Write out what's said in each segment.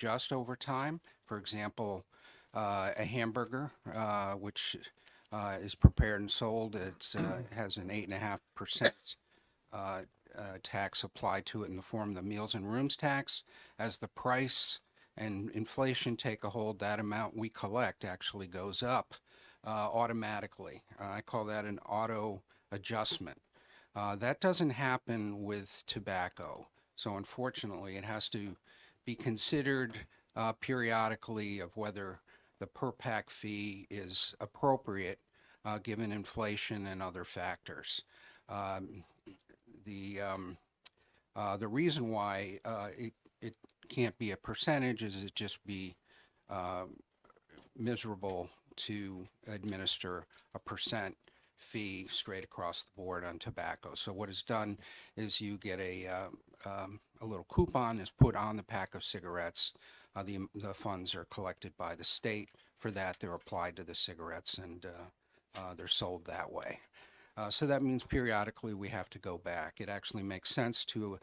adjust over time. For example, a hamburger, which is prepared and sold, has an 8.5% tax applied to it in the form of the meals and rooms tax. As the price and inflation take a hold, that amount we collect actually goes up automatically. I call that an auto adjustment. That doesn't happen with tobacco. So unfortunately, it has to be considered periodically of whether the per pack fee is appropriate given inflation and other factors. Um, the reason why it can't be a percentage is it just be uh, miserable to administer a percent fee straight across the board on tobacco. So what is done is you get a little coupon is put on the pack of cigarettes. The funds are collected by the state. For that, they're applied to the cigarettes and they're sold that way. So that means periodically we have to go back. It actually makes sense to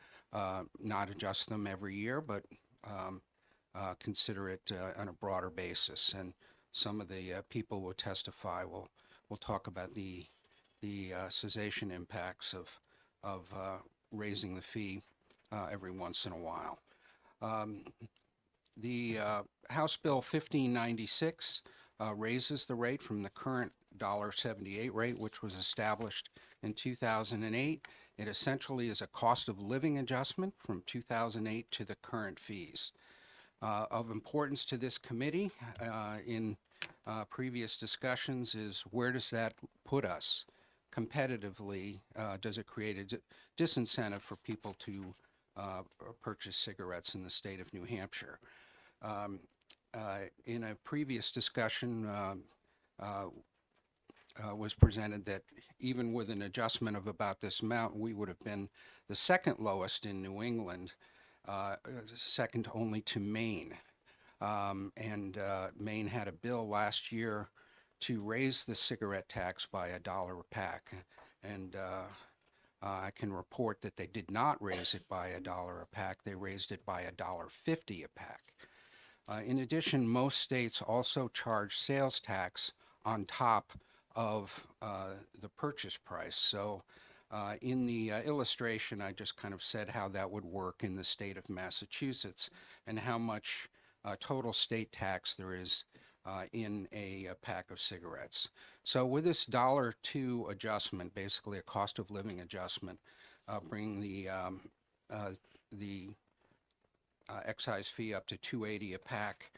not adjust them every year, but um, consider it on a broader basis. And some of the people will testify. We'll talk about the cessation impacts of raising the fee every once in a while. Um, the House Bill 1596 raises the rate from the current $1.78 rate, which was established in 2008. It essentially is a cost of living adjustment from 2008 to the current fees. Of importance to this committee in previous discussions is where does that put us competitively? Does it create a disincentive for people to purchase cigarettes in the state of New Hampshire? Um, in a previous discussion, was presented that even with an adjustment of about this amount, we would have been the second lowest in New England, second only to Maine. And Maine had a bill last year to raise the cigarette tax by $1 a pack. And I can report that they did not raise it by $1 a pack. They raised it by $1.50 a pack. In addition, most states also charge sales tax on top of the purchase price. So in the illustration, I just kind of said how that would work in the state of Massachusetts and how much total state tax there is in a pack of cigarettes. So with this $1.02 adjustment, basically a cost of living adjustment, bringing the excise fee up to $2.80 a pack,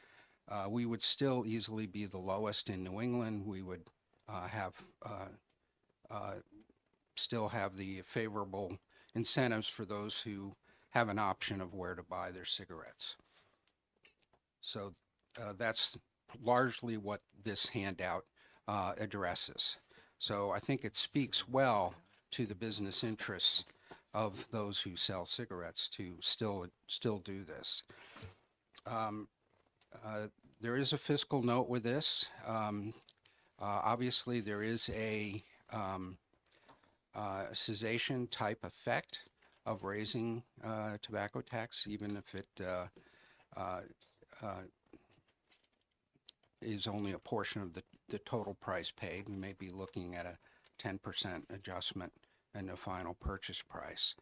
we would still easily be the lowest in New England. We would still have the favorable incentives for those who have an option of where to buy their cigarettes. So that's largely what this handout addresses. So I think it speaks well to the business interests of those who sell cigarettes to still do this. There is a fiscal note with this. Obviously, there is a cessation type effect of raising tobacco tax, even if it is only a portion of the total price paid. We may be looking at a 10% adjustment in the final purchase price.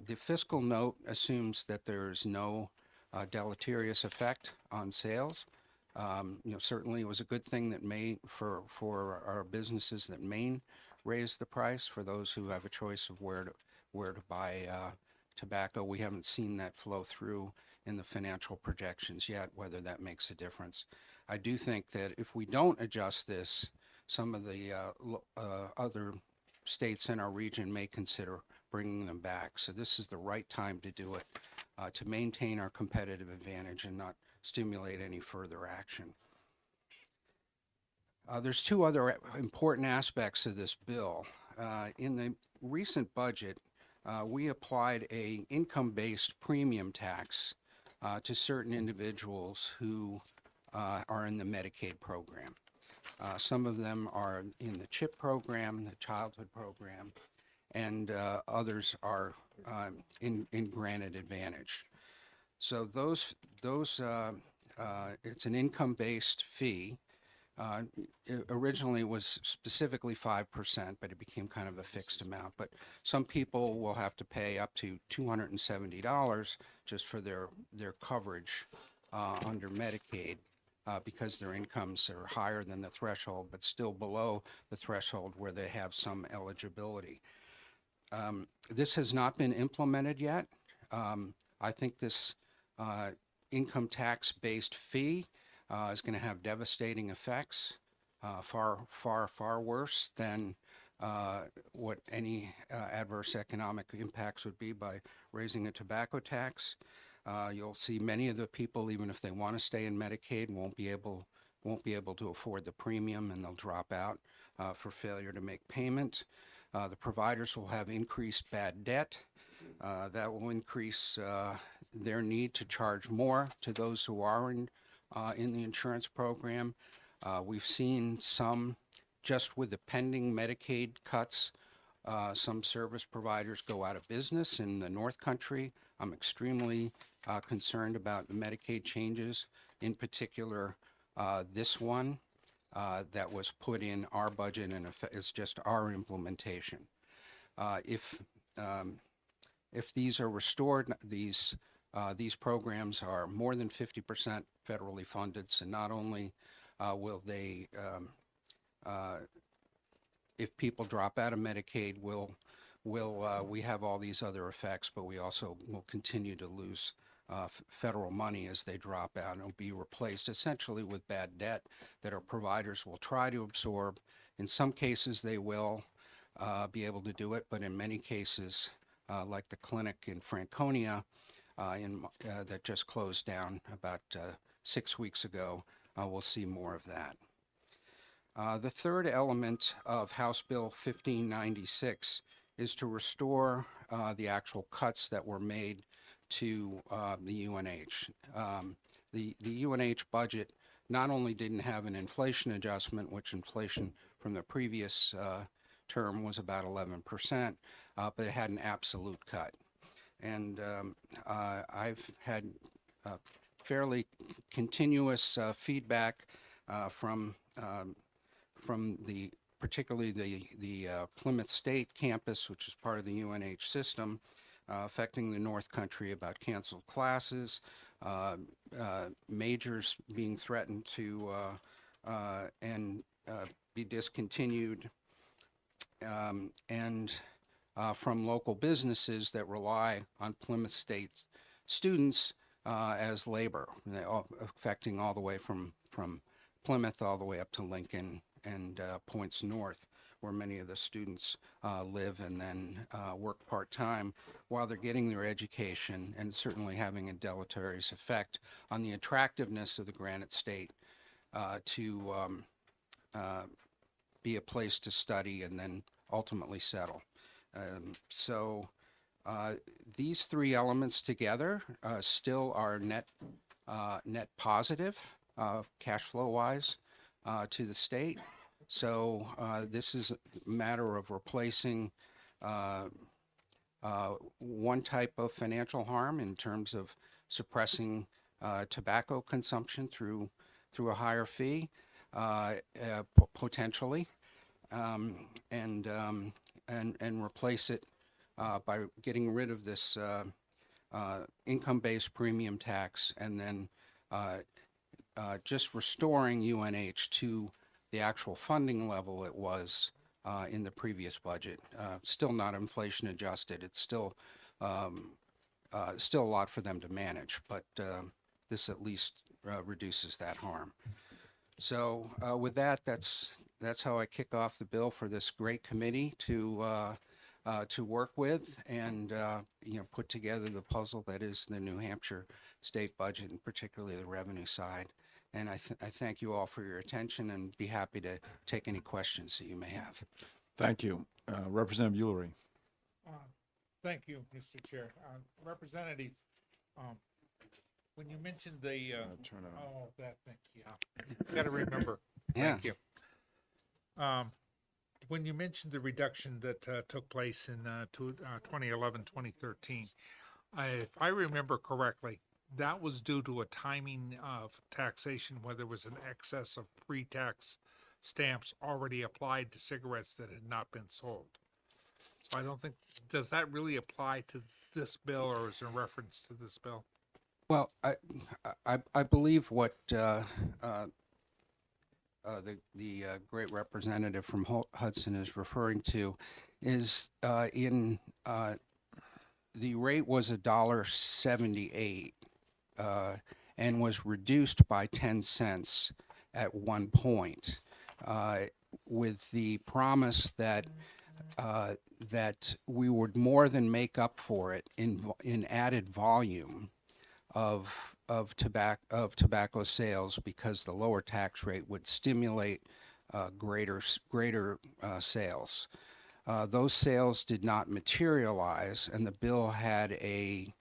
The fiscal note assumes that there is no deleterious effect on sales. Certainly it was a good thing that Maine, for our businesses, that Maine raised the price for those who have a choice of where to buy tobacco. We haven't seen that flow through in the financial projections yet, whether that makes a difference. I do think that if we don't adjust this, some of the other states in our region may consider bringing them back. So this is the right time to do it, to maintain our competitive advantage and not stimulate any further action. There's two other important aspects of this bill. In the recent budget, we applied a income-based premium tax to certain individuals who are in the Medicaid program. Some of them are in the CHIP program, the childhood program, and others are in Granted Advantage. So it's an income-based fee. It originally was specifically 5%, but it became kind of a fixed amount. But some people will have to pay up to $270 just for their coverage under Medicaid because their incomes are higher than the threshold, but still below the threshold where they have some eligibility. This has not been implemented yet. I think this income tax-based fee is going to have devastating effects, far worse than what any adverse economic impacts would be by raising a tobacco tax. You'll see many of the people, even if they want to stay in Medicaid, won't be able to afford the premium, and they'll drop out for failure to make payment. The providers will have increased bad debt. That will increase their need to charge more to those who are in the insurance program. We've seen some, just with the pending Medicaid cuts, some service providers go out of business in the North Country. I'm extremely concerned about the Medicaid changes, in particular this one that was put in our budget, and it's just our implementation. If these are restored, these programs are more than 50% federally funded, so not only will they, if people drop out of Medicaid, we have all these other effects, but we also will continue to lose federal money as they drop out, and it'll be replaced essentially with bad debt that our providers will try to absorb. In some cases, they will be able to do it, but in many cases, like the clinic in Franconia, that just closed down about 6 weeks ago, we'll see more of that. The third element of House Bill 1596 is to restore the actual cuts that were made to the UNH. The UNH budget not only didn't have an inflation adjustment, which inflation from the previous term was about 11%, but it had an absolute cut. And I've had fairly continuous feedback from particularly the Plymouth State campus, which is part of the UNH system, affecting the North Country, about canceled classes, majors being threatened to be discontinued, and from local businesses that rely on Plymouth State students as labor, affecting all the way from Plymouth all the way up to Lincoln and points north, where many of the students live and then work part-time while they're getting their education, and certainly having a deleterious effect on the attractiveness of the Granite State to be a place to study and then ultimately settle. So these three elements together still are net positive cash flow-wise to the state. So this is a matter of replacing one type of financial harm in terms of suppressing tobacco consumption through a higher fee, potentially, and replace it by getting rid of this income-based premium tax, and then just restoring UNH to the actual funding level it was in the previous budget. Still not inflation adjusted. It's still a lot for them to manage, but this at least reduces that harm. So with that, that's how I kick off the bill for this great committee to work with and put together the puzzle that is the New Hampshire state budget, and particularly the revenue side. And I thank you all for your attention, and be happy to take any questions that you may have. Thank you. Representative Ullery. Thank you, Mr. Chair. Representative, when you mentioned the, Turn it on. oh, that thing, yeah, got to remember. Yeah. Thank you. When you mentioned the reduction that took place in 2011, 2013, if I remember correctly, that was due to a timing of taxation where there was an excess of pre-tax stamps already applied to cigarettes that had not been sold. So I don't think, does that really apply to this bill, or is there reference to this bill? Well, I believe what the great representative from Hudson is referring to is the rate was $1.78 and was reduced by 10 cents at one point, with the promise that that we would more than make up for it in added volume of tobacco sales, because the lower tax rate would stimulate greater sales. Those sales did not materialize, and the bill had a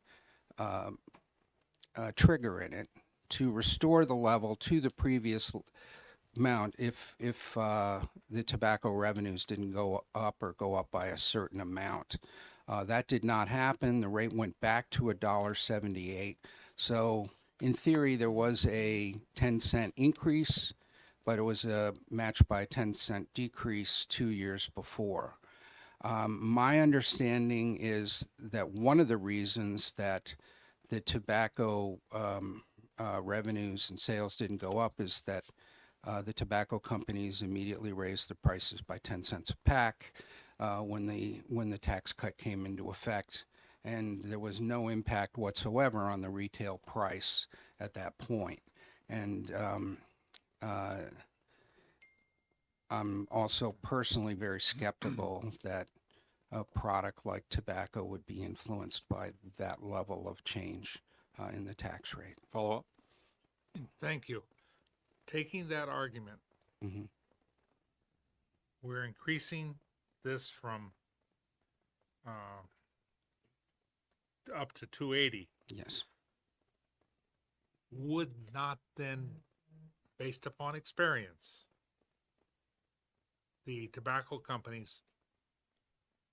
trigger in it to restore the level to the previous amount if the tobacco revenues didn't go up or go up by a certain amount. That did not happen. The rate went back to $1.78. So in theory, there was a 10-cent increase, but it was matched by a 10-cent decrease 2 years before. My understanding is that one of the reasons that the tobacco revenues and sales didn't go up is that the tobacco companies immediately raised the prices by 10 cents a pack when the tax cut came into effect, and there was no impact whatsoever on the retail price at that point. And I'm also personally very skeptical that a product like tobacco would be influenced by that level of change in the tax rate. Follow up? Thank you. Taking that argument, Mhm. we're increasing this from up to 280. Yes. Would not then, based upon experience, the tobacco companies,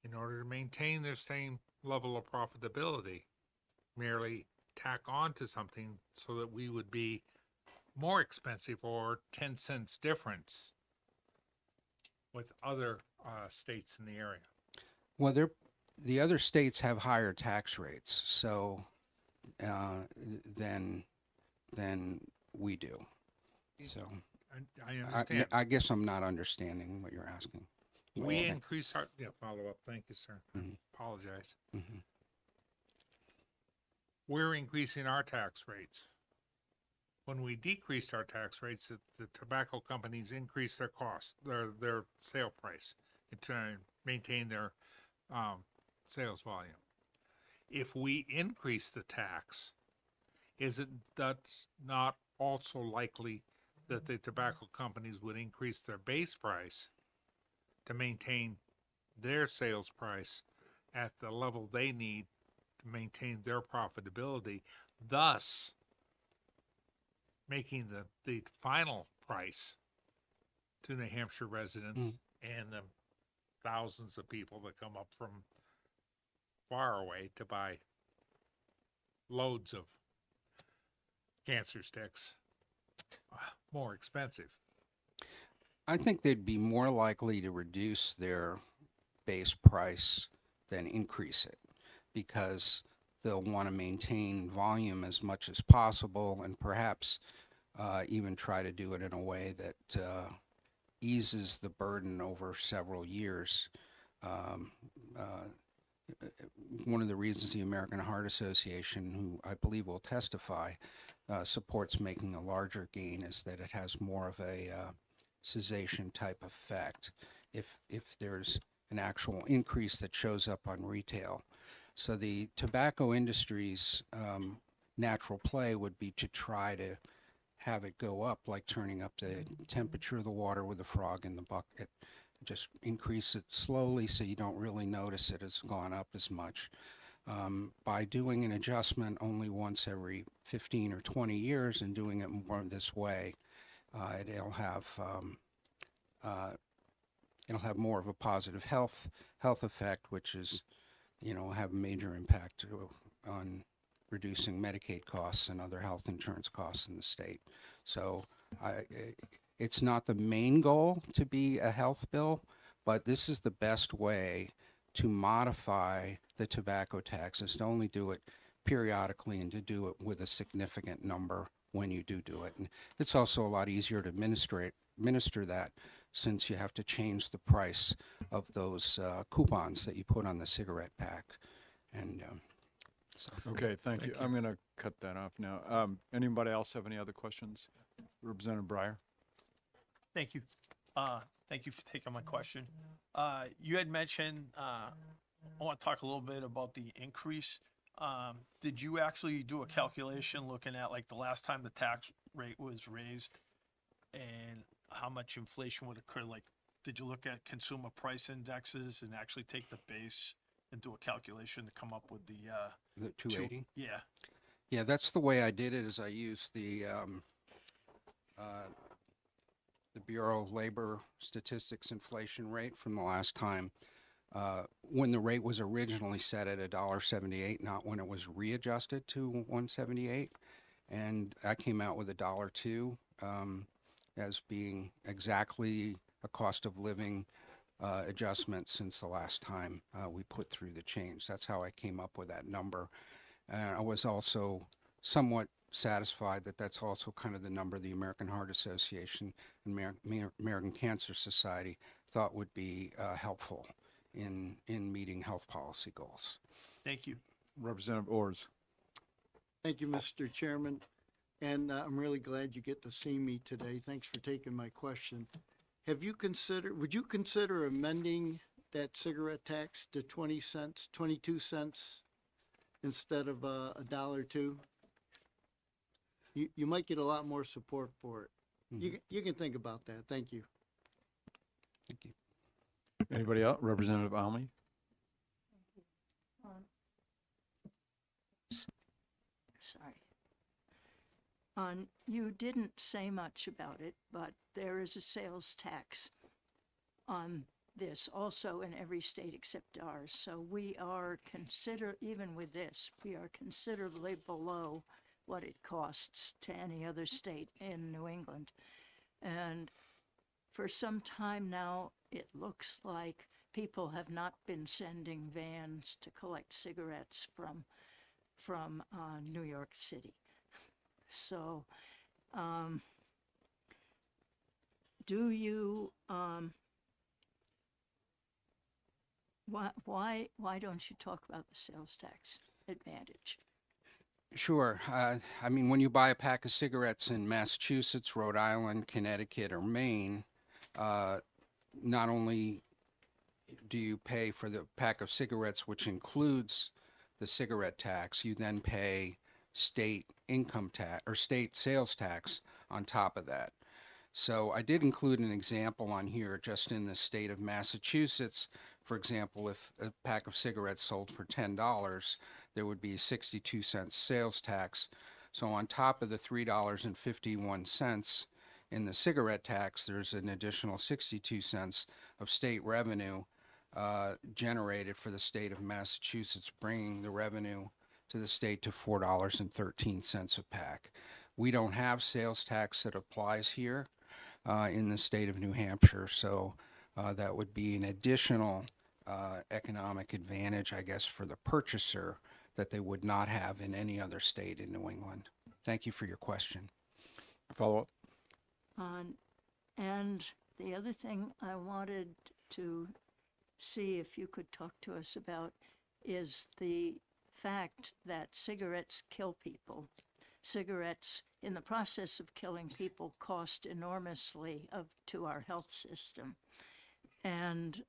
in order to maintain their same level of profitability, merely tack on to something so that we would be more expensive, or 10 cents difference with other states in the area? Well, the other states have higher tax rates, so than we do. So I understand. I guess I'm not understanding what you're asking. We Okay. increase our, yeah, follow up. Thank you, sir. Mhm. Apologize. Mhm. We're increasing our tax rates. When we decreased our tax rates, the tobacco companies increased their cost, their sale price, to maintain their sales volume. If we increase the tax, is it that's not also likely that the tobacco companies would increase their base price to maintain their sales price at the level they need to maintain their profitability, thus making the final price to New Hampshire residents and the thousands of people that come up from far away to buy loads of cancer sticks more expensive? I think they'd be more likely to reduce their base price than increase it, because they'll want to maintain volume as much as possible, and perhaps even try to do it in a way that eases the burden over several years. One of the reasons the American Heart Association, who I believe will testify, supports making a larger gain is that it has more of a cessation type effect if there's an actual increase that shows up on retail. So the tobacco industry's natural play would be to try to have it go up, like turning up the temperature of the water with a frog in the bucket. Just increase it slowly so you don't really notice it has gone up as much. By doing an adjustment only once every 15 or 20 years and doing it more this way, it'll have more of a positive health effect, which is, have a major impact on reducing Medicaid costs and other health insurance costs in the state. So it's not the main goal to be a health bill, but this is the best way to modify the tobacco taxes, to only do it periodically and to do it with a significant number when you do it. And it's also a lot easier to administer that, since you have to change the price of those coupons that you put on the cigarette pack. And Okay, thank you. I'm going to cut that off now. Anybody else have any other questions? Representative Breyer? Thank you. Thank you for taking my question. You had mentioned, I want to talk a little bit about the increase. Did you actually do a calculation looking at like the last time the tax rate was raised and how much inflation would occur? Like, did you look at consumer price indexes and actually take the base and do a calculation to come up with the 280? Yeah. Yeah, that's the way I did it, is I used the Bureau of Labor Statistics inflation rate from the last time, when the rate was originally set at $1.78, not when it was readjusted to 178. And I came out with $1.02 as being exactly a cost of living adjustment since the last time we put through the change. That's how I came up with that number. I was also somewhat satisfied that that's also kind of the number the American Heart Association and American Cancer Society thought would be helpful in meeting health policy goals. Thank you. Representative Ors? Thank you, Mr. Chairman. And I'm really glad you get to see me today. Thanks for taking my question. Would you consider amending that cigarette tax to 20 cents, 22 cents instead of $1.02? You might get a lot more support for it. You can think about that. Thank you. Thank you. Anybody else? Representative Almy? Sorry. You didn't say much about it, but there is a sales tax on this also in every state except ours. So we are even with this, we are considerably below what it costs to any other state in New England. And for some time now, it looks like people have not been sending vans to collect cigarettes from New York City. So, do you, why don't you talk about the sales tax advantage? Sure. I mean, when you buy a pack of cigarettes in Massachusetts, Rhode Island, Connecticut, or Maine, not only do you pay for the pack of cigarettes, which includes the cigarette tax, you then pay state income tax or state sales tax on top of that. So I did include an example on here just in the state of Massachusetts. For example, if a pack of cigarettes sold for $10, there would be a 62-cent sales tax. So on top of the $3.51 in the cigarette tax, there's an additional 62 cents of state revenue generated for the state of Massachusetts, bringing the revenue to the state to $4.13 a pack. We don't have sales tax that applies here in the state of New Hampshire, so that would be an additional economic advantage, I guess, for the purchaser that they would not have in any other state in New England. Thank you for your question. Follow up? And the other thing I wanted to see if you could talk to us about is the fact that cigarettes kill people. Cigarettes, in the process of killing people, cost enormously to our health system and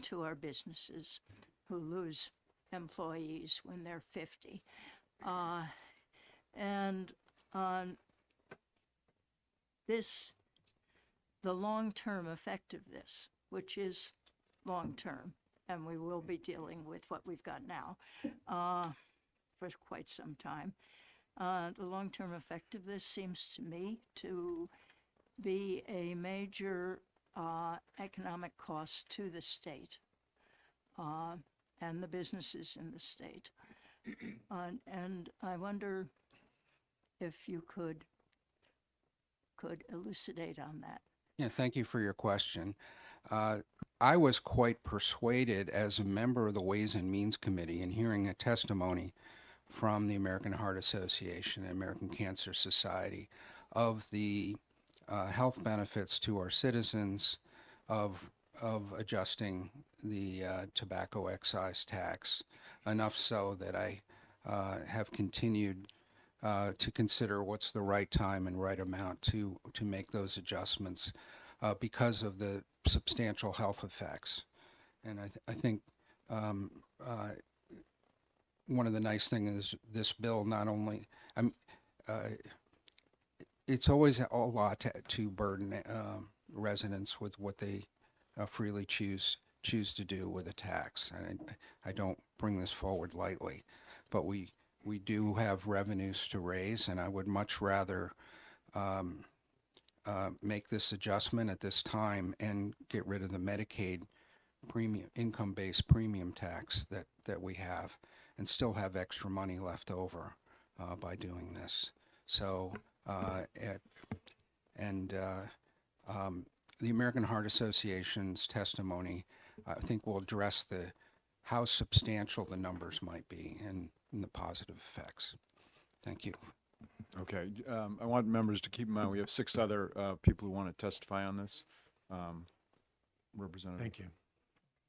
to our businesses who lose employees when they're 50. The long-term effect of this, which is long-term, and we will be dealing with what we've got now for quite some time. The long-term effect of this seems to me to be a major economic cost to the state and the businesses in the state. And I wonder if you could elucidate on that. Yeah, thank you for your question. I was quite persuaded as a member of the Ways and Means Committee in hearing a testimony from the American Heart Association and American Cancer Society of the health benefits to our citizens of adjusting the tobacco excise tax, enough so that I have continued to consider what's the right time and right amount to make those adjustments because of the substantial health effects. And I think one of the nice things is this bill not only, it's always a lot to burden residents with what they freely choose to do with a tax. And I don't bring this forward lightly, but we do have revenues to raise, and I would much rather make this adjustment at this time and get rid of the Medicaid premium, income-based premium tax that we have, and still have extra money left over by doing this. So, the American Heart Association's testimony, I think, will address how substantial the numbers might be and the positive effects. Thank you. Okay, I want members to keep in mind, we have 6 other people who want to testify on this. Representative. Thank you.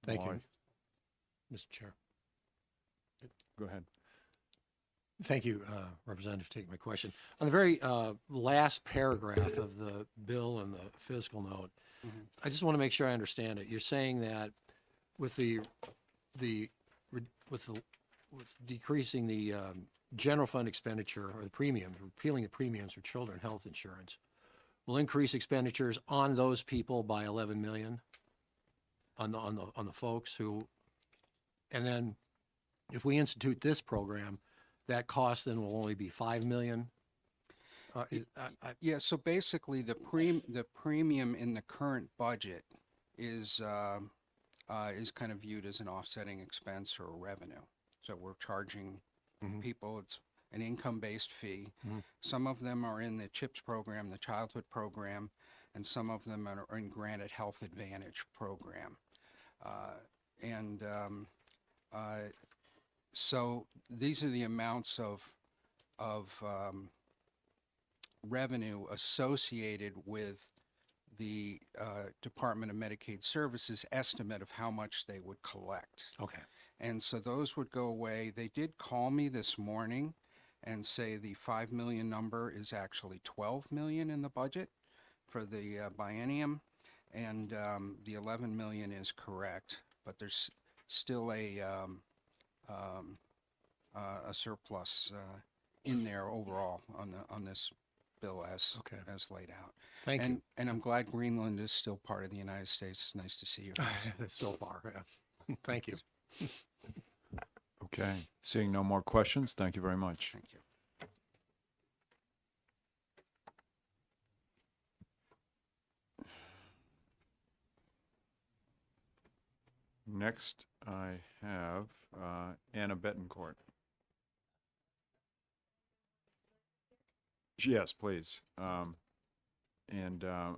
Thank Malloy, you, Mr. Chair. Go ahead. Thank you, Representative, for taking my question. On the very last paragraph of the bill and the fiscal note, I just want to make sure I understand it. You're saying that with with decreasing the general fund expenditure or the premiums, repealing the premiums for children health insurance, will increase expenditures on those people by 11 million, on the folks who, and then if we institute this program, that cost then will only be 5 million. Yeah, so basically the premium in the current budget is kind of viewed as an offsetting expense or a revenue. So we're charging people, it's an income-based fee. Some of them are in the CHIPS program, the childhood program, and some of them are in Granted Health Advantage program. So these are the amounts of revenue associated with the Department of Medicaid Services estimate of how much they would collect. Okay. And so those would go away. They did call me this morning and say the 5 million number is actually 12 million in the budget for the biennium, and the 11 million is correct, but there's still a surplus in there overall on this bill as laid out. Thank you. And I'm glad Greenland is still part of the United States. It's nice to see you. So far, yeah. Thank you. Okay, seeing no more questions, thank you very much. Thank you. Next, I have Anna Betancourt. Yes, please. I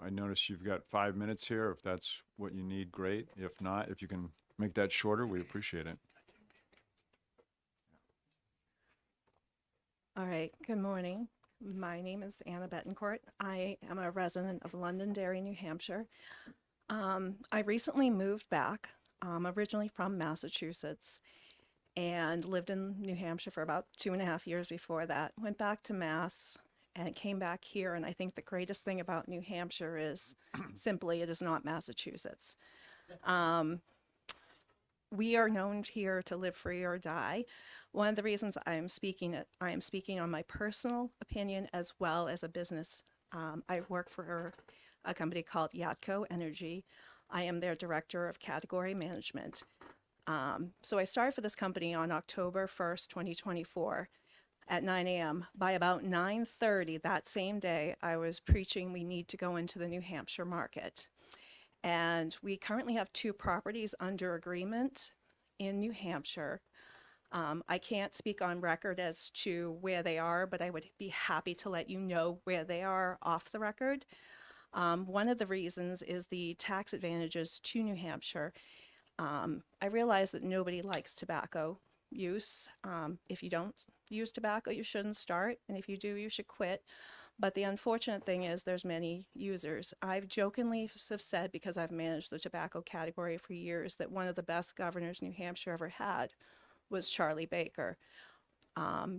notice you've got 5 minutes here. If that's what you need, great. If not, if you can make that shorter, we appreciate it. All right, good morning. My name is Anna Betancourt. I am a resident of Londonderry, New Hampshire. I recently moved back, originally from Massachusetts, and lived in New Hampshire for about 2.5 years before that. Went back to Mass and came back here, and I think the greatest thing about New Hampshire is simply it is not Massachusetts. We are known here to live free or die. One of the reasons I am speaking on my personal opinion as well as a business. I work for a company called Yatco Energy. I am their director of category management. So I started for this company on October 1st, 2024 at 9 a.m. By about 9:30 that same day, I was preaching we need to go into the New Hampshire market. And we currently have 2 properties under agreement in New Hampshire. I can't speak on record as to where they are, but I would be happy to let you know where they are off the record. One of the reasons is the tax advantages to New Hampshire. I realize that nobody likes tobacco use. If you don't use tobacco, you shouldn't start, and if you do, you should quit. But the unfortunate thing is there's many users. I've jokingly have said, because I've managed the tobacco category for years, that one of the best governors New Hampshire ever had was Charlie Baker.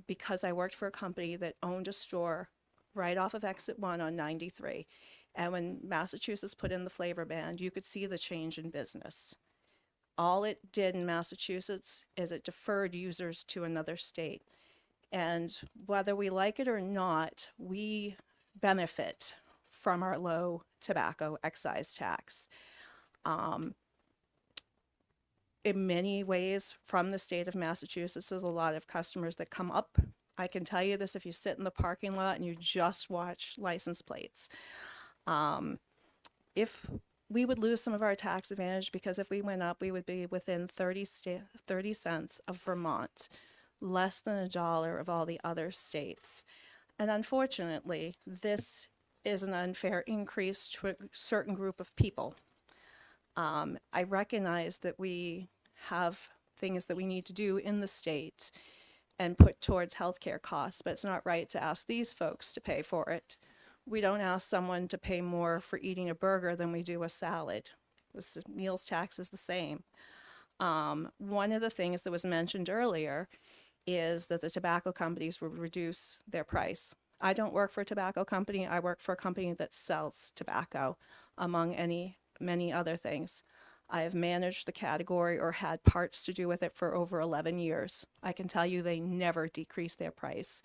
Because I worked for a company that owned a store right off of Exit 1 on 93. And when Massachusetts put in the flavor ban, you could see the change in business. All it did in Massachusetts is it deferred users to another state. And whether we like it or not, we benefit from our low tobacco excise tax. In many ways, from the state of Massachusetts, there's a lot of customers that come up. I can tell you this if you sit in the parking lot and you just watch license plates. If we would lose some of our tax advantage, because if we went up, we would be within 30 cents of Vermont, less than $1 of all the other states. And unfortunately, this is an unfair increase to a certain group of people. I recognize that we have things that we need to do in the state and put towards healthcare costs, but it's not right to ask these folks to pay for it. We don't ask someone to pay more for eating a burger than we do a salad. The meals tax is the same. One of the things that was mentioned earlier is that the tobacco companies would reduce their price. I don't work for a tobacco company. I work for a company that sells tobacco, among many other things. I have managed the category or had parts to do with it for over 11 years. I can tell you they never decrease their price.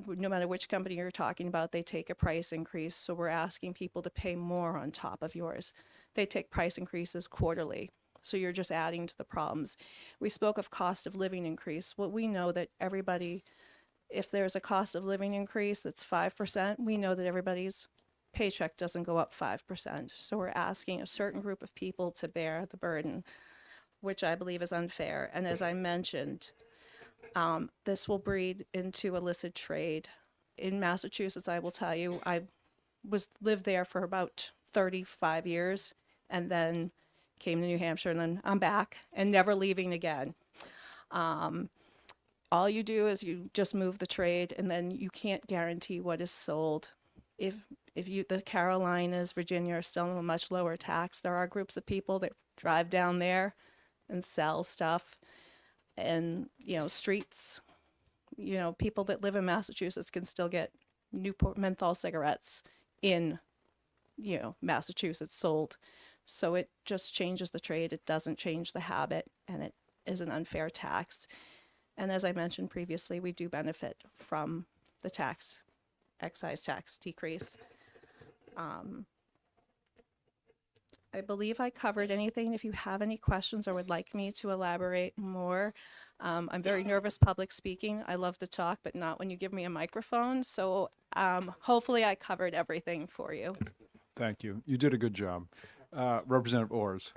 No matter which company you're talking about, they take a price increase. So we're asking people to pay more on top of yours. They take price increases quarterly. So you're just adding to the problems. We spoke of cost of living increase. Well, we know that everybody, if there's a cost of living increase that's 5%, we know that everybody's paycheck doesn't go up 5%. So we're asking a certain group of people to bear the burden, which I believe is unfair. And as I mentioned, this will breed into illicit trade. In Massachusetts, I will tell you, I lived there for about 35 years and then came to New Hampshire, and then I'm back and never leaving again. All you do is you just move the trade, and then you can't guarantee what is sold. If the Carolinas, Virginia are still in a much lower tax, there are groups of people that drive down there and sell stuff. And, streets, people that live in Massachusetts can still get Newport menthol cigarettes in, Massachusetts sold. So it just changes the trade. It doesn't change the habit, and it is an unfair tax. And as I mentioned previously, we do benefit from the excise tax decrease. I believe I covered anything. If you have any questions or would like me to elaborate more, I'm very nervous public speaking. I love to talk, but not when you give me a microphone. So hopefully I covered everything for you. Thank you. You did a good job. Representative Orrs.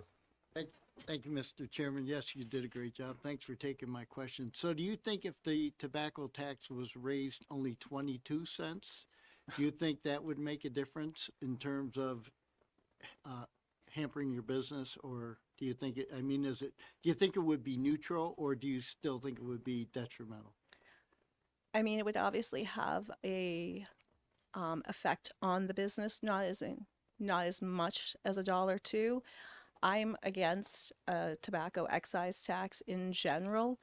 Thank you, Mr. Chairman. Yes, you did a great job. Thanks for taking my question. So do you think if the tobacco tax was raised only 22 cents, do you think that would make a difference in terms of hampering your business? Or do you think do you think it would be neutral, or do you still think it would be detrimental? I mean, it would obviously have a effect on the business, not as much as $1.02. I'm against a tobacco excise tax in general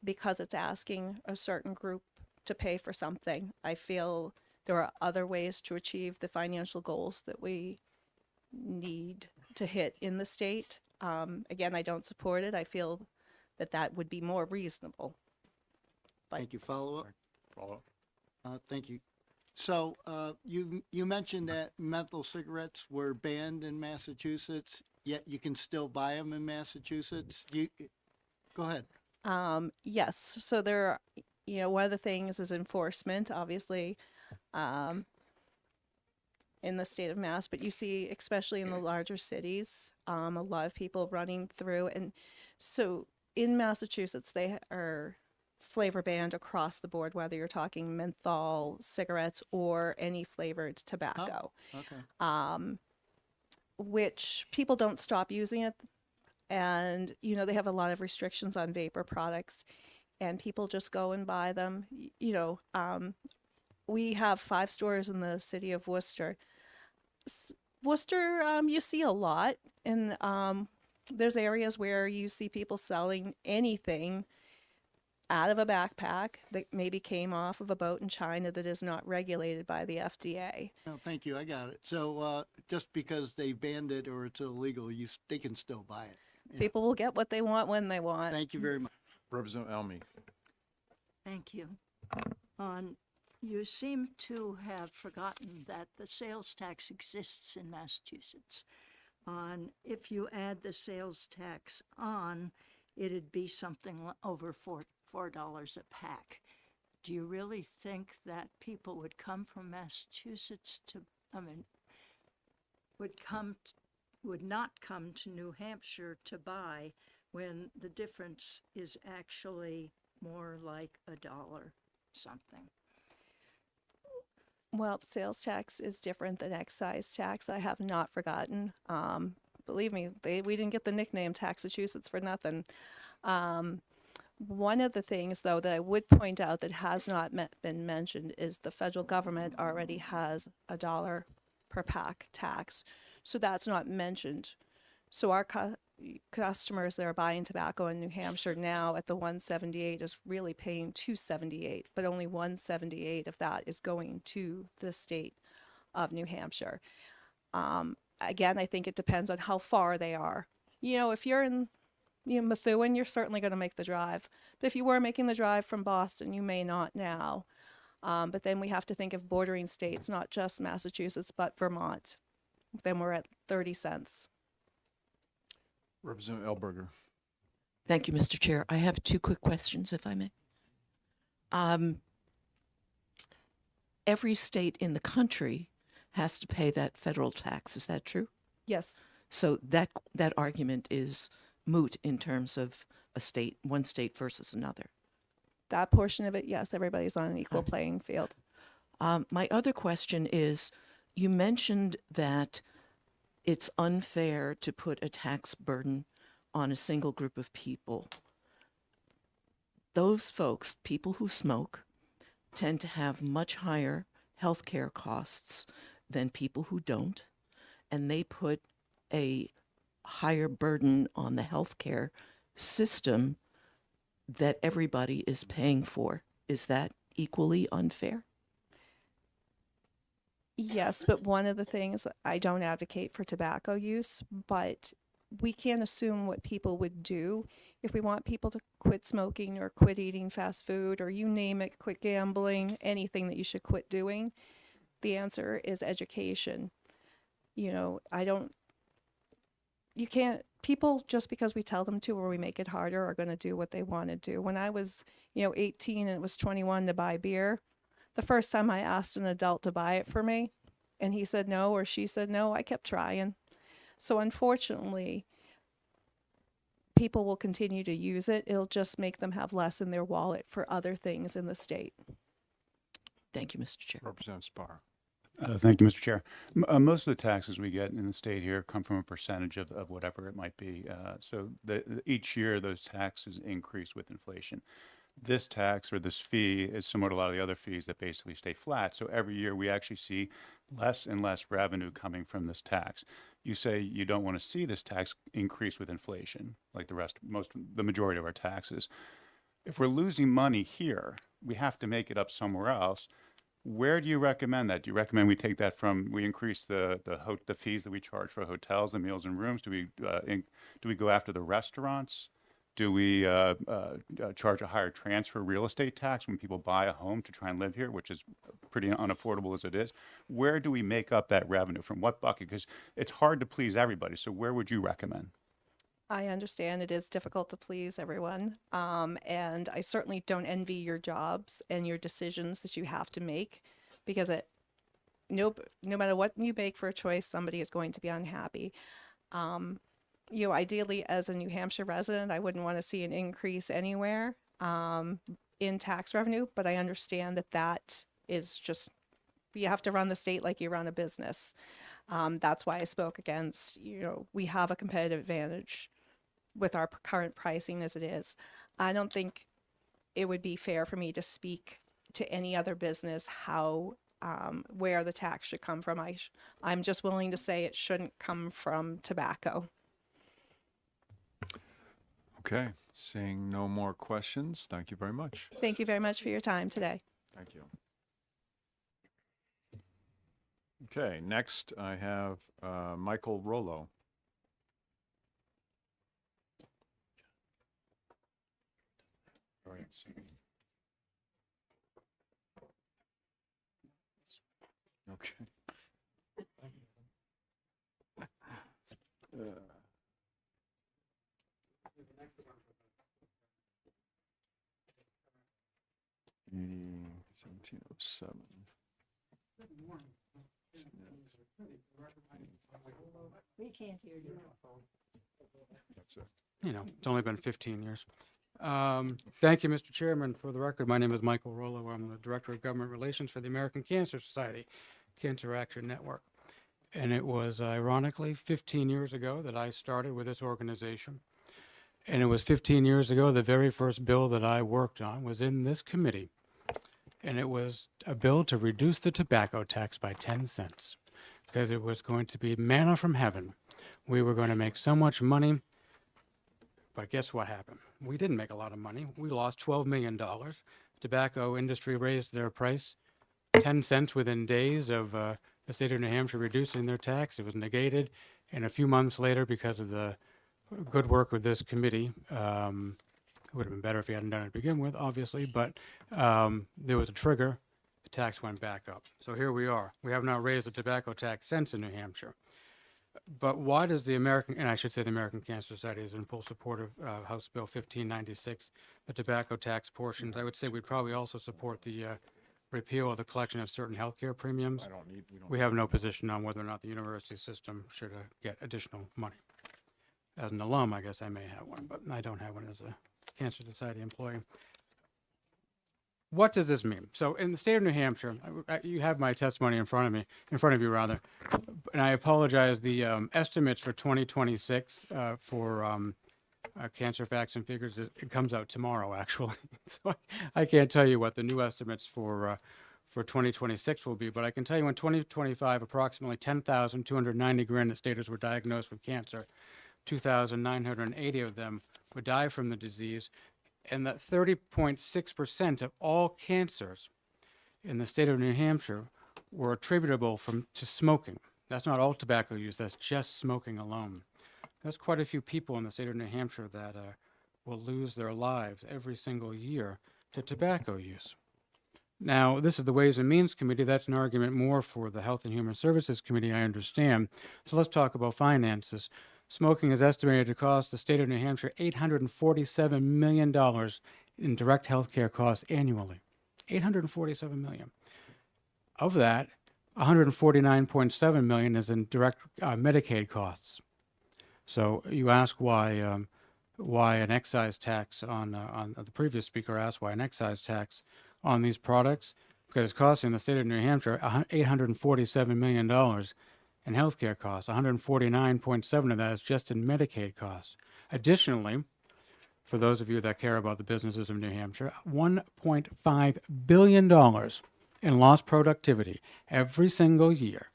because it's asking a certain group to pay for something. I feel there are other ways to achieve the financial goals that we need to hit in the state. Again, I don't support it. I feel that would be more reasonable. Thank you. Follow up? Follow. Thank you. So you mentioned that menthol cigarettes were banned in Massachusetts, yet you can still buy them in Massachusetts. Go ahead. Yes. So there, one of the things is enforcement, obviously, in the state of Mass, but you see, especially in the larger cities, a lot of people running through. And so in Massachusetts, they are flavor banned across the board, whether you're talking menthol, cigarettes, or any flavored tobacco, Okay. which people don't stop using it. And, you know, they have a lot of restrictions on vapor products, and people just go and buy them. We have 5 stores in the city of Worcester. Worcester, you see a lot, and there's areas where you see people selling anything out of a backpack that maybe came off of a boat in China that is not regulated by the FDA. No, thank you. I got it. So just because they banned it or it's illegal, they can still buy it. Yeah. People will get what they want when they want. Thank you very much. Representative Elmy. Thank you. You seem to have forgotten that the sales tax exists in Massachusetts. If you add the sales tax on, it'd be something over $4 a pack. Do you really think that people would come from Massachusetts would not come to New Hampshire to buy when the difference is actually more like $1 something? Well, sales tax is different than excise tax. I have not forgotten. Believe me, we didn't get the nickname Taxachusetts for nothing. One of the things, though, that I would point out that has not been mentioned is the federal government already has $1 per pack tax. So that's not mentioned. So our customers that are buying tobacco in New Hampshire now at the 178 is really paying 278, but only 178 of that is going to the state of New Hampshire. Again, I think it depends on how far they are. You know, if you're in Methuen, you're certainly going to make the drive. But if you were making the drive from Boston, you may not now. But then we have to think of bordering states, not just Massachusetts, but Vermont. Then we're at 30 cents. Representative Elberger. Thank you, Mr. Chair. I have 2 quick questions, if I may. Every state in the country has to pay that federal tax. Is that true? Yes. So that argument is moot in terms of one state versus another. That portion of it, yes, everybody's on an equal playing field. My other question is, you mentioned that it's unfair to put a tax burden on a single group of people. Those folks, people who smoke, tend to have much higher health care costs than people who don't, and they put a higher burden on the health care system that everybody is paying for. Is that equally unfair? Yes, but one of the things, I don't advocate for tobacco use, but we can't assume what people would do. If we want people to quit smoking or quit eating fast food or you name it, quit gambling, anything that you should quit doing, the answer is education. People, just because we tell them to or we make it harder, are going to do what they want to do. When I was, 18 and it was 21 to buy beer, the first time I asked an adult to buy it for me and he said no or she said no, I kept trying. So unfortunately, people will continue to use it. It'll just make them have less in their wallet for other things in the state. Thank you, Mr. Chair. Representative Spar. Thank you, Mr. Chair. Most of the taxes we get in the state here come from a percentage of whatever it might be. So each year those taxes increase with inflation. This tax or this fee is similar to a lot of the other fees that basically stay flat. So every year we actually see less and less revenue coming from this tax. You say you don't want to see this tax increase with inflation, like the majority of our taxes. If we're losing money here, we have to make it up somewhere else. Where do you recommend that? Do you recommend we take that we increase the fees that we charge for hotels and meals and rooms? Do we go after the restaurants? Do we charge a higher transfer real estate tax when people buy a home to try and live here, which is pretty unaffordable as it is? Where do we make up that revenue? From what bucket? Because it's hard to please everybody. So where would you recommend? I understand it is difficult to please everyone. And I certainly don't envy your jobs and your decisions that you have to make, because no matter what you make for a choice, somebody is going to be unhappy. ideally as a New Hampshire resident, I wouldn't want to see an increase anywhere in tax revenue, but I understand that that is just, you have to run the state like you run a business. That's why I spoke against, we have a competitive advantage with our current pricing as it is. I don't think it would be fair for me to speak to any other business how where the tax should come from. I'm just willing to say it shouldn't come from tobacco. Okay, seeing no more questions, thank you very much. Thank you very much for your time today. Thank you. Okay, next I have Michael Rollo. Okay. Meeting 1707. We can't hear you. That's it. It's only been 15 years. Thank you, Mr. Chairman. For the record, my name is Michael Rollo. I'm the Director of Government Relations for the American Cancer Society, Cancer Action Network. And it was ironically 15 years ago that I started with this organization. And it was 15 years ago, the very first bill that I worked on was in this committee. And it was a bill to reduce the tobacco tax by 10 cents because it was going to be manna from heaven. We were going to make so much money. But guess what happened? We didn't make a lot of money. We lost $12 million. Tobacco industry raised their price 10 cents within days of the state of New Hampshire reducing their tax. It was negated. And a few months later, because of the good work with this committee, it would have been better if he hadn't done it to begin with, obviously, but there was a trigger. The tax went back up. So here we are. We have not raised the tobacco tax since in New Hampshire. But why does the American, and I should say the American Cancer Society is in full support of House Bill 1596, the tobacco tax portions. I would say we'd probably also support the repeal of the collection of certain healthcare premiums. We have no position on whether or not the university system should get additional money. As an alum, I guess I may have one, but I don't have one as a Cancer Society employee. What does this mean? So in the state of New Hampshire, you have my testimony in front of you rather, and I apologize, the estimates for 2026 for cancer facts and figures, it comes out tomorrow actually. So I can't tell you what the new estimates for 2026 will be, but I can tell you in 2025, approximately 10,290 granite staters were diagnosed with cancer. 2,980 of them would die from the disease, and that 30.6% of all cancers in the state of New Hampshire were attributable to smoking. That's not all tobacco use, that's just smoking alone. There's quite a few people in the state of New Hampshire that will lose their lives every single year to tobacco use. Now, this is the Ways and Means Committee. That's an argument more for the Health and Human Services Committee, I understand. So let's talk about finances. Smoking is estimated to cost the state of New Hampshire $847 million in direct health care costs annually. $847 million. Of that, $149.7 million is in direct Medicaid costs. So you ask why an excise tax on the previous speaker asked why an excise tax on these products, because it's costing the state of New Hampshire $847 million in healthcare costs. 149.7 of that is just in Medicaid costs. Additionally, for those of you that care about the businesses of New Hampshire, $1.5 billion in lost productivity every single year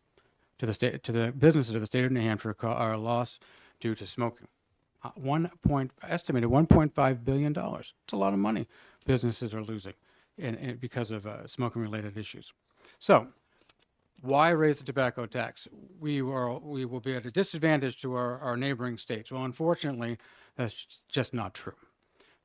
to the businesses of the state of New Hampshire are lost due to smoking. Estimated $1.5 billion. It's a lot of money businesses are losing because of smoking-related issues. So, why raise the tobacco tax? We will be at a disadvantage to our neighboring states. Well, unfortunately, that's just not true.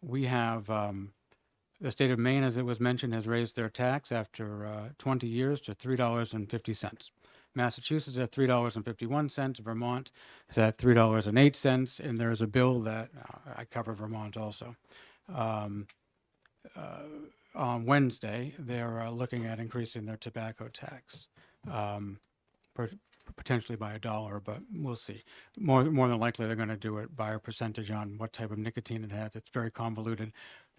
We have the state of Maine, as it was mentioned, has raised their tax after 20 years to $3.50. Massachusetts at $3.51. Vermont is at $3.08, and there is a bill that I cover Vermont also. On Wednesday, they're looking at increasing their tobacco tax. potentially by $1, but we'll see. More than likely, they're going to do it by a percentage on what type of nicotine it has. It's very convoluted.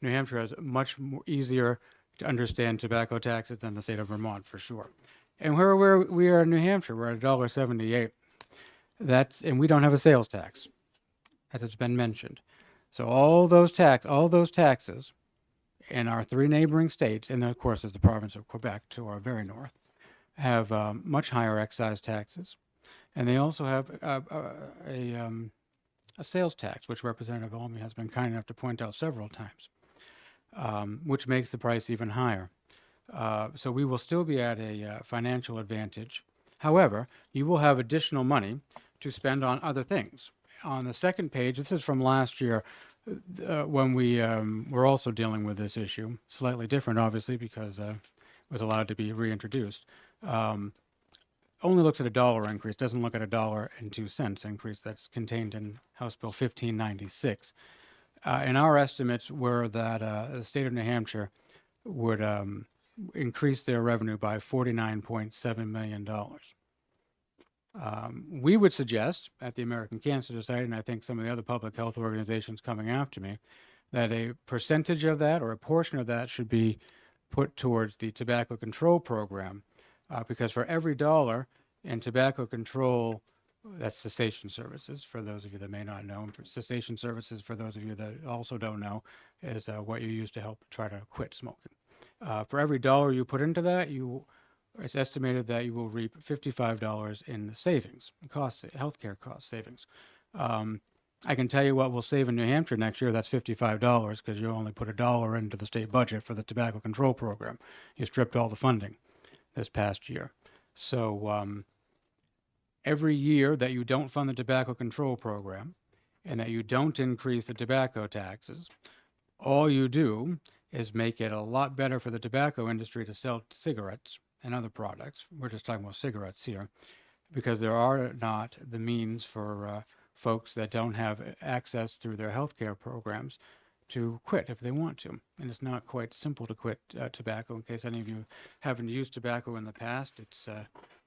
New Hampshire has much more easier to understand tobacco taxes than the state of Vermont, for sure. And where we are in New Hampshire, we're at $1.78. And we don't have a sales tax, as it's been mentioned. So all those taxes in our 3 neighboring states, and then of course there's the province of Quebec to our very north, have much higher excise taxes, and they also have a sales tax, which Representative Olney has been kind enough to point out several times, which makes the price even higher. So we will still be at a financial advantage. However, you will have additional money to spend on other things. On the second page, this is from last year, when we were also dealing with this issue, slightly different, obviously, because it was allowed to be reintroduced. Only looks at $1 increase, doesn't look at $1.02 increase that's contained in House Bill 1596. And our estimates were that the state of New Hampshire would increase their revenue by $49.7 million. We would suggest at the American Cancer Society, and I think some of the other public health organizations coming after me, that a percentage of that or a portion of that should be put towards the tobacco control program, because for every $1 in tobacco control, that's cessation services, for those of you that may not know, and for cessation services, for those of you that also don't know, is what you use to help try to quit smoking. For every $1 you put into that, it's estimated that you will reap $55 in savings, healthcare cost savings. I can tell you what we'll save in New Hampshire next year. That's $55, because you only put $1 into the state budget for the tobacco control program. You stripped all the funding this past year. So every year that you don't fund the tobacco control program and that you don't increase the tobacco taxes, all you do is make it a lot better for the tobacco industry to sell cigarettes and other products. We're just talking about cigarettes here, because there are not the means for folks that don't have access through their healthcare programs to quit if they want to. And it's not quite simple to quit tobacco. In case any of you haven't used tobacco in the past, it's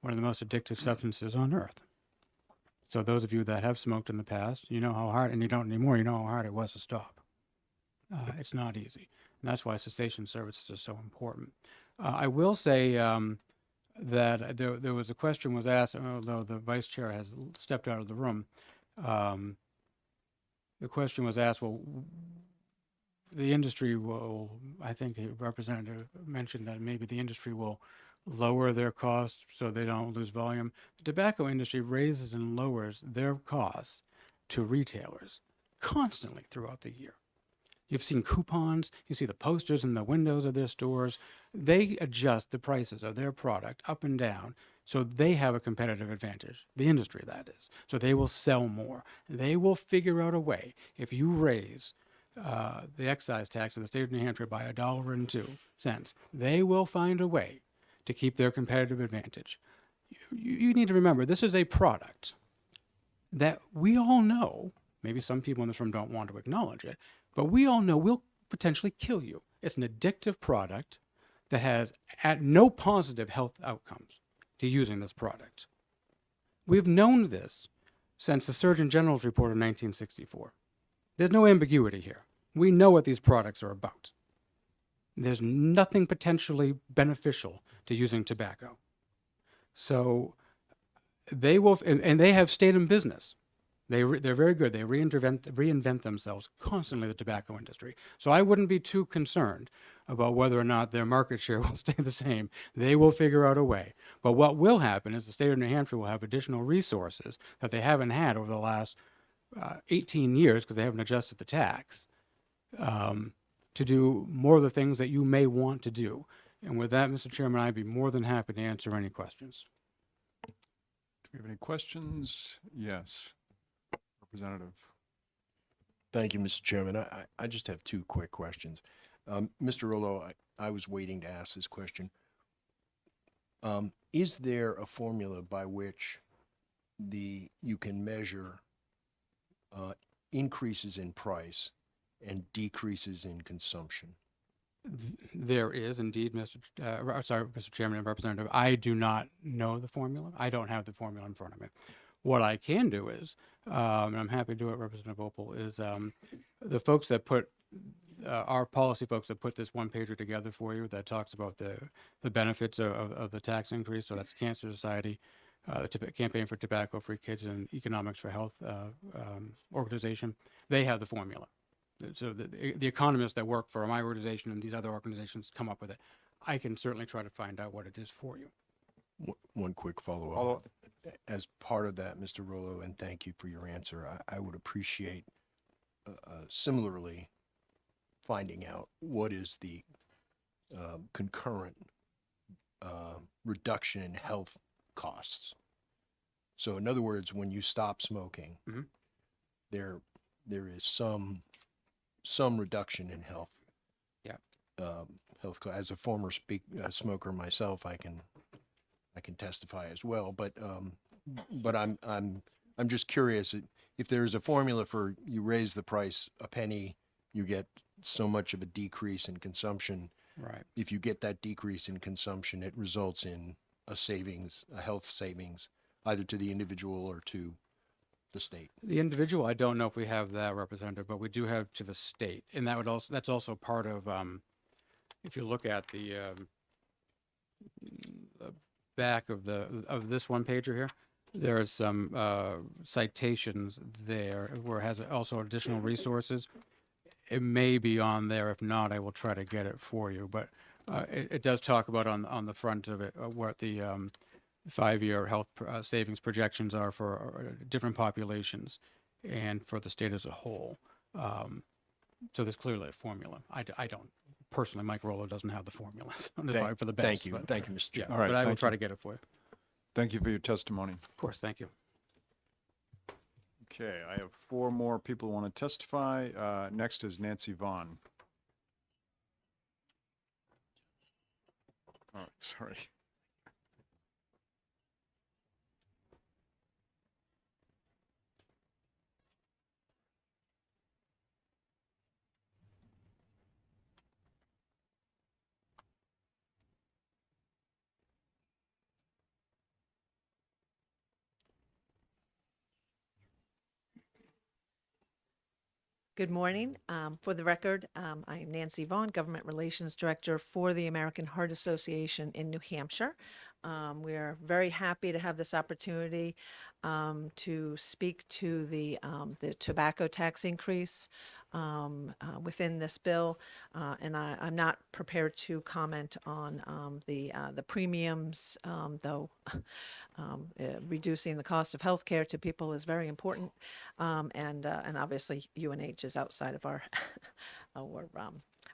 one of the most addictive substances on earth. So those of you that have smoked in the past, you know how hard, and you don't anymore, you know how hard it was to stop. It's not easy. And that's why cessation services are so important. I will say that there was a question was asked, although the vice chair has stepped out of the room. The question was asked, well, the industry will, I think the representative mentioned that maybe the industry will lower their costs so they don't lose volume. The tobacco industry raises and lowers their costs to retailers constantly throughout the year. You've seen coupons, you see the posters in the windows of their stores. They adjust the prices of their product up and down so they have a competitive advantage, the industry that is. So they will sell more. They will figure out a way. If you raise the excise tax in the state of New Hampshire by $1.02, they will find a way to keep their competitive advantage. You need to remember, this is a product that we all know, maybe some people in this room don't want to acknowledge it, but we all know will potentially kill you. It's an addictive product that has no positive health outcomes to using this product. We've known this since the Surgeon General's report of 1964. There's no ambiguity here. We know what these products are about. There's nothing potentially beneficial to using tobacco. So they will, and they have stayed in business. They're very good. They reinvent themselves constantly, the tobacco industry. So I wouldn't be too concerned about whether or not their market share will stay the same. They will figure out a way. But what will happen is the state of New Hampshire will have additional resources that they haven't had over the last 18 years, because they haven't adjusted the tax, to do more of the things that you may want to do. And with that, Mr. Chairman, I'd be more than happy to answer any questions. Do we have any questions? Yes. Representative. Thank you, Mr. Chairman. I just have 2 quick questions. Mr. Rollo, I was waiting to ask this question. Is there a formula by which you can measure increases in price and decreases in consumption? There is indeed, Mr. Chairman and Representative, I do not know the formula. I don't have the formula in front of me. What I can do is, and I'm happy to do it, Representative Opal, is the folks that put, our policy folks that put this one pager together for you that talks about the benefits of the tax increase. So that's Cancer Society, the Campaign for Tobacco-Free Kids and Economics for Health organization. They have the formula. So the economists that work for my organization and these other organizations come up with it. I can certainly try to find out what it is for you. One quick follow-up. As part of that, Mr. Rollo, and thank you for your answer, I would appreciate similarly finding out what is the concurrent reduction in health costs. So in other words, when you stop smoking, Mhm. there is some reduction in health. Yeah. As a former smoker myself, I can testify as well. But I'm just curious if there is a formula for you raise the price a penny, you get so much of a decrease in consumption. Right. If you get that decrease in consumption, it results in a savings, a health savings, either to the individual or to the state. The individual, I don't know if we have that, Representative, but we do have to the state, and that's also part of, if you look at the back of this one pager here, there are some citations there where it has also additional resources. It may be on there. If not, I will try to get it for you. But it does talk about on the front of it what the 5-year health savings projections are for different populations and for the state as a whole. So there's clearly a formula. I don't personally, Mike Rollo doesn't have the formula. So it's probably for the best. Thank you. But, Thank you, Mr. yeah, Chairman. All right, but I will thank try you. to get it for you. Thank you for your testimony. Of course, thank you. Okay, I have 4 more people who want to testify. Next is Nancy Vaughn. Oh, sorry. Good morning. For the record, I am Nancy Vaughn, Government Relations Director for the American Heart Association in New Hampshire. We are very happy to have this opportunity to speak to the tobacco tax increase within this bill, and I'm not prepared to comment on the premiums, though reducing the cost of healthcare to people is very important, and obviously UNH is outside of our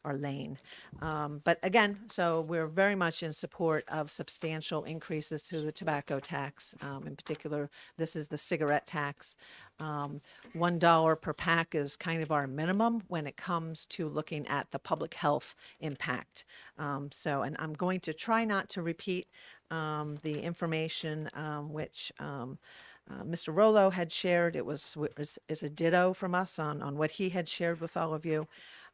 our lane. But again, so we're very much in support of substantial increases to the tobacco tax. In particular, this is the cigarette tax. $1 per pack is kind of our minimum when it comes to looking at the public health impact. And I'm going to try not to repeat the information which Mr. Rollo had shared. It is a ditto from us on what he had shared with all of you.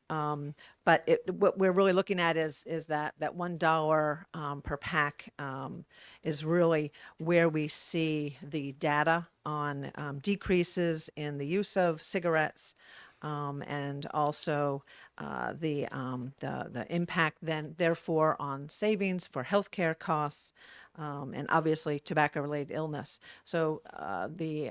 But what we're really looking at is that $1 per pack is really where we see the data on decreases in the use of cigarettes, and also the impact then therefore on savings for healthcare costs. And obviously tobacco-related illness. So the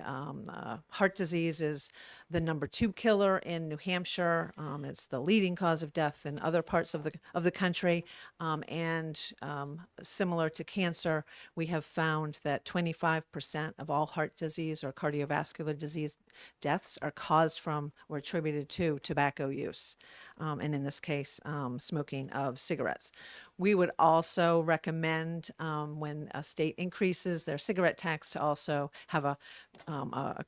heart disease is the #2 killer in New Hampshire. It's the leading cause of death in other parts of the country. And similar to cancer, we have found that 25% of all heart disease or cardiovascular disease deaths are caused from or attributed to tobacco use. And in this case, smoking of cigarettes. We would also recommend when a state increases their cigarette tax to also have a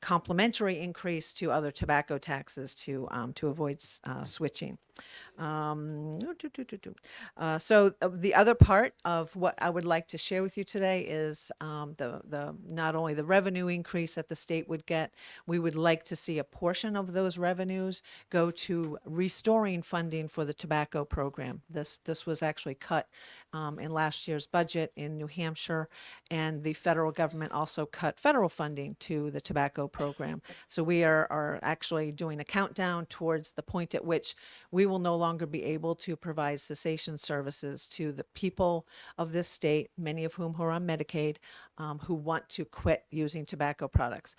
complementary increase to other tobacco taxes to avoid switching. The other part of what I would like to share with you today is the not only the revenue increase that the state would get, we would like to see a portion of those revenues go to restoring funding for the tobacco program. This was actually cut in last year's budget in New Hampshire, and the federal government also cut federal funding to the tobacco program. So we are actually doing a countdown towards the point at which we will no longer be able to provide cessation services to the people of this state, many of whom who are on Medicaid, who want to quit using tobacco products.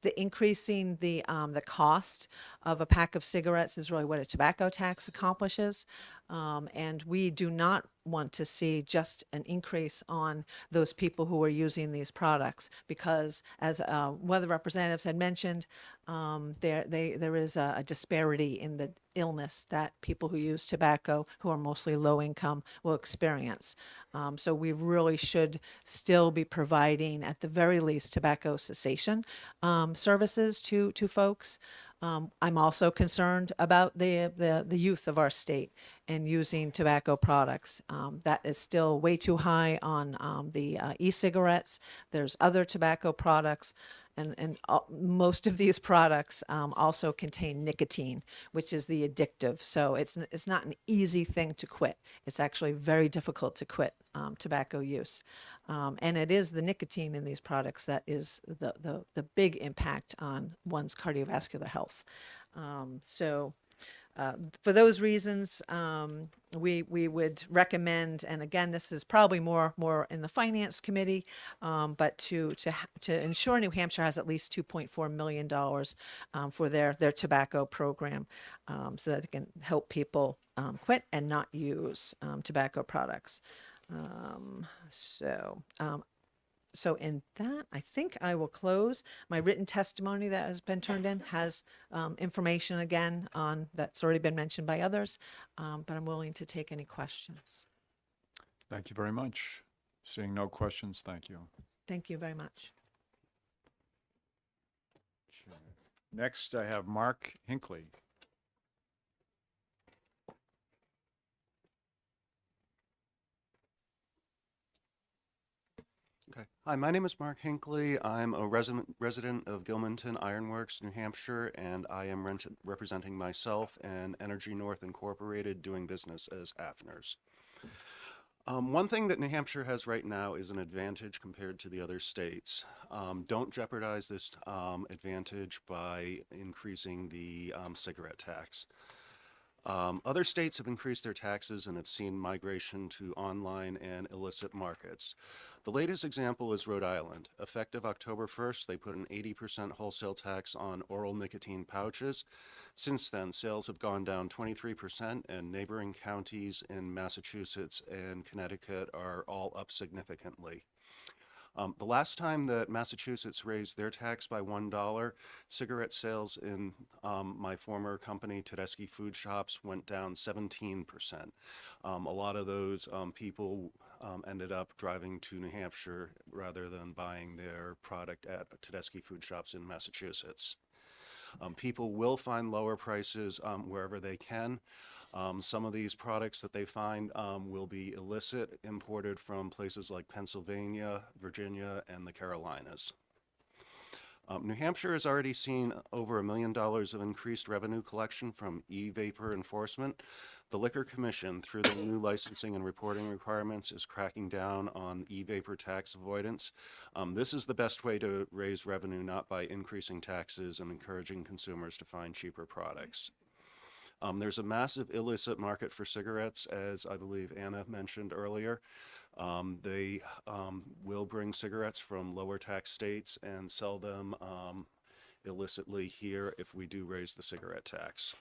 The increasing the cost of a pack of cigarettes is really what a tobacco tax accomplishes, and we do not want to see just an increase on those people who are using these products, because as one of the representatives had mentioned, there is a disparity in the illness that people who use tobacco, who are mostly low income, will experience. So we really should still be providing, at the very least, tobacco cessation services to folks. I'm also concerned about the youth of our state and using tobacco products. That is still way too high on the e-cigarettes. There's other tobacco products. And most of these products also contain nicotine, which is the addictive. So it's not an easy thing to quit. It's actually very difficult to quit tobacco use. And it is the nicotine in these products that is the big impact on one's cardiovascular health. For those reasons, we would recommend, and again, this is probably more in the finance committee, but to ensure New Hampshire has at least $2.4 million for their tobacco program, so that it can help people quit and not use tobacco products. So in that, I think I will close. My written testimony that has been turned in has information again on that's already been mentioned by others, but I'm willing to take any questions. Thank you very much. Seeing no questions, thank you. Thank you very much. Next, I have Mark Hinckley. Okay. Hi, my name is Mark Hinckley. I'm a resident of Gilmanton Ironworks, New Hampshire, and I am representing myself and Energy North Incorporated, doing business as Hafner's. One thing that New Hampshire has right now is an advantage compared to the other states. Don't jeopardize this advantage by increasing the cigarette tax. Other states have increased their taxes and have seen migration to online and illicit markets. The latest example is Rhode Island. Effective October 1st, they put an 80% wholesale tax on oral nicotine pouches. Since then, sales have gone down 23%, and neighboring counties in Massachusetts and Connecticut are all up significantly. The last time that Massachusetts raised their tax by $1, cigarette sales in my former company, Tedeschi Food Shops, went down 17%. A lot of those people ended up driving to New Hampshire rather than buying their product at Tedeschi Food Shops in Massachusetts. People will find lower prices wherever they can. Some of these products that they find will be illicit, imported from places like Pennsylvania, Virginia, and the Carolinas. New Hampshire has already seen over $1 million of increased revenue collection from e-vapor enforcement. The Liquor Commission, through the new licensing and reporting requirements, is cracking down on e-vapor tax avoidance. This is the best way to raise revenue, not by increasing taxes and encouraging consumers to find cheaper products. There's a massive illicit market for cigarettes, as I believe Anna mentioned earlier. They will bring cigarettes from lower tax states and sell them illicitly here if we do raise the cigarette tax.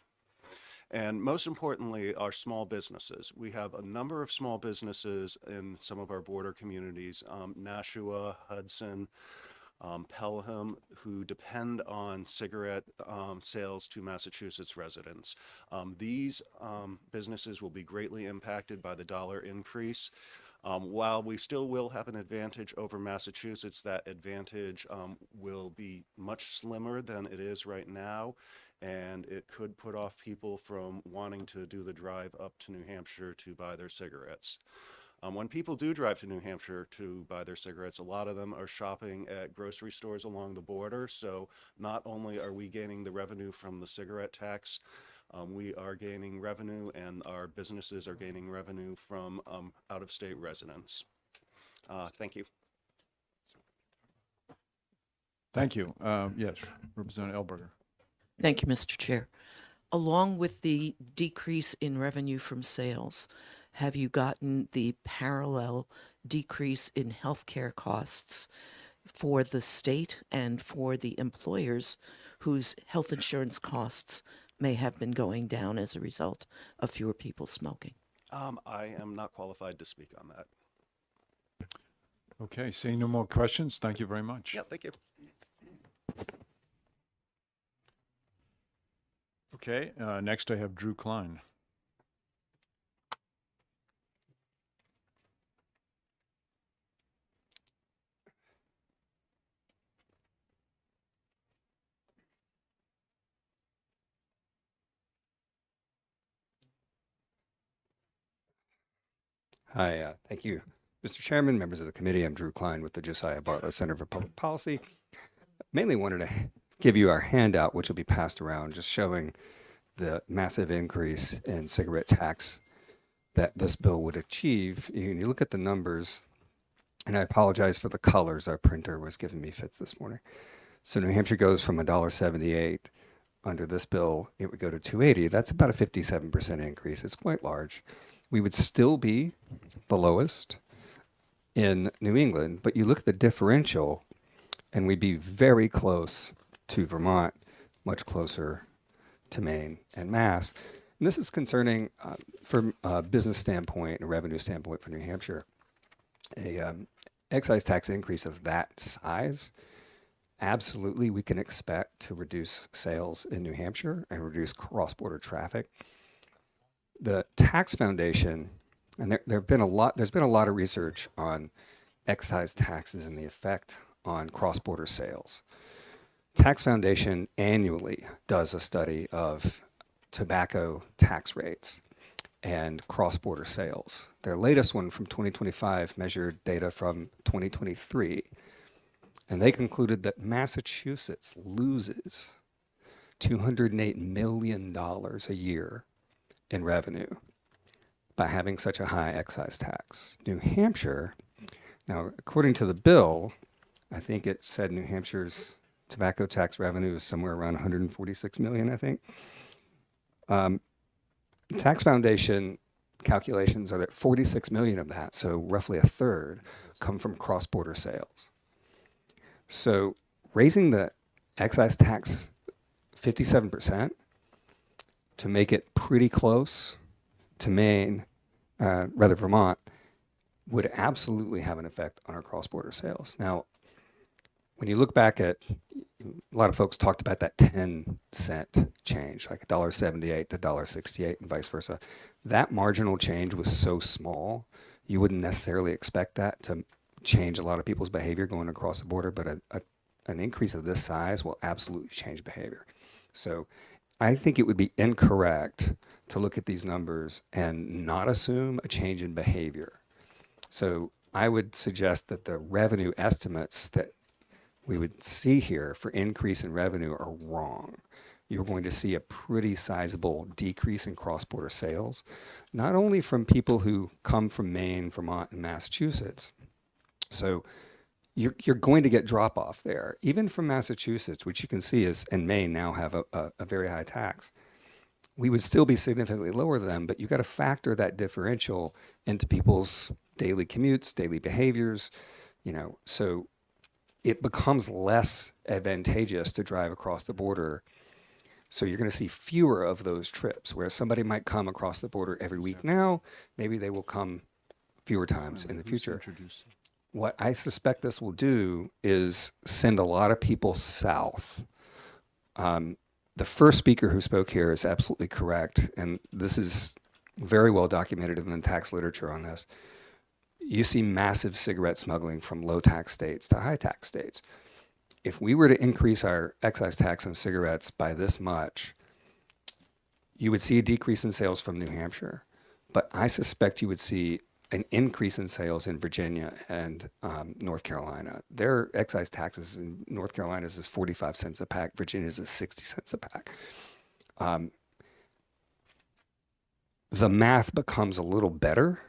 And most importantly, our small businesses. We have a number of small businesses in some of our border communities, Nashua, Hudson, Pelham, who depend on cigarette sales to Massachusetts residents. These businesses will be greatly impacted by the dollar increase. While we still will have an advantage over Massachusetts, that advantage will be much slimmer than it is right now, and it could put off people from wanting to do the drive up to New Hampshire to buy their cigarettes. When people do drive to New Hampshire to buy their cigarettes, a lot of them are shopping at grocery stores along the border. So not only are we gaining the revenue from the cigarette tax, we are gaining revenue, and our businesses are gaining revenue from out-of-state residents. Thank you. Thank you. Yes, Representative Elberger. Thank you, Mr. Chair. Along with the decrease in revenue from sales, have you gotten the parallel decrease in healthcare costs for the state and for the employers whose health insurance costs may have been going down as a result of fewer people smoking? I am not qualified to speak on that. Okay, seeing no more questions, thank you very much. Yeah, thank you. Okay, next I have Drew Klein. Hi, thank you, Mr. Chairman, members of the committee. I'm Drew Klein with the Josiah Bartlett Center for Public Policy. Mainly wanted to give you our handout, which will be passed around, just showing the massive increase in cigarette tax that this bill would achieve. You look at the numbers, and I apologize for the colors. Our printer was giving me fits this morning. So New Hampshire goes from $1.78. Under this bill, it would go to $2.80. That's about a 57% increase. It's quite large. We would still be the lowest in New England, but you look at the differential, and we'd be very close to Vermont, much closer to Maine and Mass. And this is concerning from a business standpoint, a revenue standpoint for New Hampshire. A excise tax increase of that size, absolutely we can expect to reduce sales in New Hampshire and reduce cross-border traffic. The Tax Foundation, and there's been a lot of research on excise taxes and the effect on cross-border sales. Tax Foundation annually does a study of tobacco tax rates and cross-border sales. Their latest one from 2025 measured data from 2023, and they concluded that Massachusetts loses $208 million a year in revenue by having such a high excise tax. New Hampshire, now according to the bill, I think it said New Hampshire's tobacco tax revenue is somewhere around 146 million, I think. Tax Foundation calculations are that 46 million of that, so roughly a third, come from cross-border sales. So raising the excise tax 57% to make it pretty close to Maine, rather Vermont, would absolutely have an effect on our cross-border sales. Now, when you look back at, a lot of folks talked about that 10-cent change, like $1.78 to $1.68 and vice versa. That marginal change was so small, you wouldn't necessarily expect that to change a lot of people's behavior going across the border, but an increase of this size will absolutely change behavior. So I think it would be incorrect to look at these numbers and not assume a change in behavior. So I would suggest that the revenue estimates that we would see here for increase in revenue are wrong. You're going to see a pretty sizable decrease in cross-border sales, not only from people who come from Maine, Vermont, and Massachusetts. So you're going to get drop-off there, even from Massachusetts, which you can see is, and Maine now have a very high tax. We would still be significantly lower than them, but you've got to factor that differential into people's daily commutes, daily behaviors, so it becomes less advantageous to drive across the border. So you're going to see fewer of those trips, whereas somebody might come across the border every week now, maybe they will come fewer times in the future. What I suspect this will do is send a lot of people south. The first speaker who spoke here is absolutely correct, and this is very well documented in the tax literature on this. You see massive cigarette smuggling from low tax states to high tax states. if we were to increase our excise tax on cigarettes by this much, you would see a decrease in sales from New Hampshire, but I suspect you would see an increase in sales in Virginia and North Carolina. Their excise taxes in North Carolina's is 45 cents a pack. Virginia's is 60 cents a pack. The math becomes a little better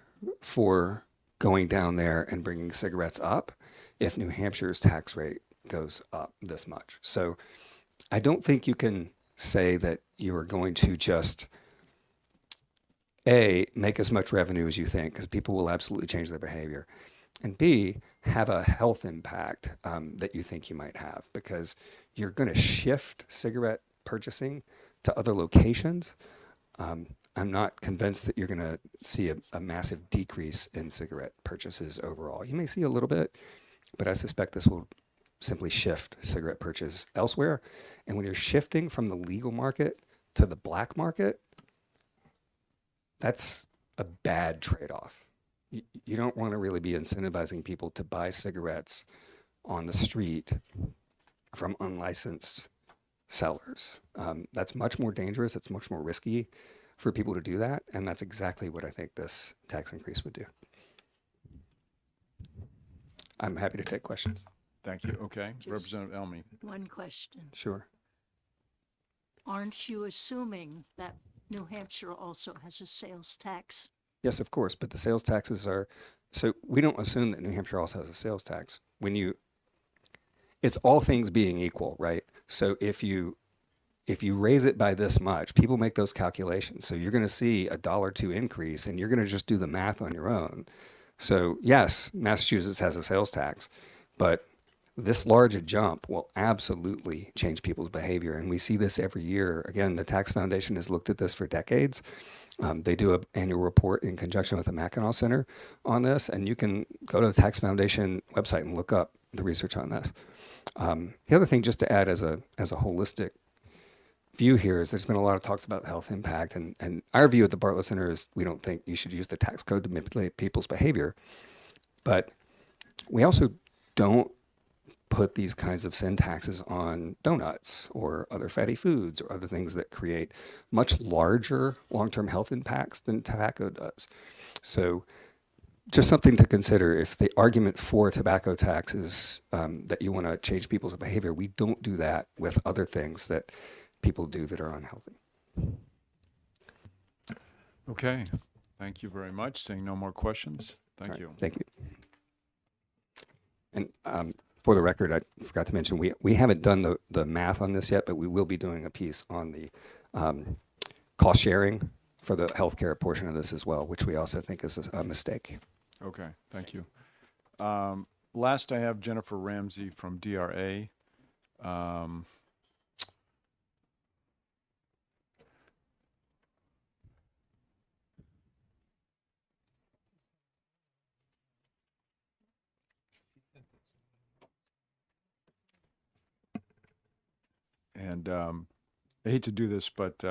for going down there and bringing cigarettes up if New Hampshire's tax rate goes up this much. So I don't think you can say that you are going to just A, make as much revenue as you think, because people will absolutely change their behavior, and B, have a health impact that you think you might have, because you're going to shift cigarette purchasing to other locations. I'm not convinced that you're going to see a massive decrease in cigarette purchases overall. You may see a little bit, but I suspect this will simply shift cigarette purchase elsewhere. And when you're shifting from the legal market to the black market, that's a bad trade-off. You don't want to really be incentivizing people to buy cigarettes on the street from unlicensed sellers. That's much more dangerous. It's much more risky for people to do that. And that's exactly what I think this tax increase would do. I'm happy to take questions. Thank you. Okay. Just- Representative Elmy. One question. Sure. Aren't you assuming that New Hampshire also has a sales tax? Yes, of course, but the sales taxes are, so we don't assume that New Hampshire also has a sales tax. It's all things being equal, right? So if you raise it by this much, people make those calculations. So you're going to see a $1 or $2 increase, and you're going to just do the math on your own. So yes, Massachusetts has a sales tax, but this large a jump will absolutely change people's behavior. And we see this every year. Again, the Tax Foundation has looked at this for decades. They do an annual report in conjunction with the Mackinac Center on this, and you can go to the Tax Foundation website and look up the research on this. The other thing, just to add as a holistic view here, is there's been a lot of talks about health impact, and our view at the Bartlett Center is we don't think you should use the tax code to manipulate people's behavior, but we also don't put these kinds of sin taxes on donuts or other fatty foods or other things that create much larger long-term health impacts than tobacco does. So just something to consider. If the argument for tobacco tax is that you want to change people's behavior, we don't do that with other things that people do that are unhealthy. Okay. Thank you very much. Seeing no more questions. Thank you. Thank you. And for the record, I forgot to mention, we haven't done the math on this yet, but we will be doing a piece on the cost sharing for the healthcare portion of this as well, which we also think is a mistake. Okay. Thank you. Last, I have Jennifer Ramsey from DRA. And I hate to do this, but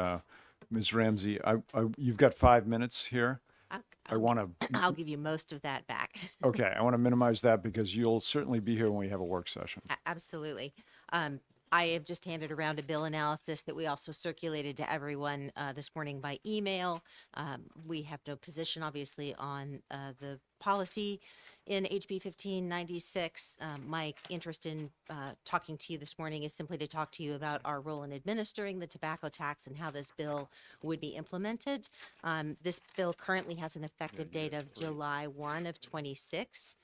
Ms. Ramsey, you've got 5 minutes here. I want to. I'll give you most of that back. Okay, I want to minimize that because you'll certainly be here when we have a work session. Absolutely. I have just handed around a bill analysis that we also circulated to everyone this morning by email. We have no position, obviously, on the policy in HB 1596. My interest in talking to you this morning is simply to talk to you about our role in administering the tobacco tax and how this bill would be implemented. This bill currently has an effective date of July 1 of 26.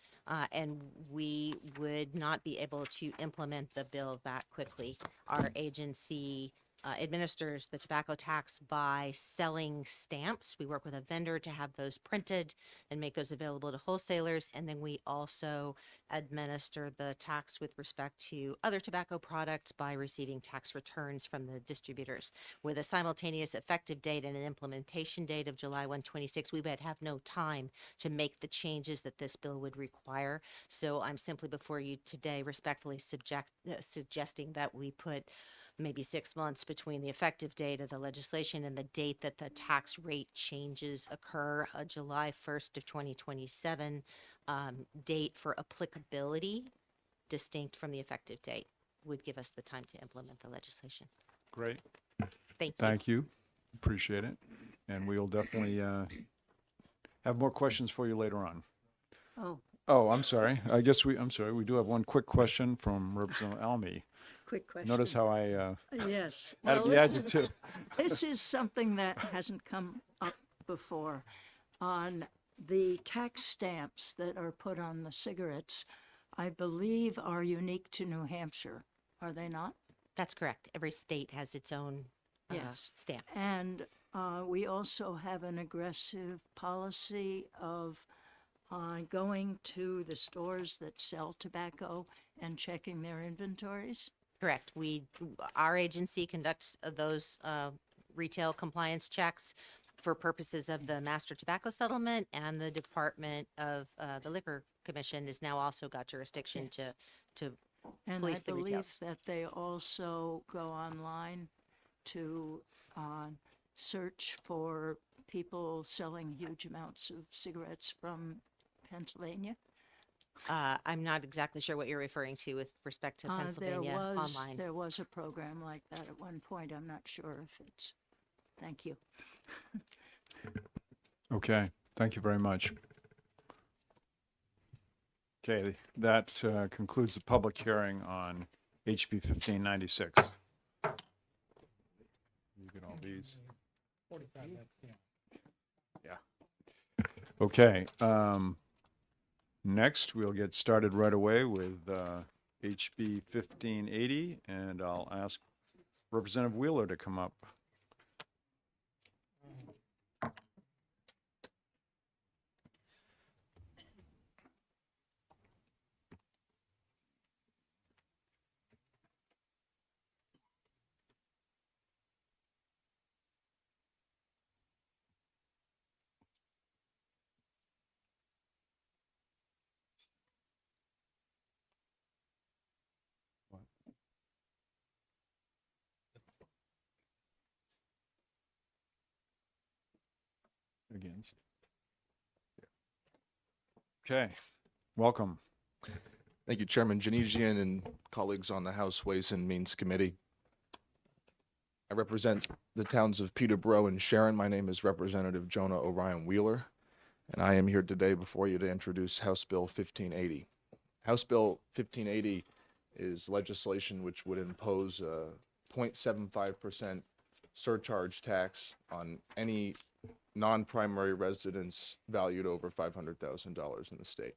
And we would not be able to implement the bill that quickly. Our agency administers the tobacco tax by selling stamps. We work with a vendor to have those printed and make those available to wholesalers. And then we also administer the tax with respect to other tobacco products by receiving tax returns from the distributors. With a simultaneous effective date and an implementation date of July 1, 26, we would have no time to make the changes that this bill would require. So I'm simply before you today respectfully suggesting that we put maybe 6 months between the effective date of the legislation and the date that the tax rate changes occur, July 1st of 2027 date for applicability, distinct from the effective date. would give us the time to implement the legislation. Great. Thank you. Thank you. Appreciate it. And we'll definitely have more questions for you later on. Oh, Oh, I'm sorry. I'm sorry. We do have one quick question from Representative Almy. quick question. Notice how I Yes. added Well, the adjective. this is something that hasn't come up before. On the tax stamps that are put on the cigarettes, I believe are unique to New Hampshire, are they not? That's correct. Every state has its own Yes. stamp. And we also have an aggressive policy of going to the stores that sell tobacco and checking their inventories. Correct. Our agency conducts those retail compliance checks for purposes of the master tobacco settlement, and the Department of the Liquor Commission has now also got jurisdiction to And I police the believe retails. that they also go online to search for people selling huge amounts of cigarettes from Pennsylvania. I'm not exactly sure what you're referring to with respect to Pennsylvania online. There was a program like that at one point. I'm not sure if it's, thank you. Okay. Thank you very much. Okay, that concludes the public hearing on HB 1596. You get all these. 45 minutes, yeah. Yeah. Okay. Next, we'll get started right away with HB 1580, and I'll ask Representative Wheeler to come up. Against. Okay, welcome. Thank you, Chairman Janesian and colleagues on the House Ways and Means Committee. I represent the towns of Peterborough and Sharon. My name is Representative Jonah Orion Wheeler, and I am here today before you to introduce House Bill 1580. House Bill 1580 is legislation which would impose a 0.75% surcharge tax on any non-primary residence valued over $500,000 in the state.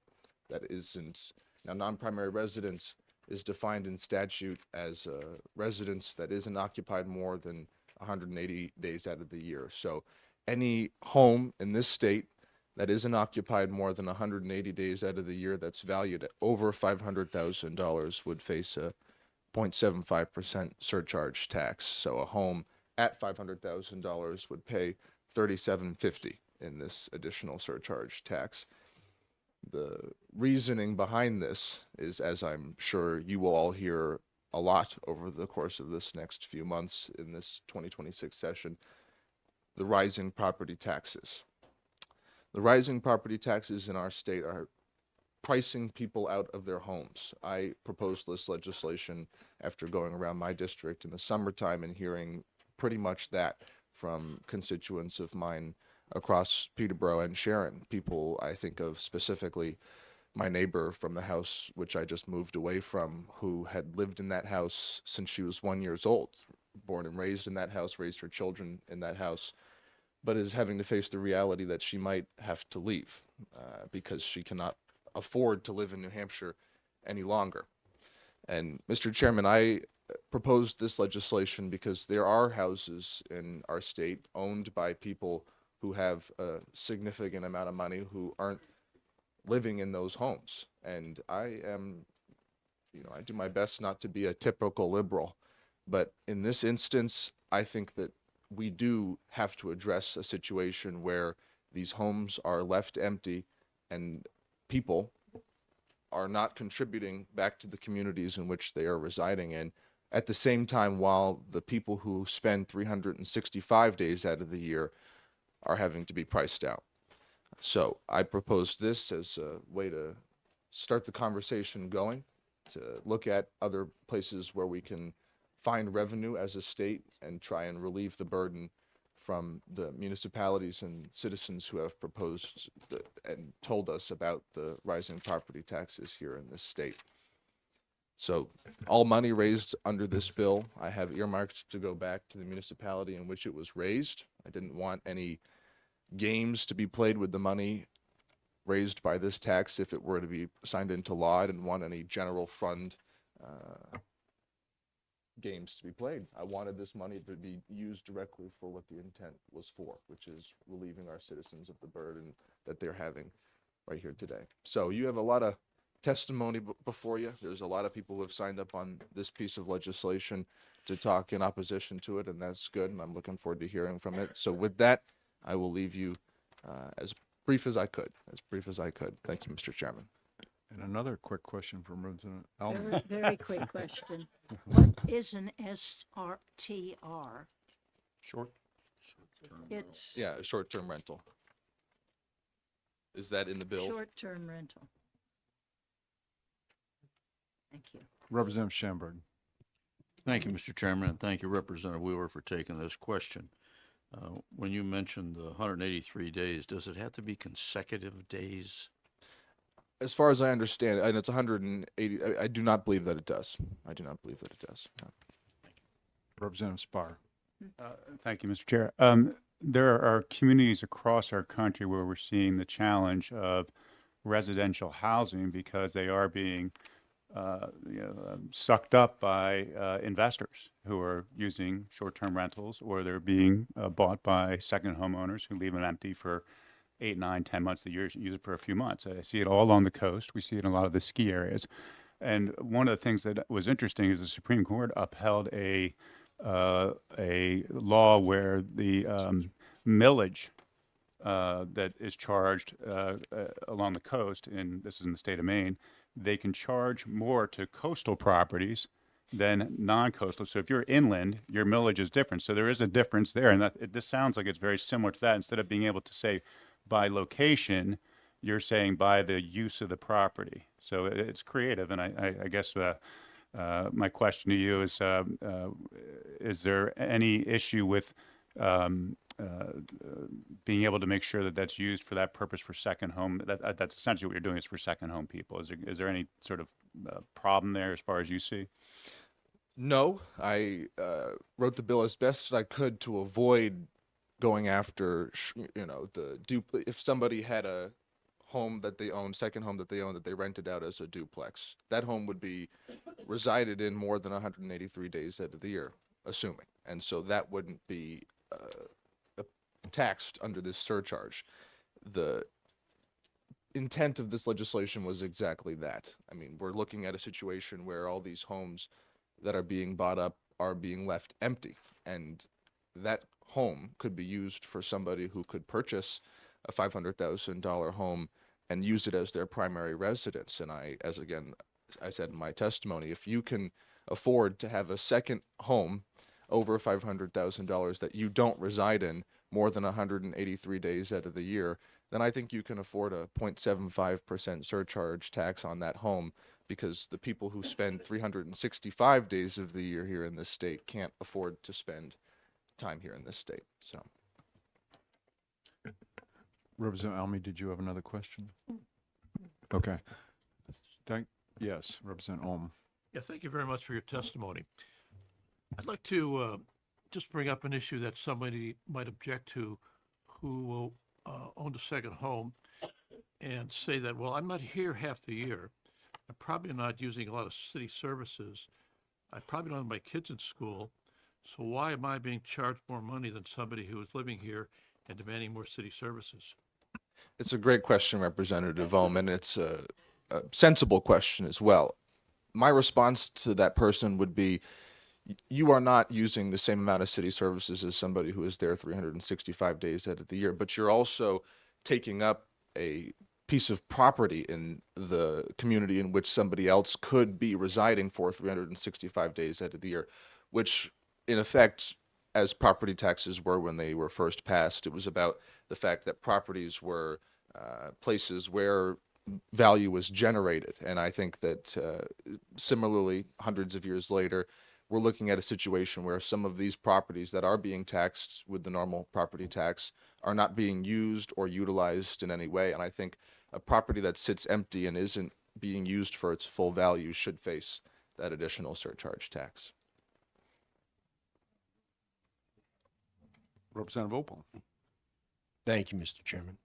That isn't, now non-primary residence is defined in statute as a residence that isn't occupied more than 180 days out of the year. So any home in this state that isn't occupied more than 180 days out of the year that's valued at over $500,000 would face a 0.75% surcharge tax. So a home at $500,000 would pay $37.50 in this additional surcharge tax. The reasoning behind this is, as I'm sure you will all hear a lot over the course of this next few months in this 2026 session, the rising property taxes. The rising property taxes in our state are pricing people out of their homes. I proposed this legislation after going around my district in the summertime and hearing pretty much that from constituents of mine across Peterborough and Sharon. People I think of specifically my neighbor from the house which I just moved away from, who had lived in that house since she was 1 year old, born and raised in that house, raised her children in that house, but is having to face the reality that she might have to leave because she cannot afford to live in New Hampshire any longer. And Mr. Chairman, I proposed this legislation because there are houses in our state owned by people who have a significant amount of money who aren't living in those homes. And I am, I do my best not to be a typical liberal, but in this instance, I think that we do have to address a situation where these homes are left empty and people are not contributing back to the communities in which they are residing in. At the same time, while the people who spend 365 days out of the year are having to be priced out. So I proposed this as a way to start the conversation going to look at other places where we can find revenue as a state and try and relieve the burden from the municipalities and citizens who have proposed and told us about the rising property taxes here in this state. So all money raised under this bill, I have earmarked to go back to the municipality in which it was raised. I didn't want any games to be played with the money raised by this tax if it were to be signed into law. I didn't want any general fund games to be played. I wanted this money to be used directly for what the intent was for, which is relieving our citizens of the burden that they're having right here today. So you have a lot of testimony before you. There's a lot of people who have signed up on this piece of legislation to talk in opposition to it, and that's good, and I'm looking forward to hearing from it. So with that, I will leave you as brief as I could. Thank you, Mr. Chairman. And another quick question from Representative Alman. Very quick question. What is an SRTR? Short. It's Yeah, a short-term rental. Is that in the bill? short-term rental. Thank you. Representative Schamberg. Thank you, Mr. Chairman, and thank you, Representative Wheeler, for taking this question. When you mentioned the 183 days, does it have to be consecutive days? As far as I understand, and it's 180, I do not believe that it does. No. Representative Spar. Thank you, Mr. Chair. There are communities across our country where we're seeing the challenge of residential housing because they are being sucked up by investors who are using short-term rentals, or they're being bought by second homeowners who leave them empty for 8, 9, 10 months a year, use it for a few months. I see it all along the coast. We see it in a lot of the ski areas. And one of the things that was interesting is the Supreme Court upheld a law where the millage that is charged along the coast, and this is in the state of Maine, they can charge more to coastal properties than non-coastal. So if you're inland, your millage is different. So there is a difference there. And this sounds like it's very similar to that. Instead of being able to say by location, you're saying by the use of the property. So it's creative. And I guess my question to you is there any issue with being able to make sure that that's used for that purpose for second home? That's essentially what you're doing, is for second home people. Is there any sort of problem there as far as you see? No, I wrote the bill as best as I could to avoid going after, if somebody had a home that they own, second home that they own, that they rented out as a duplex, that home would be resided in more than 183 days out of the year, assuming. And so that wouldn't be taxed under this surcharge. The intent of this legislation was exactly that. I mean, we're looking at a situation where all these homes that are being bought up are being left empty, and that home could be used for somebody who could purchase a $500,000 home and use it as their primary residence. And as I said in my testimony, if you can afford to have a second home over $500,000 that you don't reside in more than 183 days out of the year, then I think you can afford a 0.75% surcharge tax on that home, because the people who spend 365 days of the year here in this state can't afford to spend time here in this state. So, Representative Almy, did you have another question? Okay. Yes, Representative Olm. Yeah, thank you very much for your testimony. I'd like to just bring up an issue that somebody might object to who will own a second home and say that, well, I'm not here half the year. I'm probably not using a lot of city services. I probably don't have my kids in school. So why am I being charged more money than somebody who is living here and demanding more city services? it's a great question, Representative Ohm, and it's a sensible question as well. My response to that person would be, you are not using the same amount of city services as somebody who is there 365 days out of the year, but you're also taking up a piece of property in the community in which somebody else could be residing for 365 days out of the year, which in effect, as property taxes were when they were first passed, it was about the fact that properties were places where value was generated. And I think that similarly, hundreds of years later, we're looking at a situation where some of these properties that are being taxed with the normal property tax are not being used or utilized in any way. And I think a property that sits empty and isn't being used for its full value should face that additional surcharge tax. Representative Opal. Thank you, Mr. Chairman.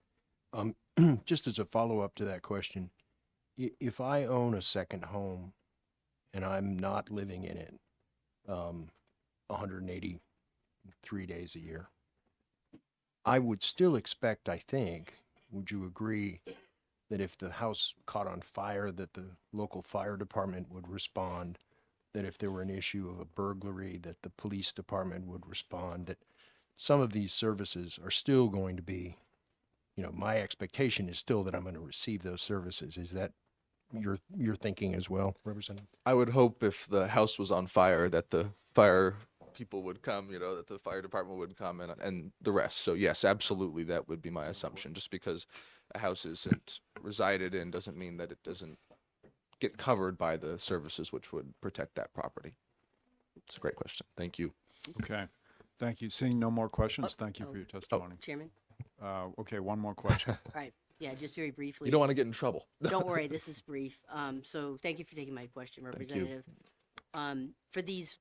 Just as a follow-up to that question, if I own a second home and I'm not living in it 183 days a year, I would still expect, I think, would you agree, that if the house caught on fire, that the local fire department would respond, that if there were an issue of a burglary, that the police department would respond, that some of these services are still going to be, my expectation is still that I'm going to receive those services. Is that your thinking as well, Representative? I would hope if the house was on fire that the fire people would come, that the fire department would come and the rest. So yes, absolutely, that would be my assumption. Just because a house isn't resided in doesn't mean that it doesn't get covered by the services which would protect that property. It's a great question. Thank you. Okay. Thank you. Seeing no more questions, thank you for your testimony. Chairman? Okay, one more question. All right, yeah, just very briefly. You don't want to get in trouble. Don't worry, this is brief. So thank you for taking my question, Representative. For these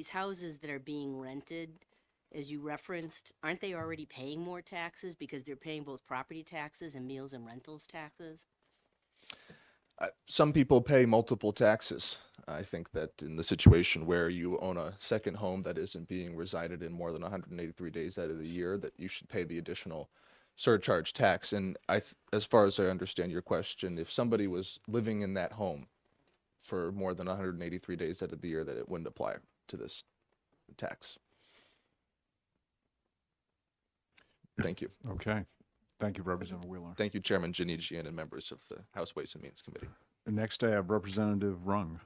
houses that are being rented, as you referenced, aren't they already paying more taxes because they're paying both property taxes and meals and rentals taxes? Some people pay multiple taxes. I think that in the situation where you own a second home that isn't being resided in more than 183 days out of the year, that you should pay the additional surcharge tax. And as far as I understand your question, if somebody was living in that home for more than 183 days out of the year, that it wouldn't apply to this tax. Thank you. Okay. Thank you, Representative Wheeler. Thank you, Chairman Janigian and members of the House Ways and Means Committee. Next, I have Representative Rung.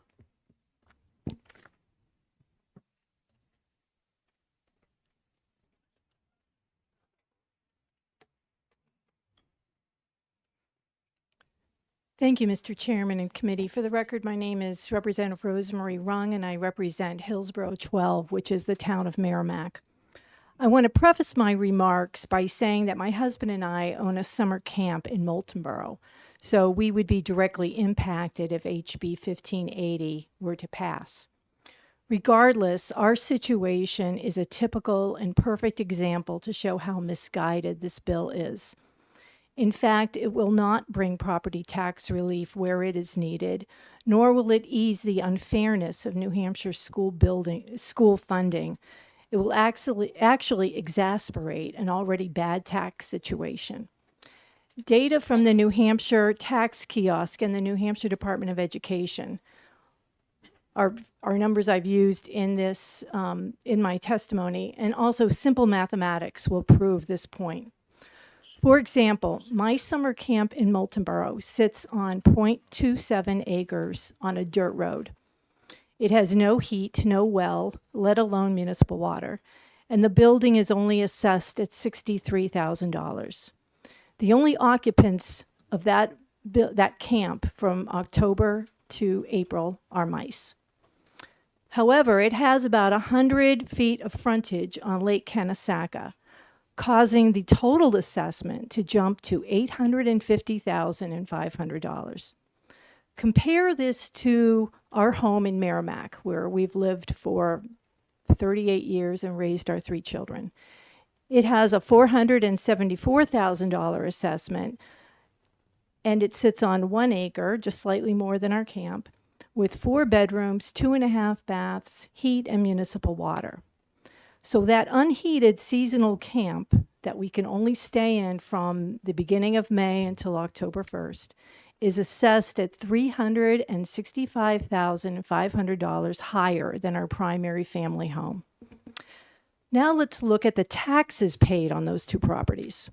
Thank you, Mr. Chairman and Committee. For the record, my name is Representative Rosemary Rung, and I represent Hillsborough 12, which is the town of Merrimack. I want to preface my remarks by saying that my husband and I own a summer camp in Moultonborough, so we would be directly impacted if HB 1580 were to pass. Regardless, our situation is a typical and perfect example to show how misguided this bill is. In fact, it will not bring property tax relief where it is needed, nor will it ease the unfairness of New Hampshire school funding. It will actually exasperate an already bad tax situation. Data from the New Hampshire Tax Kiosk and the New Hampshire Department of Education are numbers I've used in this in my testimony, and also simple mathematics will prove this point. For example, my summer camp in Moultonborough sits on 0.27 acres on a dirt road. It has no heat, no well, let alone municipal water, and the building is only assessed at $63,000. The only occupants of that camp from October to April are mice. However, it has about 100 feet of frontage on Lake Kennesaca, causing the total assessment to jump to $850,500. Compare this to our home in Merrimack, where we've lived for 38 years and raised our 3 children. It has a $474,000 assessment, and it sits on 1 acre, just slightly more than our camp, with 4 bedrooms, 2.5 baths, heat, and municipal water. So that unheated seasonal camp that we can only stay in from the beginning of May until October 1st is assessed at $365,500 higher than our primary family home. Now let's look at the taxes paid on those 2 properties.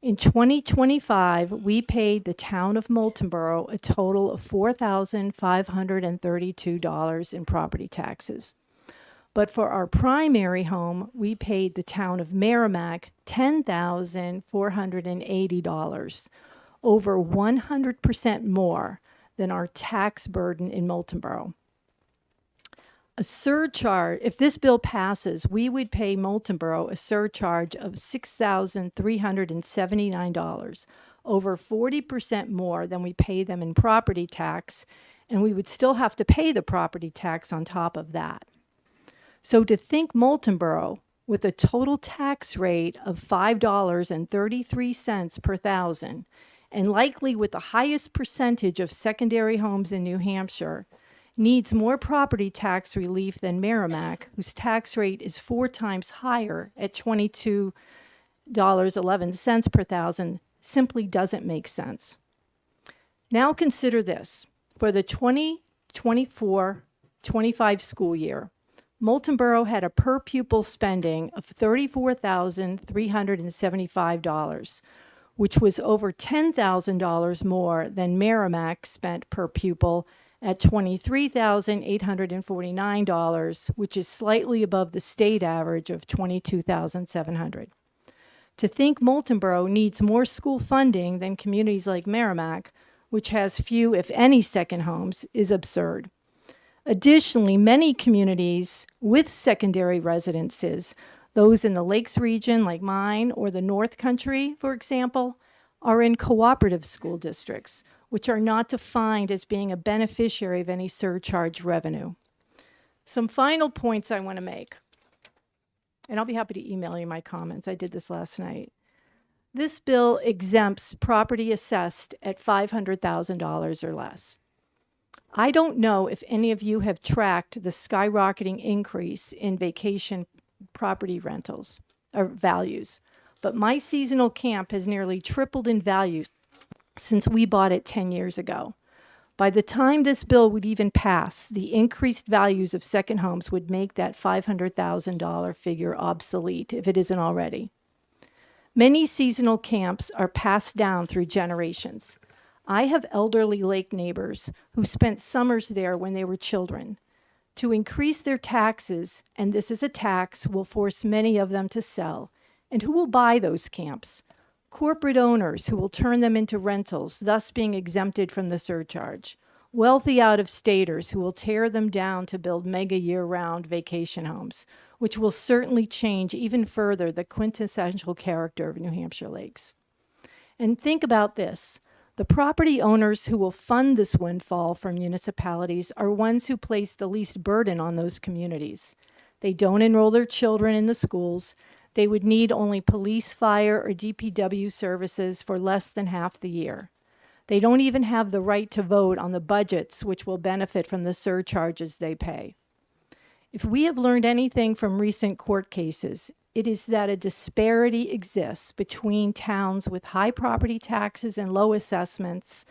In 2025, we paid the town of Moultonborough a total of $4,532 in property taxes. But for our primary home, we paid the town of Merrimack $10,480, over 100% more than our tax burden in Moultonborough. A surcharge, if this bill passes, we would pay Moultonborough a surcharge of $6,379, over 40% more than we pay them in property tax, and we would still have to pay the property tax on top of that. So to think Moultonborough, with a total tax rate of $5.33 per thousand, and likely with the highest percentage of secondary homes in New Hampshire, needs more property tax relief than Merrimack, whose tax rate is 4 times higher at $22.11 per thousand, simply doesn't make sense. Now consider this. For the 2024-25 school year, Moultonborough had a per pupil spending of $34,375, which was over $10,000 more than Merrimack spent per pupil at $23,849, which is slightly above the state average of $22,700. To think Moultonborough needs more school funding than communities like Merrimack, which has few, if any, second homes, is absurd. Additionally, many communities with secondary residences, those in the Lakes region like mine or the North Country, for example, are in cooperative school districts, which are not defined as being a beneficiary of any surcharge revenue. Some final points I want to make, and I'll be happy to email you my comments. I did this last night. This bill exempts property assessed at $500,000 or less. I don't know if any of you have tracked the skyrocketing increase in vacation property rentals or values, but my seasonal camp has nearly tripled in value since we bought it 10 years ago. By the time this bill would even pass, the increased values of second homes would make that $500,000 figure obsolete, if it isn't already. Many seasonal camps are passed down through generations. I have elderly lake neighbors who spent summers there when they were children. To increase their taxes, and this is a tax, will force many of them to sell. And who will buy those camps? Corporate owners who will turn them into rentals, thus being exempted from the surcharge. Wealthy out-of-staters who will tear them down to build mega year-round vacation homes, which will certainly change even further the quintessential character of New Hampshire lakes. And think about this. The property owners who will fund this windfall for municipalities are ones who place the least burden on those communities. They don't enroll their children in the schools. They would need only police, fire, or DPW services for less than half the year. They don't even have the right to vote on the budgets which will benefit from the surcharges they pay. If we have learned anything from recent court cases, it is that a disparity exists between towns with high property taxes and low assessments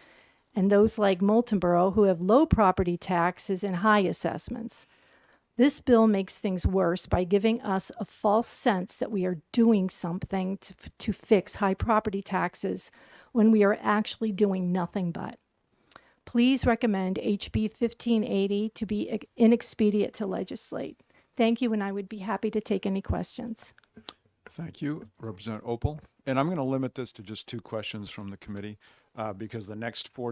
and those like Moultonborough who have low property taxes and high assessments. This bill makes things worse by giving us a false sense that we are doing something to fix high property taxes when we are actually doing nothing but. Please recommend HB 1580 to be inexpedient to legislate. Thank you, and I would be happy to take any questions. Thank you, Representative Opal. And I'm going to limit this to just 2 questions from the committee because the next 4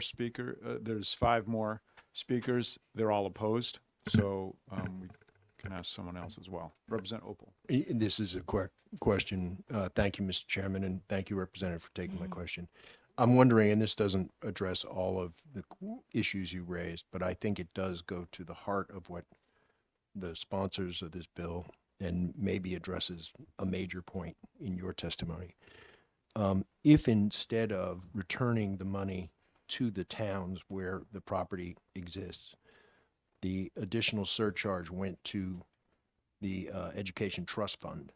there's 5 more speakers. They're all opposed. So we can ask someone else as well. Representative Opal. This is a quick question. Thank you, Mr. Chairman, and thank you, Representative, for taking my question. I'm wondering, and this doesn't address all of the issues you raised, but I think it does go to the heart of what the sponsors of this bill and maybe addresses a major point in your testimony. If instead of returning the money to the towns where the property exists, the additional surcharge went to the Education Trust Fund,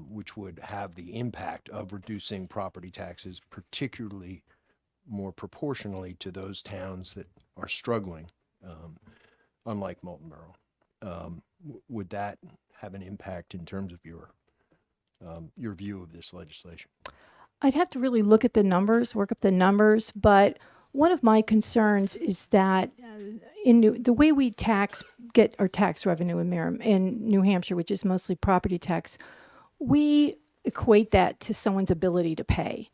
which would have the impact of reducing property taxes, particularly more proportionally to those towns that are struggling, unlike Moultonborough. Would that have an impact in terms of your view of this legislation? I'd have to really look at the numbers, work up the numbers, but one of my concerns is that the way we get our tax revenue in New Hampshire, which is mostly property tax, we equate that to someone's ability to pay.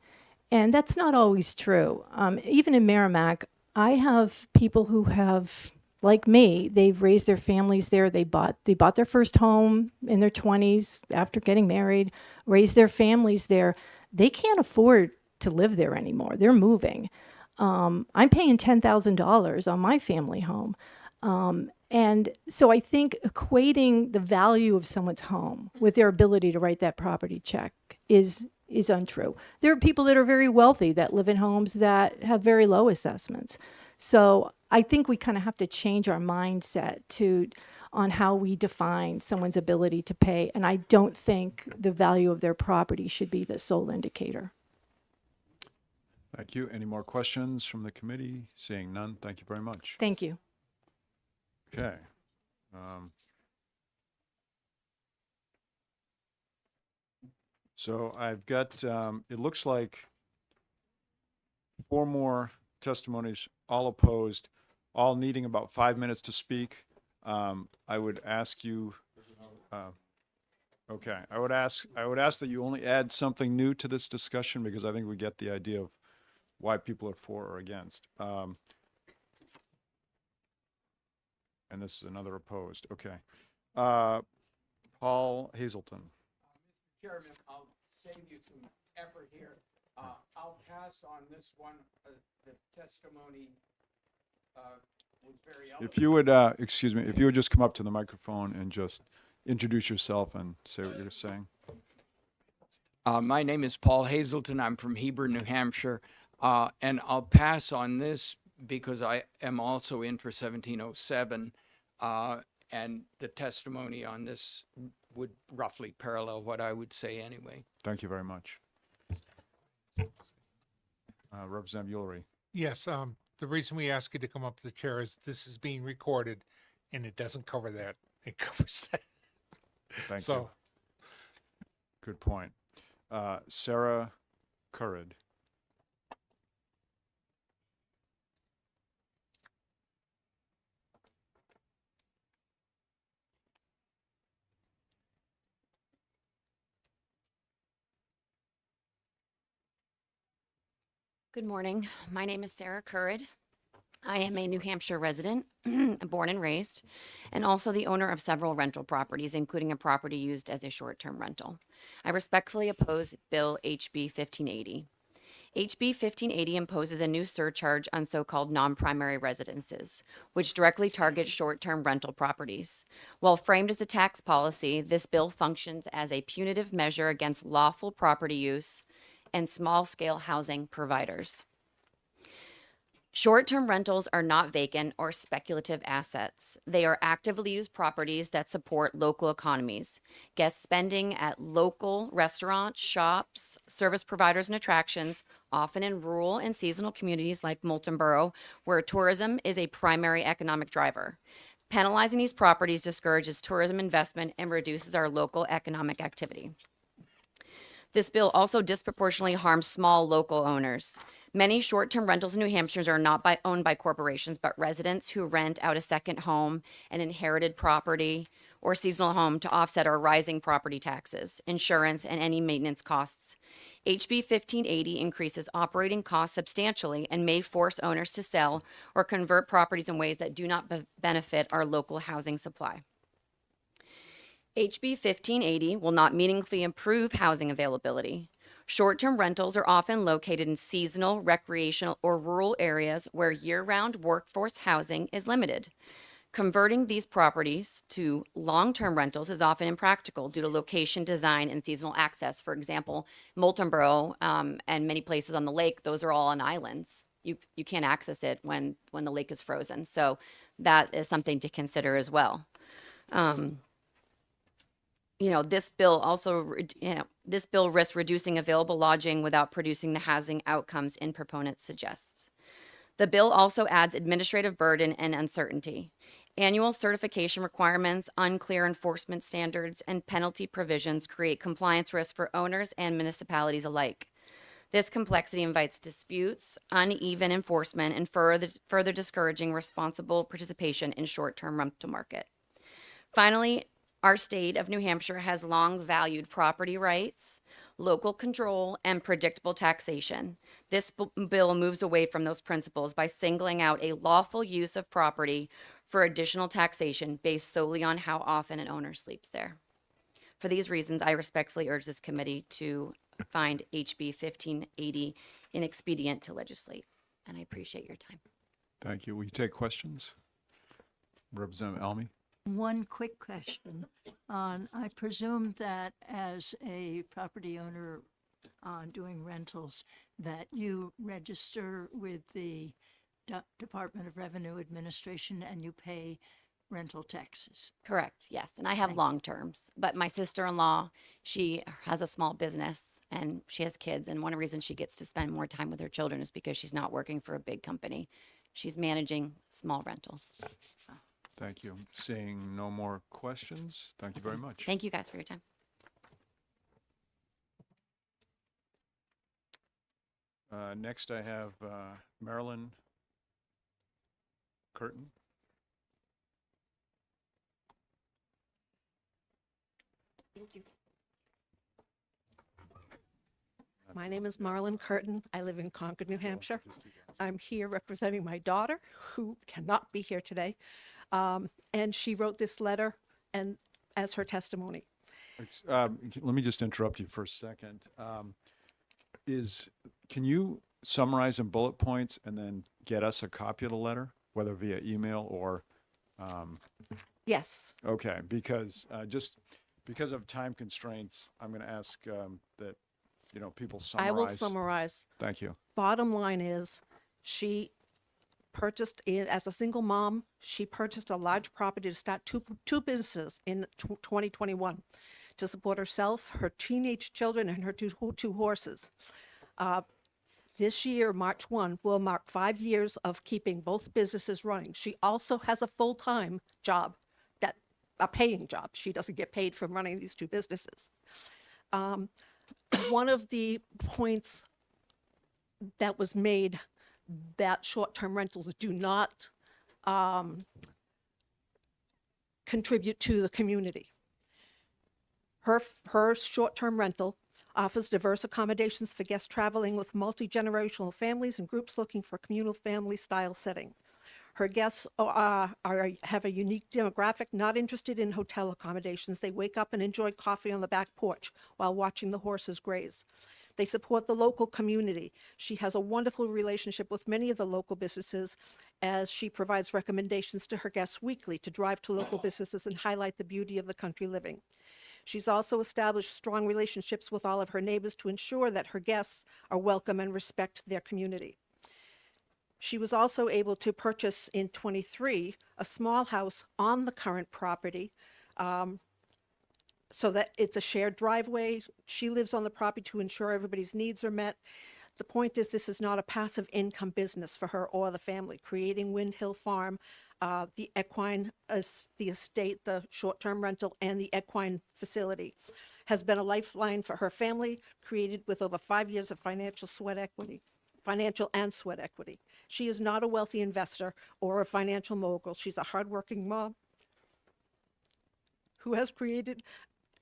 And that's not always true. Even in Merrimack, I have people who have, like me, they've raised their families there. They bought their first home in their 20s after getting married, raised their families there. They can't afford to live there anymore. They're moving. I'm paying $10,000 on my family home. And so I think equating the value of someone's home with their ability to write that property check is untrue. There are people that are very wealthy that live in homes that have very low assessments. So I think we kind of have to change our mindset on how we define someone's ability to pay. And I don't think the value of their property should be the sole indicator. Thank you. Any more questions from the committee? Seeing none, thank you very much. Thank you. Okay. So I've got, it looks like 4 more testimonies, all opposed, all needing about 5 minutes to speak. I would ask you, okay, I would ask that you only add something new to this discussion, because I think we get the idea of why people are for or against. And this is another opposed. Okay. Paul Hazelton. Chairman, I'll save you some effort here. I'll pass on this one. The testimony was very eloquent. If you would, excuse me, if you would just come up to the microphone and just introduce yourself and say what you're saying. My name is Paul Hazelton. I'm from Heber, New Hampshire. And I'll pass on this because I am also in for 1707. And the testimony on this would roughly parallel what I would say anyway. Thank you very much. Representative Ulrich. Yes, the reason we ask you to come up to the chair is this is being recorded and it doesn't cover that. It covers that. Thank you. Good point. Sarah Currid. Good morning. My name is Sarah Currid. I am a New Hampshire resident, born and raised, and also the owner of several rental properties, including a property used as a short-term rental. I respectfully oppose Bill HB 1580. HB 1580 imposes a new surcharge on so-called non-primary residences, which directly target short-term rental properties. While framed as a tax policy, this bill functions as a punitive measure against lawful property use and small-scale housing providers. Short-term rentals are not vacant or speculative assets. They are actively used properties that support local economies. Guest spending at local restaurants, shops, service providers, and attractions, often in rural and seasonal communities like Moulton Borough, where tourism is a primary economic driver. Penalizing these properties discourages tourism investment and reduces our local economic activity. This bill also disproportionately harms small local owners. Many short-term rentals in New Hampshire are not owned by corporations, but residents who rent out a second home, an inherited property, or seasonal home to offset our rising property taxes, insurance, and any maintenance costs. HB 1580 increases operating costs substantially and may force owners to sell or convert properties in ways that do not benefit our local housing supply. HB 1580 will not meaningfully improve housing availability. Short-term rentals are often located in seasonal, recreational, or rural areas where year-round workforce housing is limited. Converting these properties to long-term rentals is often impractical due to location, design, and seasonal access. For example, Moulton Borough and many places on the lake, those are all on islands. You can't access it when the lake is frozen. So that is something to consider as well. This bill risks reducing available lodging without producing the housing outcomes in proponents suggests. The bill also adds administrative burden and uncertainty. Annual certification requirements, unclear enforcement standards, and penalty provisions create compliance risks for owners and municipalities alike. This complexity invites disputes, uneven enforcement, and further discouraging responsible participation in short-term rental market. Finally, Our state of New Hampshire has long valued property rights, local control, and predictable taxation. This bill moves away from those principles by singling out a lawful use of property for additional taxation based solely on how often an owner sleeps there. For these reasons, I respectfully urge this committee to find HB 1580 inexpedient to legislate. And I appreciate your time. Thank you. Will you take questions? Representative Almy? One quick question. I presume that as a property owner doing rentals, that you register with the Department of Revenue Administration and you pay rental taxes. Correct, yes. And I have long terms, but my sister-in-law, she has a small business and she has kids. And one reason she gets to spend more time with her children is because she's not working for a big company. She's managing small rentals. Thank you. Seeing no more questions, thank you very much. Thank you guys for your time. Next, I have Marilyn Curtin. Thank you. My name is Marlon Curtin. I live in Concord, New Hampshire. I'm here representing my daughter, who cannot be here today. And she wrote this letter and as her testimony. Let me just interrupt you for a second. Can you summarize in bullet points and then get us a copy of the letter, whether via email or? Yes. Okay, because just because of time constraints, I'm going to ask that people summarize. I will summarize. Thank you. Bottom line is, she purchased it as a single mom. She purchased a large property to start two businesses in 2021 to support herself, her teenage children, and her two horses. This year, March 1, will mark 5 years of keeping both businesses running. She also has a full-time job, a paying job. She doesn't get paid from running these two businesses. One of the points that was made that short-term rentals do not contribute to the community. Her short-term rental offers diverse accommodations for guests traveling with multi-generational families and groups looking for a communal family-style setting. Her guests have a unique demographic, not interested in hotel accommodations. They wake up and enjoy coffee on the back porch while watching the horses graze. They support the local community. She has a wonderful relationship with many of the local businesses, as she provides recommendations to her guests weekly to drive to local businesses and highlight the beauty of the country living. She's also established strong relationships with all of her neighbors to ensure that her guests are welcome and respect their community. She was also able to purchase in '23 a small house on the current property, so that it's a shared driveway. She lives on the property to ensure everybody's needs are met. The point is, this is not a passive income business for her or the family. Creating Wind Hill Farm, the equine, the estate, the short-term rental, and the equine facility has been a lifeline for her family, created with over 5 years of financial and sweat equity. She is not a wealthy investor or a financial mogul. She's a hardworking mom who has created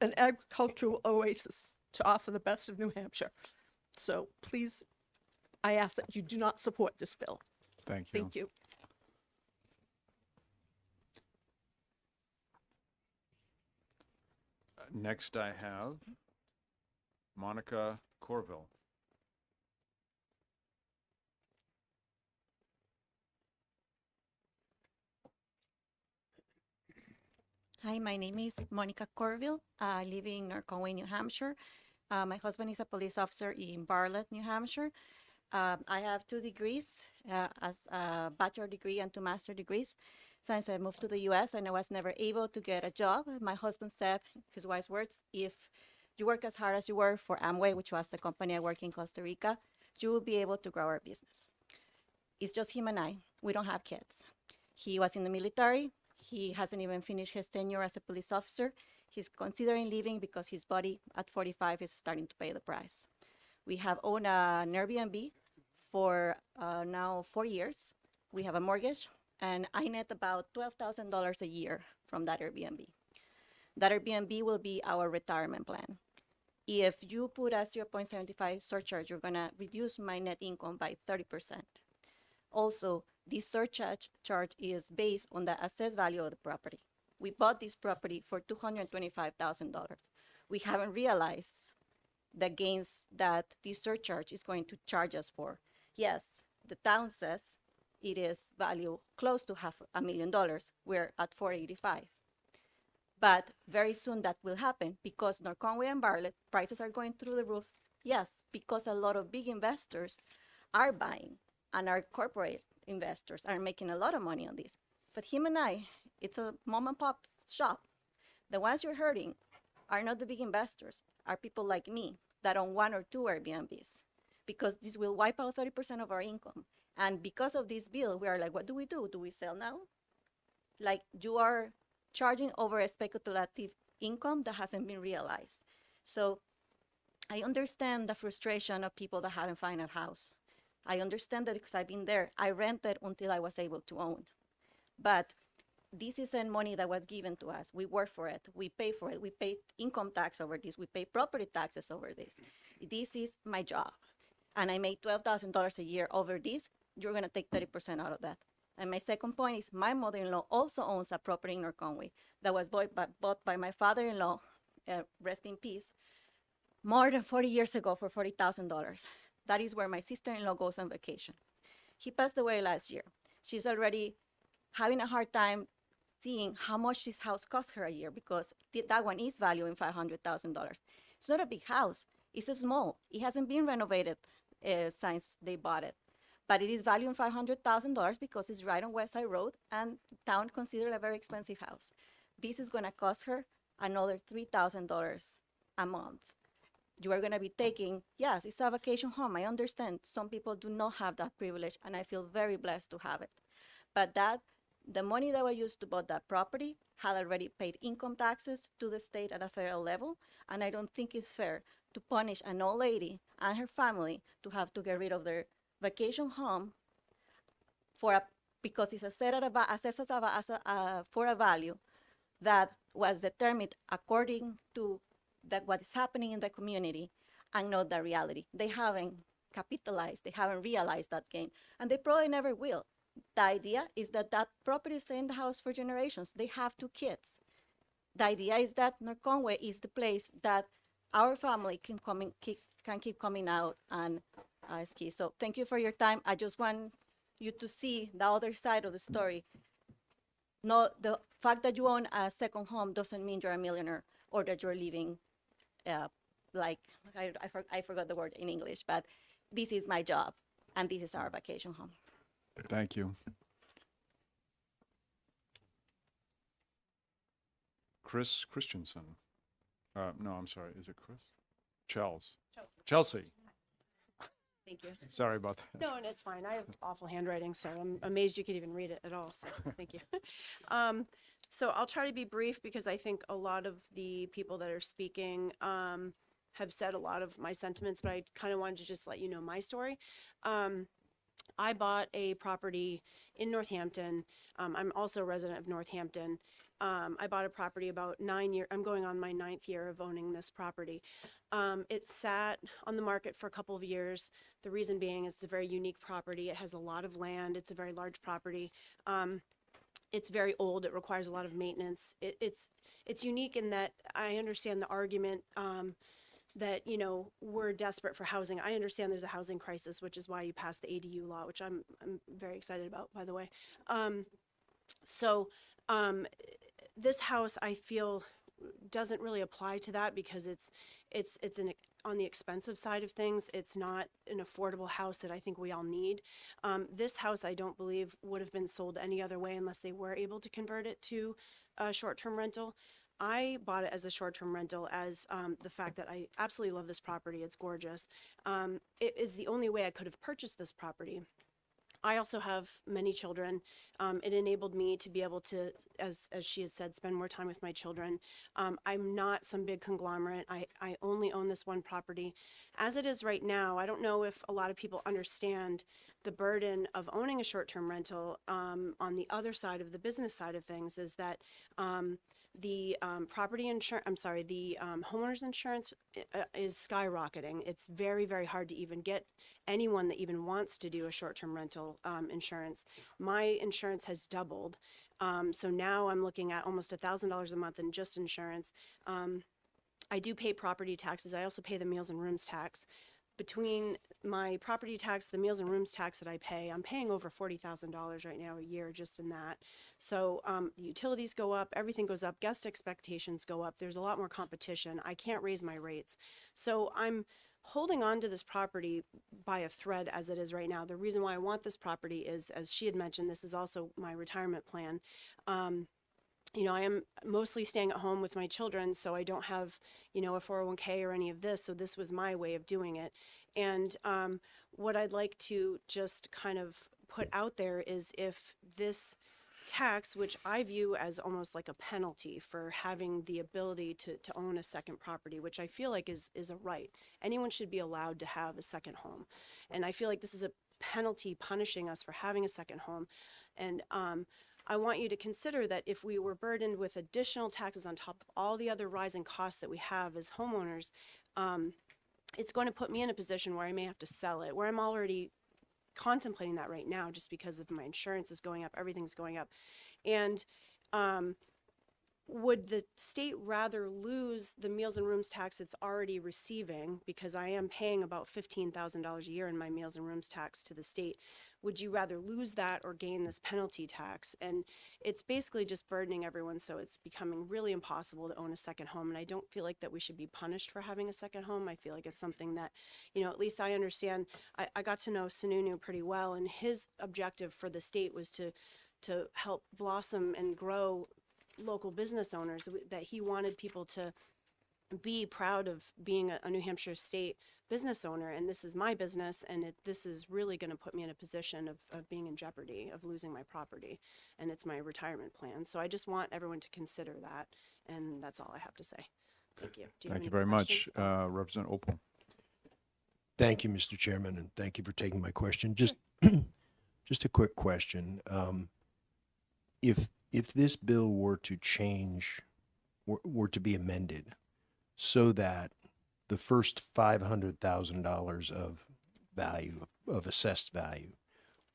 an agricultural oasis to offer the best of New Hampshire. So please, I ask that you do not support this bill. Thank you. Thank you. Next, I have Monica Corville. Hi, my name is Monica Corville. I live in North Conway, New Hampshire. My husband is a police officer in Bartlett, New Hampshire. I have 2 degrees, as a bachelor degree and 2 master degrees. Since I moved to the U.S. and I was never able to get a job, my husband said, his wise words, if you work as hard as you work for Amway, which was the company I work in Costa Rica, you will be able to grow our business. It's just him and I. We don't have kids. He was in the military. He hasn't even finished his tenure as a police officer. He's considering leaving because his body at 45 is starting to pay the price. We have owned an Airbnb for now 4 years. We have a mortgage, and I net about $12,000 a year from that Airbnb. That Airbnb will be our retirement plan. If you put a 0.75 surcharge, you're gonna reduce my net income by 30%. Also, this surcharge is based on the assessed value of the property. We bought this property for $225,000. We haven't realized the gains that this surcharge is going to charge us for. Yes, the town says it is value close to $500,000. We're at 485. But very soon that will happen because North Conway and Bartlett prices are going through the roof. Yes, because a lot of big investors are buying and our corporate investors are making a lot of money on this. But him and I, it's a mom and pop shop. The ones you're hurting are not the big investors, are people like me that own 1 or 2 Airbnbs, because this will wipe out 30% of our income. And because of this bill, we are like, what do we do? Do we sell now? Like, you are charging over a speculative income that hasn't been realized. So I understand the frustration of people that haven't found a house. I understand that because I've been there. I rented until I was able to own. But this isn't money that was given to us. We work for it. We pay for it. We pay income tax over this. We pay property taxes over this. This is my job. And I make $12,000 a year over this. You're going to take 30% out of that. And my second point is my mother-in-law also owns a property in North Conway that was bought by my father-in-law, rest in peace, more than 40 years ago for $40,000. That is where my sister-in-law goes on vacation. He passed away last year. She's already having a hard time seeing how much this house cost her a year because that one is valuing $500,000. It's not a big house. It's a small. It hasn't been renovated since they bought it. But it is valuing $500,000 because it's right on West Side Road and town considered a very expensive house. This is going to cost her another $3,000 a month. You are going to be taking, yes, it's a vacation home. I understand some people do not have that privilege, and I feel very blessed to have it. But the money that was used to buy that property had already paid income taxes to the state at a federal level, and I don't think it's fair to punish an old lady and her family to have to get rid of their vacation home because it's assessed for a value that was determined according to what is happening in the community and not the reality. They haven't capitalized, they haven't realized that gain, and they probably never will. The idea is that property stay in the house for generations. They have 2 kids. The idea is that North Conway is the place that our family can keep coming out and ski. So thank you for your time. I just want you to see the other side of the story. No, the fact that you own a second home doesn't mean you're a millionaire or that you're living like, I forgot the word in English, but this is my job and this is our vacation home. Thank you. Chris Christensen. No, I'm sorry. Is it Chris? Chelsea. Thank you. Sorry about that. No, and it's fine. I have awful handwriting, so I'm amazed you could even read it at all. So thank you. So I'll try to be brief because I think a lot of the people that are speaking have said a lot of my sentiments, but I kind of wanted to just let you know my story. I bought a property in Northampton. I'm also a resident of Northampton. I bought a property about 9 years. I'm going on my 9th year of owning this property. It sat on the market for a couple of years. The reason being it's a very unique property. It has a lot of land. It's a very large property. It's very old. It requires a lot of maintenance. It's unique in that I understand the argument that, you know, we're desperate for housing. I understand there's a housing crisis, which is why you passed the ADU law, which I'm very excited about, by the way. This house, I feel, doesn't really apply to that because it's on the expensive side of things. It's not an affordable house that I think we all need. This house, I don't believe, would have been sold any other way unless they were able to convert it to a short-term rental. I bought it as a short-term rental as the fact that I absolutely love this property. It's gorgeous. It is the only way I could have purchased this property. I also have many children. It enabled me to be able to, as she has said, spend more time with my children. I'm not some big conglomerate. I only own this one property. As it is right now, I don't know if a lot of people understand the burden of owning a short-term rental on the other side of the business side of things is that the property insurance, I'm sorry, the homeowner's insurance is skyrocketing. It's very, very hard to even get anyone that even wants to do a short-term rental insurance. My insurance has doubled. So now I'm looking at almost $1,000 a month in just insurance. I do pay property taxes. I also pay the meals and rooms tax. Between my property tax, the meals and rooms tax that I pay, I'm paying over $40,000 right now a year just in that. So the utilities go up, everything goes up, guest expectations go up. There's a lot more competition. I can't raise my rates. So I'm holding on to this property by a thread as it is right now. The reason why I want this property is, as she had mentioned, this is also my retirement plan. You know, I am mostly staying at home with my children, so I don't have, you know, a 401k or any of this. So this was my way of doing it. And what I'd like to just kind of put out there is if this tax, which I view as almost like a penalty for having the ability to own a second property, which I feel like is a right. Anyone should be allowed to have a second home. And I feel like this is a penalty punishing us for having a second home. And I want you to consider that if we were burdened with additional taxes on top of all the other rising costs that we have as homeowners, it's going to put me in a position where I may have to sell it, where I'm already contemplating that right now just because of my insurance is going up, everything's going up. And would the state rather lose the meals and rooms tax it's already receiving, because I am paying about $15,000 a year in my meals and rooms tax to the state? Would you rather lose that or gain this penalty tax? And it's basically just burdening everyone, so it's becoming really impossible to own a second home. And I don't feel like that we should be punished for having a second home. I feel like it's something that, you know, at least I understand. I got to know Sununu pretty well, and his objective for the state was to help blossom and grow local business owners, that he wanted people to be proud of being a New Hampshire state business owner. And this is my business, and this is really going to put me in a position of being in jeopardy of losing my property, and it's my retirement plan. So I just want everyone to consider that, and that's all I have to say. Thank you. Do you have Thank any you very much. questions? Representative Opal. Thank you, Mr. Chairman, and thank you for taking my question. Just a quick question. If this bill were to change, were to be amended so that the first $500,000 of value, of assessed value,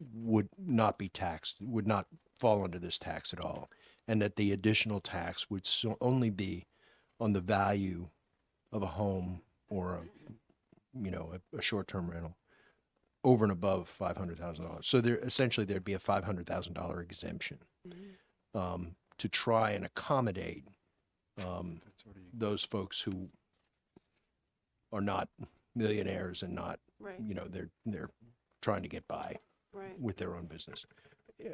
would not be taxed, would not fall under this tax at all, and that the additional tax would only be on the value of a home or a short-term rental over and above $500,000. So there'd be a $500,000 exemption to try and accommodate those folks who are not millionaires and not, Right. they're trying to get by Right. with their own business.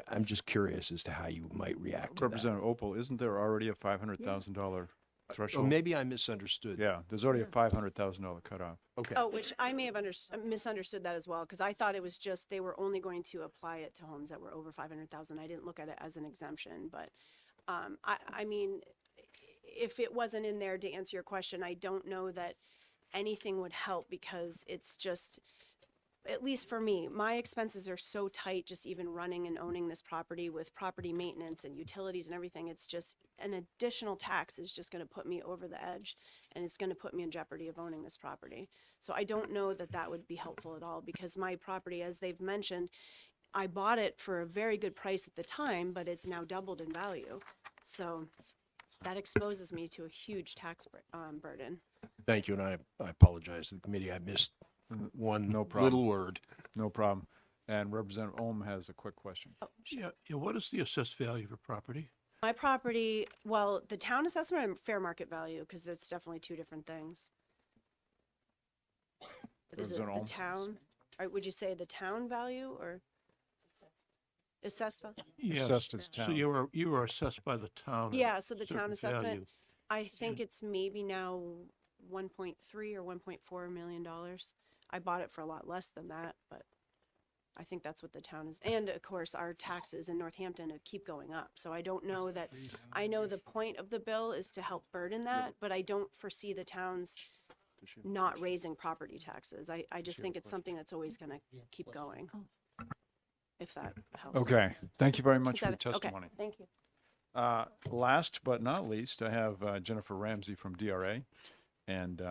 I'm just curious as to how you might react to that. Representative Opal, isn't there already a $500,000 Oh, threshold? maybe I misunderstood. Yeah, there's already a $500,000 cutoff. Okay. Oh, which I may have misunderstood that as well, because I thought it was just they were only going to apply it to homes that were over 500,000. I didn't look at it as an exemption, but I mean, if it wasn't in there, to answer your question, I don't know that anything would help, because it's just, at least for me, my expenses are so tight just even running and owning this property with property maintenance and utilities and everything. It's just an additional tax is just going to put me over the edge, and it's going to put me in jeopardy of owning this property. So I don't know that that would be helpful at all, because my property, as they've mentioned, I bought it for a very good price at the time, but it's now doubled in value. So that exposes me to a huge tax burden. Thank you, and I apologize to the committee. I missed one No problem. little word. No problem. And Representative Ohm has a quick question. Yeah, what is the assessed value of a property? My property, well, the town assessment and fair market value, because that's definitely two different things. But is it Representative the Ohm? town, or would you say the town value or assessed value? Yeah, Assessed as so town. you were assessed by the town. at Yeah, a so the certain town assessment, value. I think it's maybe now 1.3 or $1.4 million. I bought it for a lot less than that, but I think that's what the town is. And of course, our taxes in Northampton keep going up. So I don't know that, I know the point of the bill is to help burden that, but I don't foresee the towns not raising property taxes. I just think it's something that's always going to keep going, if that helps. Okay, thank you very Is much for that your it? Okay, testimony. thank you. Last but not least, I have Jennifer Ramsey from DRA. And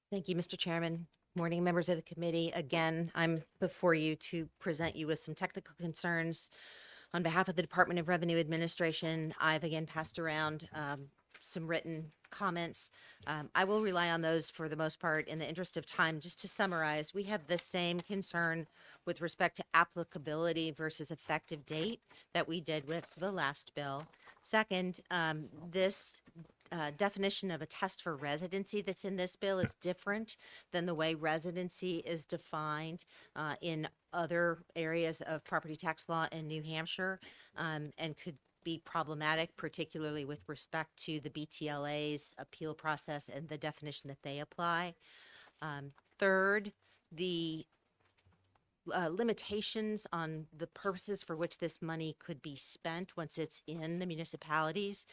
Thank you, Mr. Chairman. Morning, members of the committee. Again, I'm before you to present you with some technical concerns. On behalf of the Department of Revenue Administration, I've again passed around some written comments. I will rely on those for the most part. In the interest of time, just to summarize, we have the same concern with respect to applicability versus effective date that we did with the last bill. Second, this definition of a test for residency that's in this bill is different than the way residency is defined in other areas of property tax law in New Hampshire, and could be problematic, particularly with respect to the BTLA's appeal process and the definition that they apply. Third, the limitations on the purposes for which this money could be spent once it's in the municipalities,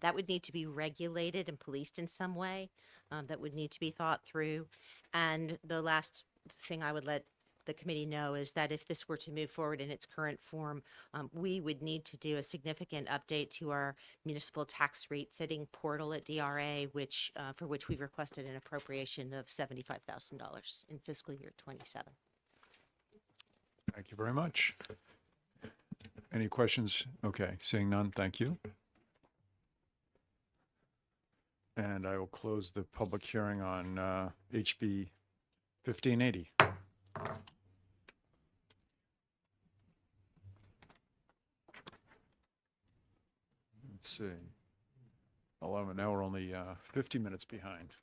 that would need to be regulated and policed in some way. That would need to be thought through. And the last thing I would let the committee know is that if this were to move forward in its current form, we would need to do a significant update to our municipal tax rate setting portal at DRA, which for which we've requested an appropriation of $75,000 in fiscal year 27. thank you very much. Any questions? Okay, seeing none, thank you. And I will close the public hearing on HB 1580. Let's see. 11, now we're only 50 minutes behind.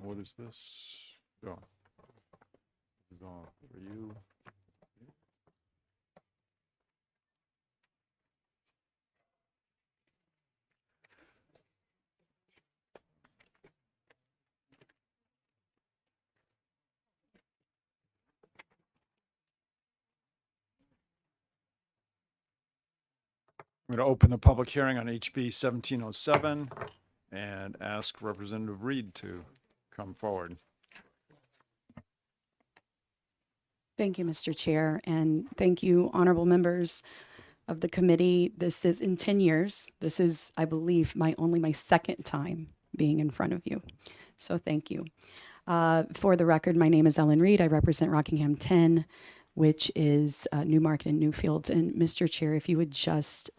What is this? Oh. This is all for you. I'm going to open the public hearing on HB 1707 and ask Representative Reed to come forward. Thank you, Mr. Chair, and thank you, honorable members of the committee. This is in 10 years. This is, I believe, only my second time being in front of you. So thank you. For the record, my name is Ellen Reed. I represent Rockingham 10, which is Newmarket and Newfields. And Mr. Chair, if you would just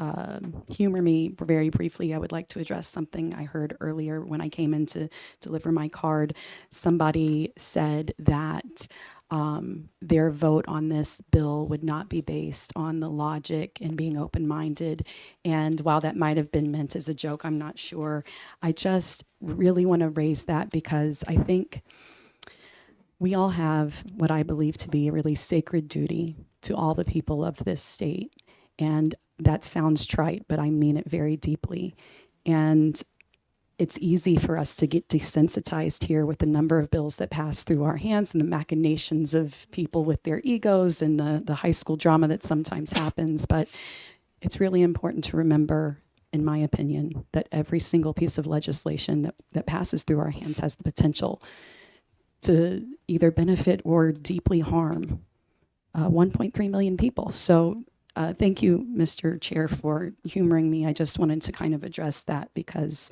humor me very briefly, I would like to address something I heard earlier when I came in to deliver my card. Somebody said that their vote on this bill would not be based on the logic and being open-minded. And while that might have been meant as a joke, I'm not sure. I just really want to raise that because I think we all have what I believe to be a really sacred duty to all the people of this state. And that sounds trite, but I mean it very deeply. And it's easy for us to get desensitized here with the number of bills that pass through our hands and the machinations of people with their egos and the high school drama that sometimes happens. But it's really important to remember, in my opinion, that every single piece of legislation that passes through our hands has the potential to either benefit or deeply harm 1.3 million people. So thank you, Mr. Chair, for humoring me. I just wanted to kind of address that because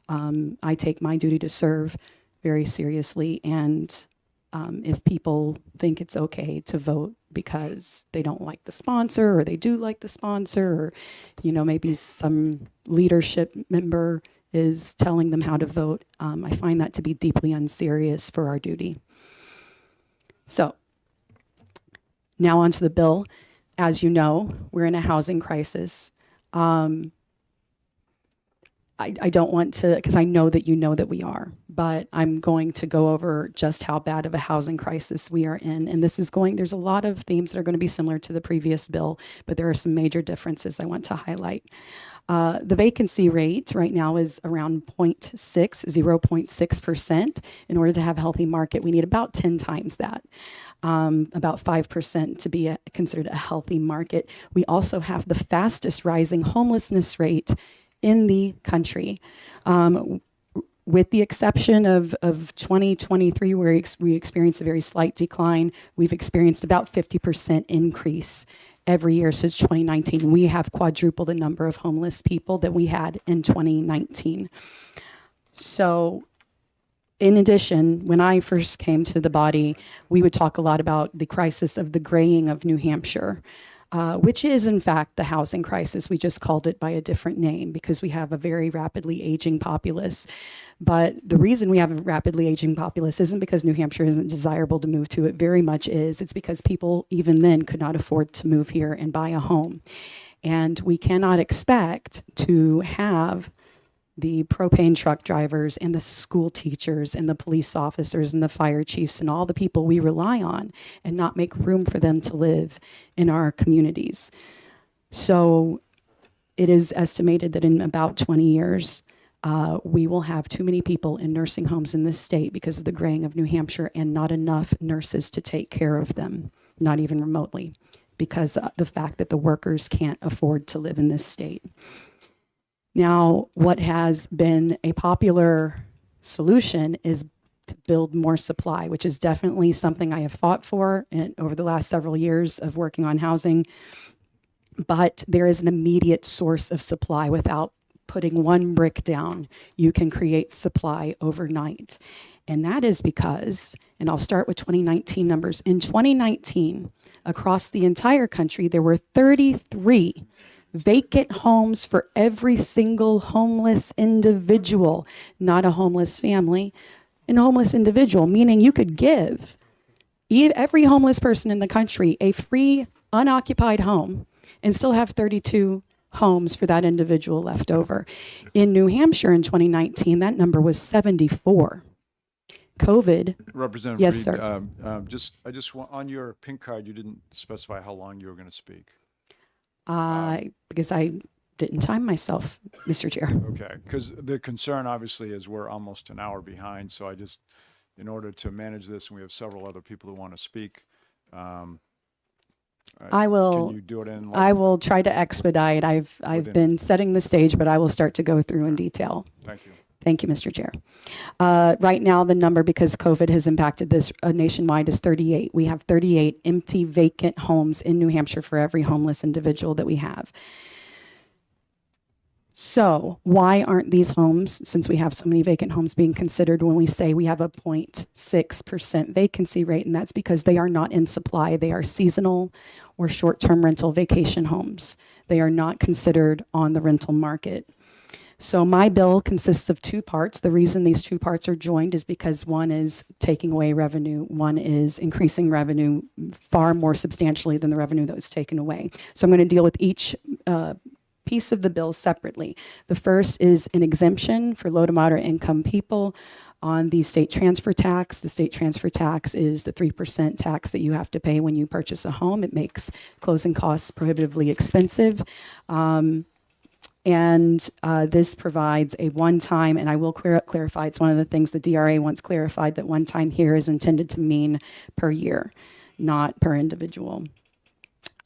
I take my duty to serve very seriously. And if people think it's okay to vote because they don't like the sponsor or they do like the sponsor, or, you know, maybe some leadership member is telling them how to vote, I find that to be deeply unserious for our duty. So now onto the bill. As you know, we're in a housing crisis. I don't want to, because I know that you know that we are, but I'm going to go over just how bad of a housing crisis we are in. And there's a lot of themes that are going to be similar to the previous bill, but there are some major differences I want to highlight. The vacancy rate right now is around 0.6%. In order to have a healthy market, we need about 10 times that. About 5% to be considered a healthy market. We also have the fastest rising homelessness rate in the country. With the exception of 2023, where we experienced a very slight decline, we've experienced about 50% increase every year since 2019. We have quadrupled the number of homeless people that we had in 2019. So, in addition, when I first came to the body, we would talk a lot about the crisis of the graying of New Hampshire, which is in fact the housing crisis. We just called it by a different name because we have a very rapidly aging populace. But the reason we have a rapidly aging populace isn't because New Hampshire isn't desirable to move to. It very much is. It's because people even then could not afford to move here and buy a home. And we cannot expect to have the propane truck drivers and the school teachers and the police officers and the fire chiefs and all the people we rely on and not make room for them to live in our communities. So it is estimated that in about 20 years, we will have too many people in nursing homes in this state because of the graying of New Hampshire and not enough nurses to take care of them, not even remotely, because of the fact that the workers can't afford to live in this state. Now, what has been a popular solution is to build more supply, which is definitely something I have fought for over the last several years of working on housing. But there is an immediate source of supply. Without putting one brick down, you can create supply overnight. And that is because, and I'll start with 2019 numbers. In 2019, across the entire country, there were 33 vacant homes for every single homeless individual, not a homeless family, an homeless individual, meaning you could give every homeless person in the country a free, unoccupied home and still have 32 homes for that individual left over. In New Hampshire in 2019, that number was 74. COVID. Representative Yes, Reed, sir. I just want, on your pink card, you didn't specify how long you were going to speak. Because I didn't time myself, Mr. Chair. Okay, because the concern obviously is we're almost an hour behind, so I just, in order to manage this, and we have several other people who want to speak. I Can will. you do it in? I will try to expedite. I've Within- been setting the stage, but I will start to go through in detail. Thank you. Thank you, Mr. Chair. Right now, the number, because COVID has impacted this nationwide, is 38. We have 38 empty, vacant homes in New Hampshire for every homeless individual that we have. So why aren't these homes, since we have so many vacant homes, being considered when we say we have a 0.6% vacancy rate? And that's because they are not in supply. They are seasonal or short-term rental vacation homes. They are not considered on the rental market. So my bill consists of two parts. The reason these two parts are joined is because one is taking away revenue, one is increasing revenue far more substantially than the revenue that was taken away. So I'm going to deal with each piece of the bill separately. The first is an exemption for low to moderate income people on the state transfer tax. The state transfer tax is the 3% tax that you have to pay when you purchase a home. It makes closing costs prohibitively expensive. This provides a one-time, and I will clarify, it's one of the things the DRA once clarified, that one-time here is intended to mean per year, not per individual.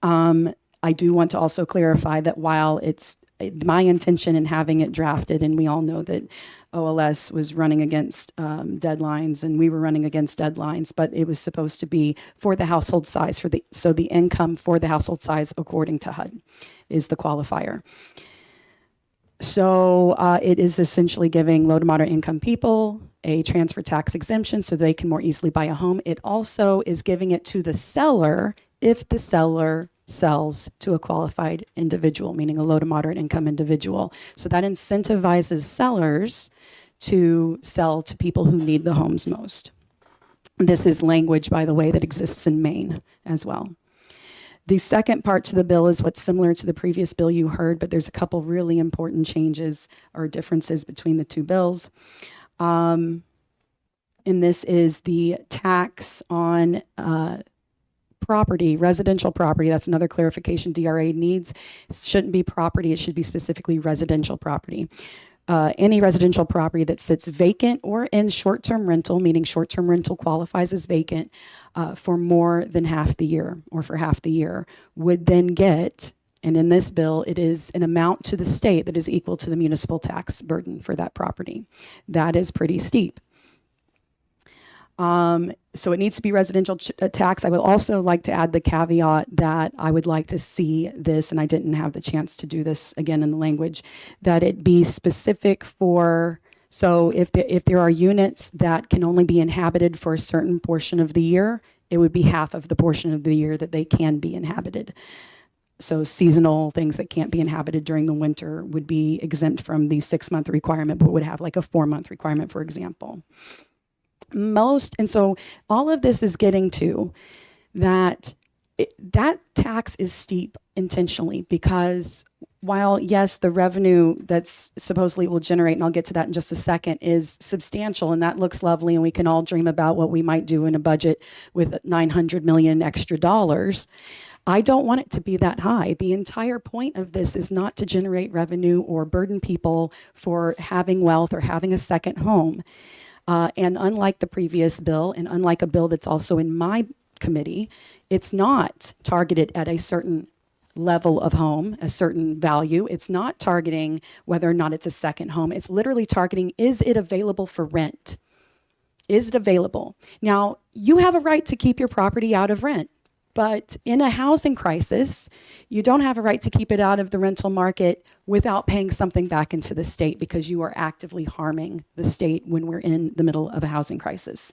I do want to also clarify that while it's my intention in having it drafted, and we all know that OLS was running against deadlines and we were running against deadlines, but it was supposed to be for the household size, so the income for the household size according to HUD is the qualifier. So it is essentially giving low to moderate income people a transfer tax exemption so they can more easily buy a home. It also is giving it to the seller if the seller sells to a qualified individual, meaning a low to moderate income individual. So that incentivizes sellers to sell to people who need the homes most. This is language, by the way, that exists in Maine as well. The second part to the bill is what's similar to the previous bill you heard, but there's a couple really important changes or differences between the two bills. And this is the tax on property, residential property. That's another clarification DRA needs. It shouldn't be property, it should be specifically residential property. Any residential property that sits vacant or in short-term rental, meaning short-term rental qualifies as vacant for more than half the year or for half the year, would then get, and in this bill, it is an amount to the state that is equal to the municipal tax burden for that property. That is pretty steep. So it needs to be residential tax. I would also like to add the caveat that I would like to see this, and I didn't have the chance to do this again in the language, that it be specific for, so if there are units that can only be inhabited for a certain portion of the year, it would be half of the portion of the year that they can be inhabited. So seasonal things that can't be inhabited during the winter would be exempt from the 6-month requirement, but would have like a 4-month requirement, for example. And so all of this is getting to that that tax is steep intentionally, because while yes, the revenue that's supposedly will generate, and I'll get to that in just a second, is substantial, and that looks lovely, and we can all dream about what we might do in a budget with 900 million extra dollars. I don't want it to be that high. The entire point of this is not to generate revenue or burden people for having wealth or having a second home. And unlike the previous bill, and unlike a bill that's also in my committee, it's not targeted at a certain level of home, a certain value. It's not targeting whether or not it's a second home. It's literally targeting, is it available for rent? Is it available? Now, you have a right to keep your property out of rent, but in a housing crisis, you don't have a right to keep it out of the rental market without paying something back into the state, because you are actively harming the state when we're in the middle of a housing crisis.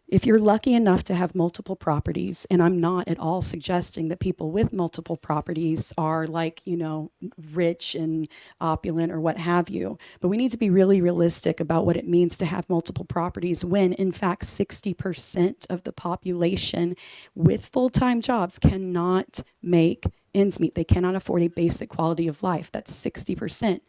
If you're lucky enough to have multiple properties, and I'm not at all suggesting that people with multiple properties are like, you know, rich and opulent or what have you, but we need to be really realistic about what it means to have multiple properties when, in fact, 60% of the population with full-time jobs cannot make ends meet. They cannot afford a basic quality of life. That's 60%.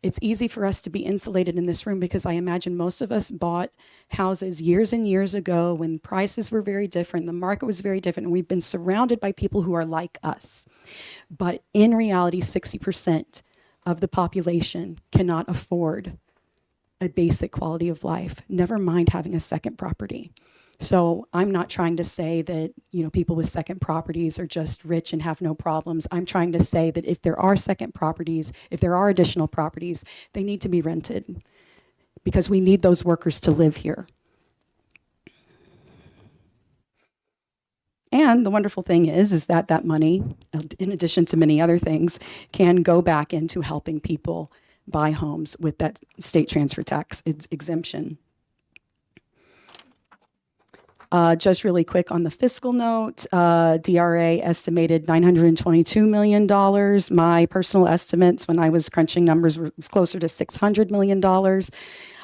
It's easy for us to be insulated in this room because I imagine most of us bought houses years and years ago when prices were very different, the market was very different, and we've been surrounded by people who are like us. But in reality, 60% of the population cannot afford a basic quality of life, never mind having a second property. So I'm not trying to say that, you know, people with second properties are just rich and have no problems. I'm trying to say that if there are second properties, if there are additional properties, they need to be rented because we need those workers to live here. And the wonderful thing is that that money, in addition to many other things, can go back into helping people buy homes with that state transfer tax exemption. Just really quick on the fiscal note, DRA estimated $922 million. My personal estimates when I was crunching numbers was closer to $600 million.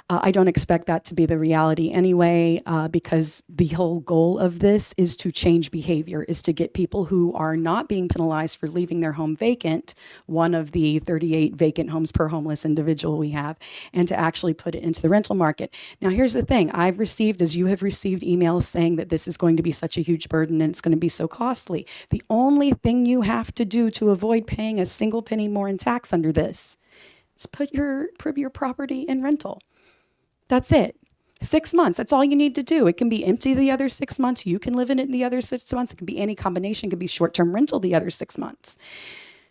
I don't expect that to be the reality anyway, because the whole goal of this is to change behavior, is to get people who are not being penalized for leaving their home vacant, one of the 38 vacant homes per homeless individual we have, and to actually put it into the rental market. Now, here's the thing. I've received, as you have received, emails saying that this is going to be such a huge burden and it's going to be so costly. The only thing you have to do to avoid paying a single penny more in tax under this is put your property in rental. That's it. 6 months. That's all you need to do. It can be empty the other 6 months. You can live in it the other 6 months. It can be any combination. It can be short-term rental the other 6 months.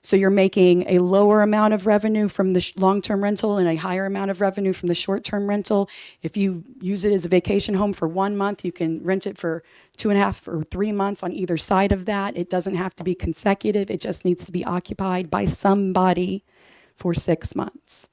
So you're making a lower amount of revenue from the long-term rental and a higher amount of revenue from the short-term rental. If you use it as a vacation home for 1 month, you can rent it for 2.5 or 3 months on either side of that. It doesn't have to be consecutive. It just needs to be occupied by somebody for 6 months.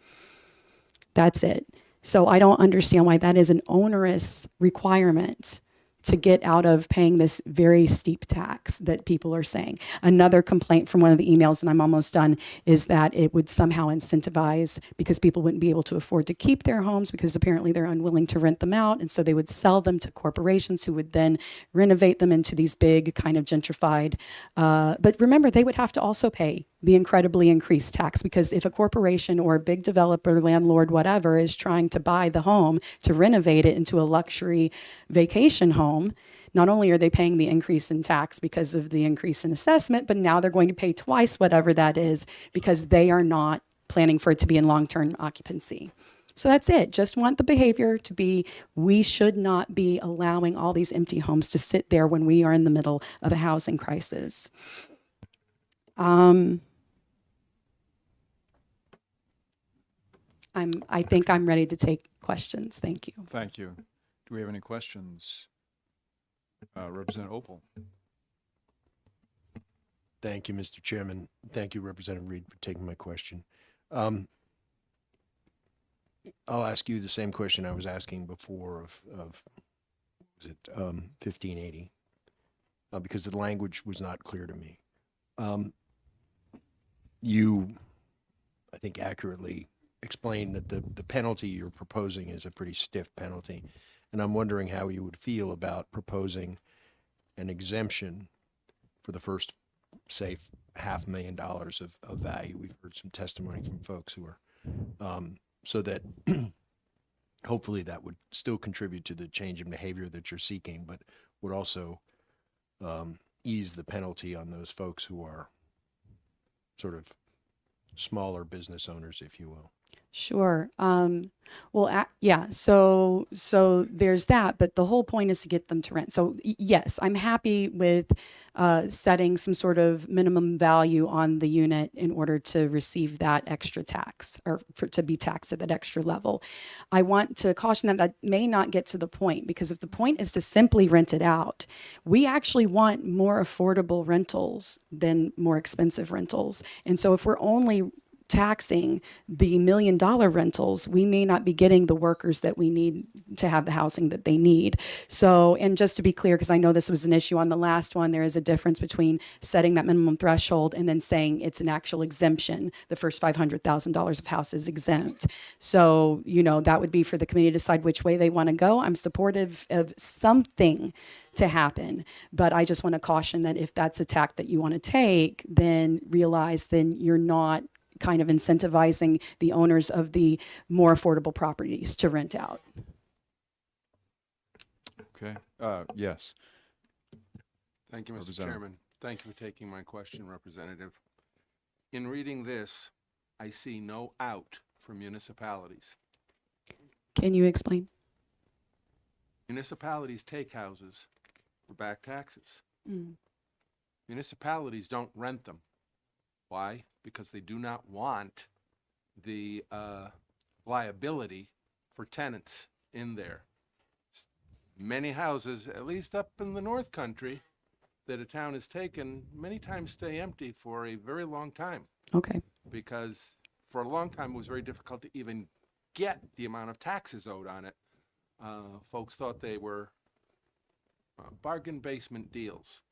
That's it. So I don't understand why that is an onerous requirement to get out of paying this very steep tax that people are saying. Another complaint from one of the emails, and I'm almost done, is that it would somehow incentivize, because people wouldn't be able to afford to keep their homes because apparently they're unwilling to rent them out. And so they would sell them to corporations who would then renovate them into these big kind of gentrified. But remember, they would have to also pay the incredibly increased tax, because if a corporation or a big developer, landlord, whatever, is trying to buy the home to renovate it into a luxury vacation home, not only are they paying the increase in tax because of the increase in assessment, but now they're going to pay twice whatever that is because they are not planning for it to be in long-term occupancy. So that's it. Just want the behavior to be, we should not be allowing all these empty homes to sit there when we are in the middle of a housing crisis. I think I'm ready to take questions. Thank you. Thank you. Do we have any questions? Representative Opal. Thank you, Mr. Chairman. Thank you, Representative Reed, for taking my question. I'll ask you the same question I was asking before of was it 1580, because the language was not clear to me. You, I think, accurately explained that the penalty you're proposing is a pretty stiff penalty, and I'm wondering how you would feel about proposing an exemption for the first, say, $500,000 of value. We've heard some testimony from folks who are, so that hopefully that would still contribute to the change in behavior that you're seeking, but would also ease the penalty on those folks who are sort of smaller business owners, if you will. Sure. Yeah. So there's that, but the whole point is to get them to rent. So yes, I'm happy with setting some sort of minimum value on the unit in order to receive that extra tax, or to be taxed at that extra level. I want to caution that may not get to the point, because if the point is to simply rent it out, we actually want more affordable rentals than more expensive rentals. And so if we're only taxing the $1 million rentals, we may not be getting the workers that we need to have the housing that they need. So, and just to be clear, because I know this was an issue on the last one, there is a difference between setting that minimum threshold and then saying it's an actual exemption. The first $500,000 of house is exempt. So, that would be for the committee to decide which way they want to go. I'm supportive of something to happen, but I just want to caution that if that's a tack that you want to take, then realize then you're not kind of incentivizing the owners of the more affordable properties to rent out. Okay. Yes. Thank you, Mr. Representative. Chairman. Thank you for taking my question, Representative. In reading this, I see no out for municipalities. Can you explain? Municipalities take houses for back taxes. Mm. Municipalities don't rent them. Why? Because they do not want the liability for tenants in there. Many houses, at least up in the North Country, that a town has taken, many times stay empty for a very long time. Okay. Because for a long time, it was very difficult to even get the amount of taxes owed on it. Folks thought they were bargain basement deals.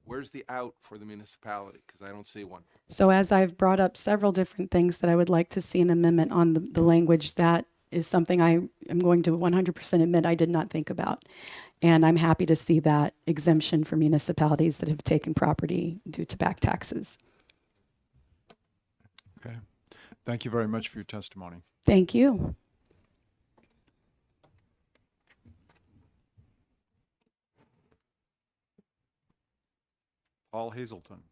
Where's the out for the municipality? Because I don't see one. So as I've brought up several different things that I would like to see an amendment on the language, that is something I am going to 100% admit I did not think about. And I'm happy to see that exemption for municipalities that have taken property due to back taxes. Okay. Thank you very much for your testimony. Thank you. Paul Hazelton.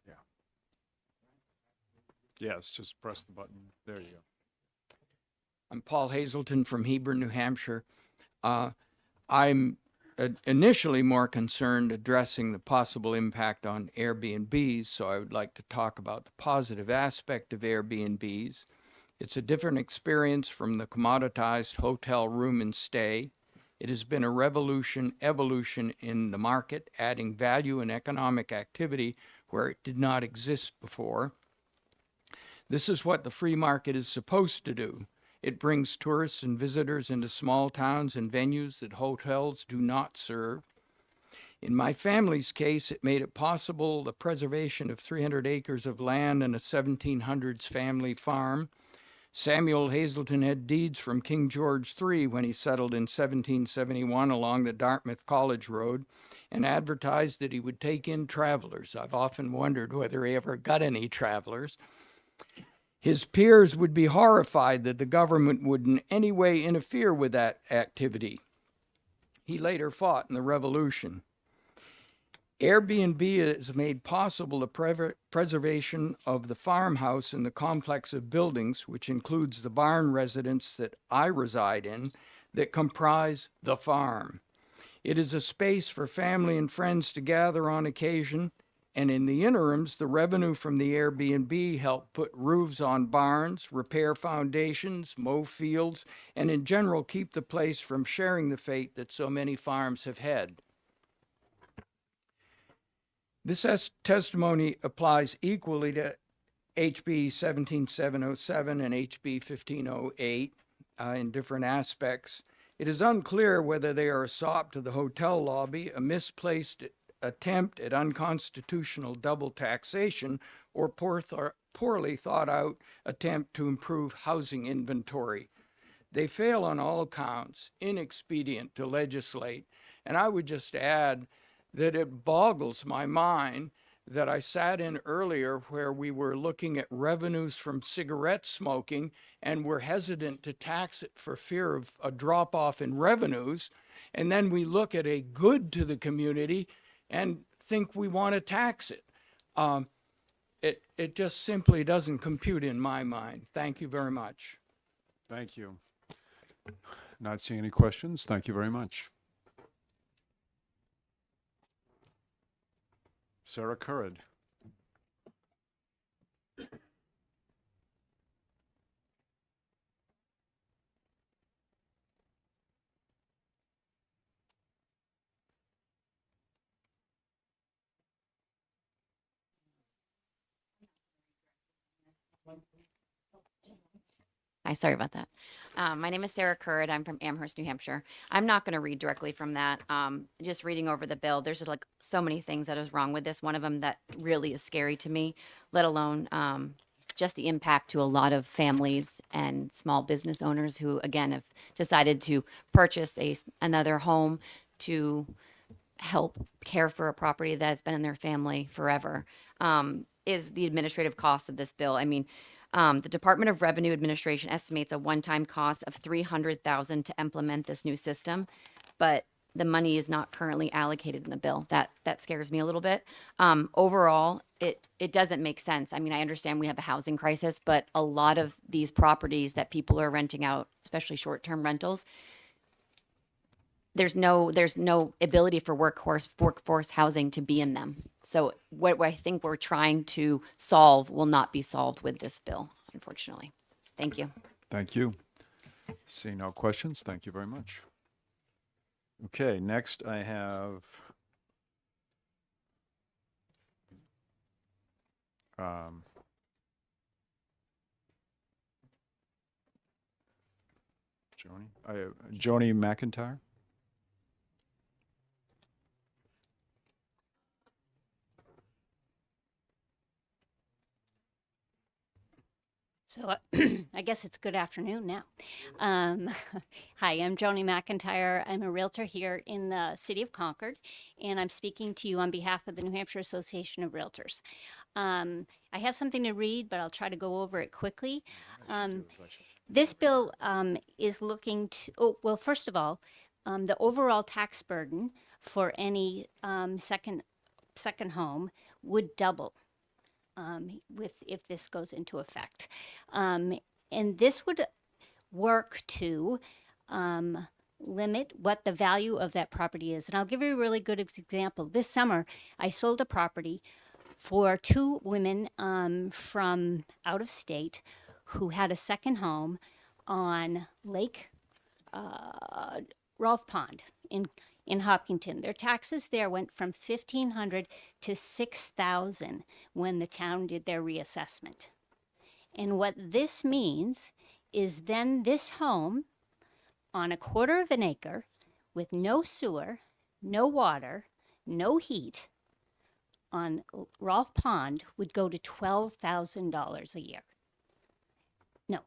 Yeah. Yes, just press the button. There you go. I'm Paul Hazelton from Hebron, New Hampshire. I'm initially more concerned addressing the possible impact on Airbnbs, so I would like to talk about the positive aspect of Airbnbs. It's a different experience from the commoditized hotel room and stay. It has been a evolution in the market, adding value and economic activity where it did not exist before. This is what the free market is supposed to do. It brings tourists and visitors into small towns and venues that hotels do not serve. In my family's case, it made it possible the preservation of 300 acres of land and a 1700s family farm. Samuel Hazelton had deeds from King George III when he settled in 1771 along the Dartmouth College Road and advertised that he would take in travelers. I've often wondered whether he ever got any travelers. His peers would be horrified that the government would in any way interfere with that activity. He later fought in the Revolution. Airbnb has made possible the preservation of the farmhouse and the complex of buildings, which includes the barn residence that I reside in, that comprise the farm. It is a space for family and friends to gather on occasion, and in the interims, the revenue from the Airbnb help put roofs on barns, repair foundations, mow fields, and in general keep the place from sharing the fate that so many farms have had. This testimony applies equally to HB 17707 and HB 1508 in different aspects. It is unclear whether they are a sop to the hotel lobby, a misplaced attempt at unconstitutional double taxation, or poorly thought out attempt to improve housing inventory. They fail on all counts, inexpedient to legislate. And I would just add that it boggles my mind that I sat in earlier where we were looking at revenues from cigarette smoking and were hesitant to tax it for fear of a drop off in revenues. And then we look at a good to the community and think we want to tax it. It just simply doesn't compute in my mind. Thank you very much. Thank you. Not seeing any questions. Thank you very much. Sarah Currid. Hi, sorry about that. My name is Sarah Currid. I'm from Amherst, New Hampshire. I'm not going to read directly from that. Just reading over the bill, there's just like so many things that is wrong with this. One of them that really is scary to me, let alone just the impact to a lot of families and small business owners who, again, have decided to purchase another home to help care for a property that's been in their family forever, is the administrative cost of this bill. I mean, the Department of Revenue Administration estimates a one-time cost of $300,000 to implement this new system, but the money is not currently allocated in the bill. That scares me a little bit. Overall, it doesn't make sense. I mean, I understand we have a housing crisis, but a lot of these properties that people are renting out, especially short-term rentals, there's no ability for workforce housing to be in them. So what I think we're trying to solve will not be solved with this bill, unfortunately. Thank you. Thank you. Seeing no questions, thank you very much. Okay, next I have Joni McIntyre. So I guess it's good afternoon now. Hi, I'm Joni McIntyre. I'm a realtor here in the city of Concord, and I'm speaking to you on behalf of the New Hampshire Association of Realtors. I have something to read, but I'll try to go over it quickly. This bill is looking to, well, first of all, the overall tax burden for any second home would double. If this goes into effect. And this would work to limit what the value of that property is. And I'll give you a really good example. This summer, I sold a property for two women from out of state who had a second home on Lake Rolfe Pond in Hopkinton. Their taxes there went from $1,500 to $6,000 when the town did their reassessment. And what this means is then this home on a quarter of an acre with no sewer, no water, no heat on Rolfe Pond would go to $12,000 a year. No,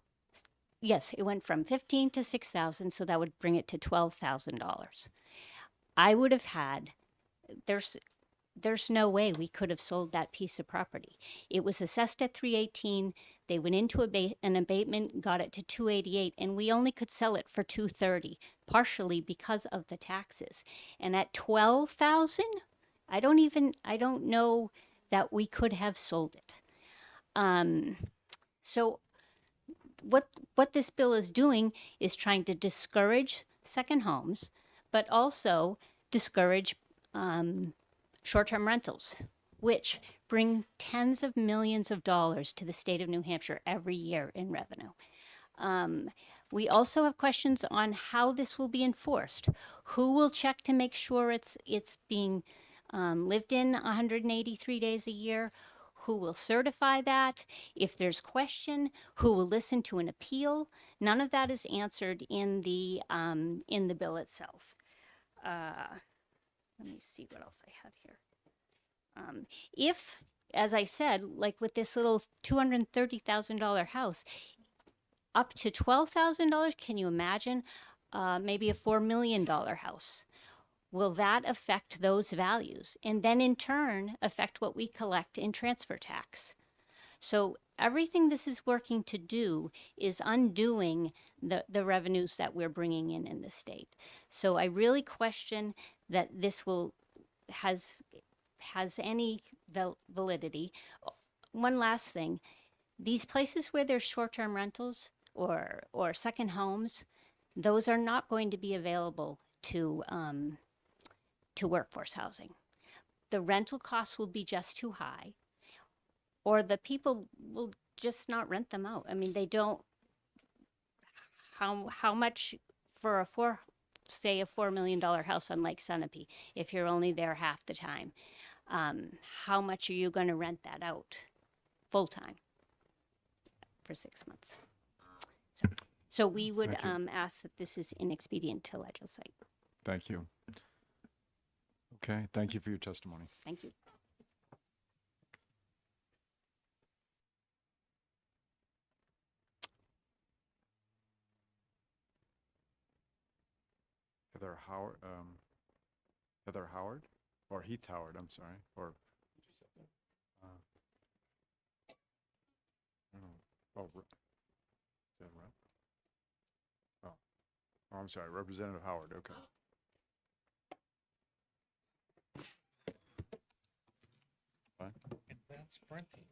yes, it went from 15 to 6,000, so that would bring it to $12,000. I would have had, there's no way we could have sold that piece of property. It was assessed at 318. They went into an abatement, got it to 288, and we only could sell it for 230, partially because of the taxes. And at 12,000, I don't know that we could have sold it. So what this bill is doing is trying to discourage second homes, but also discourage short-term rentals, which bring tens of millions of dollars to the state of New Hampshire every year in revenue. We also have questions on how this will be enforced. Who will check to make sure it's being lived in 183 days a year? Who will certify that? If there's question, who will listen to an appeal? None of that is answered in the bill itself. Let me see what else I had here. If, as I said, like with this little $230,000 house, up to $12,000, can you imagine maybe a $4 million house? Will that affect those values and then in turn affect what we collect in transfer tax? So everything this is working to do is undoing the revenues that we're bringing in the state. So I really question that this has any validity. One last thing, these places where there's short-term rentals or second homes, those are not going to be available to workforce housing. The rental costs will be just too high, or the people will just not rent them out. I mean, they don't, how much for a $4 million house on Lake Sunapee, if you're only there half the time, how much are you going to rent that out full-time for 6 months? So we would ask that this is inexpedient to legislate. Thank you. Okay, thank you for your testimony. Thank you. Heather Howard, or Heath Howard, I'm sorry, or. I don't know. Oh, is that right? Oh, I'm sorry, Representative Howard, okay. Fine. Advanced printing.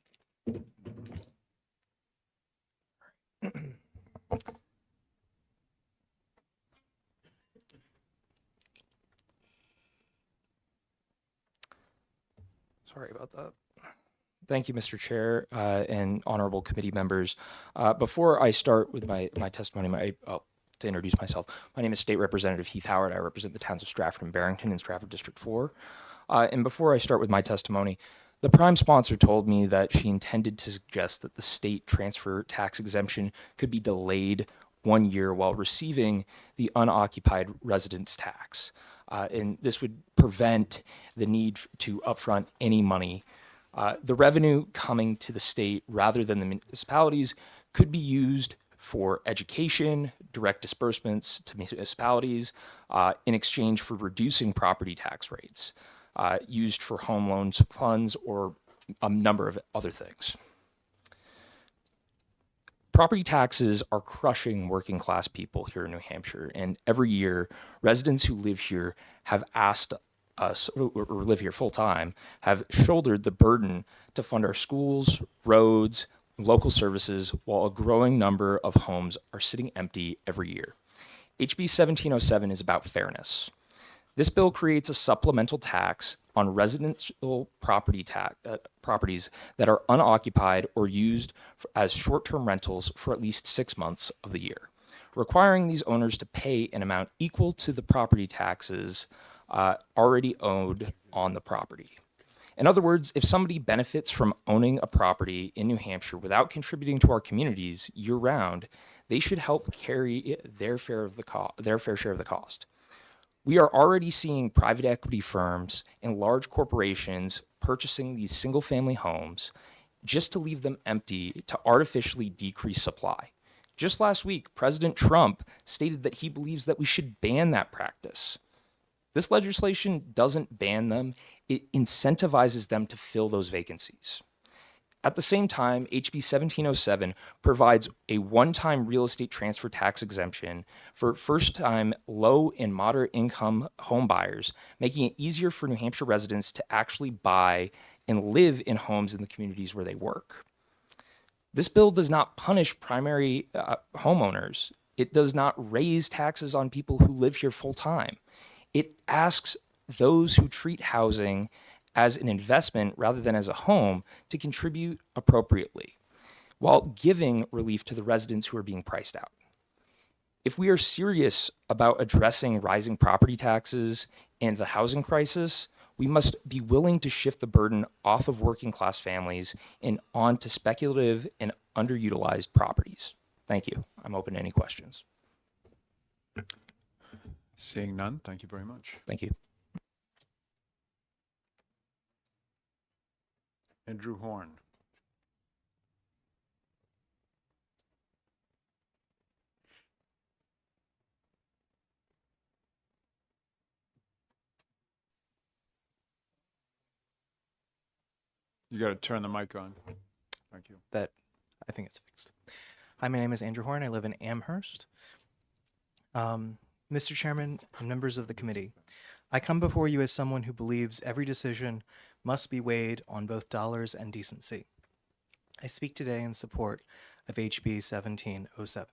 Sorry about that. Thank you, Mr. Chair, and honorable committee members. Before I start with my testimony, to introduce myself, my name is State Representative Heath Howard. I represent the towns of Stratford and Barrington in Stratford District 4. And before I start with my testimony, the prime sponsor told me that she intended to suggest that the state transfer tax exemption could be delayed 1 year while receiving the unoccupied residence tax. And this would prevent the need to upfront any money. The revenue coming to the state rather than the municipalities could be used for education, direct disbursements to municipalities in exchange for reducing property tax rates, used for home loans funds, or a number of other things. Property taxes are crushing working class people here in New Hampshire, and every year residents who live here have asked us, or live here full time, have shouldered the burden to fund our schools, roads, local services, while a growing number of homes are sitting empty every year. HB 1707 is about fairness. This bill creates a supplemental tax on residential properties that are unoccupied or used as short-term rentals for at least 6 months of the year, requiring these owners to pay an amount equal to the property taxes already owned on the property. In other words, if somebody benefits from owning a property in New Hampshire without contributing to our communities year-round, they should help carry their fair share of the cost. We are already seeing private equity firms and large corporations purchasing these single-family homes just to leave them empty to artificially decrease supply. Just last week, President Trump stated that he believes that we should ban that practice. This legislation doesn't ban them, it incentivizes them to fill those vacancies. At the same time, HB 1707 provides a one-time real estate transfer tax exemption for first-time low and moderate income home buyers, making it easier for New Hampshire residents to actually buy and live in homes in the communities where they work. This bill does not punish primary homeowners. It does not raise taxes on people who live here full-time. It asks those who treat housing as an investment rather than as a home to contribute appropriately, while giving relief to the residents who are being priced out. If we are serious about addressing rising property taxes and the housing crisis, we must be willing to shift the burden off of working class families and onto speculative and underutilized properties. Thank you. I'm open to any questions. Seeing none, thank you very much. Thank you. Andrew Horn. You got to turn the mic on. Thank you. That I think it's fixed. Hi, my name is Andrew Horn. I live in Amherst. Mr. Chairman and members of the committee, I come before you as someone who believes every decision must be weighed on both dollars and decency. I speak today in support of HB 1707.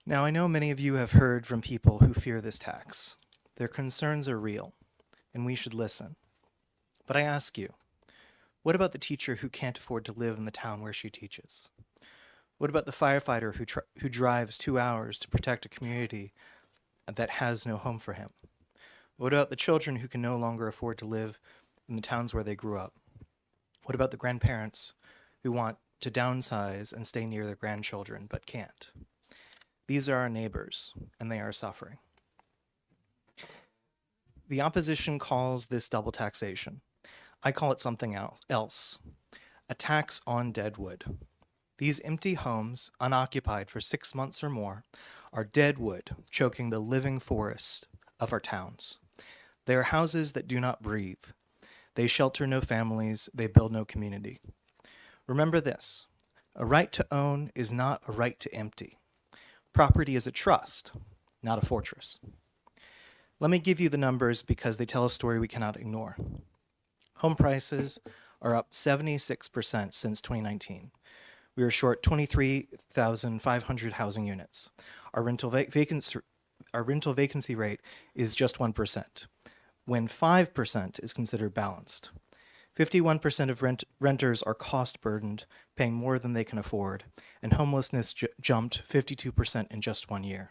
Now, I know many of you have heard from people who fear this tax. Their concerns are real, and we should listen. But I ask you, what about the teacher who can't afford to live in the town where she teaches? What about the firefighter who drives 2 hours to protect a community that has no home for him? What about the children who can no longer afford to live in the towns where they grew up? What about the grandparents who want to downsize and stay near their grandchildren but can't? These are our neighbors, and they are suffering. The opposition calls this double taxation. I call it something else, a tax on dead wood. These empty homes, unoccupied for 6 months or more, are dead wood choking the living forest of our towns. They are houses that do not breathe. They shelter no families, they build no community. Remember this, a right to own is not a right to empty. Property is a trust, not a fortress. Let me give you the numbers because they tell a story we cannot ignore. Home prices are up 76% since 2019. We are short 23,500 housing units. Our rental vacancy rate is just 1%, when 5% is considered balanced. 51% of renters are cost burdened, paying more than they can afford, and homelessness jumped 52% in just 1 year.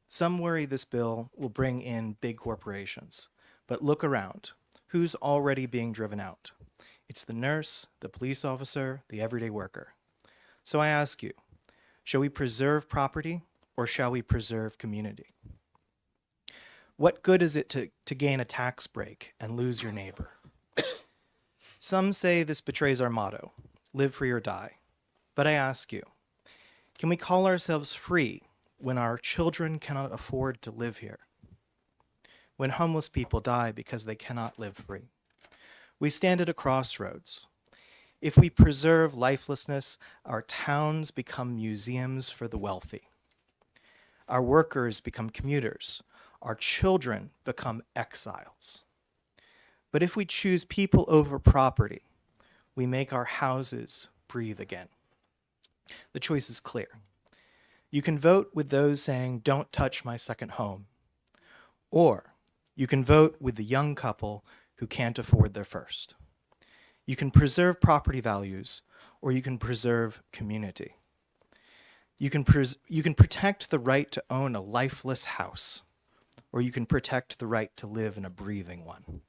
Some worry this bill will bring in big corporations, but look around. Who's already being driven out? It's the nurse, the police officer, the everyday worker. So I ask you, shall we preserve property or shall we preserve community? What good is it to gain a tax break and lose your neighbor? Some say this betrays our motto, live free or die. But I ask you, can we call ourselves free when our children cannot afford to live here? When homeless people die because they cannot live free? We stand at a crossroads. If we preserve lifelessness, our towns become museums for the wealthy. Our workers become commuters. Our children become exiles. But if we choose people over property, we make our houses breathe again. The choice is clear. You can vote with those saying, "Don't touch my second home," or you can vote with the young couple who can't afford their first. You can preserve property values, or you can preserve community. You can protect the right to own a lifeless house, or you can protect the right to live in a breathing one.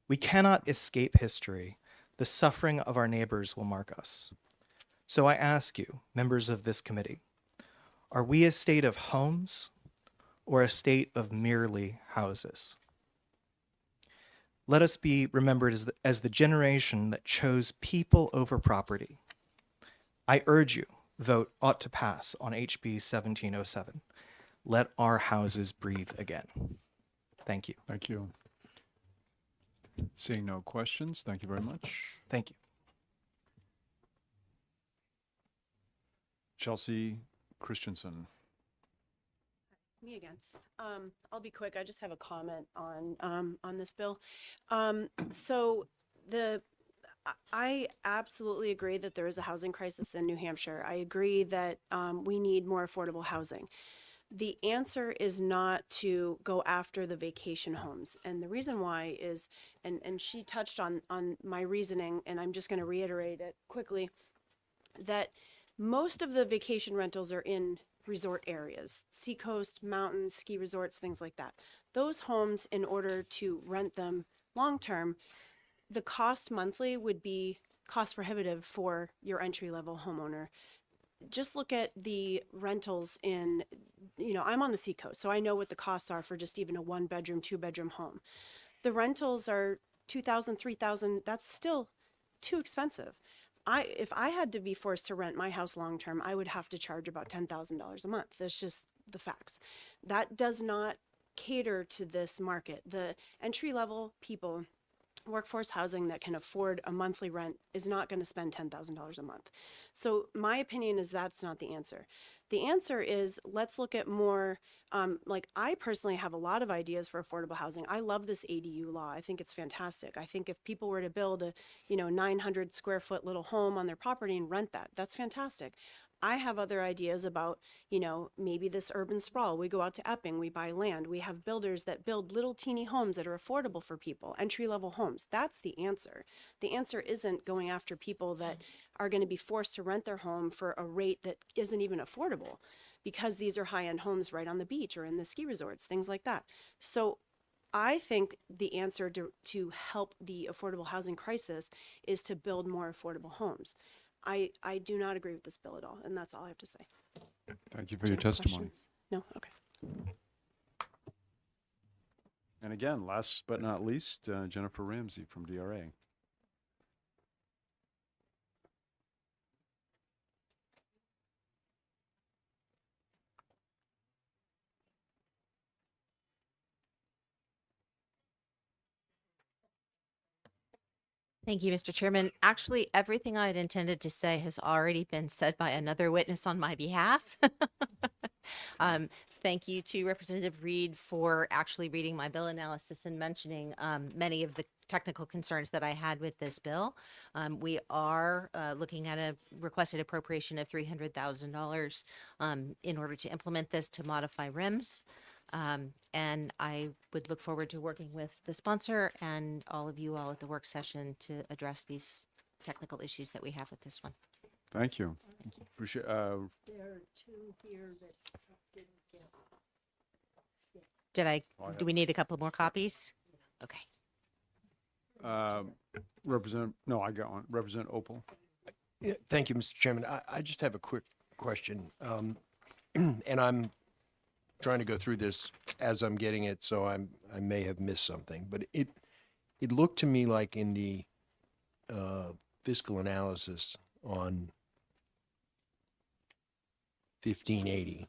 We cannot escape history. The suffering of our neighbors will mark us. So I ask you, members of this committee, are we a state of homes or a state of merely houses? Let us be remembered as the generation that chose people over property. I urge you, vote ought to pass on HB 1707. Let our houses breathe again. Thank you. Thank you. Seeing no questions, thank you very much. Thank you. Chelsea Christensen. Me again. I'll be quick. I just have a comment on this bill. So I absolutely agree that there is a housing crisis in New Hampshire. I agree that we need more affordable housing. The answer is not to go after the vacation homes. And the reason why is, and she touched on my reasoning, and I'm just going to reiterate it quickly, that most of the vacation rentals are in resort areas, seacoast, mountains, ski resorts, things like that. Those homes, in order to rent them long-term, the cost monthly would be cost prohibitive for your entry-level homeowner. Just look at the rentals in, I'm on the seacoast, so I know what the costs are for just even a 1-bedroom, 2-bedroom home. The rentals are $2,000, $3,000. That's still too expensive. If I had to be forced to rent my house long term, I would have to charge about $10,000 a month. That's just the facts. That does not cater to this market. The entry level people, workforce housing that can afford a monthly rent is not going to spend $10,000 a month. So my opinion is that's not the answer. The answer is, let's look at more, I personally have a lot of ideas for affordable housing. I love this ADU law. I think it's fantastic. I think if people were to build a, 900 square foot little home on their property and rent that, that's fantastic. I have other ideas about, maybe this urban sprawl. We go out to Epping, we buy land. We have builders that build little teeny homes that are affordable for people, entry-level homes. That's the answer. The answer isn't going after people that are going to be forced to rent their home for a rate that isn't even affordable, because these are high-end homes right on the beach or in the ski resorts, things like that. So I think the answer to help the affordable housing crisis is to build more affordable homes. I do not agree with this bill at all, and that's all I have to say. Thank you for your testimony. Questions? No? Okay. And again, last but not least, Jennifer Ramsey from DRA. Thank you, Mr. Chairman. Actually, everything I had intended to say has already been said by another witness on my behalf. Thank you to Representative Reed for actually reading my bill analysis and mentioning many of the technical concerns that I had with this bill. We are looking at a requested appropriation of $300,000 in order to implement this to modify RIMS. And I would look forward to working with the sponsor and all of you all at the work session to address these technical issues that we have with this one. Thank you. Appreciate, There are two here that didn't get. Do we need a couple more copies? Okay. I got one. Representative Opal. Yeah, thank you, Mr. Chairman. I just have a quick question. And I'm trying to go through this as I'm getting it, so I may have missed something. But it looked to me like in the fiscal analysis on 1580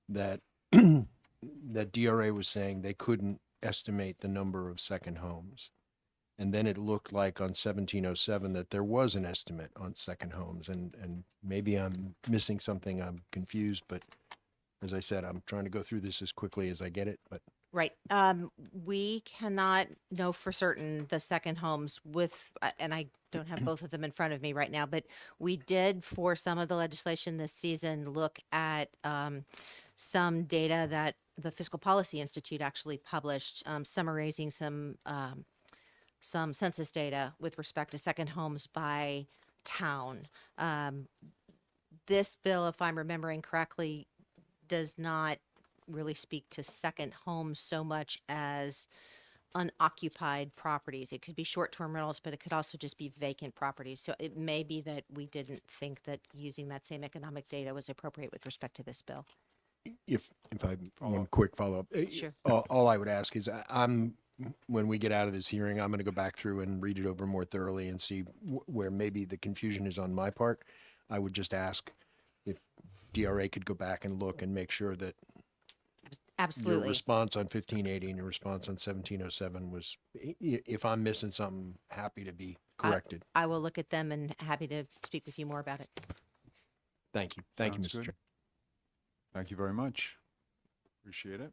that that DRA was saying they couldn't estimate the number of second homes. And then it looked like on 1707 that there was an estimate on second homes. And maybe I'm missing something, I'm confused, but as I said, I'm trying to go through this as quickly as I get it, but. Right. We cannot know for certain the second homes with, and I don't have both of them in front of me right now, but we did, for some of the legislation this season, look at some data that the Fiscal Policy Institute actually published, summarizing some census data with respect to second homes by town. This bill, if I'm remembering correctly, does not really speak to second homes so much as unoccupied properties. It could be short-term rentals, but it could also just be vacant properties. So it may be that we didn't think that using that same economic data was appropriate with respect to this bill. If I, one quick follow-up. Sure. All I would ask is when we get out of this hearing, I'm going to go back through and read it over more thoroughly and see where maybe the confusion is on my part. I would just ask if DRA could go back and look and make sure that your Absolutely. response on 1580 and your response on 1707 was, if I'm missing something, happy to be corrected. I will look at them and happy to speak with you more about it. Thank you. Thank you, Sounds Mr. good. Chair. Thank you very much. Appreciate it.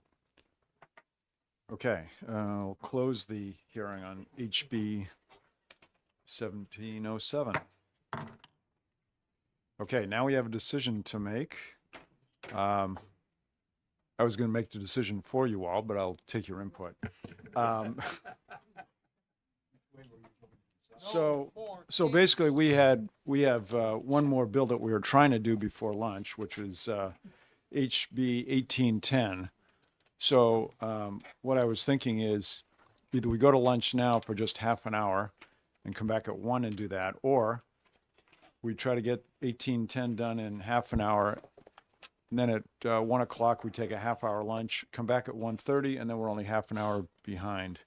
Okay, I'll close the hearing on HB 1707. Okay, now we have a decision to make. I was going to make the decision for you all, but I'll take your input. So basically, we have one more bill that we were trying to do before lunch, which is HB 1810. So what I was thinking is either we go to lunch now for just half an hour and come back at 1 and do that, or we try to get 1810 done in half an hour. And then at 1 o'clock, we take a half-hour lunch, come back at 1:30, and then we're only half an hour behind.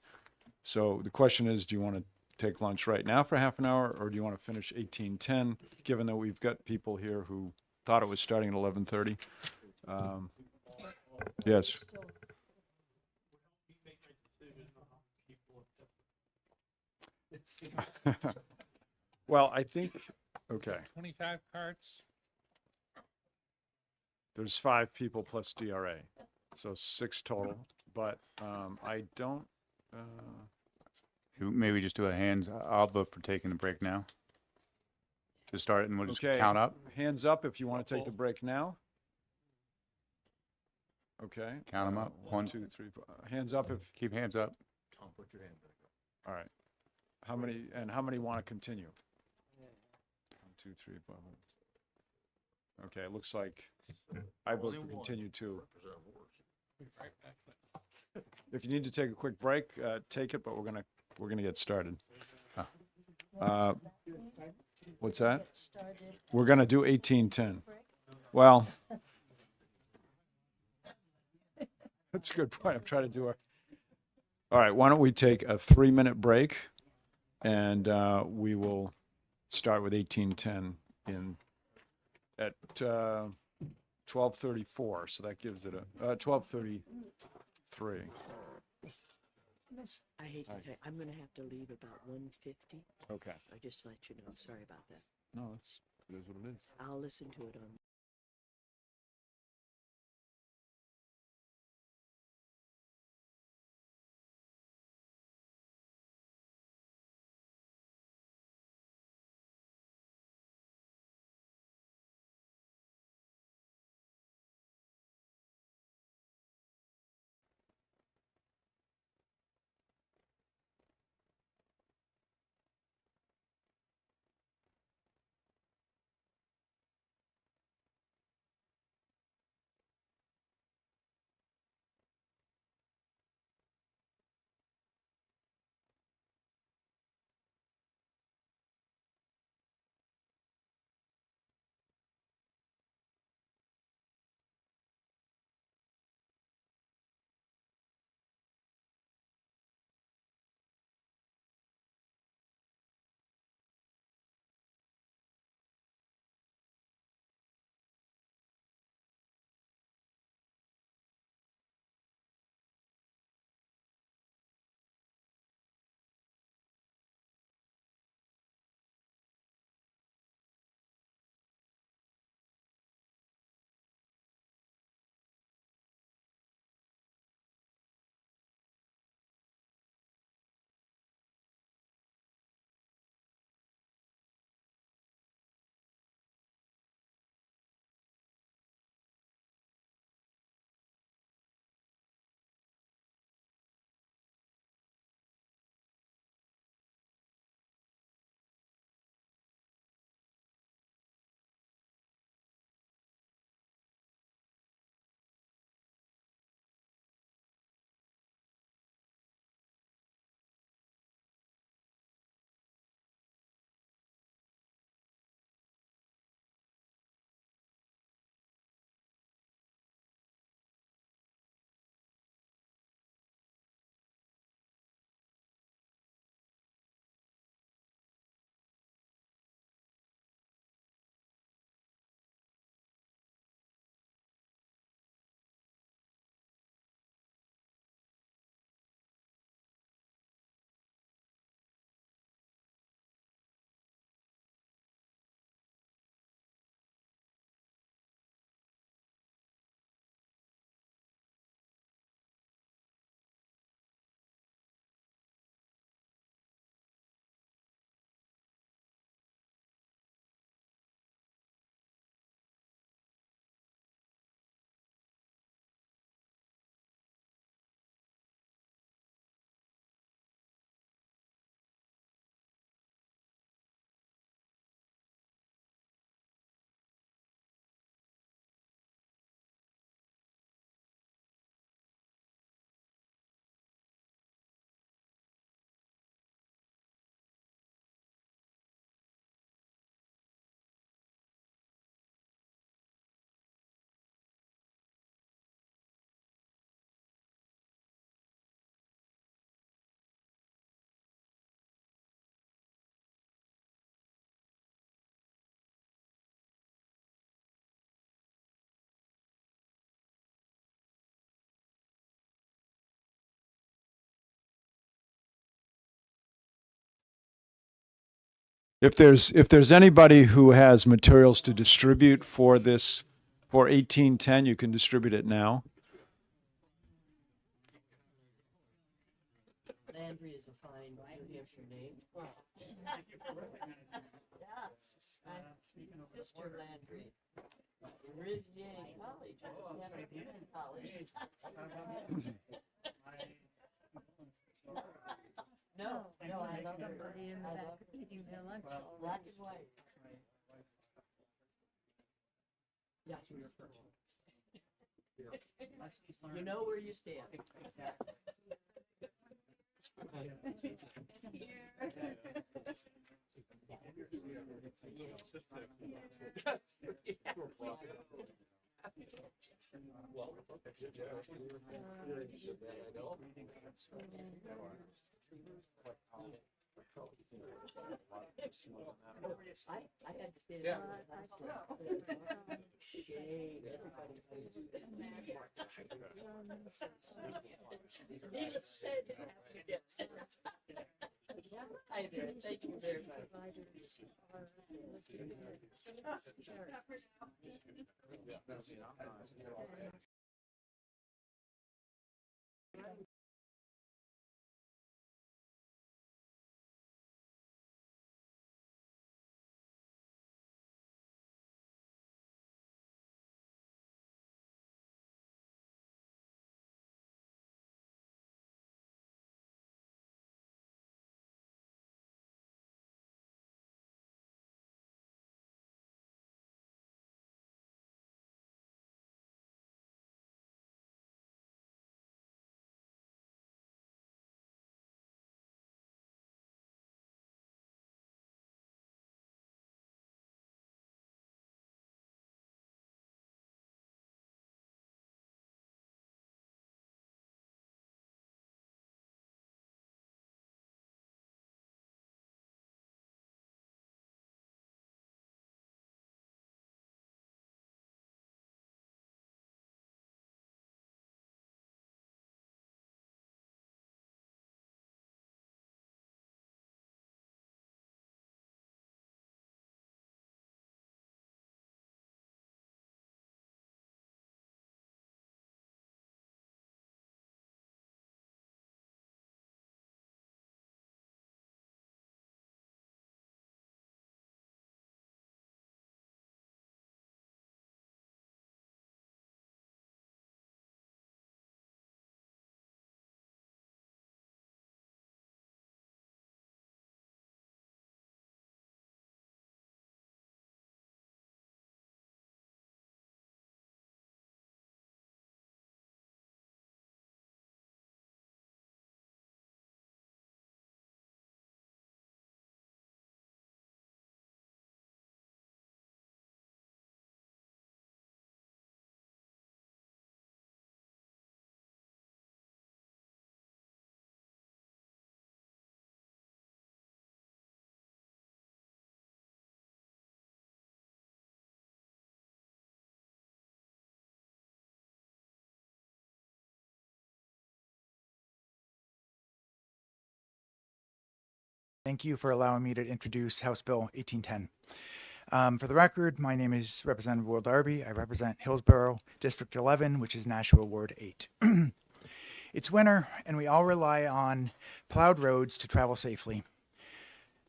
So the question is, do you want to take lunch right now for half an hour, or do you want to finish 1810, given that we've got people here who thought it was starting at 11:30? Yes. Well, I think, okay, 25 cards? there's 5 people plus DRA, so 6 total, but I don't, Maybe just do a hands, I'll vote for taking the break now. To start it and we'll just okay. count up, Hands up if you want to take the break now. Okay. count them up. 1, 2, 3, 4. Hands up if, Keep hands up. all right. How many want to continue? 1, 2, 3, 4. Okay, it looks like I vote for continue too. If you need to take a quick break, take it, but we're gonna get started. What's that? We're gonna do 1810. Well, that's a good point. I'm trying to do a. All right, why don't we take a 3-minute break, and we will start with 1810 at 12:34. So that gives it a 12:33. I hate to tell you, I'm gonna have to leave about 1:50. Okay. I just to let you know, sorry about that. No, it is what it is. I'll listen to it on If there's anybody who has materials to distribute for 1810, you can distribute it now. Landry is a fine New Hampshire name. Sister Landry. Rivier College. No, I love somebody in the back eating their lunch, black and white. Yeah. You know where you stand. I had to stand up. Shade. Needless to say, it didn't happen again. Hi there, thank you very much. Thank you for allowing me to introduce House Bill 1810. For the record, my name is Representative Will Darby. I represent Hillsborough District 11, which is Nashua Ward 8. It's winter, and we all rely on plowed roads to travel safely.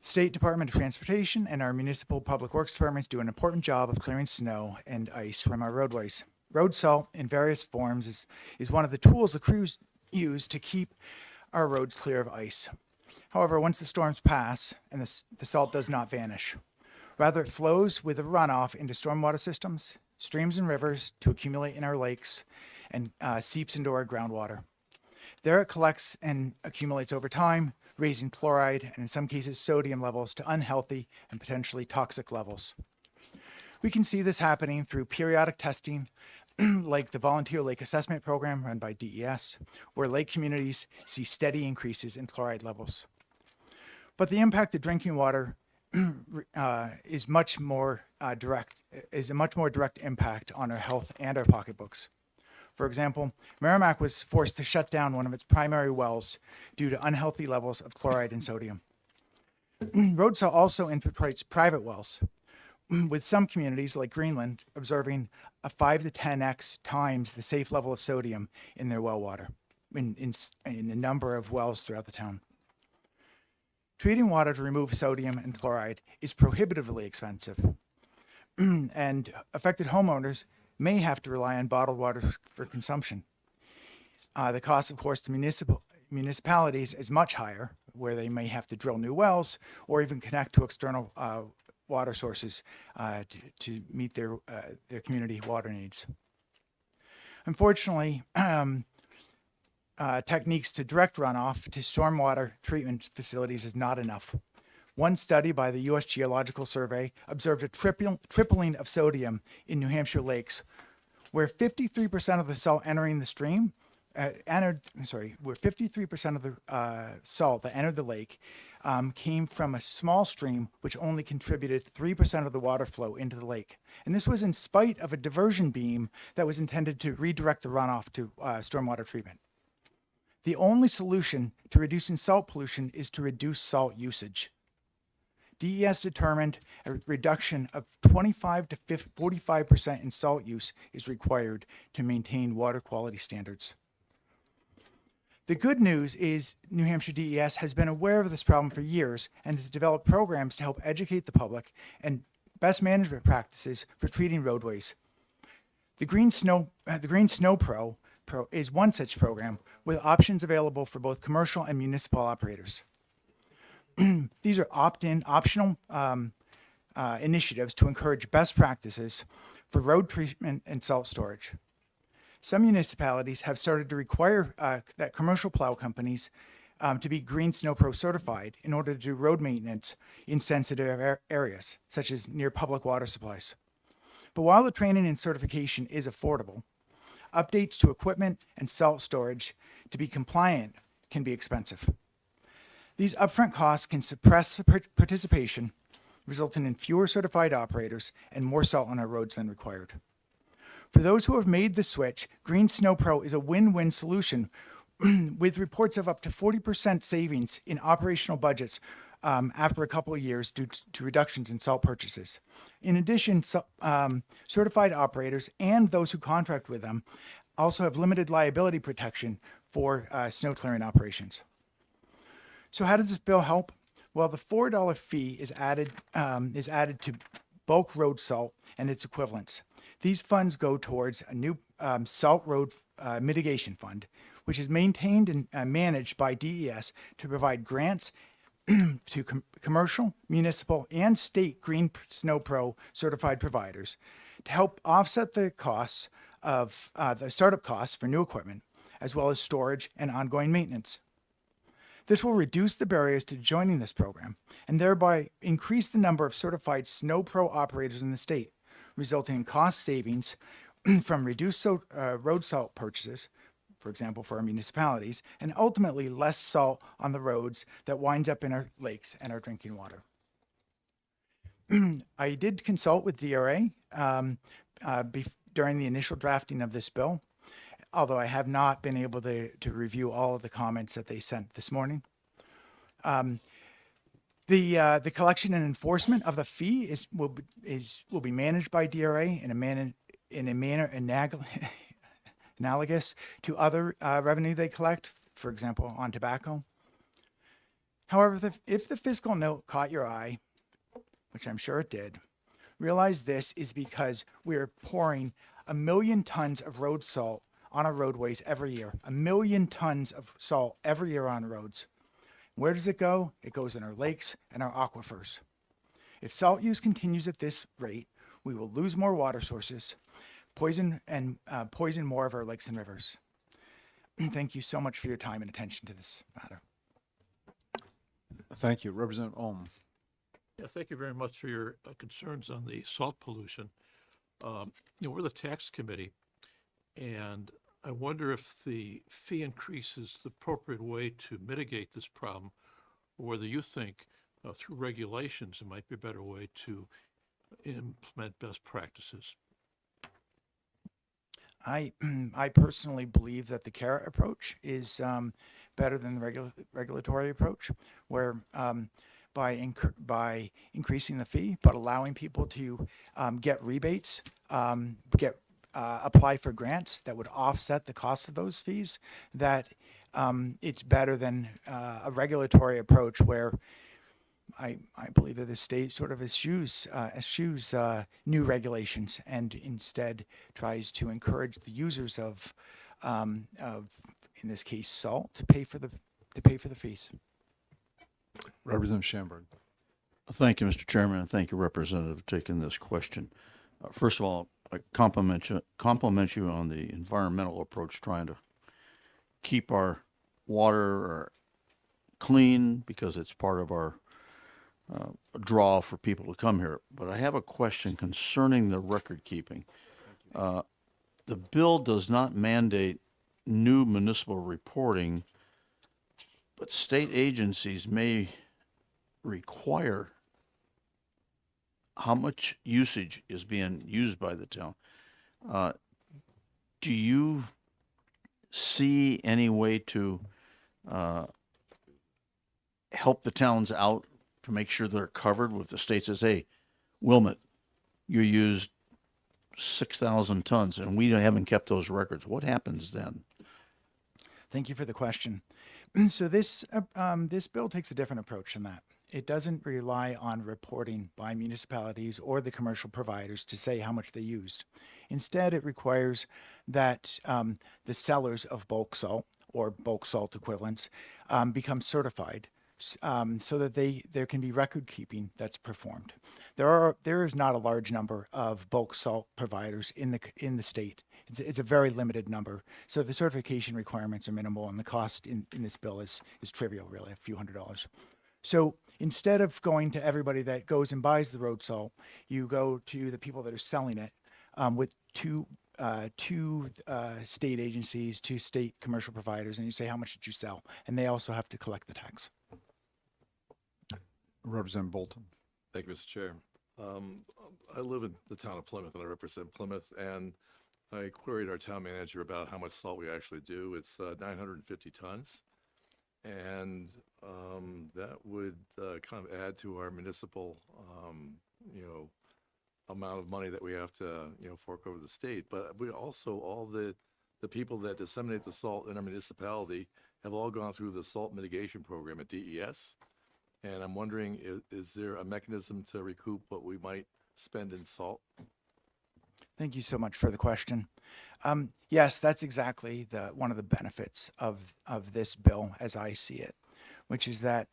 State Department of Transportation and our municipal public works departments do an important job of clearing snow and ice from our roadways. Road salt in various forms is one of the tools the crews use to keep our roads clear of ice. However, once the storms pass and the salt does not vanish, rather it flows with a runoff into stormwater systems, streams and rivers to accumulate in our lakes and seeps into our groundwater. There it collects and accumulates over time, raising chloride and in some cases sodium levels to unhealthy and potentially toxic levels. We can see this happening through periodic testing like the Volunteer Lake Assessment Program run by DES, where lake communities see steady increases in chloride levels. But the impact of drinking water is a much more direct impact on our health and our pocketbooks. For example, Merrimack was forced to shut down one of its primary wells due to unhealthy levels of chloride and sodium. Road salt also infiltrates private wells, with some communities like Greenland observing a 5 to 10x times the safe level of sodium in their well water in a number of wells throughout the town. Treating water to remove sodium and chloride is prohibitively expensive, and affected homeowners may have to rely on bottled water for consumption. The cost, of course, to municipalities is much higher, where they may have to drill new wells or even connect to external water sources to meet their community water needs. Unfortunately, techniques to direct runoff to stormwater treatment facilities is not enough. One study by the U.S. Geological Survey observed a tripling of sodium in New Hampshire lakes, where 53% of the salt entering the stream where 53% of the salt that entered the lake came from a small stream, which only contributed 3% of the water flow into the lake. And this was in spite of a diversion beam that was intended to redirect the runoff to stormwater treatment. The only solution to reducing salt pollution is to reduce salt usage. DES determined a reduction of 25 to 45% in salt use is required to maintain water quality standards. The good news is New Hampshire DES has been aware of this problem for years and has developed programs to help educate the public and best management practices for treating roadways. The Green Snow Pro is one such program with options available for both commercial and municipal operators. These are opt-in, optional initiatives to encourage best practices for road treatment and salt storage. Some municipalities have started to require that commercial plow companies to be Green Snow Pro certified in order to do road maintenance in sensitive areas, such as near public water supplies. But while the training and certification is affordable, updates to equipment and salt storage to be compliant can be expensive. These upfront costs can suppress participation, resulting in fewer certified operators and more salt on our roads than required. For those who have made the switch, Green Snow Pro is a win-win solution with reports of up to 40% savings in operational budgets after a couple of years due to reductions in salt purchases. In addition, certified operators and those who contract with them also have limited liability protection for snow clearing operations. So how does this bill help? Well, the $4 fee is added to bulk road salt and its equivalents. These funds go towards a new salt road mitigation fund, which is maintained and managed by DES to provide grants to commercial, municipal, and state Green Snow Pro certified providers to help offset the costs of the startup costs for new equipment, as well as storage and ongoing maintenance. This will reduce the barriers to joining this program and thereby increase the number of certified Snow Pro operators in the state, resulting in cost savings from reduced road salt purchases, for example, for our municipalities, and ultimately less salt on the roads that winds up in our lakes and our drinking water. I did consult with DRA during the initial drafting of this bill, although I have not been able to review all of the comments that they sent this morning. The collection and enforcement of the fee will be managed by DRA in a manner analogous to other revenue they collect, for example, on tobacco. However, if the fiscal note caught your eye, which I'm sure it did, realize this is because we're pouring 1 million tons of road salt on our roadways every year. 1 million tons of salt every year on roads. Where does it go? It goes in our lakes and our aquifers. If salt use continues at this rate, we will lose more water sources, poison more of our lakes and rivers. Thank you so much for your time and attention to this matter. Thank you. Representative Ohm. Yeah, thank you very much for your concerns on the salt pollution. We're the tax committee, and I wonder if the fee increase is the appropriate way to mitigate this problem, or whether you think through regulations it might be a better way to implement best practices. I personally believe that the carrot approach is better than the regulatory approach, where by increasing the fee, but allowing people to get rebates, apply for grants that would offset the cost of those fees, that it's better than a regulatory approach where I believe that the state sort of eschews new regulations and instead tries to encourage the users of in this case salt to pay for the fees. Representative Schamberg. Thank you, Mr. Chairman, and thank you, Representative, for taking this question. First of all, I compliment you on the environmental approach, trying to keep our water clean because it's part of our draw for people to come here. But I have a question concerning the record keeping. The bill does not mandate new municipal reporting, but state agencies may require how much usage is being used by the town. Do you see any way to help the towns out to make sure they're covered with the state says, hey, Wilmot, you used 6,000 tons and we haven't kept those records. What happens then? Thank you for the question. So this bill takes a different approach than that. It doesn't rely on reporting by municipalities or the commercial providers to say how much they used. Instead, it requires that the sellers of bulk salt or bulk salt equivalents become certified so that there can be record keeping that's performed. There is not a large number of bulk salt providers in the state. It's a very limited number. So the certification requirements are minimal, and the cost in this bill is trivial, really, a few $100s. So instead of going to everybody that goes and buys the road salt, you go to the people that are selling it with two state agencies, two state commercial providers, and you say, how much did you sell? And they also have to collect the tax. Representative Bolton. Thank you, Mr. Chair. I live in the town of Plymouth and I represent Plymouth, and I queried our town manager about how much salt we actually do. It's 950 tons. And that would kind of add to our municipal, amount of money that we have to, fork over the state. But we also, all the people that disseminate the salt in our municipality have all gone through the salt mitigation program at DES. And I'm wondering, is there a mechanism to recoup what we might spend in salt? Thank you so much for the question. Yes, that's exactly one of the benefits of this bill as I see it, which is that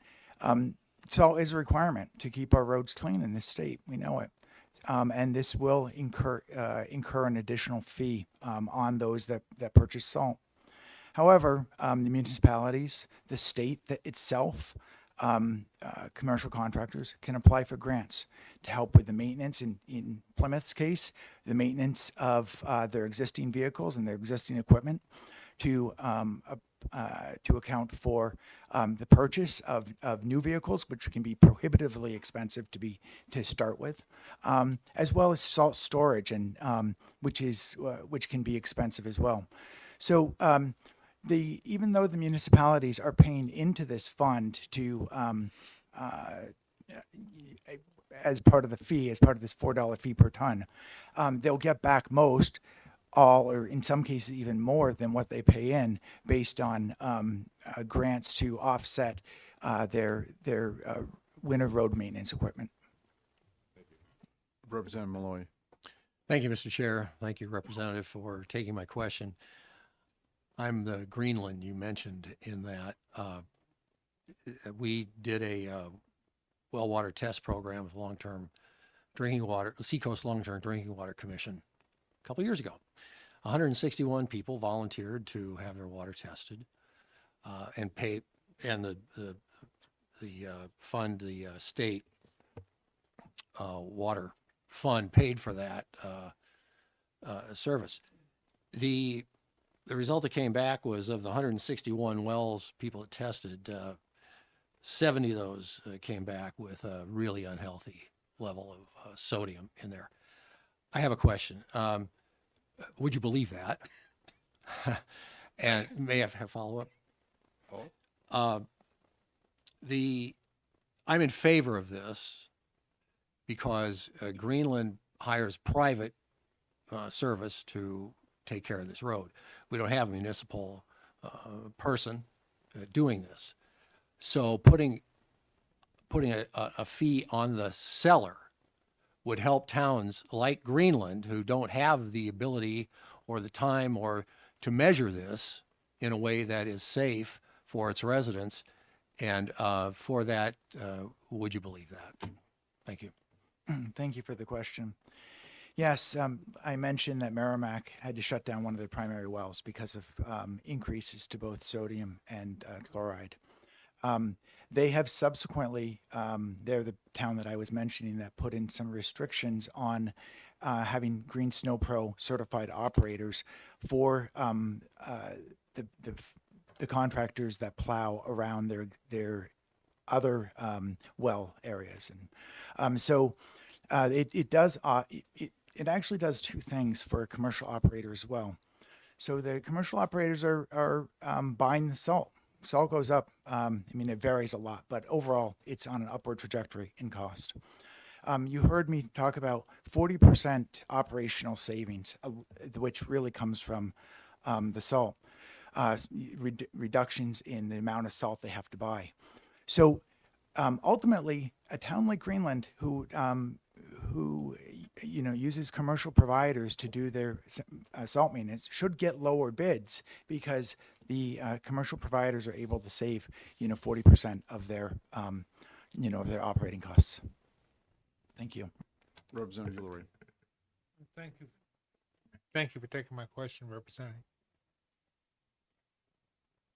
salt is a requirement to keep our roads clean in this state. We know it. And this will incur an additional fee on those that purchase salt. However, the municipalities, the state itself, commercial contractors can apply for grants to help with the maintenance, in Plymouth's case, the maintenance of their existing vehicles and their existing equipment, to account for the purchase of new vehicles, which can be prohibitively expensive to start with, as well as salt storage, and which can be expensive as well. So even though the municipalities are paying into this fund to as part of the fee, as part of this $4 fee per ton, they'll get back most, all, or in some cases even more than what they pay in, based on grants to offset their winter road maintenance equipment. Representative Malloy. Thank you, Mr. Chair. Thank you, Representative, for taking my question. I'm the Greenland you mentioned in that. We did a well water test program with long-term drinking water, the Seacoast Long-Term Drinking Water Commission a couple years ago. 161 people volunteered to have their water tested and paid, and the fund, the state water fund paid for that service. The result that came back was, of the 161 wells people had tested, 70 of those came back with a really unhealthy level of sodium in there. I have a question. Would you believe that? And may I have a follow-up? The I'm in favor of this because Greenland hires private service to take care of this road. We don't have a municipal person doing this. So putting a fee on the seller would help towns like Greenland who don't have the ability or the time or to measure this in a way that is safe for its residents. And for that, would you believe that? Thank you. Thank you for the question. Yes, I mentioned that Merrimack had to shut down one of their primary wells because of increases to both sodium and chloride. They have subsequently, they're the town that I was mentioning that put in some restrictions on having Green Snow Pro certified operators for the contractors that plow around their other well areas. And so it actually does two things for a commercial operator as well. So the commercial operators are buying the salt. Salt goes up. I mean, it varies a lot, but overall, it's on an upward trajectory in cost. You heard me talk about 40% operational savings, which really comes from the salt, reductions in the amount of salt they have to buy. So ultimately, a town like Greenland, who uses commercial providers to do their salt maintenance, should get lower bids because the commercial providers are able to save 40% of their of their operating costs. Thank you. Representative Lurie. Thank you. Thank you for taking my question, Representative.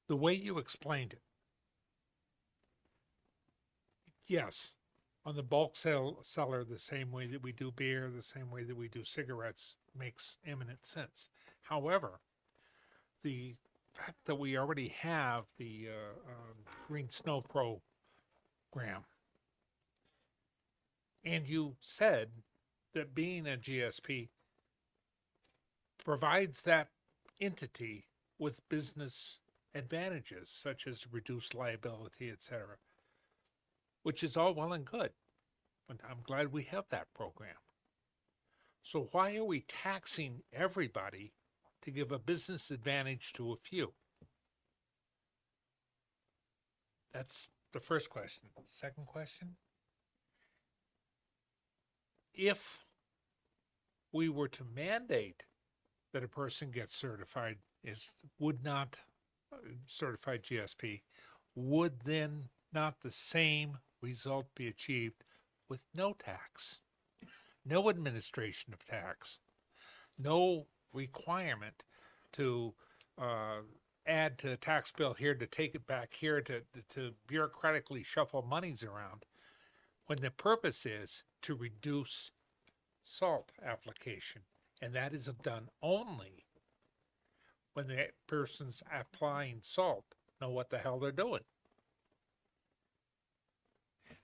The way you explained it, yes, on the bulk seller, the same way that we do beer, the same way that we do cigarettes, makes eminent sense. However, the fact that we already have the Green Snow program, and you said that being a GSP provides that entity with business advantages such as reduced liability, etc., which is all well and good. And I'm glad we have that program. So why are we taxing everybody to give a business advantage to a few? That's the first question. Second question. If we were to mandate that a person gets certified certified GSP, would then not the same result be achieved with no tax, no administration of tax, no requirement to add to a tax bill here, to take it back here, to bureaucratically shuffle monies around, when the purpose is to reduce salt application, and that is done only when the person's applying salt know what the hell they're doing.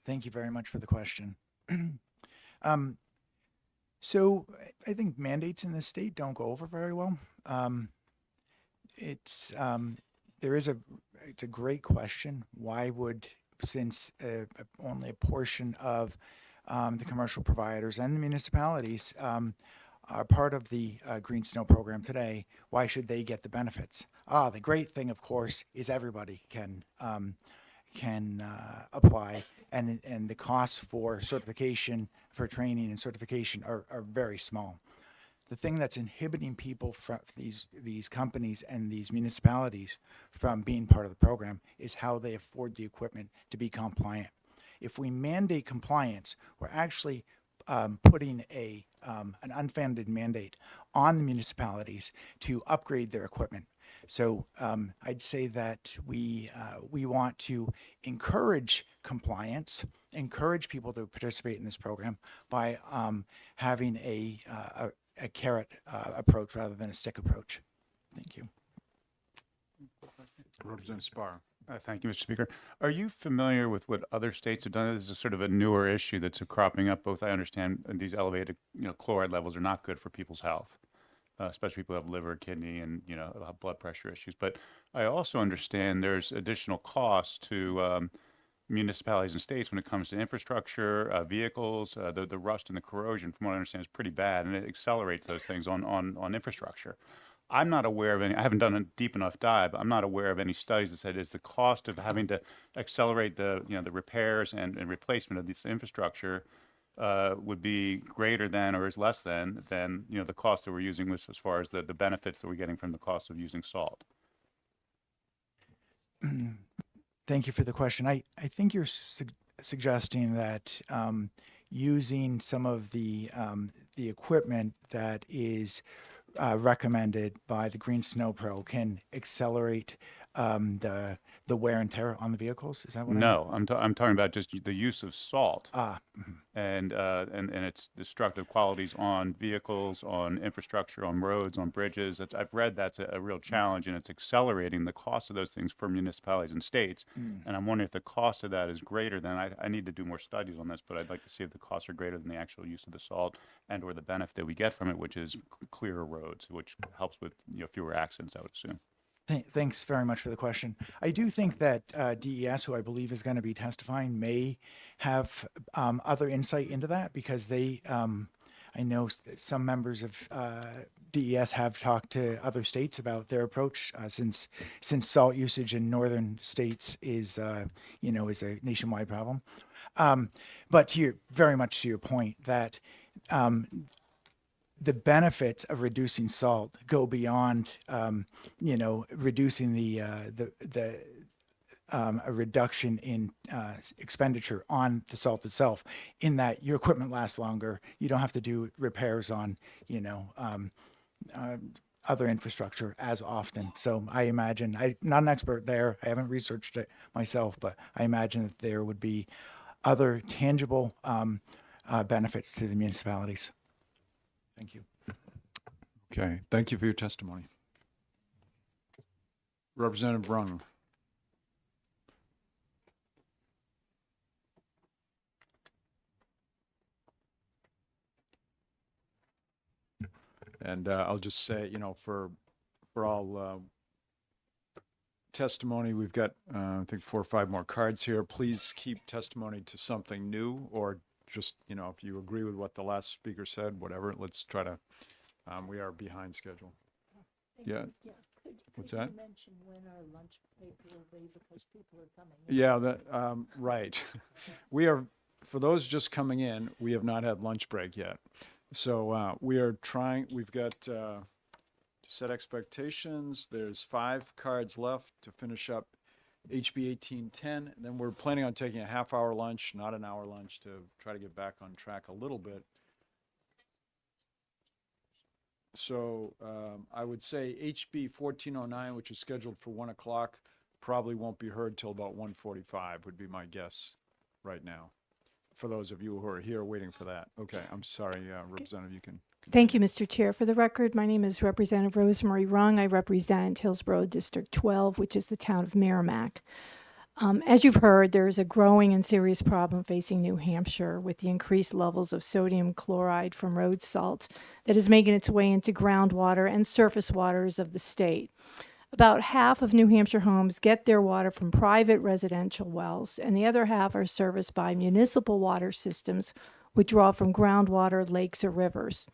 Thank you very much for the question. So I think mandates in this state don't go over very well. It's a great question. Why would, since only a portion of the commercial providers and the municipalities are part of the Green Snow program today, why should they get the benefits? The great thing, of course, is everybody can apply, and the costs for certification, for training and certification are very small. The thing that's inhibiting people from these companies and these municipalities from being part of the program is how they afford the equipment to be compliant. If we mandate compliance, we're actually putting an unfounded mandate on the municipalities to upgrade their equipment. So I'd say that we want to encourage compliance, encourage people to participate in this program by having a carrot approach rather than a stick approach. Thank you. Representative Spar. Thank you, Mr. Speaker. Are you familiar with what other states have done? This is a sort of a newer issue that's cropping up. Both, I understand, these elevated chloride levels are not good for people's health, especially people who have liver, kidney, and have blood pressure issues. But I also understand there's additional costs to municipalities and states when it comes to infrastructure, vehicles, the rust and the corrosion, from what I understand, is pretty bad, and it accelerates those things on infrastructure. I'm not aware of any, I haven't done a deep enough dive, I'm not aware of any studies that said is the cost of having to accelerate the, the repairs and replacement of this infrastructure would be greater than or is less than, the cost that we're using with, as far as the benefits that we're getting from the cost of using salt. Thank you for the question. I think you're suggesting that using some of the equipment that is recommended by the Green Snow Pro can accelerate the wear and tear on the vehicles. Is that what? No, I'm talking about just the use of salt Mhm. and its destructive qualities on vehicles, on infrastructure, on roads, on bridges. I've read that's a real challenge, and it's accelerating the cost of those things for municipalities and states. And I'm wondering if the cost of that is greater than, I need to do more studies on this, but I'd like to see if the costs are greater than the actual use of the salt and or the benefit that we get from it, which is clearer roads, which helps with fewer accidents, I would assume. Thanks very much for the question. I do think that DES, who I believe is going to be testifying, may have other insight into that, because they, I know some members of DES have talked to other states about their approach, since salt usage in northern states is a nationwide problem. But very much to your point that the benefits of reducing salt go beyond, reducing a reduction in expenditure on the salt itself, in that your equipment lasts longer. You don't have to do repairs on, other infrastructure as often. So I imagine, I'm not an expert there, I haven't researched it myself, but I imagine that there would be other tangible benefits to the municipalities. Thank you. Okay, thank you for your testimony. Representative Brung. And I'll just say, for all testimony, we've got, I think, 4 or 5 more cards here. Please keep testimony to something new, or just, if you agree with what the last speaker said, whatever, let's try to, we are behind schedule. Yeah. What's that? Could you mention when our lunch break will be, because people are coming in? Yeah, right. We are, for those just coming in, we have not had lunch break yet. So we are trying, we've got to set expectations. There's 5 cards left to finish up HB 1810. And then we're planning on taking a half-hour lunch, not an hour lunch, to try to get back on track a little bit. So I would say HB 1409, which is scheduled for 1 o'clock, probably won't be heard till about 1:45 would be my guess right now, for those of you who are here waiting for that. Okay, I'm sorry, Representative, you can. Thank you, Mr. Chair. For the record, my name is Representative Rosemary Rung. I represent Hillsborough District 12, which is the town of Merrimack. As you've heard, there is a growing and serious problem facing New Hampshire with the increased levels of sodium chloride from road salt that is making its way into groundwater and surface waters of the state. About half of New Hampshire homes get their water from private residential wells, and the other half are serviced by municipal water systems, which draw from groundwater, lakes, or rivers.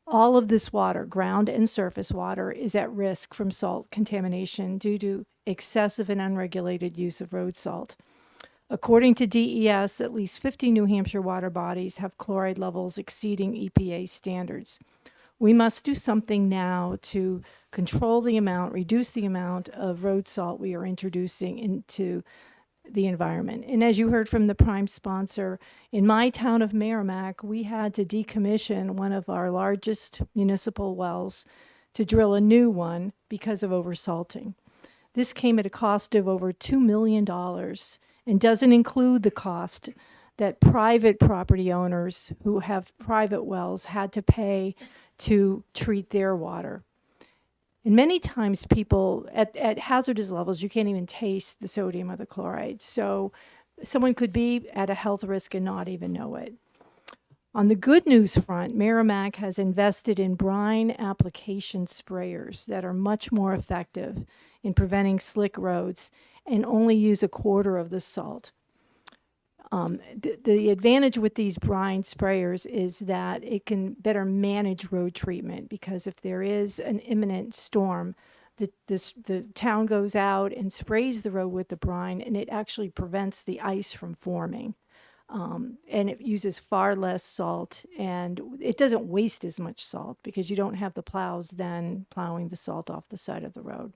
All of this water, ground and surface water, is at risk from salt contamination due to excessive and unregulated use of road salt. According to DES, at least 50 New Hampshire water bodies have chloride levels exceeding EPA standards. We must do something now to control the amount, reduce the amount of road salt we are introducing into the environment. And as you heard from the prime sponsor, in my town of Merrimack, we had to decommission one of our largest municipal wells to drill a new one because of oversalting. This came at a cost of over $2 million and doesn't include the cost that private property owners who have private wells had to pay to treat their water. And many times people at hazardous levels, you can't even taste the sodium or the chloride. So someone could be at a health risk and not even know it. On the good news front, Merrimack has invested in brine application sprayers that are much more effective in preventing slick roads and only use a quarter of the salt. The advantage with these brine sprayers is that it can better manage road treatment, because if there is an imminent storm, the town goes out and sprays the road with the brine, and it actually prevents the ice from forming. And it uses far less salt, and it doesn't waste as much salt because you don't have the plows then plowing the salt off the side of the road.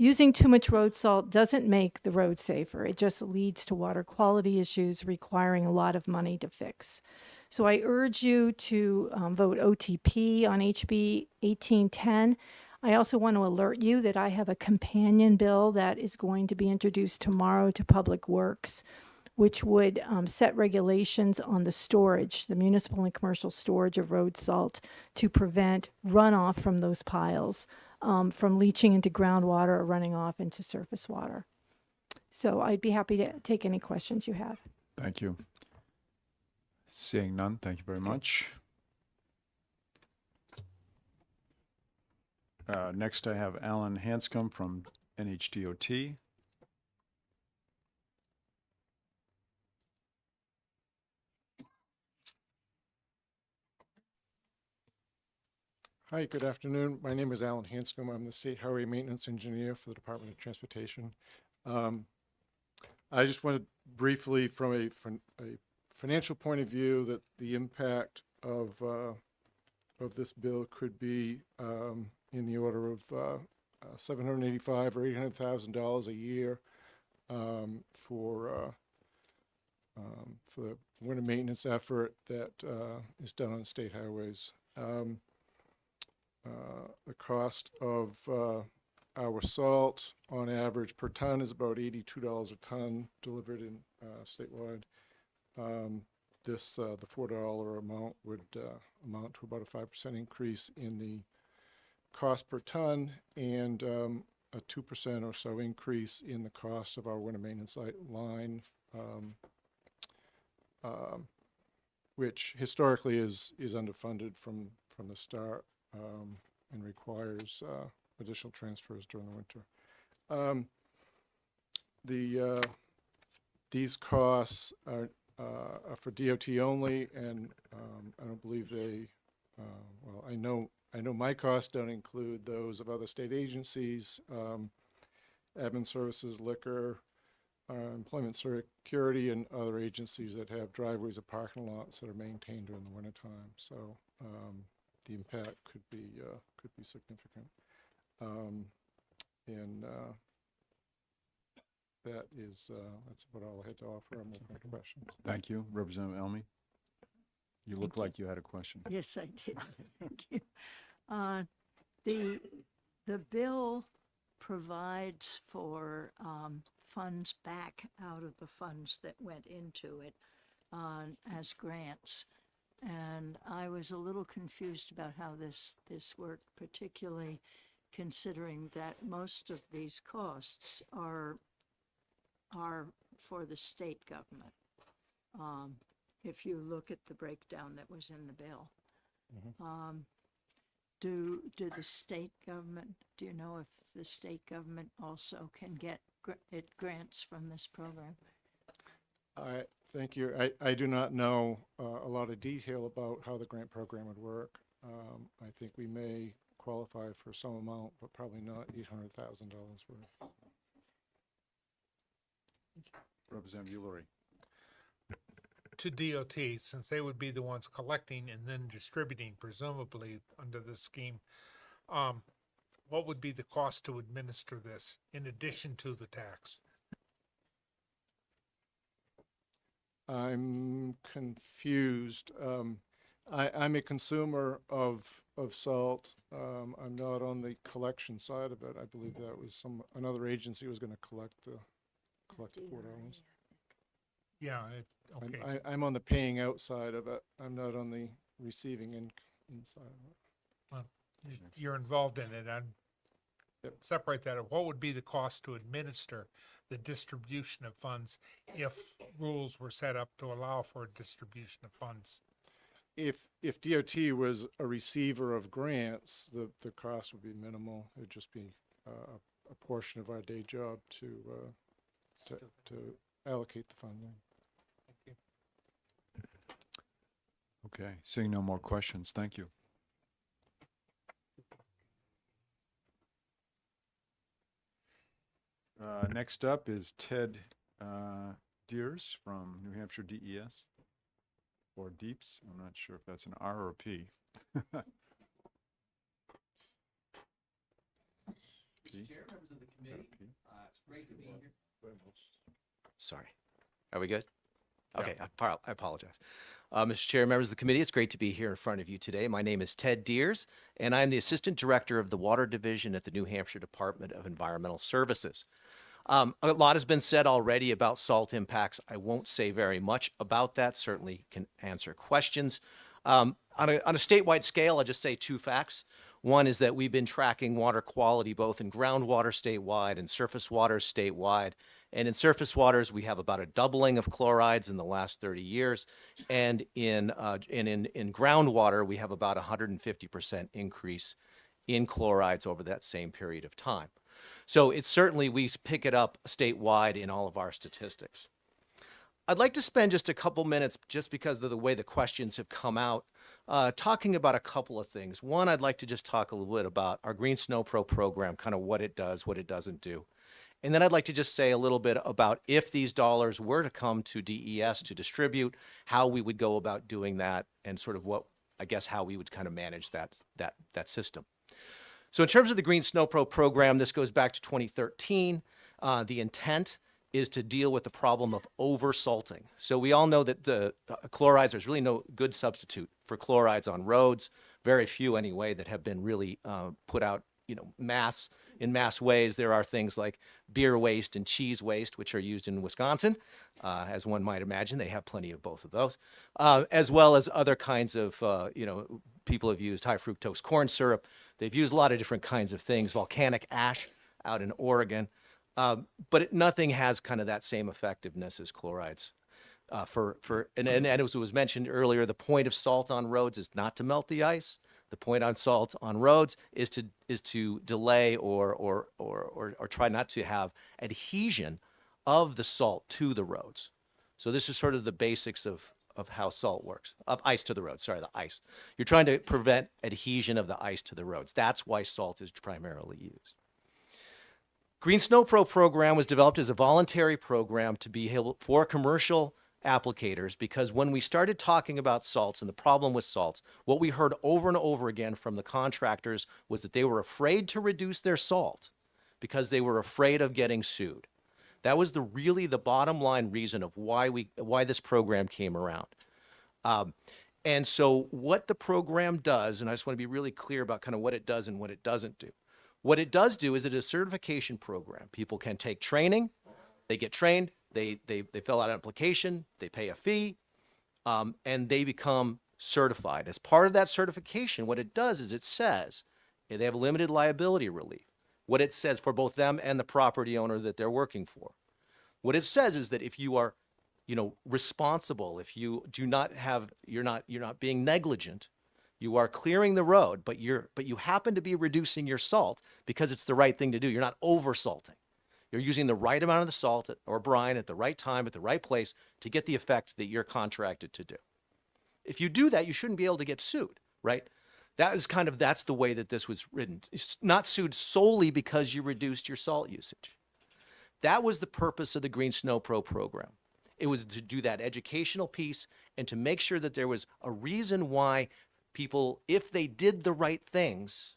Using too much road salt doesn't make the road safer. It just leads to water quality issues requiring a lot of money to fix. So I urge you to vote OTP on HB 1810. I also want to alert you that I have a companion bill that is going to be introduced tomorrow to Public Works, which would set regulations on the storage, the municipal and commercial storage of road salt, to prevent runoff from those piles from leaching into groundwater or running off into surface water. So I'd be happy to take any questions you have. Thank you. Seeing none, thank you very much. Next, I have Alan Hanscom from NHDOT. Hi, good afternoon. My name is Alan Hanscom. I'm the State Highway Maintenance Engineer for the Department of Transportation. I just wanted briefly, from a financial point of view, that the impact of this bill could be in the order of $785,000 or $800,000 a year for the winter maintenance effort that is done on state highways. The cost of our salt on average per ton is about $82 a ton delivered in statewide. The $4 amount would amount to about a 5% increase in the cost per ton, and a 2% or so increase in the cost of our winter maintenance line, which historically is underfunded from the start. And requires additional transfers during the winter. These costs are for DOT only, and I don't believe they. Well, I know my costs don't include those of other state agencies, admin services, liquor, employment security, and other agencies that have driveways or parking lots that are maintained during the wintertime. So. The impact could be significant, and that's about all I had to offer. I'm open to questions. Thank you, Representative Elmy. You look like you had a question. Yes, I did. Thank you. The bill provides for funds back out of the funds that went into it as grants. And I was a little confused about how this worked, particularly considering that most of these costs are for the state government. If you look at the breakdown that was in the bill, do the state government? Do you know if the state government also can get grants from this program? Thank you. I do not know a lot of detail about how the grant program would work. I think we may qualify for some amount, but probably not $800,000 worth. Representative Ulrich. To DOT, since they would be the ones collecting and then distributing, presumably under this scheme, what would be the cost to administer this in addition to the tax? I'm confused. I'm a consumer of salt. I'm not on the collection side of it. I believe that was another agency was going to collect the $4. Yeah, okay. I'm on the paying out side of it. I'm not on the receiving inside of it. Well, you're involved in it. Separate that out. What would be the cost to administer the distribution of funds if rules were set up to allow for a distribution of funds? If DOT was a receiver of grants, the cost would be minimal. It would just be a portion of our day job to allocate the funding. Okay, seeing no more questions, thank you. Next up is Ted Deers from New Hampshire DES, or Deeps. I'm not sure if that's an R or a P. Chair, members of the committee, it's great to be here. Sorry. Are we good? Okay, I apologize. Mr. Chair, members of the committee, it's great to be here in front of you today. My name is Ted Deers, and I'm the Assistant Director of the Water Division at the New Hampshire Department of Environmental Services. A lot has been said already about salt impacts. I won't say very much about that, certainly can answer questions. On a statewide scale, I'll just say two facts. One is that we've been tracking water quality both in groundwater statewide and surface waters statewide. And in surface waters, we have about a doubling of chlorides in the last 30 years. And in groundwater, we have about 150% increase in chlorides over that same period of time. So it's certainly, we pick it up statewide in all of our statistics. I'd like to spend just a couple minutes, just because of the way the questions have come out, talking about a couple of things. One, I'd like to just talk a little bit about our Green Snow Pro program, kind of what it does, what it doesn't do. And then I'd like to just say a little bit about if these dollars were to come to DES to distribute, how we would go about doing that, and sort of what, I guess, how we would kind of manage that system. So in terms of the Green Snow Pro program, this goes back to 2013. The intent is to deal with the problem of over-salting. So we all know that the chlorides, there's really no good substitute for chlorides on roads, very few anyway, that have been really put out, in mass ways. There are things like beer waste and cheese waste, which are used in Wisconsin. As one might imagine, they have plenty of both of those, as well as other kinds of, people have used high fructose corn syrup. They've used a lot of different kinds of things, volcanic ash out in Oregon, but nothing has kind of that same effectiveness as chlorides. And as was mentioned earlier, the point of salt on roads is not to melt the ice. The point on salt on roads is to delay or try not to have adhesion of the salt to the roads. So this is sort of the basics of how salt works, of ice to the road. Sorry, the ice. You're trying to prevent adhesion of the ice to the roads. That's why salt is primarily used. Green Snow Pro program was developed as a voluntary program to be able for commercial applicators, because when we started talking about salts and the problem with salts, what we heard over and over again from the contractors was that they were afraid to reduce their salt because they were afraid of getting sued. That was really the bottom line reason of why this program came around. And so what the program does, and I just want to be really clear about kind of what it does and what it doesn't do. What it does do is it is a certification program. People can take training, they get trained, they fill out an application, they pay a fee, and they become certified. As part of that certification, what it does is it says they have limited liability relief. What it says for both them and the property owner that they're working for. What it says is that if you are, responsible, if you do not have, you're not being negligent, you are clearing the road, but you happen to be reducing your salt because it's the right thing to do. You're not over salting. You're using the right amount of the salt or brine at the right time, at the right place to get the effect that you're contracted to do. If you do that, you shouldn't be able to get sued, right? That's the way that this was written. It's not sued solely because you reduced your salt usage. That was the purpose of the Green Snow Pro program. It was to do that educational piece and to make sure that there was a reason why people, if they did the right things,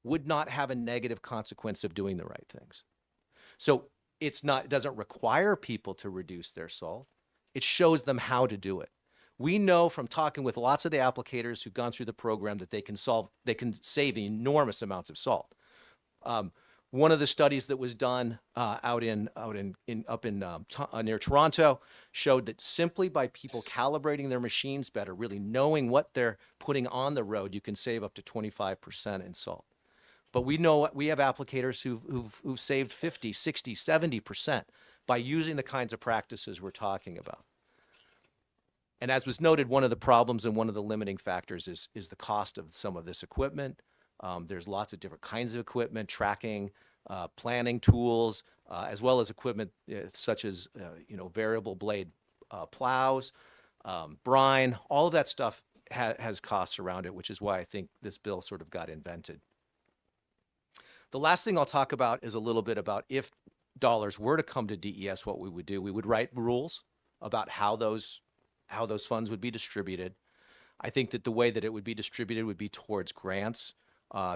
would not have a negative consequence of doing the right things. So it doesn't require people to reduce their salt. It shows them how to do it. We know from talking with lots of the applicators who've gone through the program that they can save enormous amounts of salt. One of the studies that was done up near Toronto showed that simply by people calibrating their machines better, really knowing what they're putting on the road, you can save up to 25% in salt. But we know we have applicators who've saved 50, 60, 70% by using the kinds of practices we're talking about. And as was noted, one of the problems and one of the limiting factors is the cost of some of this equipment. There's lots of different kinds of equipment, tracking, planning tools, as well as equipment such as variable blade plows, brine, all of that stuff has costs around it, which is why I think this bill sort of got invented. The last thing I'll talk about is a little bit about if dollars were to come to DES, what we would do. We would write rules about how those funds would be distributed. I think that the way that it would be distributed would be towards grants,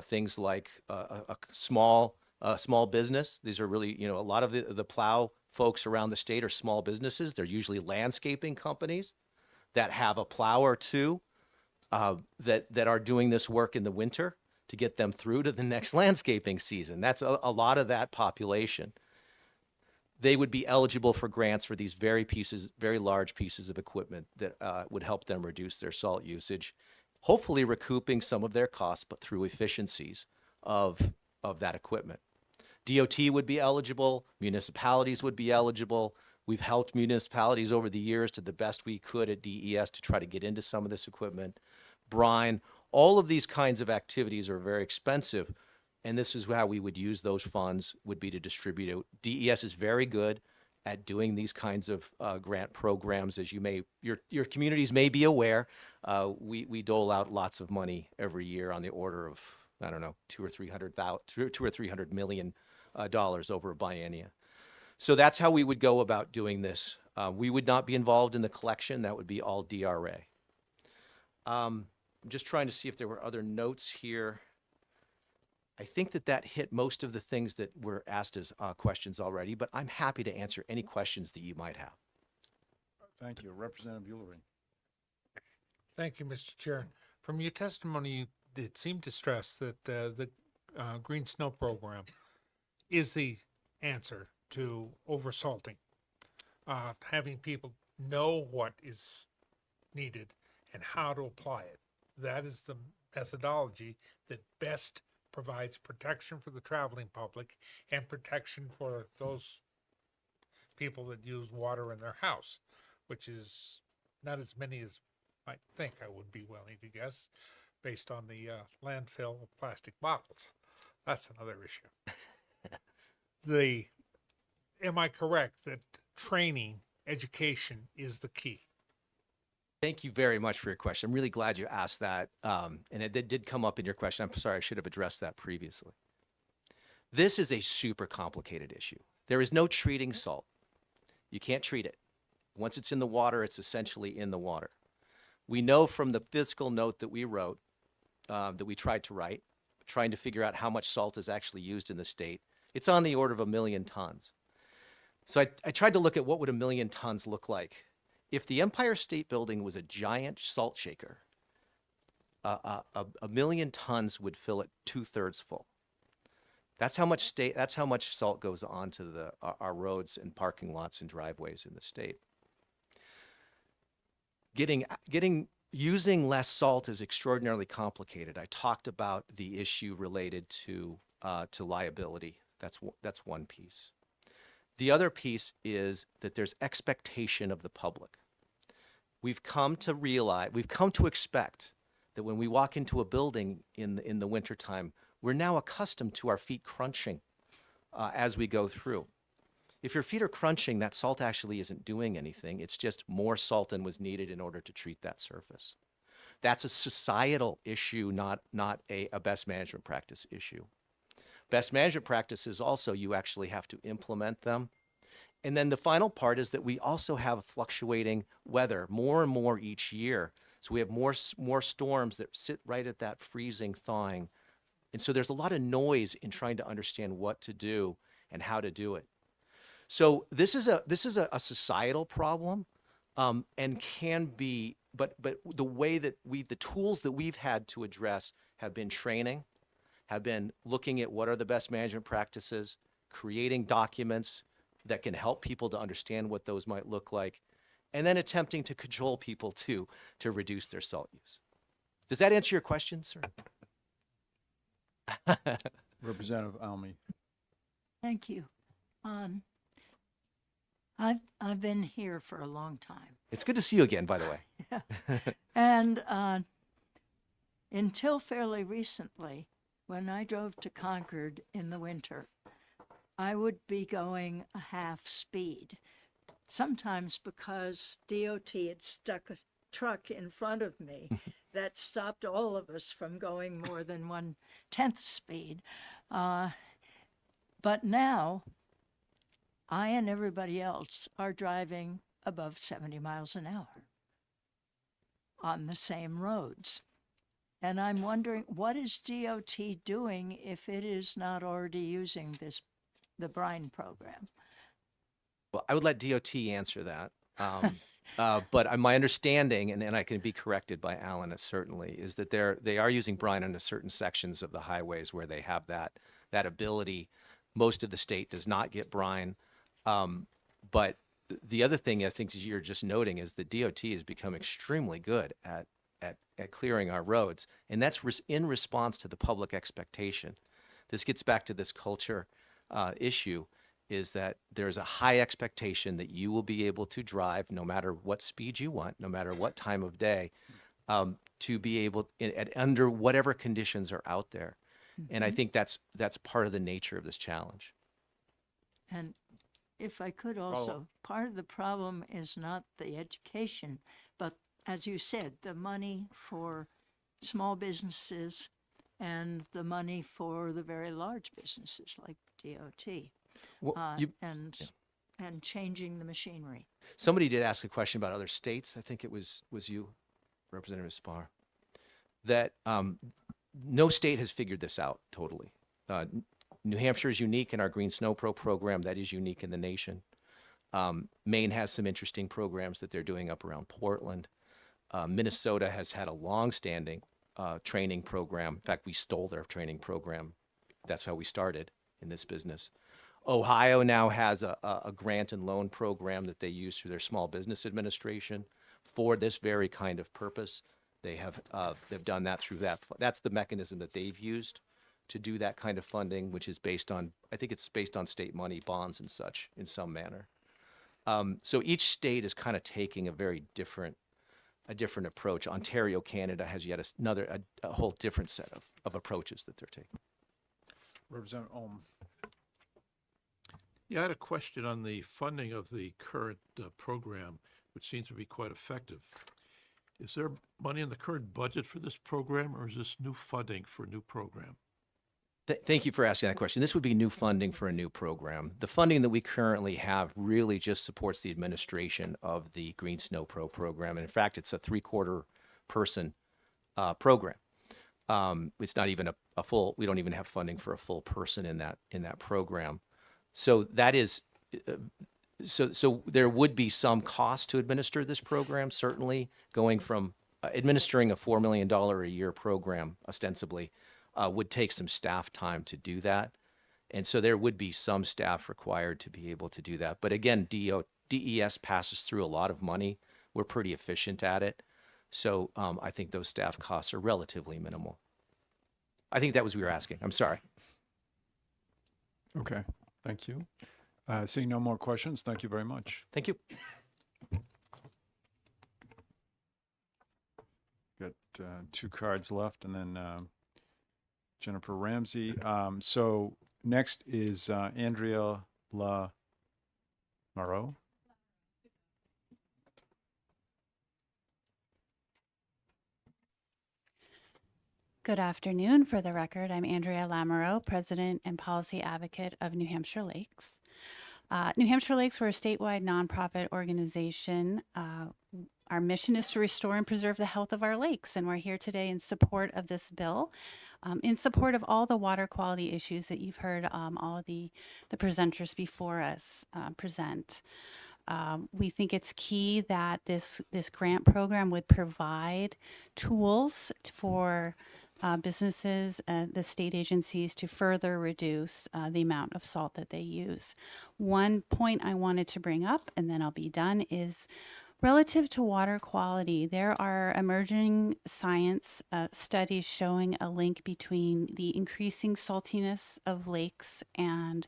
things like a small business. These are really, a lot of the plow folks around the state are small businesses. They're usually landscaping companies that have a plow or two that are doing this work in the winter to get them through to the next landscaping season. That's a lot of that population. They would be eligible for grants for these very large pieces of equipment that would help them reduce their salt usage, hopefully recouping some of their costs, but through efficiencies of that equipment. DOT would be eligible, municipalities would be eligible. We've helped municipalities over the years to the best we could at DES to try to get into some of this equipment. Brine, all of these kinds of activities are very expensive, and this is how we would use those funds, would be to distribute it. DES is very good at doing these kinds of grant programs, as your communities may be aware. We dole out lots of money every year on the order of, I don't know, $200 or $300 million over a biennia. So that's how we would go about doing this. We would not be involved in the collection. That would be all DRA. I'm just trying to see if there were other notes here. I think that hit most of the things that were asked as questions already, but I'm happy to answer any questions that you might have. Thank you. Representative Ulrich. Thank you, Mr. Chair. From your testimony, it seemed to stress that the Green Snow Program is the answer to oversalting. Having people know what is needed and how to apply it. That is the methodology that best provides protection for the traveling public and protection for those people that use water in their house, which is not as many as I think I would be willing to guess based on the landfill of plastic bottles. That's another issue. Am I correct that training, education is the key? Thank you very much for your question. I'm really glad you asked that. And it did come up in your question. I'm sorry, I should have addressed that previously. This is a super complicated issue. There is no treating salt. You can't treat it. Once it's in the water, it's essentially in the water. We know from the fiscal note that we wrote, that we tried to write, trying to figure out how much salt is actually used in the state. It's on the order of 1 million tons. So I tried to look at what would 1 million tons look like. If the Empire State Building was a giant salt shaker, 1 million tons would fill it 2/3 full. That's how much salt goes onto our roads and parking lots and driveways in the state. Using less salt is extraordinarily complicated. I talked about the issue related to liability. That's one piece. The other piece is that there's expectation of the public. We've come to expect that when we walk into a building in the wintertime, we're now accustomed to our feet crunching as we go through. If your feet are crunching, that salt actually isn't doing anything. It's just more salt than was needed in order to treat that surface. That's a societal issue, not a best management practice issue. Best management practices also, you actually have to implement them. And then the final part is that we also have fluctuating weather more and more each year. So we have more storms that sit right at that freezing, thawing. And so there's a lot of noise in trying to understand what to do and how to do it. So this is a societal problem, and can be, but the way that the tools that we've had to address have been training, have been looking at what are the best management practices, creating documents that can help people to understand what those might look like, and then attempting to control people to reduce their salt use. Does that answer your question, sir? Representative Almy. Thank you. I've been here for a long time. It's good to see you again, by the way. Yeah. And until fairly recently, when I drove to Concord in the winter, I would be going a half speed. sometimes because DOT had stuck a truck in front of me that stopped all of us from going more than 1/10 speed. But now I and everybody else are driving above 70 miles an hour on the same roads. And I'm wondering, what is DOT doing if it is not already using the brine program? Well, I would let DOT answer that. But my understanding, and I can be corrected by Alan, certainly, is that they are using brine on certain sections of the highways where they have that ability. Most of the state does not get brine. But the other thing I think you're just noting is that DOT has become extremely good at clearing our roads. And that's in response to the public expectation. This gets back to this culture issue, is that there's a high expectation that you will be able to drive no matter what speed you want, no matter what time of day, to be able, under whatever conditions are out there. And I think that's part of the nature of this challenge. And if I could also, part of the problem is not the education, but as you said, the money for small businesses and the money for the very large businesses like DOT, Well, and changing the machinery. Somebody did ask a question about other states. I think it was you, Representative Spar, that no state has figured this out totally. New Hampshire is unique in our Green Snow Pro program. That is unique in the nation. Maine has some interesting programs that they're doing up around Portland. Minnesota has had a long-standing training program. In fact, we stole their training program. That's how we started in this business. Ohio now has a grant and loan program that they use through their Small Business Administration for this very kind of purpose. They've done that through that. That's the mechanism that they've used to do that kind of funding, which is based on, I think it's based on state money, bonds and such in some manner. So each state is kind of taking a very different approach. Ontario, Canada has yet a whole different set of approaches that they're taking. Representative Ohm. Yeah, I had a question on the funding of the current program, which seems to be quite effective. Is there money in the current budget for this program, or is this new funding for a new program? Thank you for asking that question. This would be new funding for a new program. The funding that we currently have really just supports the administration of the Green Snow Pro program. And in fact, it's a 3/4 person program. It's not even a full, we don't even have funding for a full person in that program. So that is, so there would be some cost to administer this program, certainly, going from administering a $4 million a year program, ostensibly, would take some staff time to do that. And so there would be some staff required to be able to do that. But again, DES passes through a lot of money. We're pretty efficient at it. So I think those staff costs are relatively minimal. I think that was what you were asking. I'm sorry. Okay, thank you. Seeing no more questions, thank you very much. Thank you. Got 2 cards left, and then Jennifer Ramsey. So next is Andrea Lamoureux. Good afternoon. For the record, I'm Andrea Lamoureux, President and Policy Advocate of New Hampshire Lakes. New Hampshire Lakes, we're a statewide nonprofit organization. Our mission is to restore and preserve the health of our lakes, and we're here today in support of this bill, in support of all the water quality issues that you've heard all of the presenters before us present. We think it's key that this grant program would provide tools for businesses, the state agencies to further reduce the amount of salt that they use. One point I wanted to bring up, and then I'll be done, is relative to water quality. There are emerging science studies showing a link between the increasing saltiness of lakes and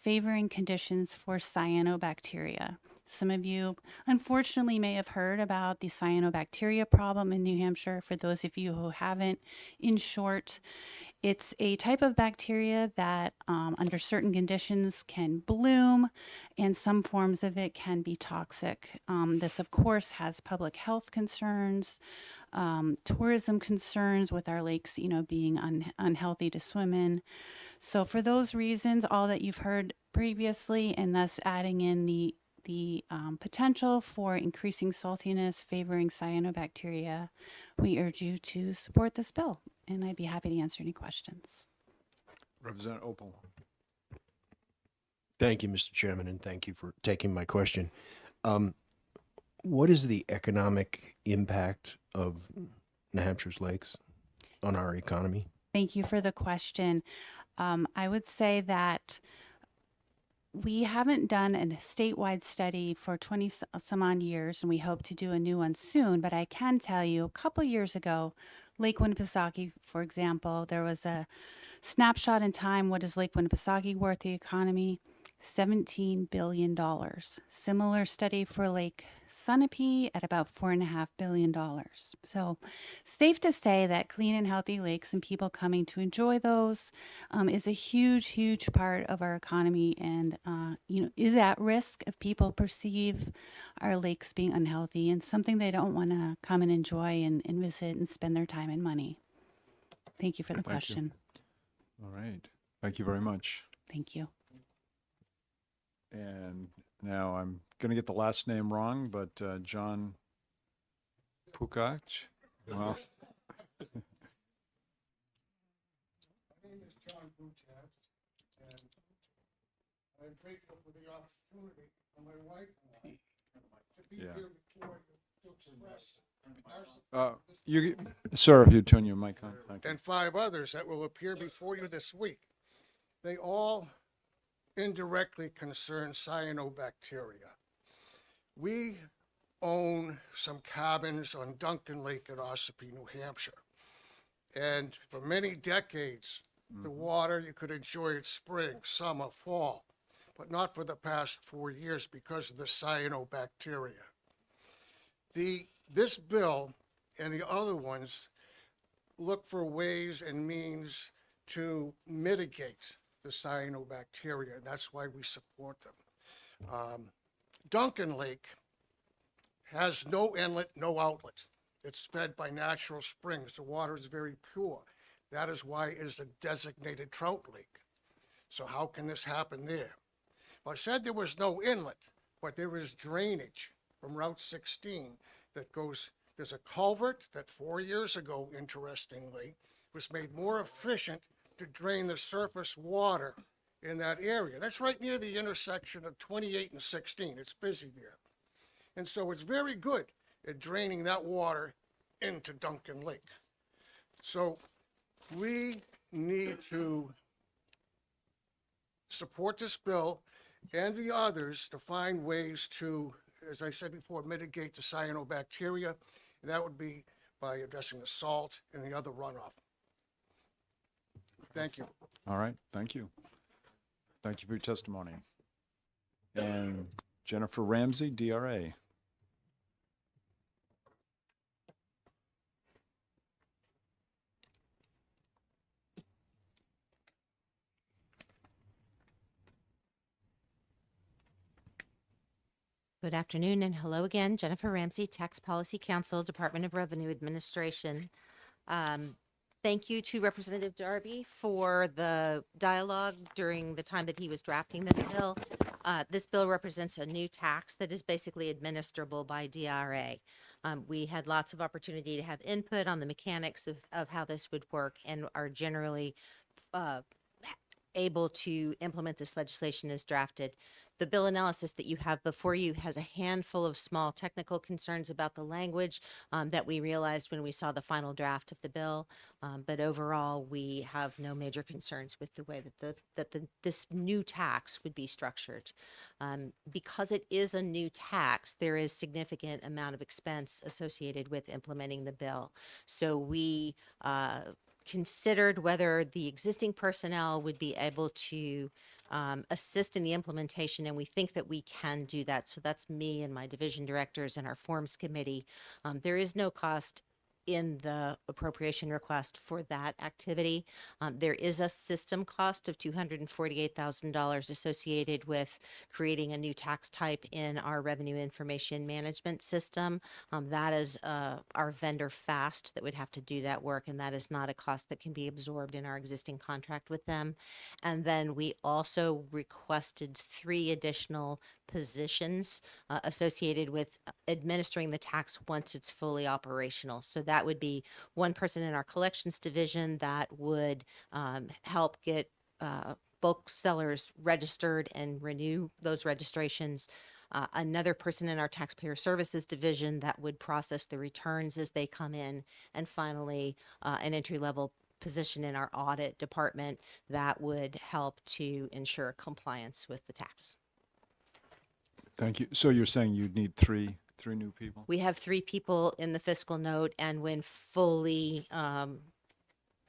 favoring conditions for cyanobacteria. Some of you, unfortunately, may have heard about the cyanobacteria problem in New Hampshire. For those of you who haven't, in short, It's a type of bacteria that, under certain conditions, can bloom, and some forms of it can be toxic. This, of course, has public health concerns, tourism concerns with our lakes, being unhealthy to swim in. So, for those reasons, all that you've heard previously, and thus adding in the potential for increasing saltiness, favoring cyanobacteria, we urge you to support this bill, and I'd be happy to answer any questions. Representative Opal. Thank you, Mr. Chairman, and thank you for taking my question. What is the economic impact of New Hampshire's lakes on our economy? Thank you for the question. I would say that we haven't done a statewide study for 20 some odd years, and we hope to do a new one soon. But I can tell you, a couple years ago, Lake Winnipesaukee, for example, there was a snapshot in time. What is Lake Winnipesaukee worth the economy? $17 billion. Similar study for Lake Sunapee at about $4.5 billion. So safe to say that clean and healthy lakes and people coming to enjoy those is a huge, huge part of our economy, and is at risk if people perceive our lakes being unhealthy and something they don't want to come and enjoy and visit and spend their time and money. Thank you for the Thank you. question. All right. Thank you very much. Thank you. And now I'm going to get the last name wrong, but John Pukach. Well, My name is John Buchat, and I'm grateful for the opportunity for my wife and I to be Yeah. here before you to express our you, sir, if you turn your mic on. Thank you. and 5 others that will appear before you this week. They all indirectly concern cyanobacteria. We own some cabins on Duncan Lake at Ossipee, New Hampshire. And for many decades, the water, you could enjoy it spring, summer, fall, but not for the past 4 years because of the cyanobacteria. This bill and the other ones look for ways and means to mitigate the cyanobacteria, and that's why we support them. Duncan Lake has no inlet, no outlet. It's fed by natural springs. The water is very pure. That is why it is a designated trout lake. So how can this happen there? Well, I said there was no inlet, but there is drainage from Route 16 that goes, there's a culvert that 4 years ago, interestingly, was made more efficient to drain the surface water in that area. That's right near the intersection of 28 and 16. It's busy there. And so it's very good at draining that water into Duncan Lake. So we need to support this bill and the others to find ways to, as I said before, mitigate the cyanobacteria. And that would be by addressing the salt and the other runoff. Thank you. All right. Thank you. Thank you for your testimony. And Jennifer Ramsey, DRA. Good afternoon and hello again. Jennifer Ramsey, Tax Policy Counsel, Department of Revenue Administration. Thank you to Representative Darby for the dialogue during the time that he was drafting this bill. This bill represents a new tax that is basically administrable by DRA. We had lots of opportunity to have input on the mechanics of how this would work and are generally able to implement this legislation as drafted. The bill analysis that you have before you has a handful of small technical concerns about the language that we realized when we saw the final draft of the bill. But overall, we have no major concerns with the way that this new tax would be structured. Because it is a new tax, there is significant amount of expense associated with implementing the bill. So we considered whether the existing personnel would be able to assist in the implementation, and we think that we can do that. So that's me and my division directors and our forms committee. There is no cost in the appropriation request for that activity. There is a system cost of $248,000 associated with creating a new tax type in our revenue information management system. That is our vendor FAST that would have to do that work, and that is not a cost that can be absorbed in our existing contract with them. And then we also requested 3 additional positions associated with administering the tax once it's fully operational. So that would be one person in our collections division that would help get bulk sellers registered and renew those registrations. Another person in our taxpayer services division that would process the returns as they come in. And finally, an entry-level position in our audit department that would help to ensure compliance with the tax. Thank you. So you're saying you'd need three new people? We have 3 people in the fiscal note, and when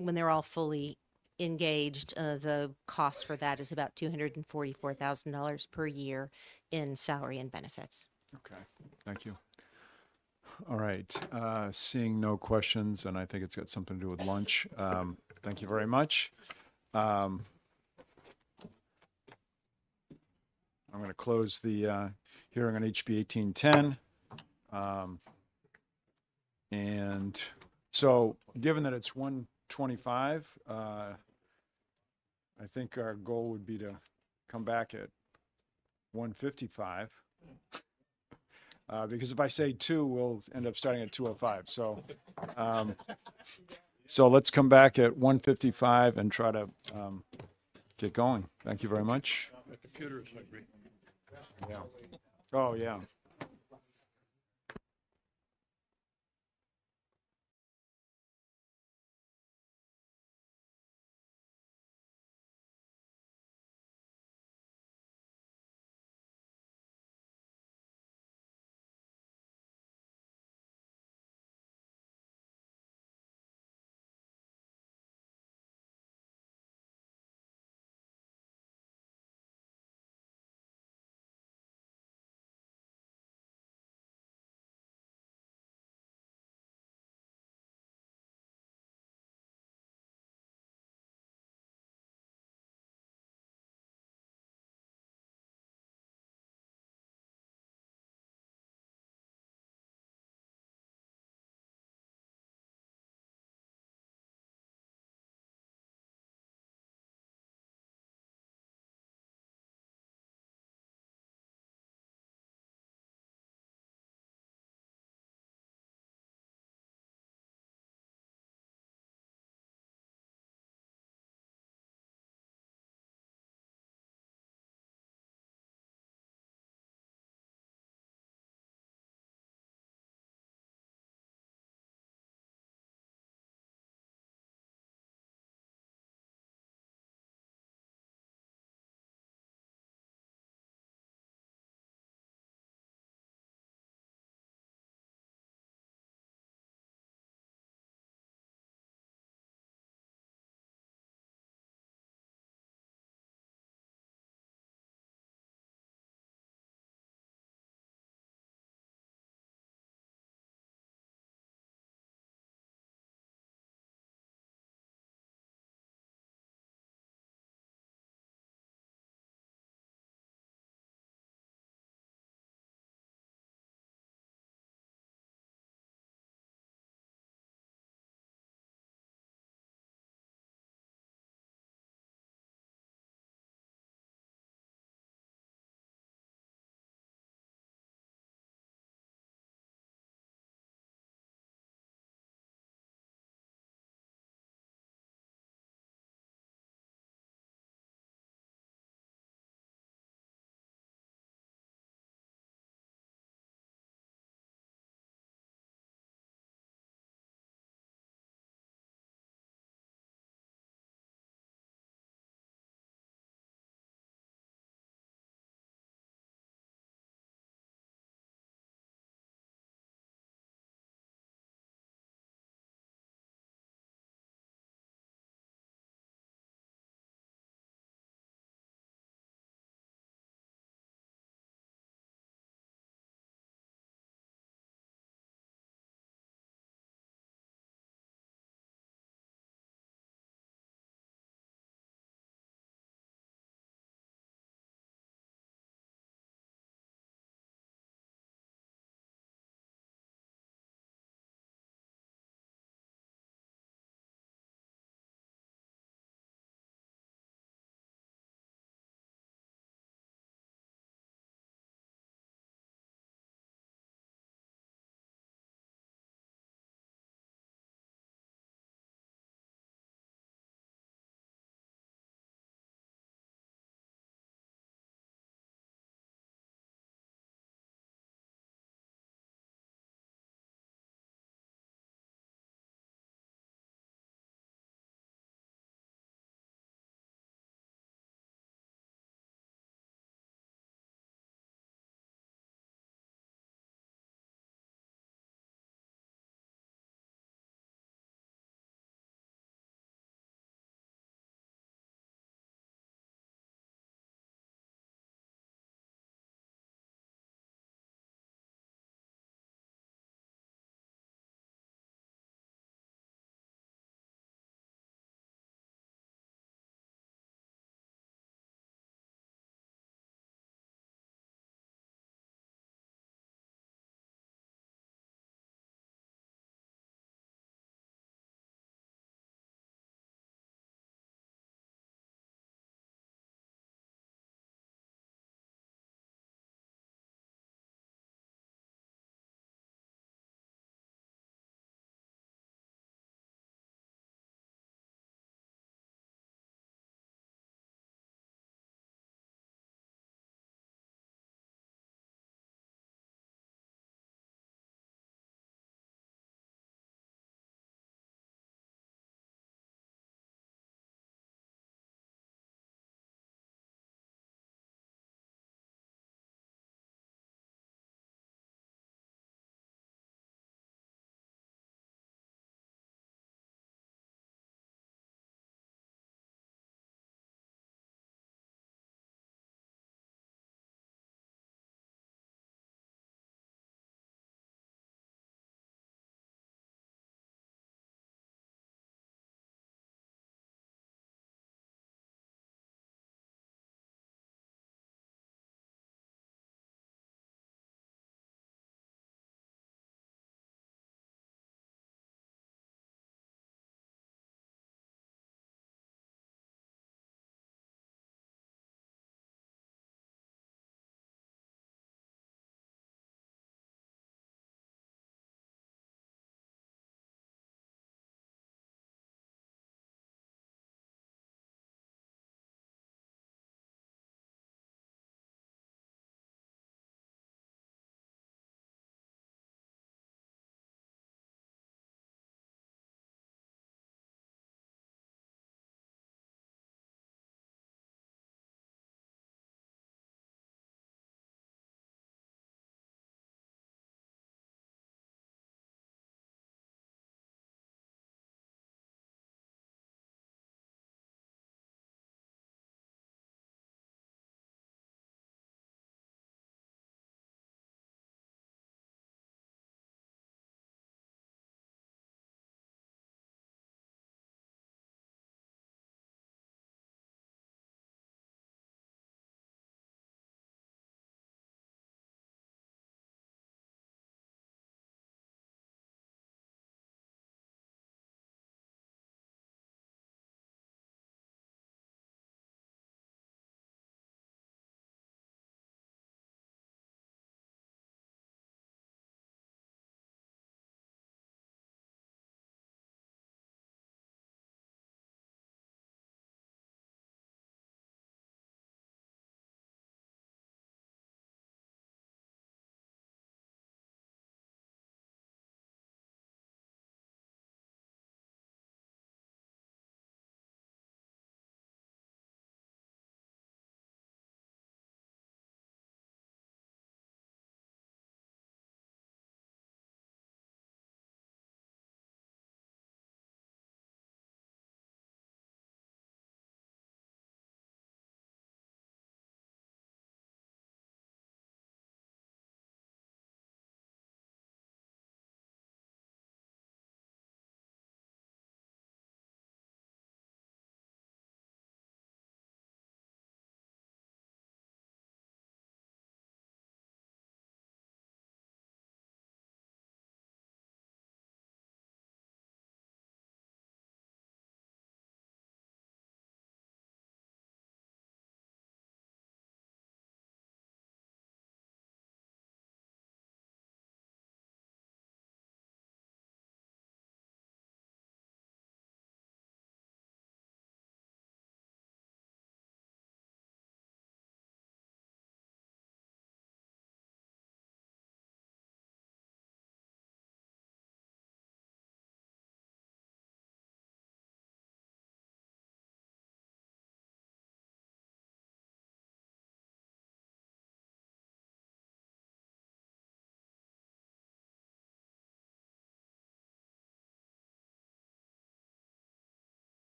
they're all fully engaged, the cost for that is about $244,000 per year in salary and benefits. Okay, thank you. All right, seeing no questions, and I think it's got something to do with lunch. Thank you very much. I'm going to close the hearing on HB 1810. And so, given that it's 1:25, I think our goal would be to come back at 1:55. Because if I say 2, we'll end up starting at 2:05. So let's come back at 1:55 and try to get going. Thank you very much. My computer is hungry. Yeah. Oh, yeah.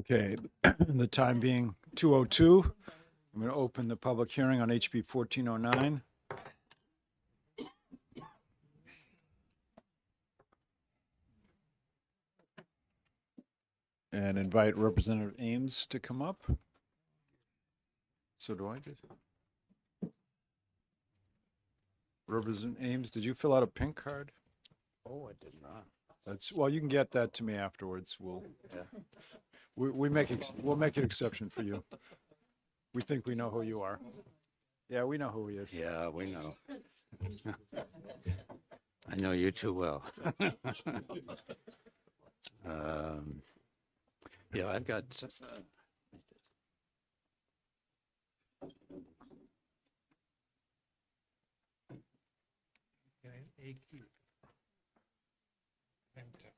Okay, the time being 2:02, I'm going to open the public hearing on HB 1409. And invite Representative Ames to come up. So do I just? Representative Ames, did you fill out a pink card? Oh, I did not. That's, well, you can get that to me afterwards. We'll, we'll make an exception for you. We think we know who you are. Yeah, we know who he is. Yeah, we know. I know you too well. Yeah, I've got. AQ. Fantastic.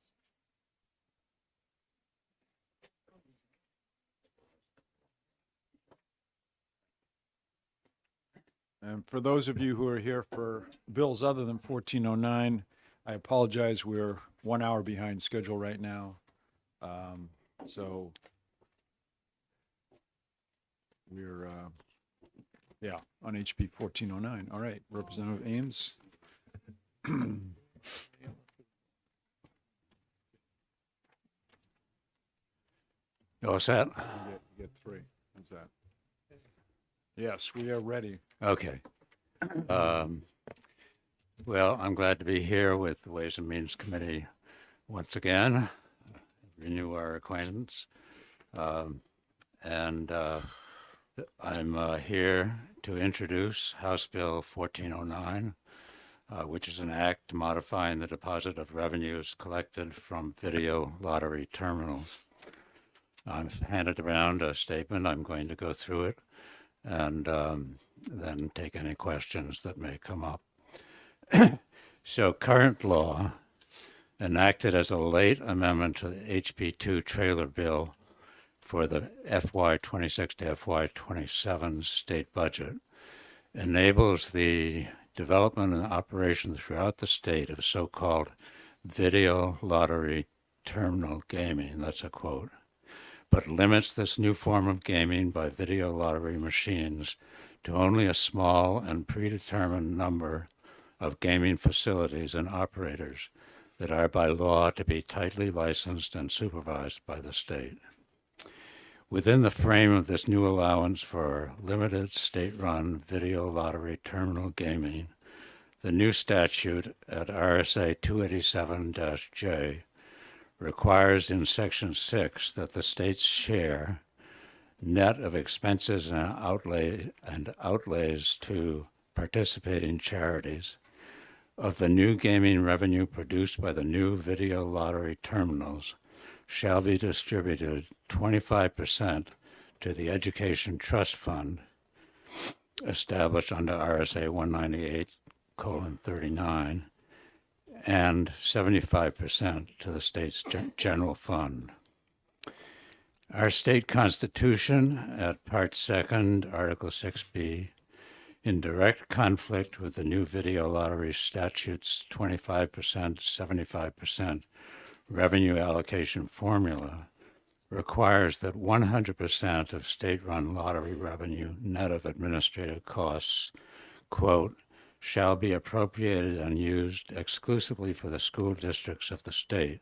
And for those of you who are here for bills other than 1409, I apologize. We're 1 hour behind schedule right now. So we're, yeah, on HB 1409. All right, Representative Ames. You all set? You get three. How's that? Yes, we are ready. Okay. Well, I'm glad to be here with the Ways and Means Committee once again, renew our acquaintance. And I'm here to introduce House Bill 1409, which is an act modifying the deposit of revenues collected from video lottery terminals. I've handed around a statement. I'm going to go through it and then take any questions that may come up. So current law, enacted as a late amendment to the HB2 trailer bill for the FY26 to FY27 state budget, enables the development and operation throughout the state of so-called video lottery terminal gaming, that's a quote, but limits this new form of gaming by video lottery machines to only a small and predetermined number of gaming facilities and operators that are by law to be tightly licensed and supervised by the state. Within the frame of this new allowance for limited state-run video lottery terminal gaming, the new statute at RSA 287-J requires in Section 6 that the state's share, net of expenses and outlays to participating charities, of the new gaming revenue produced by the new video lottery terminals shall be distributed 25% to the Education Trust Fund established under RSA 198:39 and 75% to the state's general fund. Our state constitution at Part 2nd, Article 6B, in direct conflict with the new video lottery statutes 25%, 75% revenue allocation formula, requires that 100% of state-run lottery revenue, net of administrative costs, quote, shall be appropriated and used exclusively for the school districts of the state.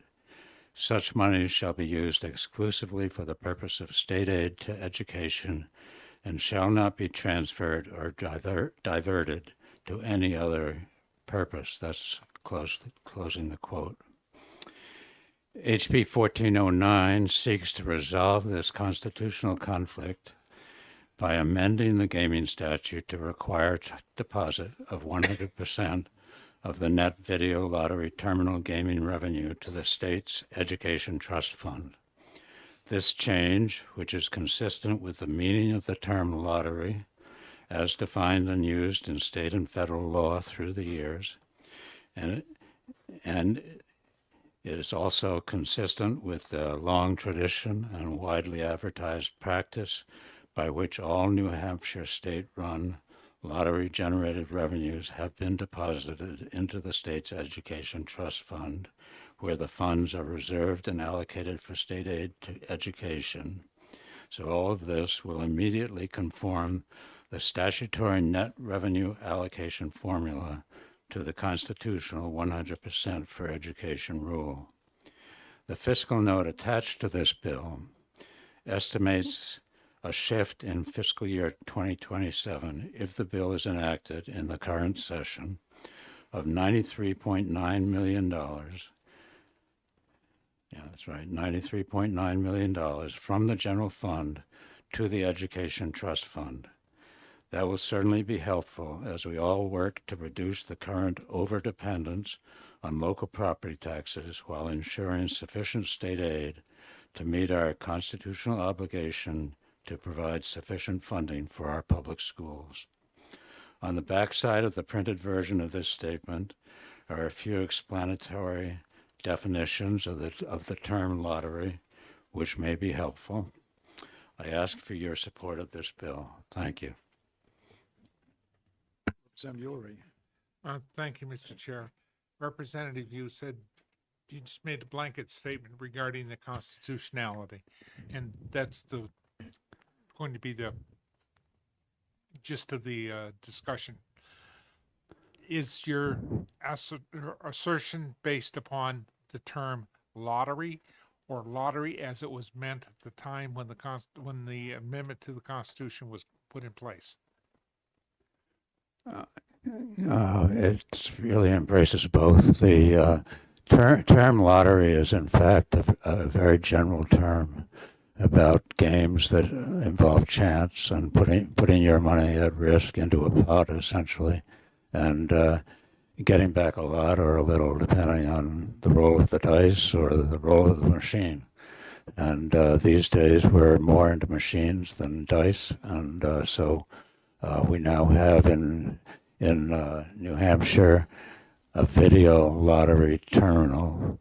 Such monies shall be used exclusively for the purpose of state aid to education and shall not be transferred or diverted to any other purpose. That's closing the quote. HB 1409 seeks to resolve this constitutional conflict by amending the gaming statute to require deposit of 100% of the net video lottery terminal gaming revenue to the state's Education Trust Fund. This change, which is consistent with the meaning of the term lottery as defined and used in state and federal law through the years, and it is also consistent with the long tradition and widely advertised practice by which all New Hampshire state-run lottery-generated revenues have been deposited into the state's education trust fund, where the funds are reserved and allocated for state aid to education. So all of this will immediately conform the statutory net revenue allocation formula to the constitutional 100% for education rule. The fiscal note attached to this bill estimates a shift in fiscal year 2027, if the bill is enacted in the current session, of $93.9 million. Yeah, that's right, $93.9 million from the general fund to the education trust fund. That will certainly be helpful as we all work to reduce the current overdependence on local property taxes while ensuring sufficient state aid to meet our constitutional obligation to provide sufficient funding for our public schools. On the back side of the printed version of this statement are a few explanatory definitions of the term lottery, which may be helpful. I ask for your support of this bill. Thank you. Representative Ulrich. Thank you, Mr. Chair. Representative, you said you just made a blanket statement regarding the constitutionality, and that's going to be the gist of the discussion. Is your assertion based upon the term lottery, or lottery as it was meant at the time when the amendment to the Constitution was put in place? It really embraces both. The term lottery is, in fact, a very general term about games that involve chance and putting your money at risk into a pot, essentially, and getting back a lot or a little, depending on the roll of the dice or the roll of the machine. And these days, we're more into machines than dice, and so we now have in New Hampshire a video lottery terminal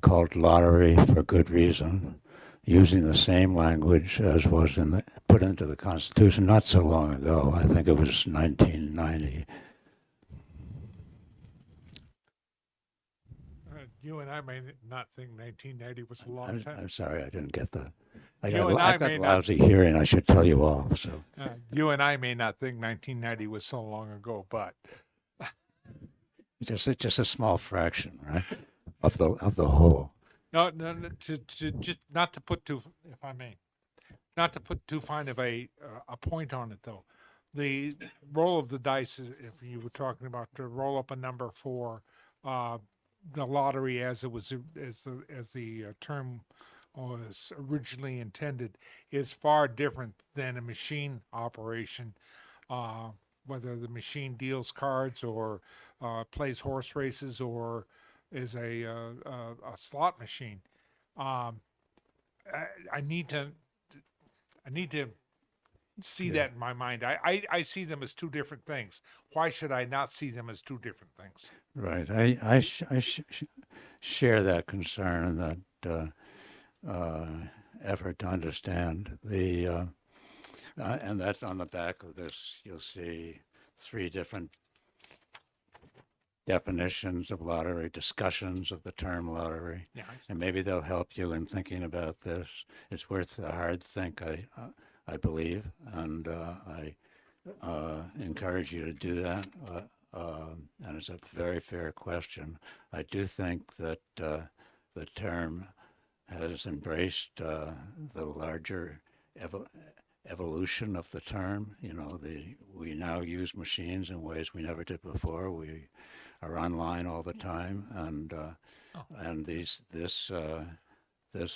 called Lottery for Good Reason, using the same language as was put into the Constitution not so long ago. I think it was 1990. You and I may not think 1990 was a long time. I'm sorry, I didn't get that. I've got may lousy hearing, I should tell you all. So you and I may not think 1990 was so long ago, but it's just a small fraction, right, of the whole. No, to just not to put too, if I may, not to put too fine of a point on it though. The roll of the dice, if you were talking about to roll up a number for the lottery as it was as the term was originally intended, is far different than a machine operation, whether the machine deals cards or plays horse races or is a slot machine. I need to see that in my mind. I see them as two different things. Why should I not see them as two different things? Right. I share that concern and that effort to understand the, and that's on the back of this. You'll see 3 different definitions of lottery, discussions of the term lottery, Yeah, and maybe they'll help you in thinking about this. It's worth a hard think, I believe, and I encourage you to do that. And it's a very fair question. I do think that the term has embraced the larger evolution of the term. You know, we now use machines in ways we never did before. We are online all the time, and this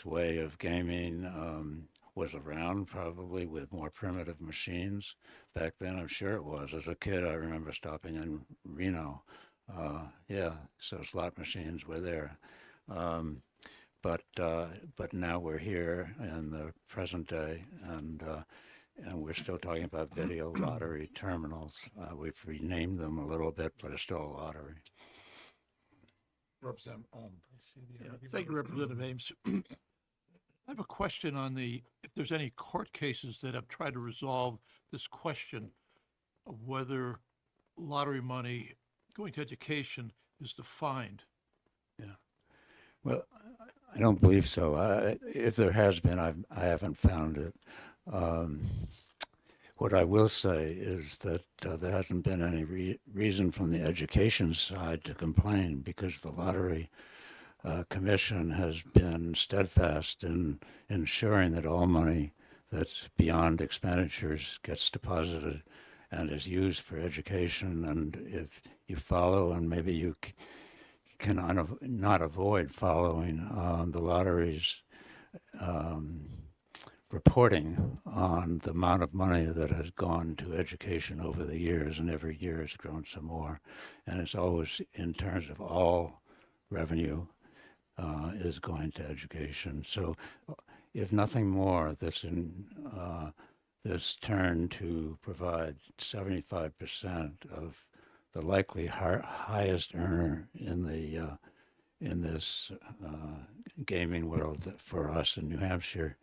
way of gaming was around probably with more primitive machines back then. I'm sure it was. As a kid, I remember stopping in Reno. So slot machines were there. But now we're here in the present day, and we're still talking about video lottery terminals. We've renamed them a little bit, but it's still a lottery. Representative Thank you, Representative Ames. I have a question on if there's any court cases that have tried to resolve this question of whether lottery money going to education is defined. Well, I don't believe so. If there has been, I haven't found it. What I will say is that there hasn't been any reason from the education side to complain, because the Lottery Commission has been steadfast in ensuring that all money that's beyond expenditures gets deposited and is used for education. And if you follow, and maybe you can not avoid following the lottery's reporting on the amount of money that has gone to education over the years, and every year has grown some more. And it's always in terms of all revenue is going to education. So if nothing more, this turn to provide 75% of the likely highest earner in this gaming world for us in New Hampshire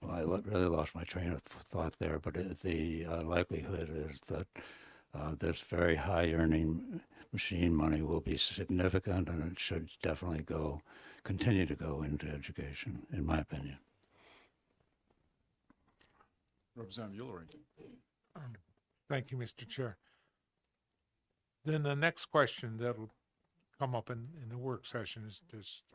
I really lost my train of thought there, but the likelihood is that this very high earning machine money will be significant, and it should definitely continue to go into education, in my opinion. Representative Ulrich. Thank you, Mr. Chair. Then the next question that'll come up in the work session is,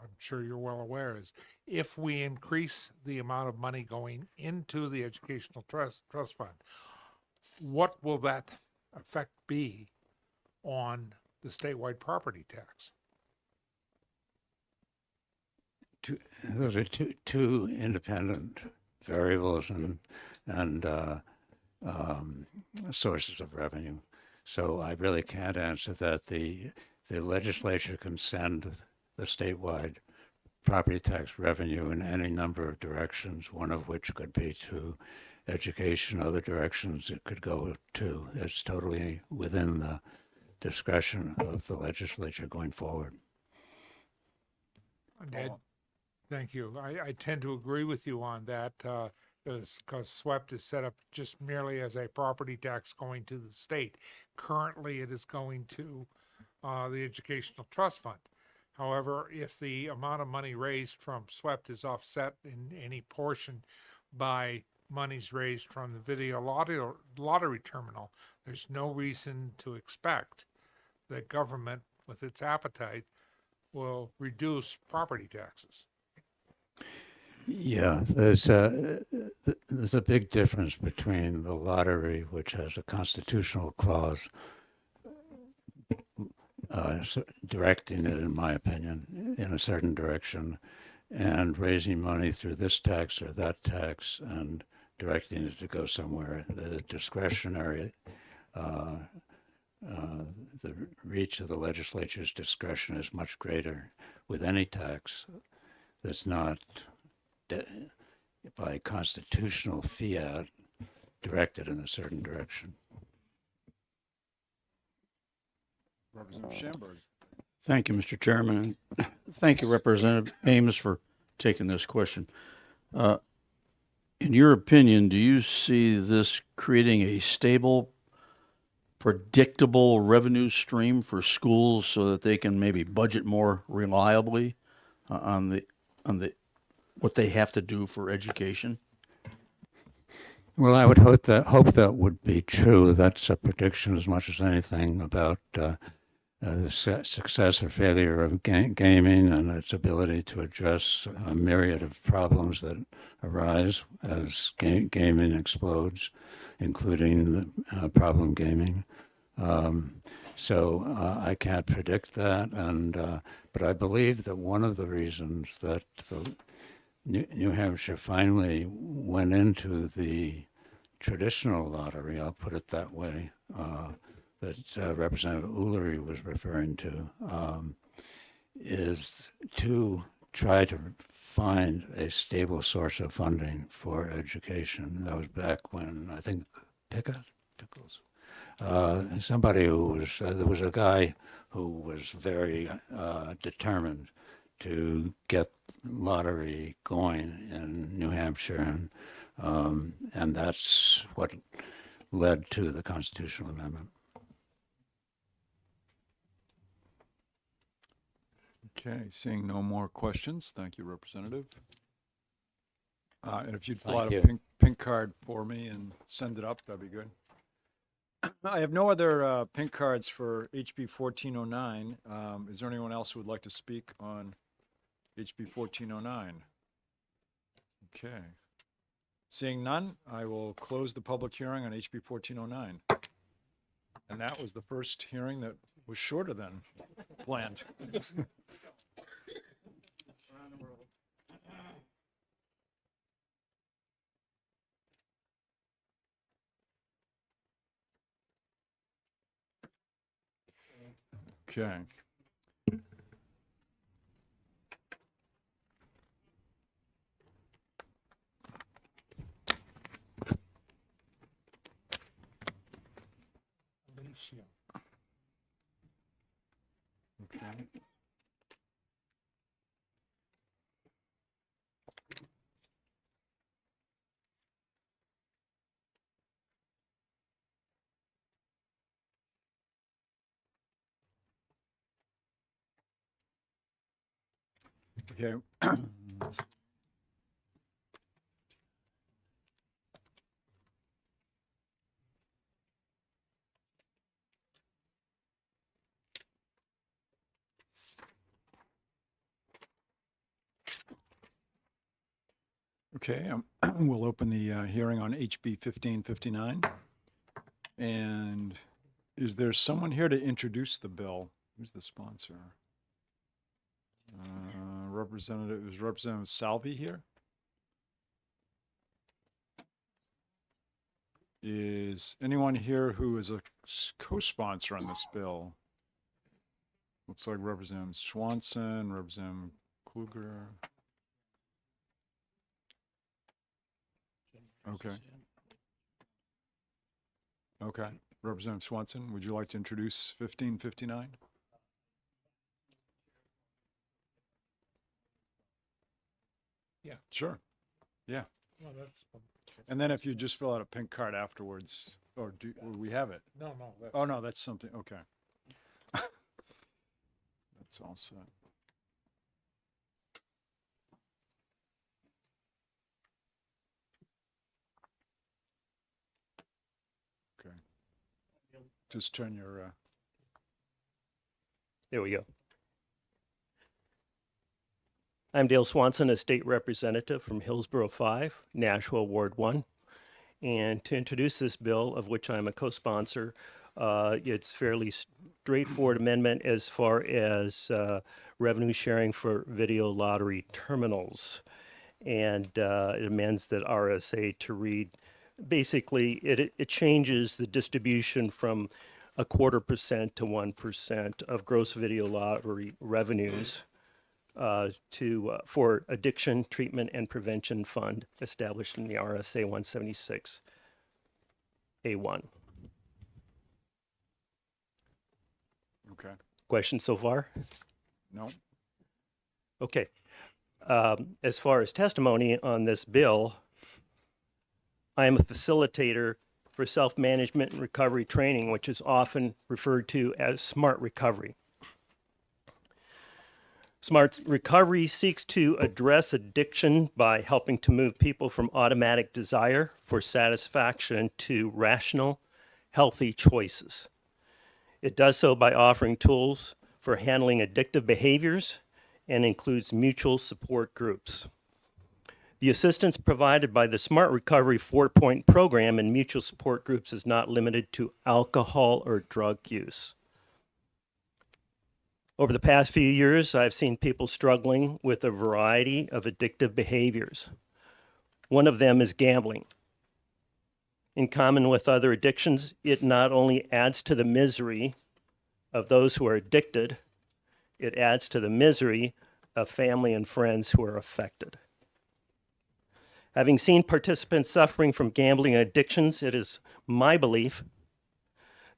I'm sure you're well aware, is if we increase the amount of money going into the Educational Trust Fund, what will that effect be on the statewide property tax? Those are two independent variables and sources of revenue. So I really can't answer that. The legislature can send the statewide property tax revenue in any number of directions, one of which could be to education, other directions it could go to. It's totally within the discretion of the legislature going forward. Ed, thank you. I tend to agree with you on that, because SWEPT is set up just merely as a property tax going to the state. Currently, it is going to the Educational Trust Fund. However, if the amount of money raised from SWEPT is offset in any portion by monies raised from the video lottery terminal, there's no reason to expect that government, with its appetite, will reduce property taxes. Yeah, there's a big difference between the lottery, which has a constitutional clause directing it, in my opinion, in a certain direction, and raising money through this tax or that tax and directing it to go somewhere. The discretionary, the reach of the legislature's discretion is much greater with any tax that's not by constitutional fiat directed in a certain direction. Representative Schamberg. Thank you, Mr. Chairman. And thank you, Representative Amos, for taking this question. In your opinion, do you see this creating a stable, predictable revenue stream for schools so that they can maybe budget more reliably on what they have to do for education? Well, I would hope that would be true. That's a prediction as much as anything about the success or failure of gaming and its ability to address a myriad of problems that arise as gaming explodes, including the problem gaming. So I can't predict that, but I believe that one of the reasons that the New Hampshire finally went into the traditional lottery, I'll put it that way, that Representative Ulrich was referring to, is to try to find a stable source of funding for education. That was back when, I think, Pickles, somebody who was, there was a guy who was very determined to get lottery going in New Hampshire. And that's what led to the constitutional amendment. Okay, seeing no more questions, thank you, Representative. And if you'd fill out Thank a you. pink card for me and send it up, that'd be good. I have no other pink cards for HB 1409. Is there anyone else who would like to speak on HB 1409? Okay. Seeing none, I will close the public hearing on HB 1409. And that was the first hearing that was shorter than planned. Okay. Okay. Okay. Okay, we'll open the hearing on HB 1559. And is there someone here to introduce the bill? Who's the sponsor? Is Representative Salvi here? Is anyone here who is a co-sponsor on this bill? Looks like Representative Swanson, Representative Kluger. Okay. Okay. Representative Swanson, would you like to introduce 1559? Yeah. Sure. Yeah. No, that's, And then if you just fill out a pink card afterwards, or do we have it? no, that's. Oh, no, that's something, okay. That's all set. Okay. Just turn your, There we go. I'm Dale Swanson, a state representative from Hillsborough 5, Nashua Ward 1. And to introduce this bill, of which I'm a co-sponsor, it's fairly straightforward amendment as far as revenue sharing for video lottery terminals. And it amends the RSA to read, basically, it changes the distribution from 0.25% to 1% of gross video lottery revenues for addiction treatment and prevention fund established in the RSA 176A1. okay, Questions so far? no? Okay. As far as testimony on this bill, I am a facilitator for self-management and recovery training, which is often referred to as SMART Recovery. SMART Recovery seeks to address addiction by helping to move people from automatic desire for satisfaction to rational, healthy choices. It does so by offering tools for handling addictive behaviors and includes mutual support groups. The assistance provided by the Smart Recovery 4-point program and mutual support groups is not limited to alcohol or drug use. Over the past few years, I've seen people struggling with a variety of addictive behaviors. One of them is gambling. In common with other addictions, it not only adds to the misery of those who are addicted, it adds to the misery of family and friends who are affected. Having seen participants suffering from gambling addictions, it is my belief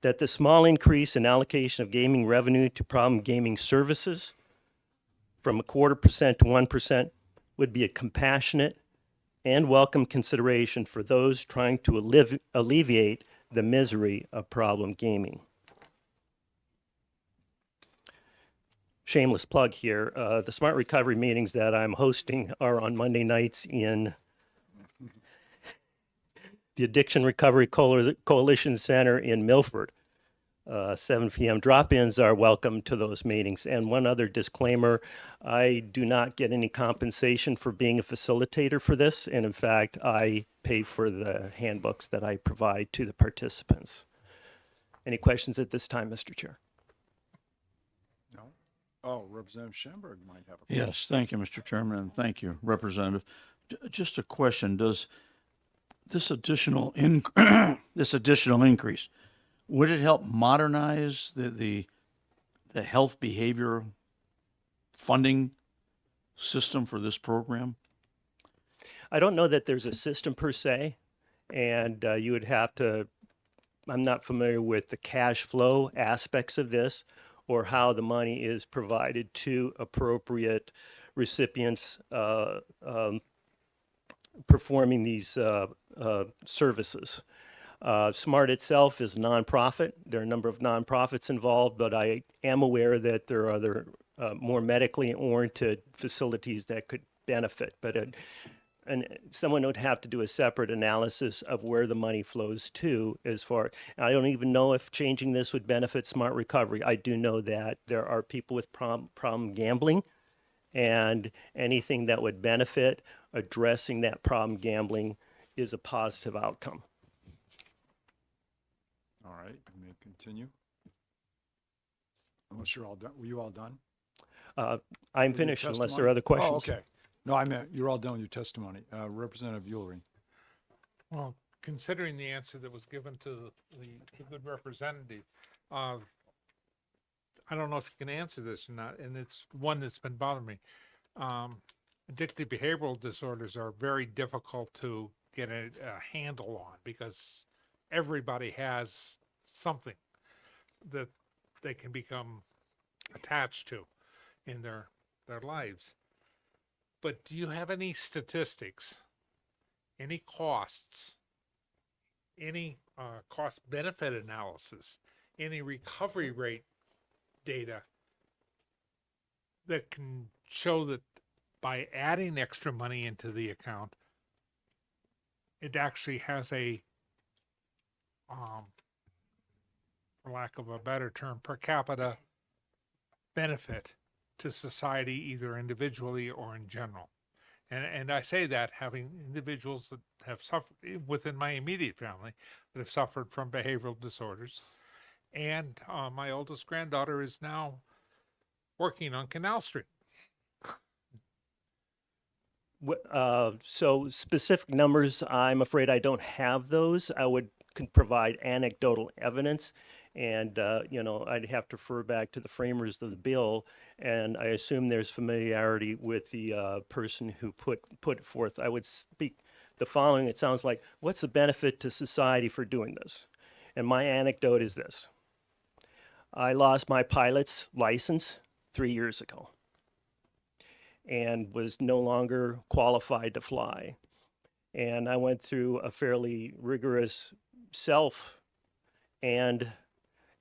that the small increase in allocation of gaming revenue to problem gaming services from 0.25% to 1% would be a compassionate and welcome consideration for those trying to alleviate the misery of problem gaming. Shameless plug here, the Smart Recovery meetings that I'm hosting are on Monday nights in the Addiction Recovery Coalition Center in Milford. 7 p.m. drop-ins are welcome to those meetings. And one other disclaimer, I do not get any compensation for being a facilitator for this. And in fact, I pay for the handbooks that I provide to the participants. Any questions at this time, Mr. Chair? No? Oh, Representative Schamberg might have a question. Yes, thank you, Mr. Chairman, and thank you, Representative. Just a question, does this additional this additional increase, would it help modernize the health behavior funding system for this program? I don't know that there's a system per se, and you would have to, I'm not familiar with the cash flow aspects of this or how the money is provided to appropriate recipients performing these services. SMART itself is a nonprofit. There are a number of nonprofits involved, but I am aware that there are other more medically oriented facilities that could benefit. But and someone would have to do a separate analysis of where the money flows to as far. I don't even know if changing this would benefit Smart Recovery. I do know that there are people with problem gambling, and anything that would benefit addressing that problem gambling is a positive outcome. All right, you may continue. Unless you're all done. Were you all done? I'm With your finished unless there testimony? are other questions. Oh, okay. No, I meant you're all done with your testimony. Representative Ulrich. Well, considering the answer that was given to the good representative, I don't know if you can answer this or not, and it's one that's been bothering me. Addictive behavioral disorders are very difficult to get a handle on because everybody has something that they can become attached to in their lives. But do you have any statistics, any costs, any cost benefit analysis, any recovery rate data that can show that by adding extra money into the account, it actually has a, for lack of a better term, per capita benefit to society, either individually or in general? And I say that having individuals that have suffered within my immediate family that have suffered from behavioral disorders. And my oldest granddaughter is now working on Canal Street. So specific numbers, I'm afraid I don't have those. I could provide anecdotal evidence, and I'd have to refer back to the framers of the bill, and I assume there's familiarity with the person who put it forth. I would speak the following. It sounds like, what's the benefit to society for doing this? And my anecdote is this. I lost my pilot's license 3 years ago and was no longer qualified to fly. And I went through a fairly rigorous self and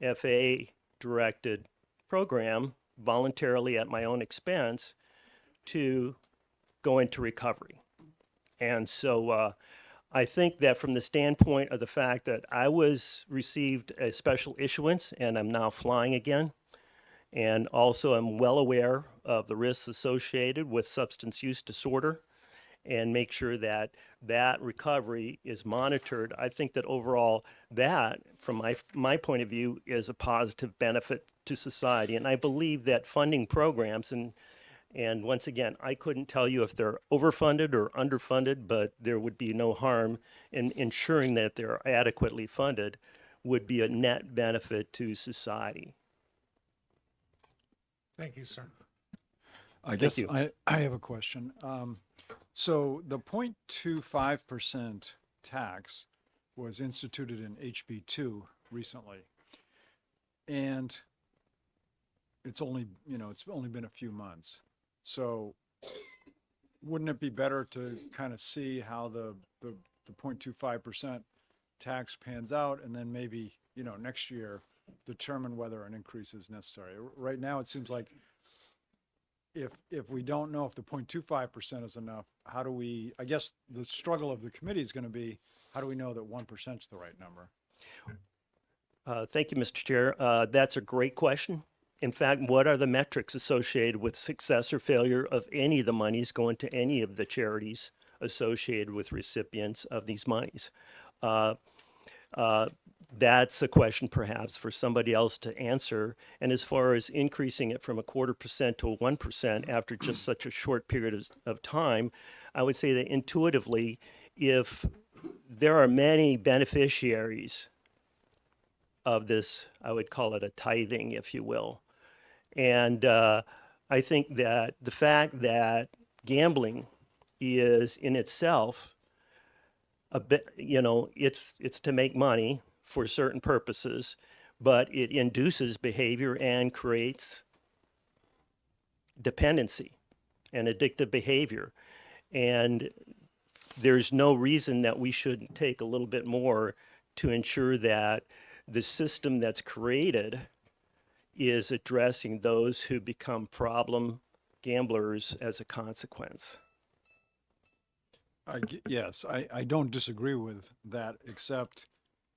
FAA-directed program voluntarily at my own expense to go into recovery. And so I think that from the standpoint of the fact that I received a special issuance and I'm now flying again, and also I'm well aware of the risks associated with substance use disorder, and make sure that recovery is monitored. I think that overall that, from my point of view, is a positive benefit to society. And I believe that funding programs, and once again, I couldn't tell you if they're overfunded or underfunded, but there would be no harm in ensuring that they're adequately funded, would be a net benefit to society. Thank you, sir. I guess I have a question. So the 0.25% tax was instituted in HB2 recently. And it's only been a few months. So wouldn't it be better to kind of see how the 0.25% tax pans out and then maybe, you know, next year determine whether an increase is necessary? Right now, it seems like if we don't know if the 0.25% is enough, how do we, I guess the struggle of the committee is going to be, how do we know that 1% is the right number? Thank you, Mr. Chair. That's a great question. In fact, what are the metrics associated with success or failure of any of the monies going to any of the charities associated with recipients of these monies? That's a question perhaps for somebody else to answer. And as far as increasing it from 0.25% to 1% after just such a short period of time, I would say that intuitively, if there are many beneficiaries of this, I would call it a tithing, if you will. And I think that the fact that gambling is in itself a bit, you know, it's to make money for certain purposes, but it induces behavior and creates dependency and addictive behavior. And there's no reason that we shouldn't take a little bit more to ensure that the system that's created is addressing those who become problem gamblers as a consequence. Yes, I don't disagree with that, except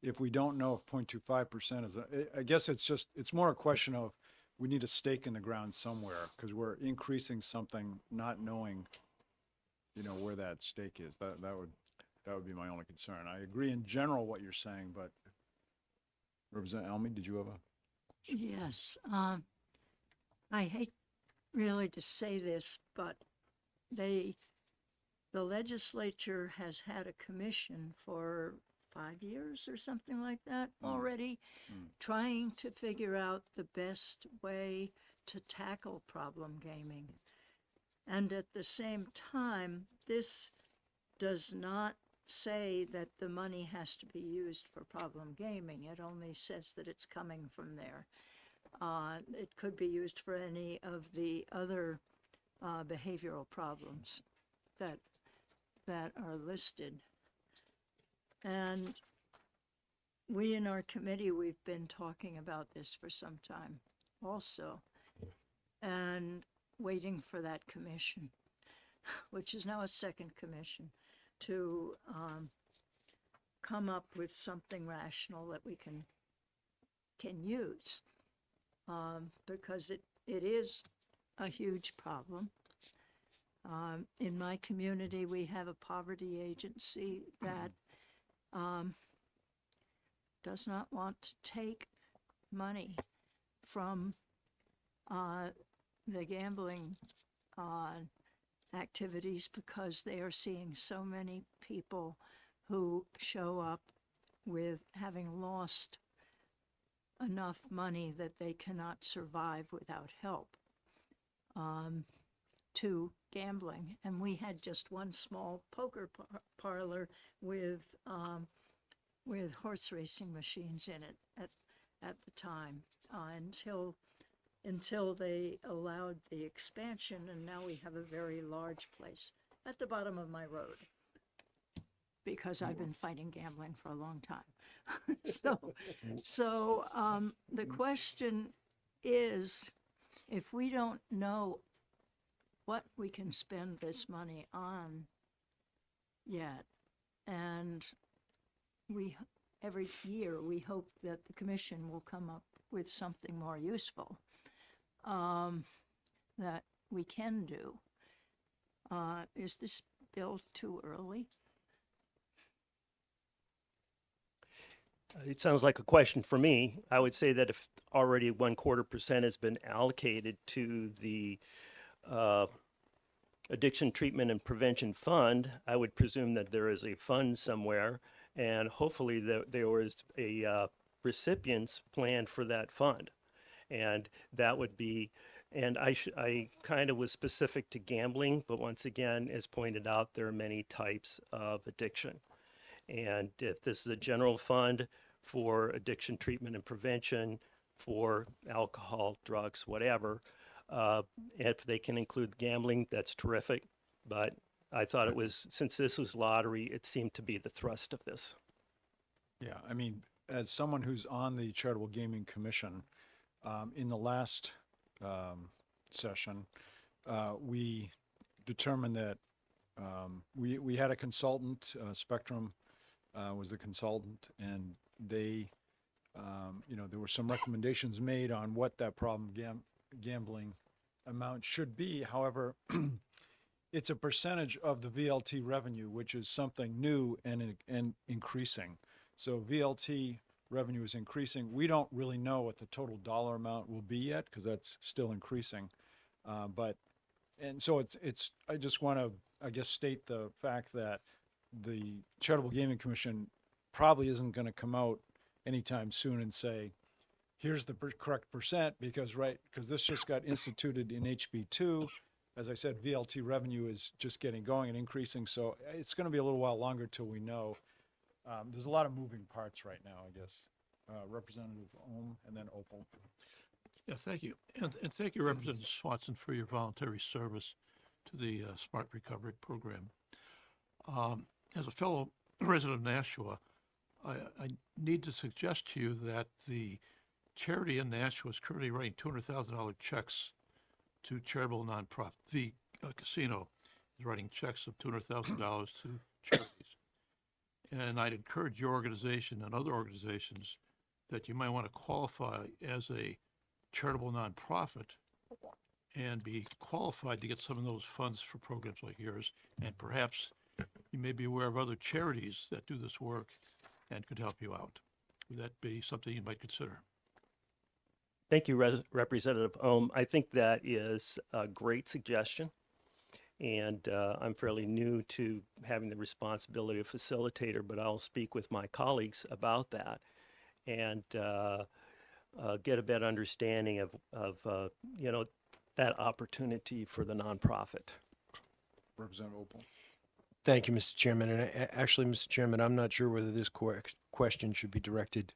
if we don't know if 0.25% is, I guess it's more a question of we need a stake in the ground somewhere because we're increasing something not knowing, you know, where that stake is. That would be my only concern. I agree in general what you're saying, but Representative Elmy, did you have a? Yes, I hate really to say this, but the legislature has had a commission for 5 years or something like that already, trying to figure out the best way to tackle problem gaming. And at the same time, this does not say that the money has to be used for problem gaming. It only says that it's coming from there. It could be used for any of the other behavioral problems that are listed. And we in our committee, we've been talking about this for some time also, and waiting for that commission, which is now a second commission, to come up with something rational that we can use, because it is a huge problem. In my community, we have a poverty agency that does not want to take money from the gambling activities because they are seeing so many people who show up with having lost enough money that they cannot survive without help to gambling. And we had just one small poker parlor with horse racing machines in it at the time, until they allowed the expansion, and now we have a very large place at the bottom of my road, because I've been fighting gambling for a long time. So the question is, if we don't know what we can spend this money on yet, and every year we hope that the commission will come up with something more useful that we can do. Is this bill too early? It sounds like a question for me. I would say that if already 0.25% has been allocated to the Addiction Treatment and Prevention Fund, I would presume that there is a fund somewhere, and hopefully there was a recipient's plan for that fund. And that would be, and I kind of was specific to gambling, but once again, as pointed out, there are many types of addiction. And if this is a general fund for addiction treatment and prevention, for alcohol, drugs, whatever, If they can include gambling, that's terrific. But I thought it was, since this was lottery, it seemed to be the thrust of this. Yeah, I mean, as someone who's on the Charitable Gaming Commission, in the last session, we determined that we had a consultant, Spectrum was the consultant, and they, there were some recommendations made on what that problem gambling amount should be. However, it's a percentage of the VLT revenue, which is something new and increasing. So VLT revenue is increasing. We don't really know what the total dollar amount will be yet because that's still increasing. And so I just want to, I guess, state the fact that the Charitable Gaming Commission probably isn't going to come out anytime soon and say, here's the correct percent, because this just got instituted in HB2. As I said, VLT revenue is just getting going and increasing, so it's going to be a little while longer till we know. There's a lot of moving parts right now, I guess. Representative Ohm and then Opal. Yeah, thank you. And thank you, Representative Swanson, for your voluntary service to the Smart Recovery Program. As a fellow resident of Nashua, I need to suggest to you that the charity in Nashua is currently writing $200,000 checks to charitable nonprofit. The casino is writing checks of $200,000 to charities. And I'd encourage your organization and other organizations that you might want to qualify as a charitable nonprofit and be qualified to get some of those funds for programs like yours. And perhaps you may be aware of other charities that do this work and could help you out. Would that be something you might consider? Thank you, Representative Ohm. I think that is a great suggestion. And I'm fairly new to having the responsibility of facilitator, but I'll speak with my colleagues about that and get a better understanding of that opportunity for the nonprofit. Representative Opal. Thank you, Mr. Chairman. And actually, Mr. Chairman, I'm not sure whether this question should be directed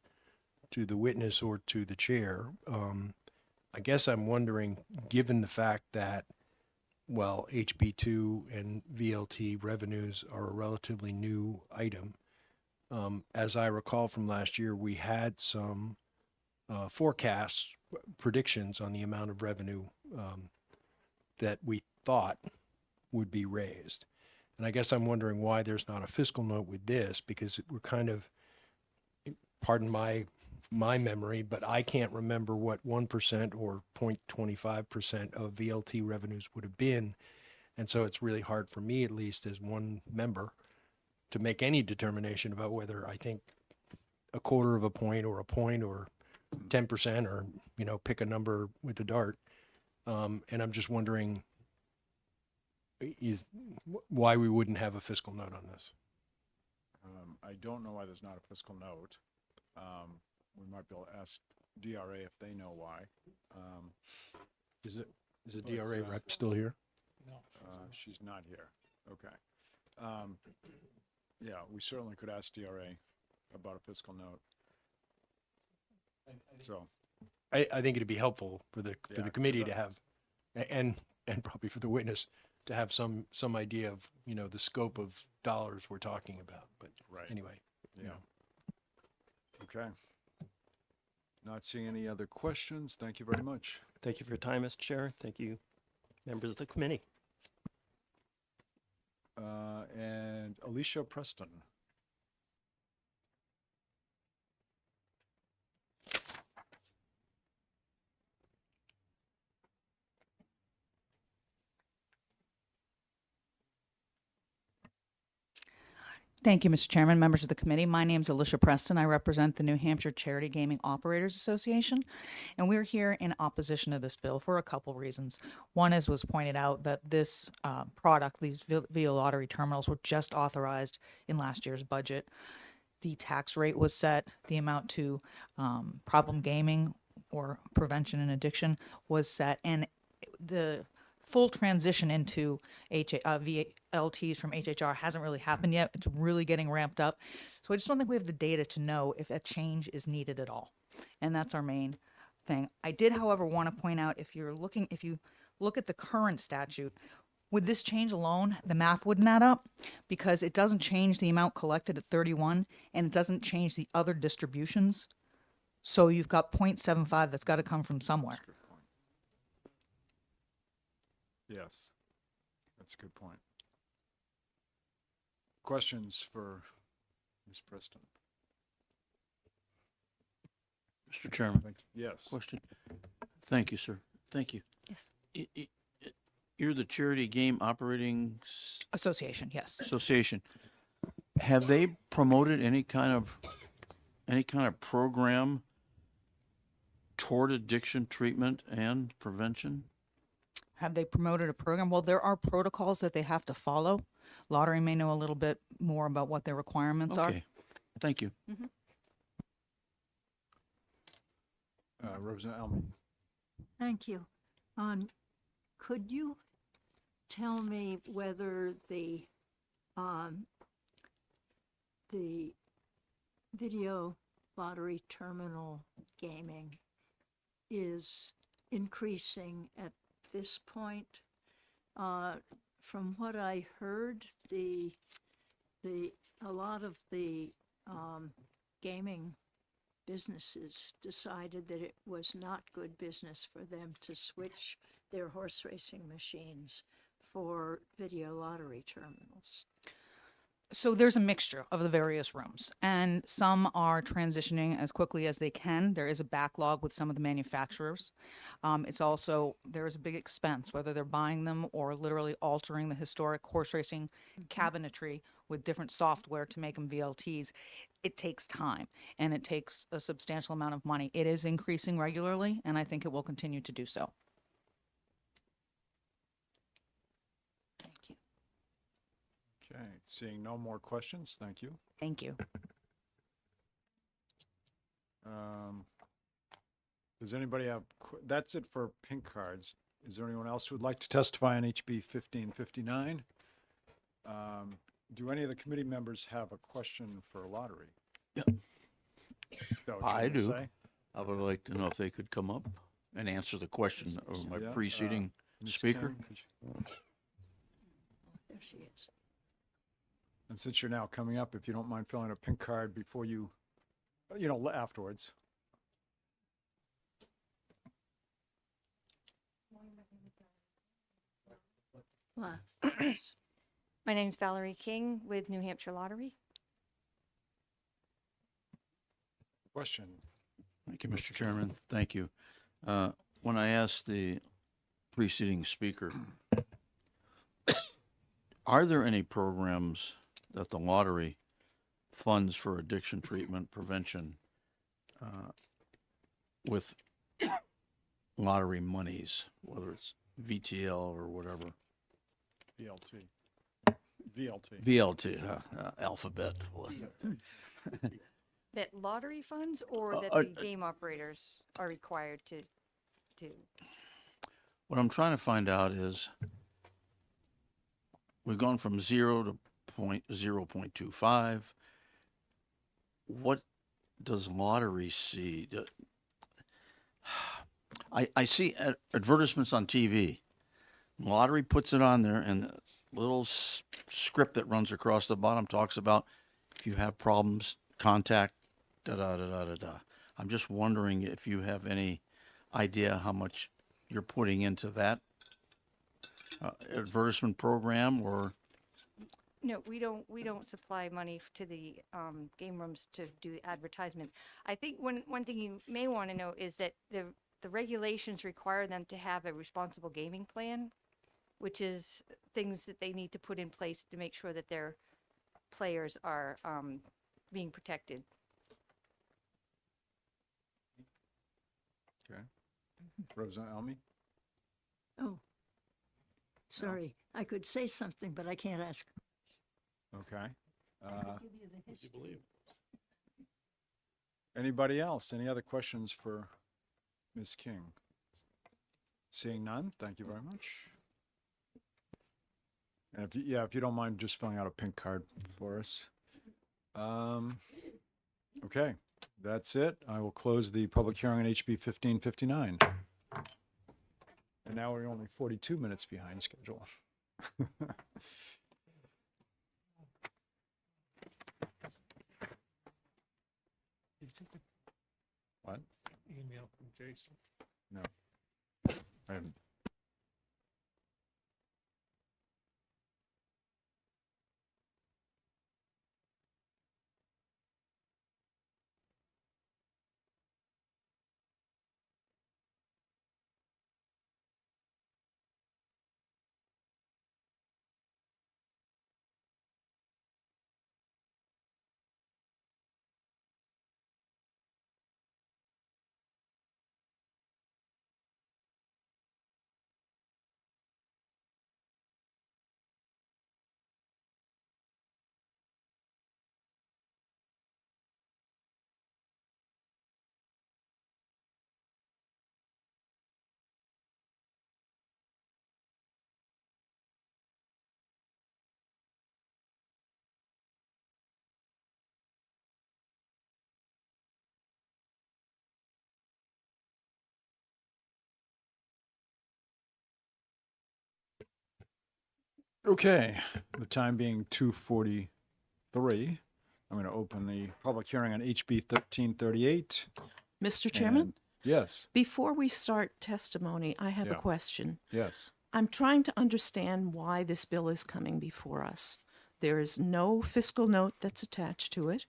to the witness or to the chair. I guess I'm wondering, given the fact that, well, HB2 and VLT revenues are a relatively new item, as I recall from last year, we had some forecasts, predictions on the amount of revenue that we thought would be raised. And I guess I'm wondering why there's not a fiscal note with this, because we're kind of, pardon my memory, but I can't remember what 1% or 0.25% of VLT revenues would have been. And so it's really hard for me, at least as one member, to make any determination about whether I think a quarter of a point or 10% or, pick a number with the dart. And I'm just wondering why we wouldn't have a fiscal note on this. I don't know why there's not a fiscal note. We might be able to ask DRA if they know why. Is the DRA rep still here? No. She's not here. Okay. Yeah, we certainly could ask DRA about a fiscal note. So I think it'd be helpful for the committee to have, and probably for the witness to have some idea of the scope of dollars we're talking about. But anyway, yeah. Okay. Not seeing any other questions. Thank you very much. Thank you for your time, Mr. Chair. Thank you, members of the committee. And Alicia Preston. Thank you, Mr. Chairman, members of the committee. My name is Alicia Preston. I represent the New Hampshire Charity Gaming Operators Association, and we're here in opposition to this bill for a couple reasons. One is was pointed out that this product, these VIA lottery terminals, were just authorized in last year's budget. The tax rate was set, the amount to problem gaming or prevention and addiction was set, and the full transition into VLTs from HHR hasn't really happened yet. It's really getting ramped up. So I just don't think we have the data to know if a change is needed at all. And that's our main thing. I did, however, want to point out if you look at the current statute, with this change alone, the math wouldn't add up because it doesn't change the amount collected at 31 and it doesn't change the other distributions. So you've got 0.75 that's got to come from somewhere. Yes, that's a good point. Questions for Ms. Preston? Mr. Chairman. Yes. Question. Thank you, sir. Thank you. Yes. You're the Charity Game Operating Association, yes. Association. Have they promoted any kind of program toward addiction treatment and prevention? Have they promoted a program? Well, there are protocols that they have to follow. Lottery may know a little bit more about what their requirements are. Okay. Thank you. Representative Elmy. Thank you. Could you tell me whether the video lottery terminal gaming is increasing at this point? From what I heard, a lot of the gaming businesses decided that it was not good business for them to switch their horse racing machines for video lottery terminals. So there's a mixture of the various rooms, and some are transitioning as quickly as they can. There is a backlog with some of the manufacturers. It's also, there is a big expense, whether they're buying them or literally altering the historic horse racing cabinetry with different software to make them VLTs. It takes time, and it takes a substantial amount of money. It is increasing regularly, and I think it will continue to do so. Okay, seeing no more questions, thank you. Thank you. Does anybody have, that's it for pink cards. Is there anyone else who would like to testify on HB 1559? Do any of the committee members have a question for lottery? Yeah. Is that what I you're gonna do. say? I would like to know if they could come up and answer the question of my Yeah, preceding Ms. speaker. King, could you- There she is. And since you're now coming up, if you don't mind filling a pink card before you, afterwards. My name's Valerie King with New Hampshire Lottery. Question. Thank you, Mr. Chairman. Thank you. When I asked the preceding speaker, are there any programs that the lottery funds for addiction treatment prevention with lottery monies, whether it's VTL or whatever? VLT, alphabet. That lottery funds or that Uh, the game operators are required to do? What I'm trying to find out is we've gone from 0 to 0.25. What does lottery see? I see advertisements on TV. Lottery puts it on there, and a little script that runs across the bottom talks about if you have problems, contact da-da-da-da-da-da. I'm just wondering if you have any idea how much you're putting into that advertisement program, or No, we don't supply money to the game rooms to do advertisement. I think one thing you may want to know is that the regulations require them to have a responsible gaming plan, which is things that they need to put in place to make sure that their players are being protected. Okay. Representative Elmy? Oh, sorry. I could say something, but I can't ask. Okay. I could give you the history. Anybody else? Any other questions for Ms. King? Seeing none, thank you very much. And if you don't mind just filling out a pink card for us. Okay, That's it. I will close the public hearing on HB 1559. And now we're only 42 minutes behind schedule. Did you get What? email from Jason? No. I haven't. Okay, the time being 2:43, I'm going to open the public hearing on HB 1338. Mr. Chairman, And- Yes, before we start testimony, I have a Yeah. question. yes. I'm trying to understand why this bill is coming before us. There is no fiscal note that's attached to it.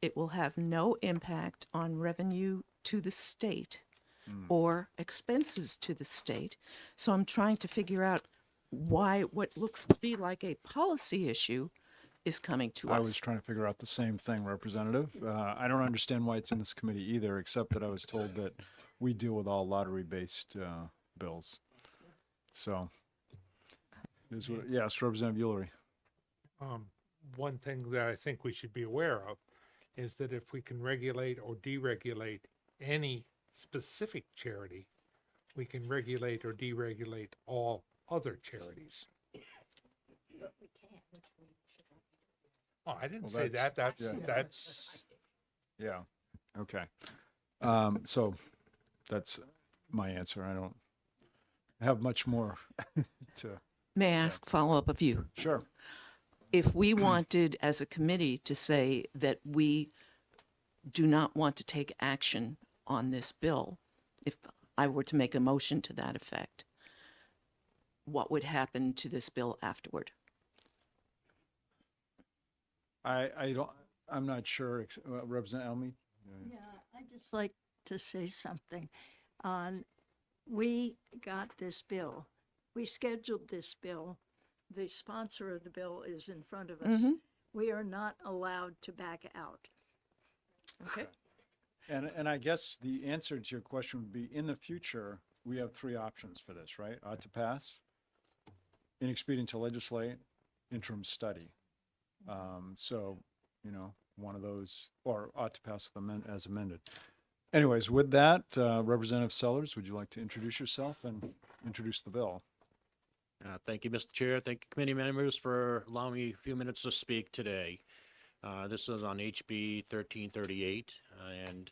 It will have no impact on revenue to the state or expenses to the state. So I'm trying to figure out why what looks to be like a policy issue is coming to I us. was trying to figure out the same thing, Representative. I don't understand why it's in this committee either, except that I was told that we deal with all lottery-based bills. So, yes, Representative Ulary. One thing that I think we should be aware of is that if we can regulate or deregulate any specific charity, we can regulate or deregulate all other charities. Oh, I didn't Well, say that. that's- yeah. That's, Yeah, okay. So that's my answer. I don't have much more to. May I ask follow-up of you? Sure. If we wanted as a committee to say that we do not want to take action on this bill, if I were to make a motion to that effect, what would happen to this bill afterward? I'm not sure, Representative Elmy? Yeah, I'd just like to say something. We got this bill. We scheduled this bill. The sponsor of the bill is in front of us. We are not allowed to back out. Okay. And I guess the answer to your question would be, in the future, we have three options for this, right? Ought to pass, inexpedient to legislate, interim study. So, one of those, or ought to pass as amended. Anyways, with that, Representative Sellers, would you like to introduce yourself and introduce the bill? Thank you, Mr. Chair. Thank you, committee members, for allowing me a few minutes to speak today. This is on HB 1338, and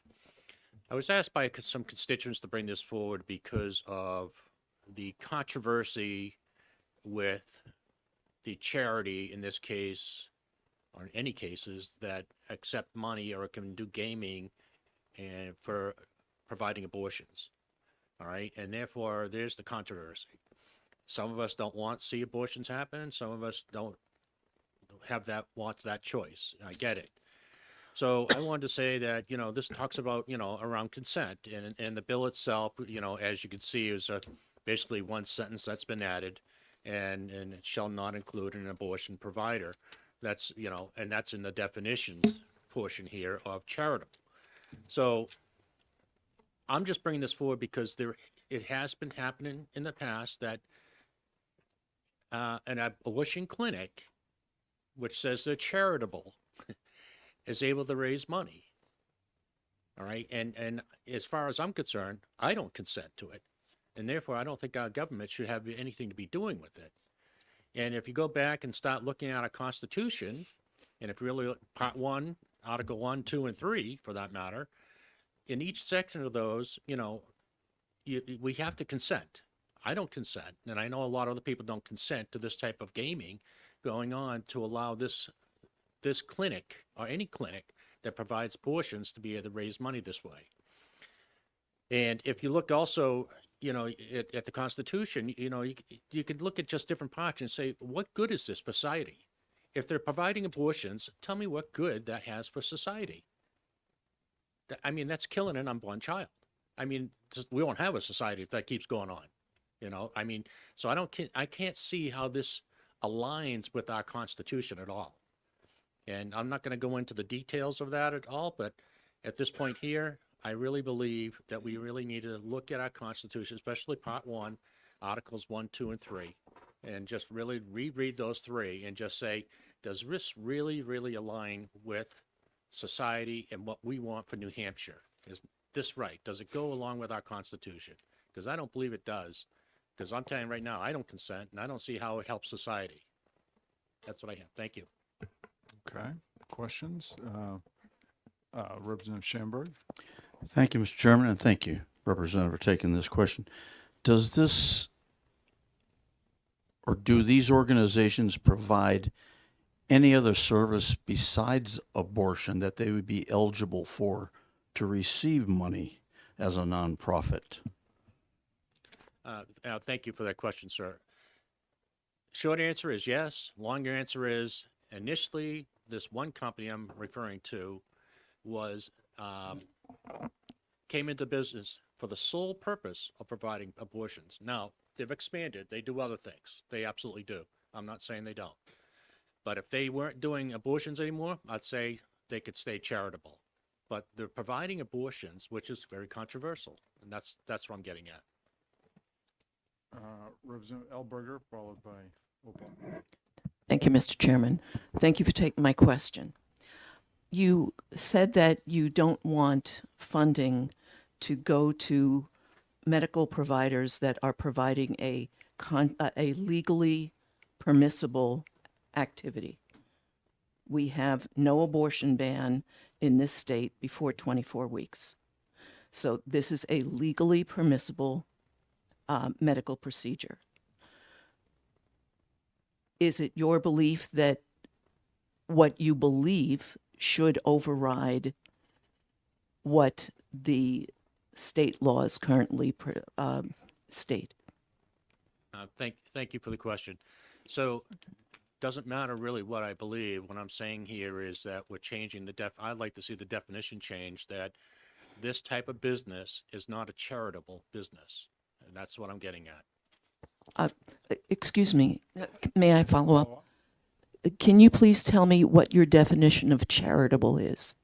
I was asked by some constituents to bring this forward because of the controversy with the charity, in this case, or in any cases, that accept money or can do gaming and for providing abortions. All right, and therefore, there's the controversy. Some of us don't want to see abortions happen. Some of us don't want that choice. I get it. So I wanted to say that, this talks about, around consent, and the bill itself, as you can see, is basically one sentence that's been added, and it shall not include an abortion provider. That's, and that's in the definitions portion here of charitable. So I'm just bringing this forward because it has been happening in the past that an abortion clinic, which says they're charitable, is able to raise money. All right. And as far as I'm concerned, I don't consent to it. And therefore, I don't think our government should have anything to be doing with it. And if you go back and start looking at our Constitution, and if you really, Part 1, Article 1, 2, and 3, for that matter, in each section of those, we have to consent. I don't consent, and I know a lot of other people don't consent to this type of gaming going on to allow this clinic or any clinic that provides abortions to be able to raise money this way. And if you look also, at the Constitution, you could look at just different parts and say, what good is this for society? If they're providing abortions, tell me what good that has for society. I mean, that's killing an unborn child. I mean, we won't have a society if that keeps going on. I mean, so I can't see how this aligns with our Constitution at all. And I'm not going to go into the details of that at all, but at this point here, I really believe that we really need to look at our Constitution, especially Part 1, Articles 1, 2, and 3, and just really reread those three and just say, does this really, really align with society and what we want for New Hampshire? Is this right? Does it go along with our Constitution? Because I don't believe it does. Because I'm telling you right now, I don't consent, and I don't see how it helps society. That's what I have. Thank you. Okay, questions? Representative Schamberg? Thank you, Mr. Chairman, and thank you, Representative, for taking this question. Does this, or do these organizations provide any other service besides abortion that they would be eligible for to receive money as a nonprofit? Thank you for that question, sir. Short answer is yes. Longer answer is initially this one company I'm referring to was came into business for the sole purpose of providing abortions. Now, they've expanded. They do other things. They absolutely do. I'm not saying they don't. But if they weren't doing abortions anymore, I'd say they could stay charitable. But they're providing abortions, which is very controversial. And that's what I'm getting at. Representative Elberger, followed by Opal. Thank you, Mr. Chairman. Thank you for taking my question. You said that you don't want funding to go to medical providers that are providing a legally permissible activity. We have no abortion ban in this state before 24 weeks. So this is a legally permissible medical procedure. Is it your belief that what you believe should override what the state laws currently state? Thank you for the question. So doesn't matter really what I believe. What I'm saying here is that we're changing I'd like to see the definition change, that this type of business is not a charitable business. And that's what I'm getting at. Excuse me, may I follow up? Can you please tell me what your definition of charitable is?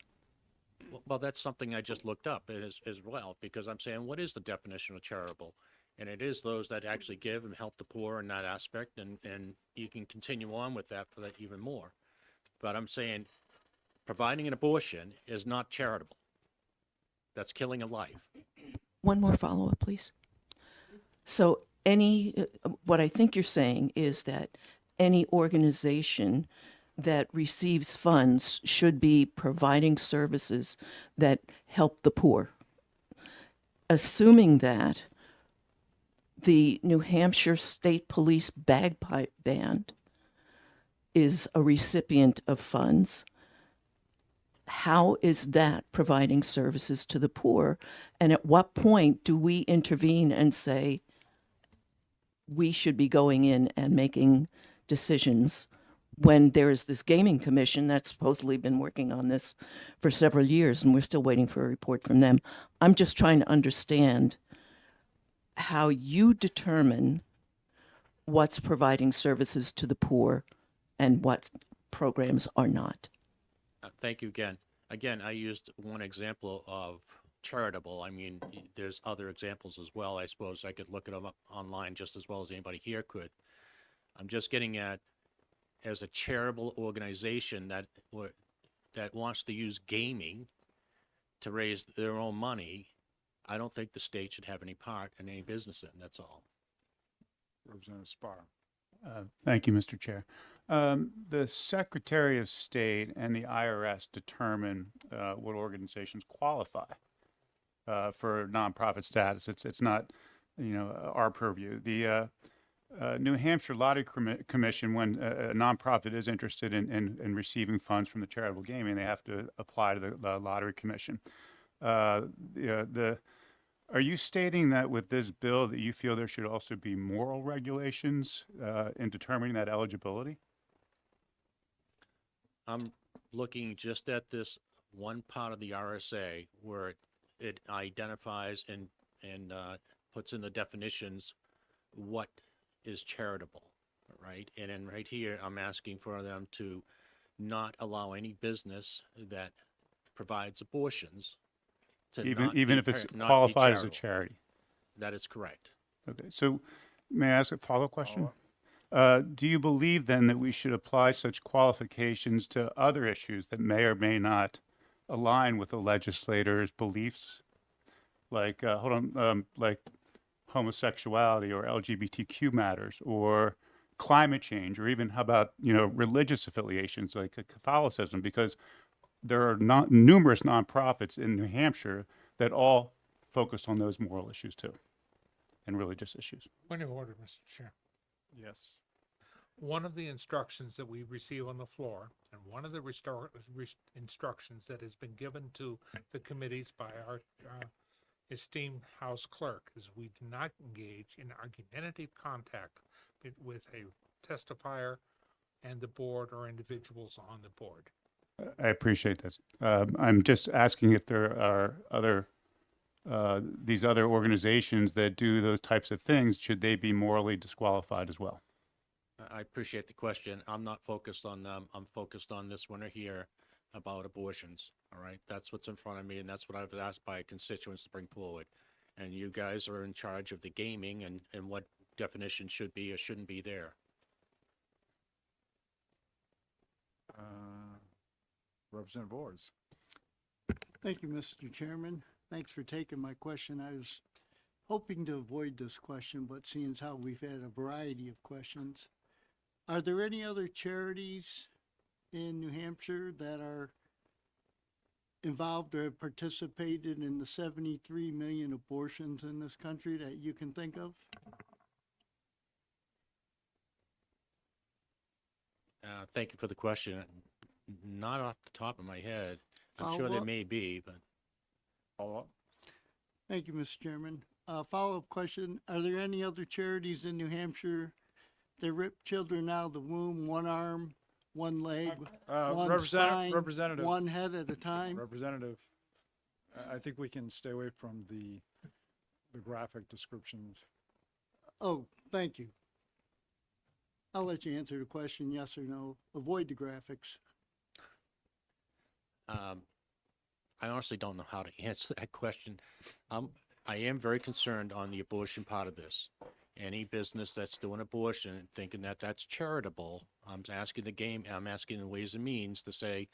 Well, that's something I just looked up as well, because I'm saying, what is the definition of charitable? And it is those that actually give and help the poor in that aspect, and you can continue on with that for that even more. But I'm saying providing an abortion is not charitable. That's killing a life. One more follow-up, please. So what I think you're saying is that any organization that receives funds should be providing services that help the poor. Assuming that the New Hampshire State Police Bagpipe Band is a recipient of funds, how is that providing services to the poor? And at what point do we intervene and say, we should be going in and making decisions when there is this gaming commission that's supposedly been working on this for several years and we're still waiting for a report from them? I'm just trying to understand how you determine what's providing services to the poor and what programs are not. Thank you again. Again, I used one example of charitable. I mean, there's other examples as well. I suppose I could look it up online just as well as anybody here could. I'm just getting at, as a charitable organization that wants to use gaming to raise their own money, I don't think the state should have any part in any business in. That's all. Representative Spar. Thank you, Mr. Chair. The Secretary of State and the IRS determine what organizations qualify for nonprofit status. It's not, our purview. The New Hampshire Lottery Commission, when a nonprofit is interested in receiving funds from the charitable gaming, they have to apply to the Lottery Commission. Are you stating that with this bill that you feel there should also be moral regulations in determining that eligibility? I'm looking just at this one part of the RSA where it identifies and puts in the definitions what is charitable, right? And then right here, I'm asking for them to not allow any business that provides abortions to Even if it's qualified as a charity? That is correct. Okay, so may I ask a follow-up question? Do you believe then that we should apply such qualifications to other issues that may or may not align with the legislator's beliefs? Like, like homosexuality or LGBTQ matters or climate change, or even how about, religious affiliations like Catholicism, because there are numerous nonprofits in New Hampshire that all focus on those moral issues too, and religious issues. Point of order, Mr. Chair. Yes. One of the instructions that we receive on the floor, and one of the instructions that has been given to the committees by our esteemed House Clerk, is we do not engage in argumentative contact with a testifier and the board or individuals on the board. I appreciate this. I'm just asking if there are these other organizations that do those types of things, should they be morally disqualified as well? I appreciate the question. I'm not focused on them. I'm focused on this one here about abortions. All right. That's what's in front of me, and that's what I've asked by constituents to bring forward. And you guys are in charge of the gaming and what definition should be or shouldn't be there. Representative Ors. Thank you, Mr. Chairman. Thanks for taking my question. I was hoping to avoid this question, but seeing as how we've had a variety of questions, are there any other charities in New Hampshire that are involved or have participated in the 73 million abortions in this country that you can think of? Thank you for the question. Not off the top of my head. I'm sure there may be, but. Follow-up? Thank you, Mr. Chairman. Follow-up question. Are there any other charities in New Hampshire that rip children out of the womb, one arm, one leg, one spine, Representative. one head at a time? Representative, I think we can stay away from the graphic descriptions. Oh, thank you. I'll let you answer the question, yes or no. Avoid the graphics. I honestly don't know how to answer that question. I am very concerned on the abortion part of this. Any business that's doing abortion and thinking that that's charitable, I'm asking the Ways and Means to say,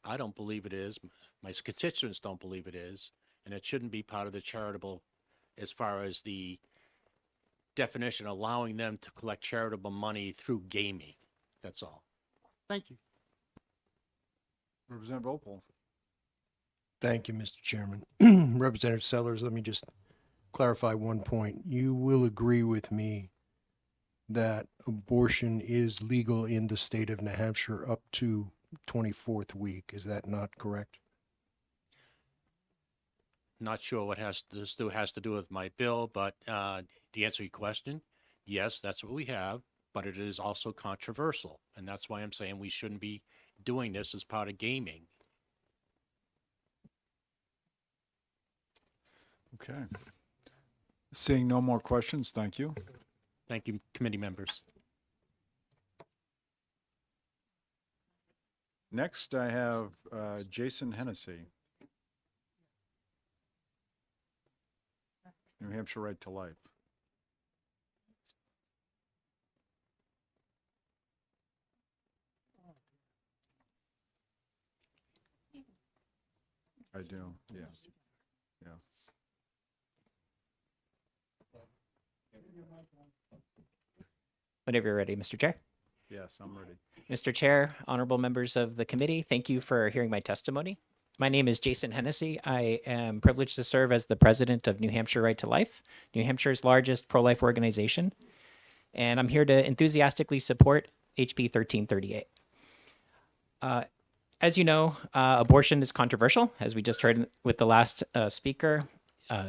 I don't believe it is. My constituents don't believe it is, and it shouldn't be part of the charitable as far as the definition, allowing them to collect charitable money through gaming. That's all. Thank you. Representative Opel. Thank you, Mr. Chairman. Representative Sellers, let me just clarify one point. You will agree with me that abortion is legal in the state of New Hampshire up to 24th week. Is that not correct? Not sure what this still has to do with my bill, but to answer your question, yes, that's what we have, but it is also controversial. And that's why I'm saying we shouldn't be doing this as part of gaming. Okay. Seeing no more questions, thank you. Thank you, committee members. Next, I have Jason Hennessy. New Hampshire Right to Life. I do, yeah. Yeah. Whenever you're ready, Mr. Chair. Yes, I'm ready. Mr. Chair, honorable members of the committee, thank you for hearing my testimony. My name is Jason Hennessy. I am privileged to serve as the president of New Hampshire Right to Life, New Hampshire's largest pro-life organization, and I'm here to enthusiastically support HB 1338. As you know, abortion is controversial, as we just heard with the last speaker.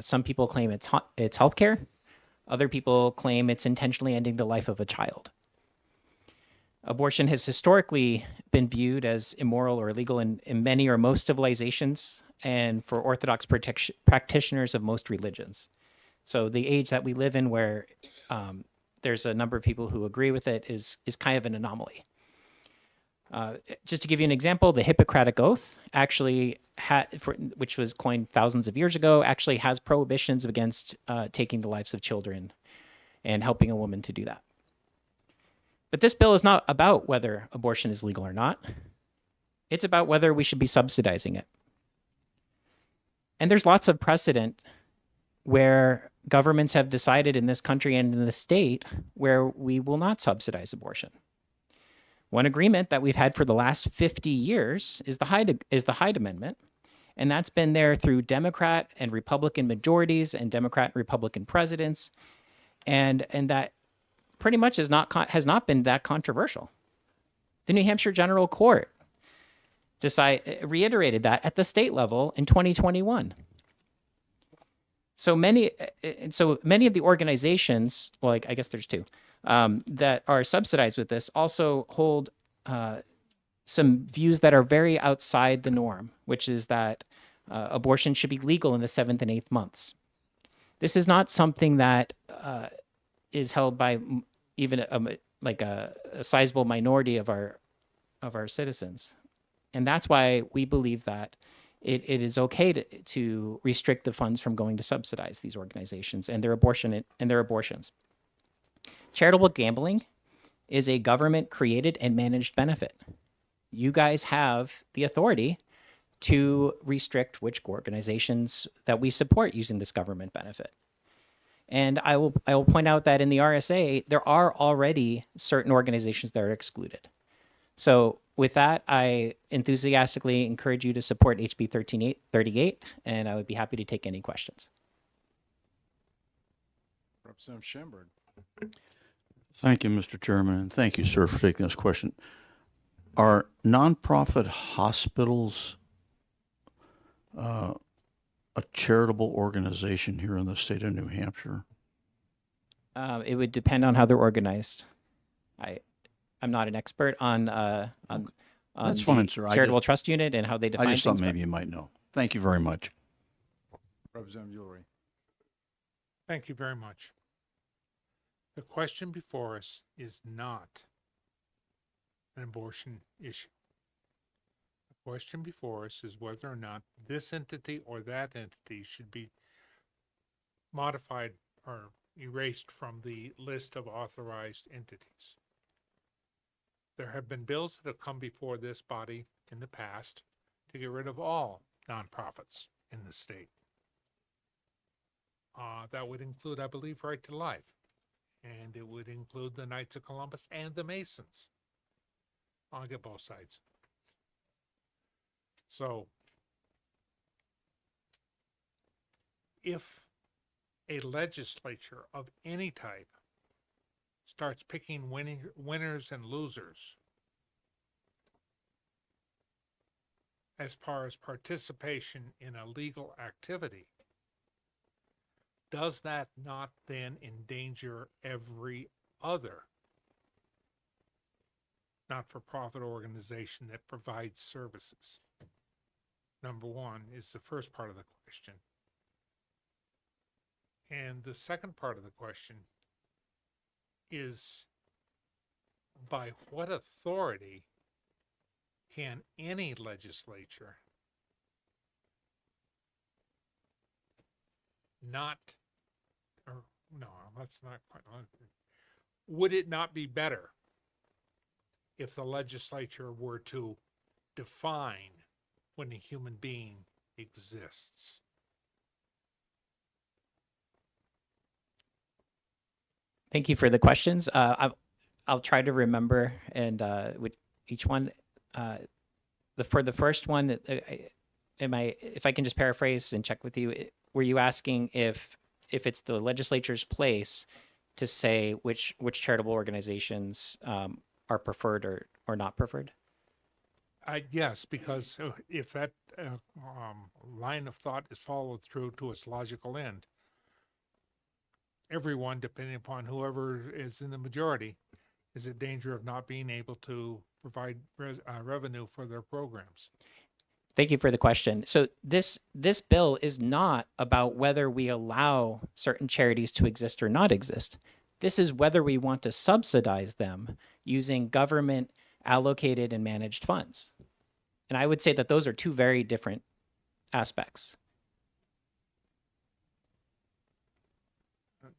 Some people claim it's healthcare. Other people claim it's intentionally ending the life of a child. Abortion has historically been viewed as immoral or illegal in many or most civilizations and for Orthodox practitioners of most religions. So the age that we live in where there's a number of people who agree with it is kind of an anomaly. Just to give you an example, the Hippocratic Oath actually which was coined thousands of years ago, actually has prohibitions against taking the lives of children and helping a woman to do that. But this bill is not about whether abortion is legal or not. It's about whether we should be subsidizing it. And there's lots of precedent where governments have decided in this country and in the state where we will not subsidize abortion. One agreement that we've had for the last 50 years is the Hyde Amendment, and that's been there through Democrat and Republican majorities and Democrat and Republican presidents, and that pretty much has not been that controversial. The New Hampshire General Court reiterated that at the state level in 2021. So many of the organizations, well, I guess there's two, that are subsidized with this also hold some views that are very outside the norm, which is that abortion should be legal in the 7th and 8th months. This is not something that is held by even a sizable minority of our citizens. And that's why we believe that it is okay to restrict the funds from going to subsidize these organizations and their abortions. Charitable gambling is a government-created and managed benefit. You guys have the authority to restrict which organizations that we support using this government benefit. And I will point out that in the RSA, there are already certain organizations that are excluded. So with that, I enthusiastically encourage you to support HB 1338, and I would be happy to take any questions. Representative Shamberg. Thank you, Mr. Chairman, and thank you, sir, for taking this question. Are nonprofit hospitals a charitable organization here in the state of New Hampshire? It would depend on how they're organized. I'm not an expert on That's fine, the sir. charitable trust unit and how they define I just thought things, but- maybe you might know. Thank you very much. Representative Ulrich. Thank you very much. The question before us is not an abortion issue. The question before us is whether or not this entity or that entity should be modified or erased from the list of authorized entities. There have been bills that have come before this body in the past to get rid of all nonprofits in the state. That would include, I believe, Right to Life. And it would include the Knights of Columbus and the Masons. I'll get both sides. So, if a legislature of any type starts picking winners and losers as far as participation in a legal activity, does that not then endanger every other not-for-profit organization that provides services? Number one is the first part of the question. And the second part of the question is, by what authority can any legislature that's not quite. Would it not be better if the legislature were to define when a human being exists? Thank you for the questions. I'll try to remember and with each one. For the first one, if I can just paraphrase and check with you, were you asking if it's the legislature's place to say which charitable organizations are preferred or not preferred? Yes, because if that line of thought is followed through to its logical end, everyone, depending upon whoever is in the majority, is in danger of not being able to provide revenue for their programs. Thank you for the question. So this bill is not about whether we allow certain charities to exist or not exist. This is whether we want to subsidize them using government allocated and managed funds. And I would say that those are two very different aspects.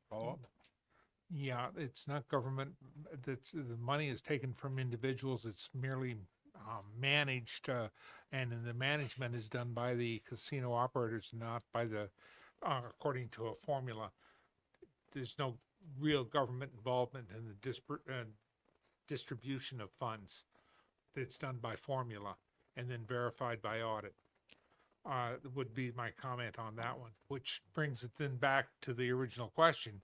Follow up? Yeah, it's not government. The money is taken from individuals. It's merely managed, and then the management is done by the casino operators, not by the, according to a formula. There's no real government involvement in the distribution of funds. It's done by formula and then verified by audit. Would be my comment on that one, which brings it then back to the original question.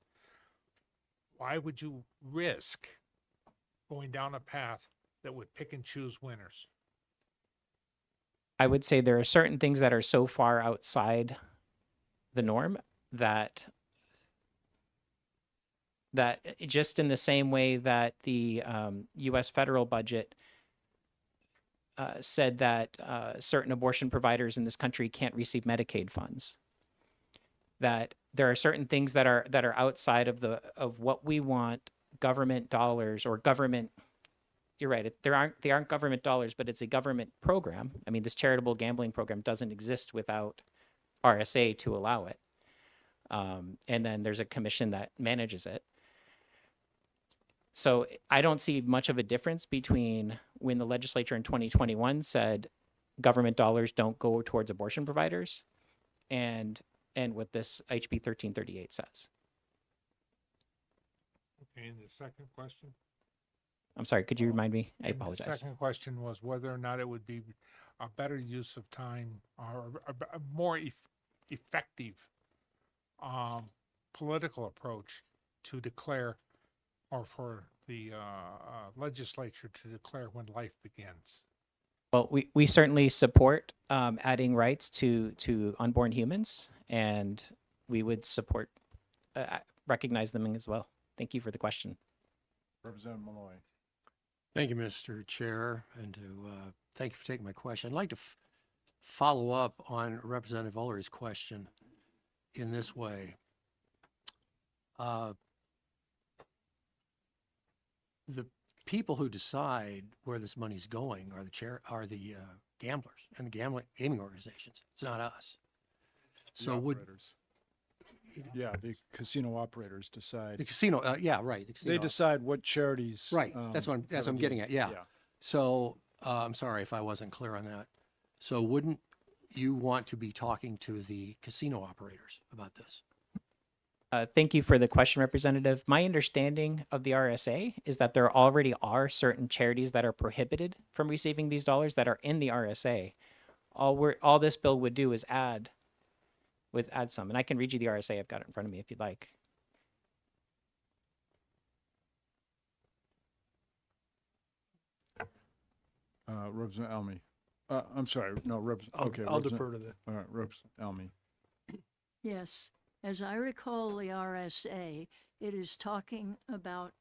Why would you risk going down a path that would pick and choose winners? I would say there are certain things that are so far outside the norm that just in the same way that the U.S. federal budget said that certain abortion providers in this country can't receive Medicaid funds, that there are certain things that are outside of what we want government dollars or government. You're right. They aren't government dollars, but it's a government program. I mean, this charitable gambling program doesn't exist without RSA to allow it. And then there's a commission that manages it. So I don't see much of a difference between when the legislature in 2021 said government dollars don't go towards abortion providers and what this HB 1338 says. Okay, and the second question? I'm sorry, could you remind me? I And apologize. The second question was whether or not it would be a better use of time or a more effective political approach to declare, or for the legislature to declare when life begins. Well, we certainly support adding rights to unborn humans, and we would support recognize them as well. Thank you for the question. Representative Malloy. Thank you, Mr. Chair, and to thank you for taking my question. I'd like to follow up on Representative Ullery's question in this way. The people who decide where this money's going are the gamblers and the gaming organizations. It's not us. So the casino operators decide. the casino? Yeah, right. The casino They decide what charities. Right. That's what I'm getting at. Yeah. Yeah. So I'm sorry if I wasn't clear on that. So wouldn't you want to be talking to the casino operators about this? Thank you for the question, Representative. My understanding of the RSA is that there already are certain charities that are prohibited from receiving these dollars that are in the RSA. All this bill would do is add some, and I can read you the RSA. I've got it in front of me if you'd like. Representative Elmy. I'm sorry. No, I'll defer to that. All right, Representative Elmy. Yes, as I recall the RSA, it is talking about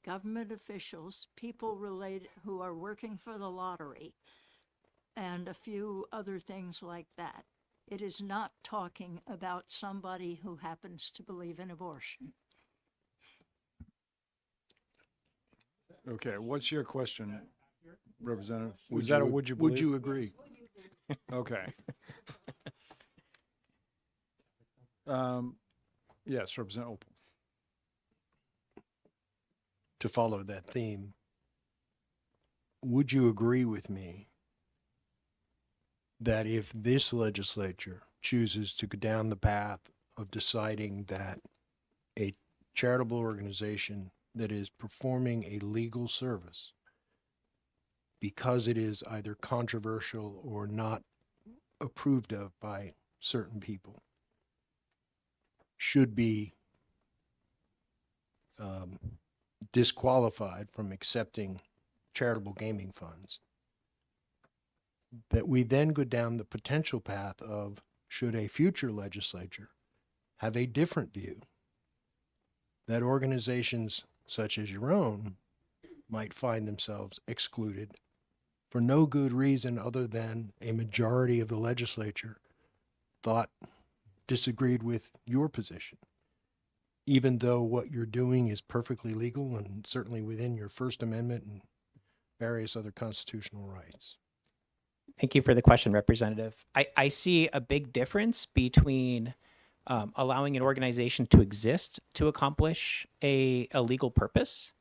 government officials, people related who are working for the lottery, and a few other things like that. It is not talking about somebody who happens to believe in abortion. Okay, what's your question, Representative? Would Was that a you- would you would believe? you agree? Okay. Yes, Representative Opal. To follow that theme, would you agree with me that if this legislature chooses to go down the path of deciding that a charitable organization that is performing a legal service because it is either controversial or not approved of by certain people should be disqualified from accepting charitable gaming funds, that we then go down the potential path of, should a future legislature have a different view, that organizations such as your own might find themselves excluded for no good reason other than a majority of the legislature disagreed with your position, even though what you're doing is perfectly legal and certainly within your First Amendment and various other constitutional rights. Thank you for the question, Representative. I see a big difference between allowing an organization to exist to accomplish a legal purpose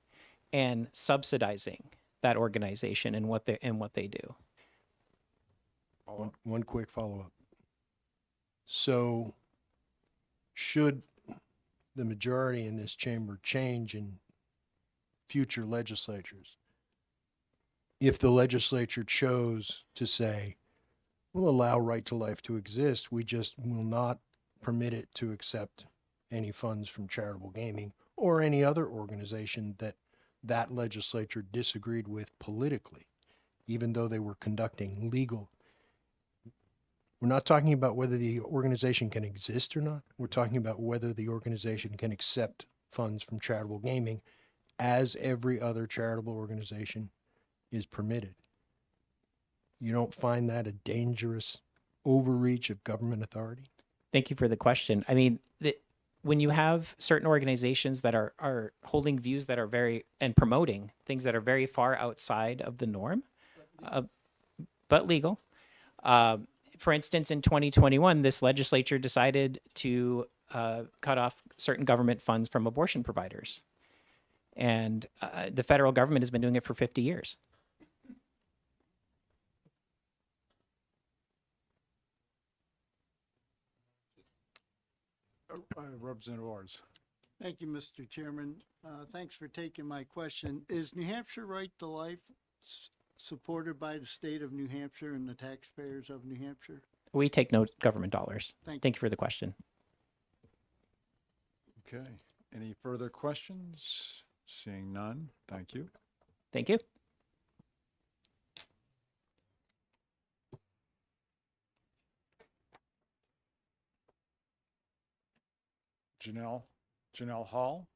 and subsidizing that organization and what they do. One quick follow-up. So should the majority in this chamber change in future legislatures, if the legislature chose to say, we'll allow Right to Life to exist, we just will not permit it to accept any funds from charitable gaming or any other organization that legislature disagreed with politically, even though they were conducting legal. We're not talking about whether the organization can exist or not. We're talking about whether the organization can accept funds from charitable gaming as every other charitable organization is permitted. You don't find that a dangerous overreach of government authority? Thank you for the question. I mean, when you have certain organizations that are holding views that are and promoting things that are very far outside of the norm, but legal. For instance, in 2021, this legislature decided to cut off certain government funds from abortion providers. And the federal government has been doing it for 50 years. Representative Ors. Thank you, Mr. Chairman. Thanks for taking my question. Is New Hampshire Right to Life supported by the state of New Hampshire and the taxpayers of New Hampshire? We take no government dollars. Thank you for the question. Okay. Any further questions? Seeing none. Thank you. Thank you. Janelle Hall.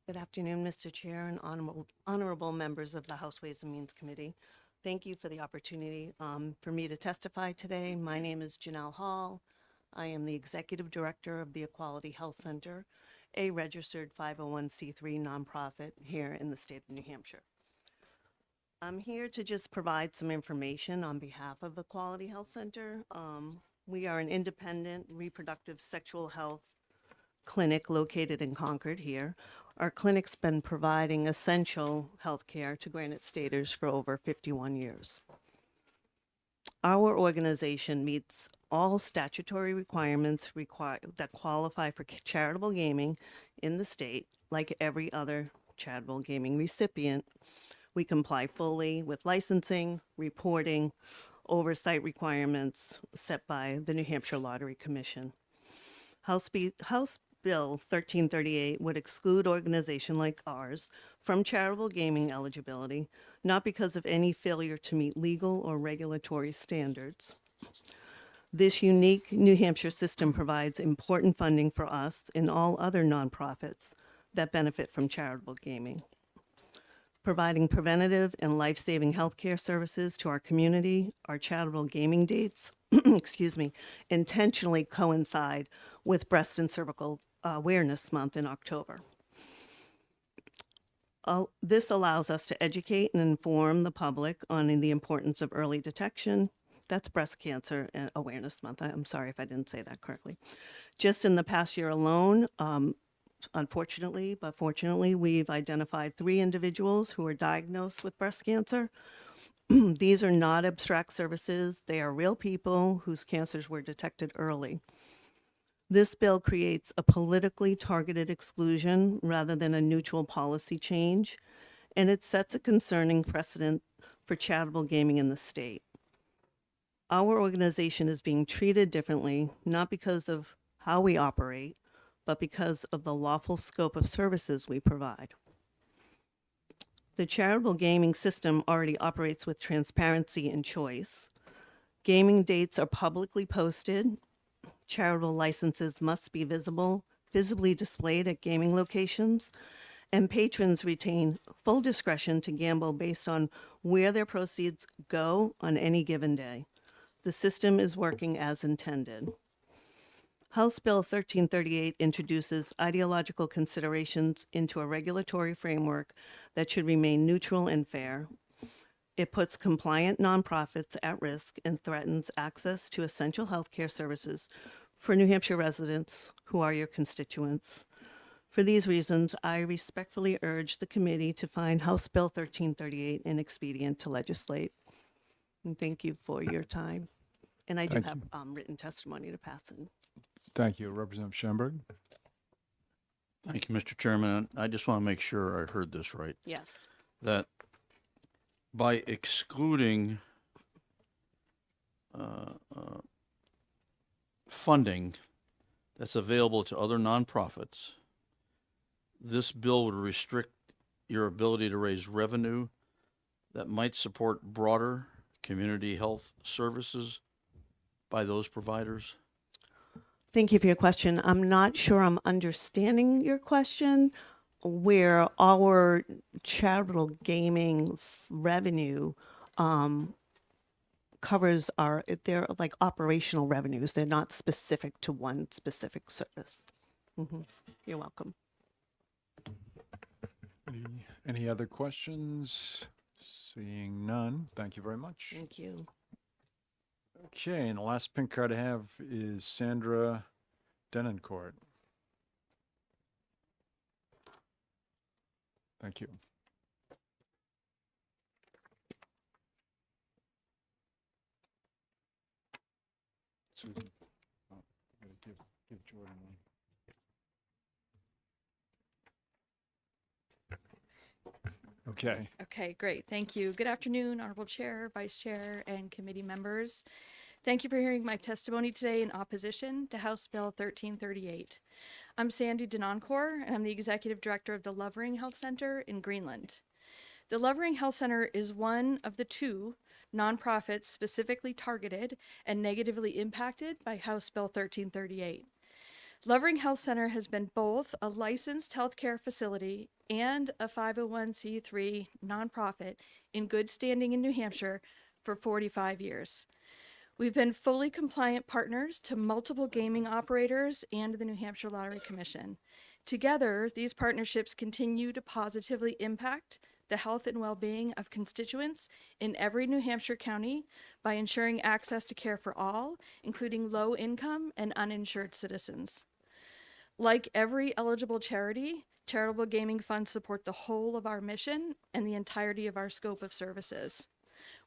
Good afternoon, Mr. Chair and honorable members of the House Ways and Means Committee. Thank you for the opportunity for me to testify today. My name is Janelle Hall. I am the Executive Director of the Equality Health Center, a registered 501c3 nonprofit here in the state of New Hampshire. I'm here to just provide some information on behalf of Equality Health Center. We are an independent reproductive sexual health clinic located in Concord here. Our clinic's been providing essential health care to Granite Staters for over 51 years. Our organization meets all statutory requirements that qualify for charitable gaming in the state, like every other charitable gaming recipient. We comply fully with licensing, reporting, oversight requirements set by the New Hampshire Lottery Commission. House Bill 1338 would exclude organizations like ours from charitable gaming eligibility, not because of any failure to meet legal or regulatory standards. This unique New Hampshire system provides important funding for us and all other nonprofits that benefit from charitable gaming. Providing preventative and life-saving healthcare services to our community, our charitable gaming dates, intentionally coincide with Breast and Cervical Awareness Month in October. This allows us to educate and inform the public on the importance of early detection. That's Breast Cancer Awareness Month. I'm sorry if I didn't say that correctly. Just in the past year alone, unfortunately, but fortunately, we've identified 3 individuals who are diagnosed with breast cancer. These are not abstract services. They are real people whose cancers were detected early. This bill creates a politically targeted exclusion rather than a neutral policy change, and it sets a concerning precedent for charitable gaming in the state. Our organization is being treated differently, not because of how we operate, but because of the lawful scope of services we provide. The charitable gaming system already operates with transparency and choice. Gaming dates are publicly posted. Charitable licenses must be visibly displayed at gaming locations, and patrons retain full discretion to gamble based on where their proceeds go on any given day. The system is working as intended. House Bill 1338 introduces ideological considerations into a regulatory framework that should remain neutral and fair. It puts compliant nonprofits at risk and threatens access to essential healthcare services for New Hampshire residents who are your constituents. For these reasons, I respectfully urge the committee to find House Bill 1338 inexpedient to legislate. And thank you for your time. And I do Thank have you. written testimony to pass in. Thank you. Representative Schamberg. Thank you, Mr. Chairman. I just want to make sure I heard this right. Yes. That by excluding funding that's available to other nonprofits, this bill would restrict your ability to raise revenue that might support broader community health services by those providers? Thank you for your question. I'm not sure I'm understanding your question. Where our charitable gaming revenue covers they're like operational revenues. They're not specific to one specific service. You're welcome. Any other questions? Seeing none, thank you very much. Thank you. Okay, and the last pink card I have is Sandra Denoncourt. Thank you. Susan, I gotta give Jordan one. Okay. Okay, great. Thank you. Good afternoon, Honorable Chair, Vice Chair, and committee members. Thank you for hearing my testimony today in opposition to House Bill 1338. I'm Sandy Denoncourt, and I'm the Executive Director of the Lovering Health Center in Greenland. The Lovering Health Center is one of the 2 nonprofits specifically targeted and negatively impacted by House Bill 1338. Lovering Health Center has been both a licensed healthcare facility and a 501c3 nonprofit in good standing in New Hampshire for 45 years. We've been fully compliant partners to multiple gaming operators and the New Hampshire Lottery Commission. Together, these partnerships continue to positively impact the health and well-being of constituents in every New Hampshire county by ensuring access to care for all, including low-income and uninsured citizens. Like every eligible charity, charitable gaming funds support the whole of our mission and the entirety of our scope of services.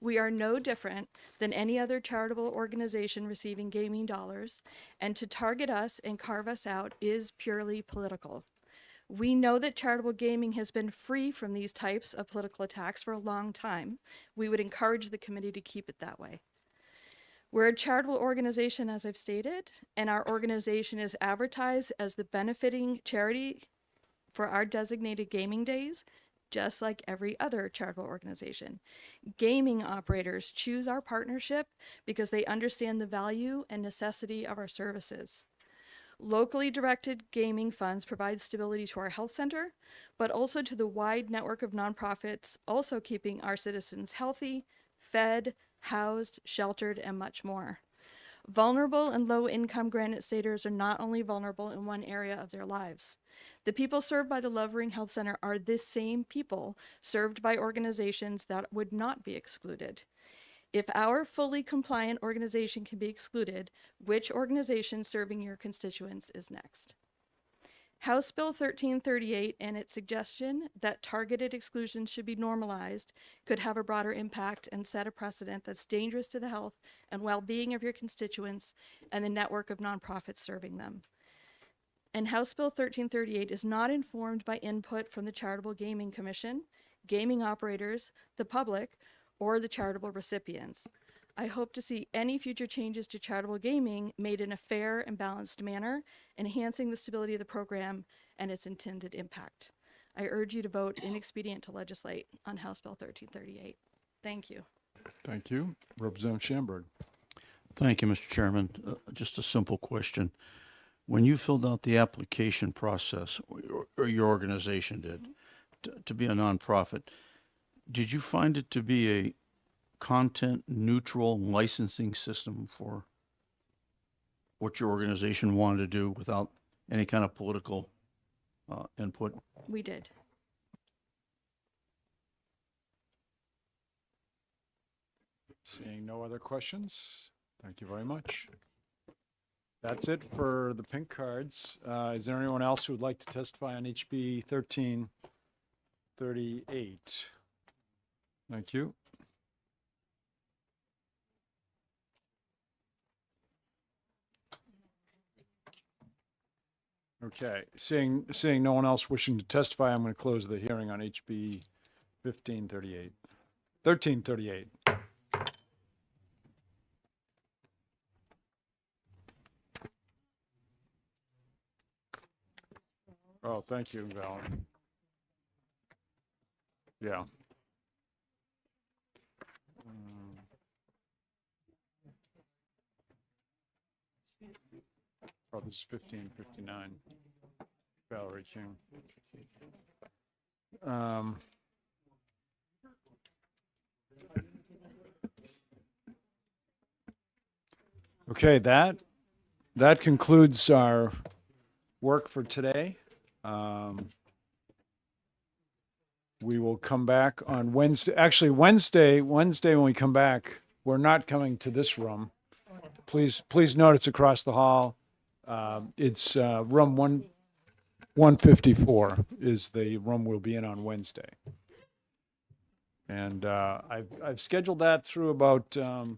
We are no different than any other charitable organization receiving gaming dollars, and to target us and carve us out is purely political. We know that charitable gaming has been free from these types of political attacks for a long time. We would encourage the committee to keep it that way. We're a charitable organization, as I've stated, and our organization is advertised as the benefiting charity for our designated gaming days, just like every other charitable organization. Gaming operators choose our partnership because they understand the value and necessity of our services. Locally directed gaming funds provide stability to our health center, but also to the wide network of nonprofits, also keeping our citizens healthy, fed, housed, sheltered, and much more. Vulnerable and low-income Granite Staters are not only vulnerable in one area of their lives. The people served by the Lovering Health Center are the same people served by organizations that would not be excluded. If our fully compliant organization can be excluded, which organization serving your constituents is next? House Bill 1338 and its suggestion that targeted exclusions should be normalized could have a broader impact and set a precedent that's dangerous to the health and well-being of your constituents and the network of nonprofits serving them. And House Bill 1338 is not informed by input from the Charitable Gaming Commission, gaming operators, the public, or the charitable recipients. I hope to see any future changes to charitable gaming made in a fair and balanced manner, enhancing the stability of the program and its intended impact. I urge you to vote inexpedient to legislate on House Bill 1338. Thank you. Thank you. Representative Schamberg. Thank you, Mr. Chairman. Just a simple question. When you filled out the application process, or your organization did, to be a nonprofit, did you find it to be a content neutral licensing system for what your organization wanted to do without any kind of political input? We did. Seeing no other questions, thank you very much. That's it for the pink cards. Is there anyone else who would like to testify on HB 1338? Thank you. Okay, seeing no one else wishing to testify, I'm going to close the hearing on HB 1338. Oh, thank you, Val. Yeah. Oh, this is 1559. Valerie King. Okay, that concludes our work for today. We will come back on Wednesday. Actually, Wednesday when we come back, we're not coming to this room. Please note it's across the hall. It's room 154 is the room we'll be in on Wednesday. And I've scheduled that through about to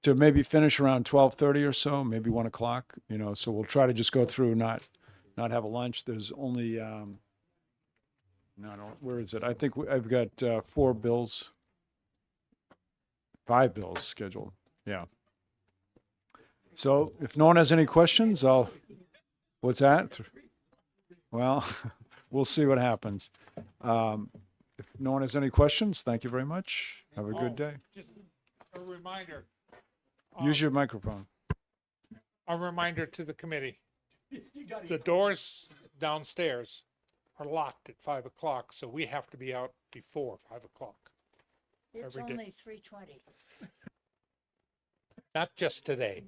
maybe finish around 12:30 or so, maybe 1 o'clock. So we'll try to just go through, not have a lunch. There's only where is it? I think I've got 5 bills scheduled. Yeah. So if no one has any questions, what's that? Well, we'll see what happens. If no one has any questions, thank you very much. Have a good day. Just a reminder. Use your microphone. A reminder to the committee. The doors downstairs are locked at 5 o'clock, so we have to be out before 5 o'clock. It's every day. only 3:20. Not just today.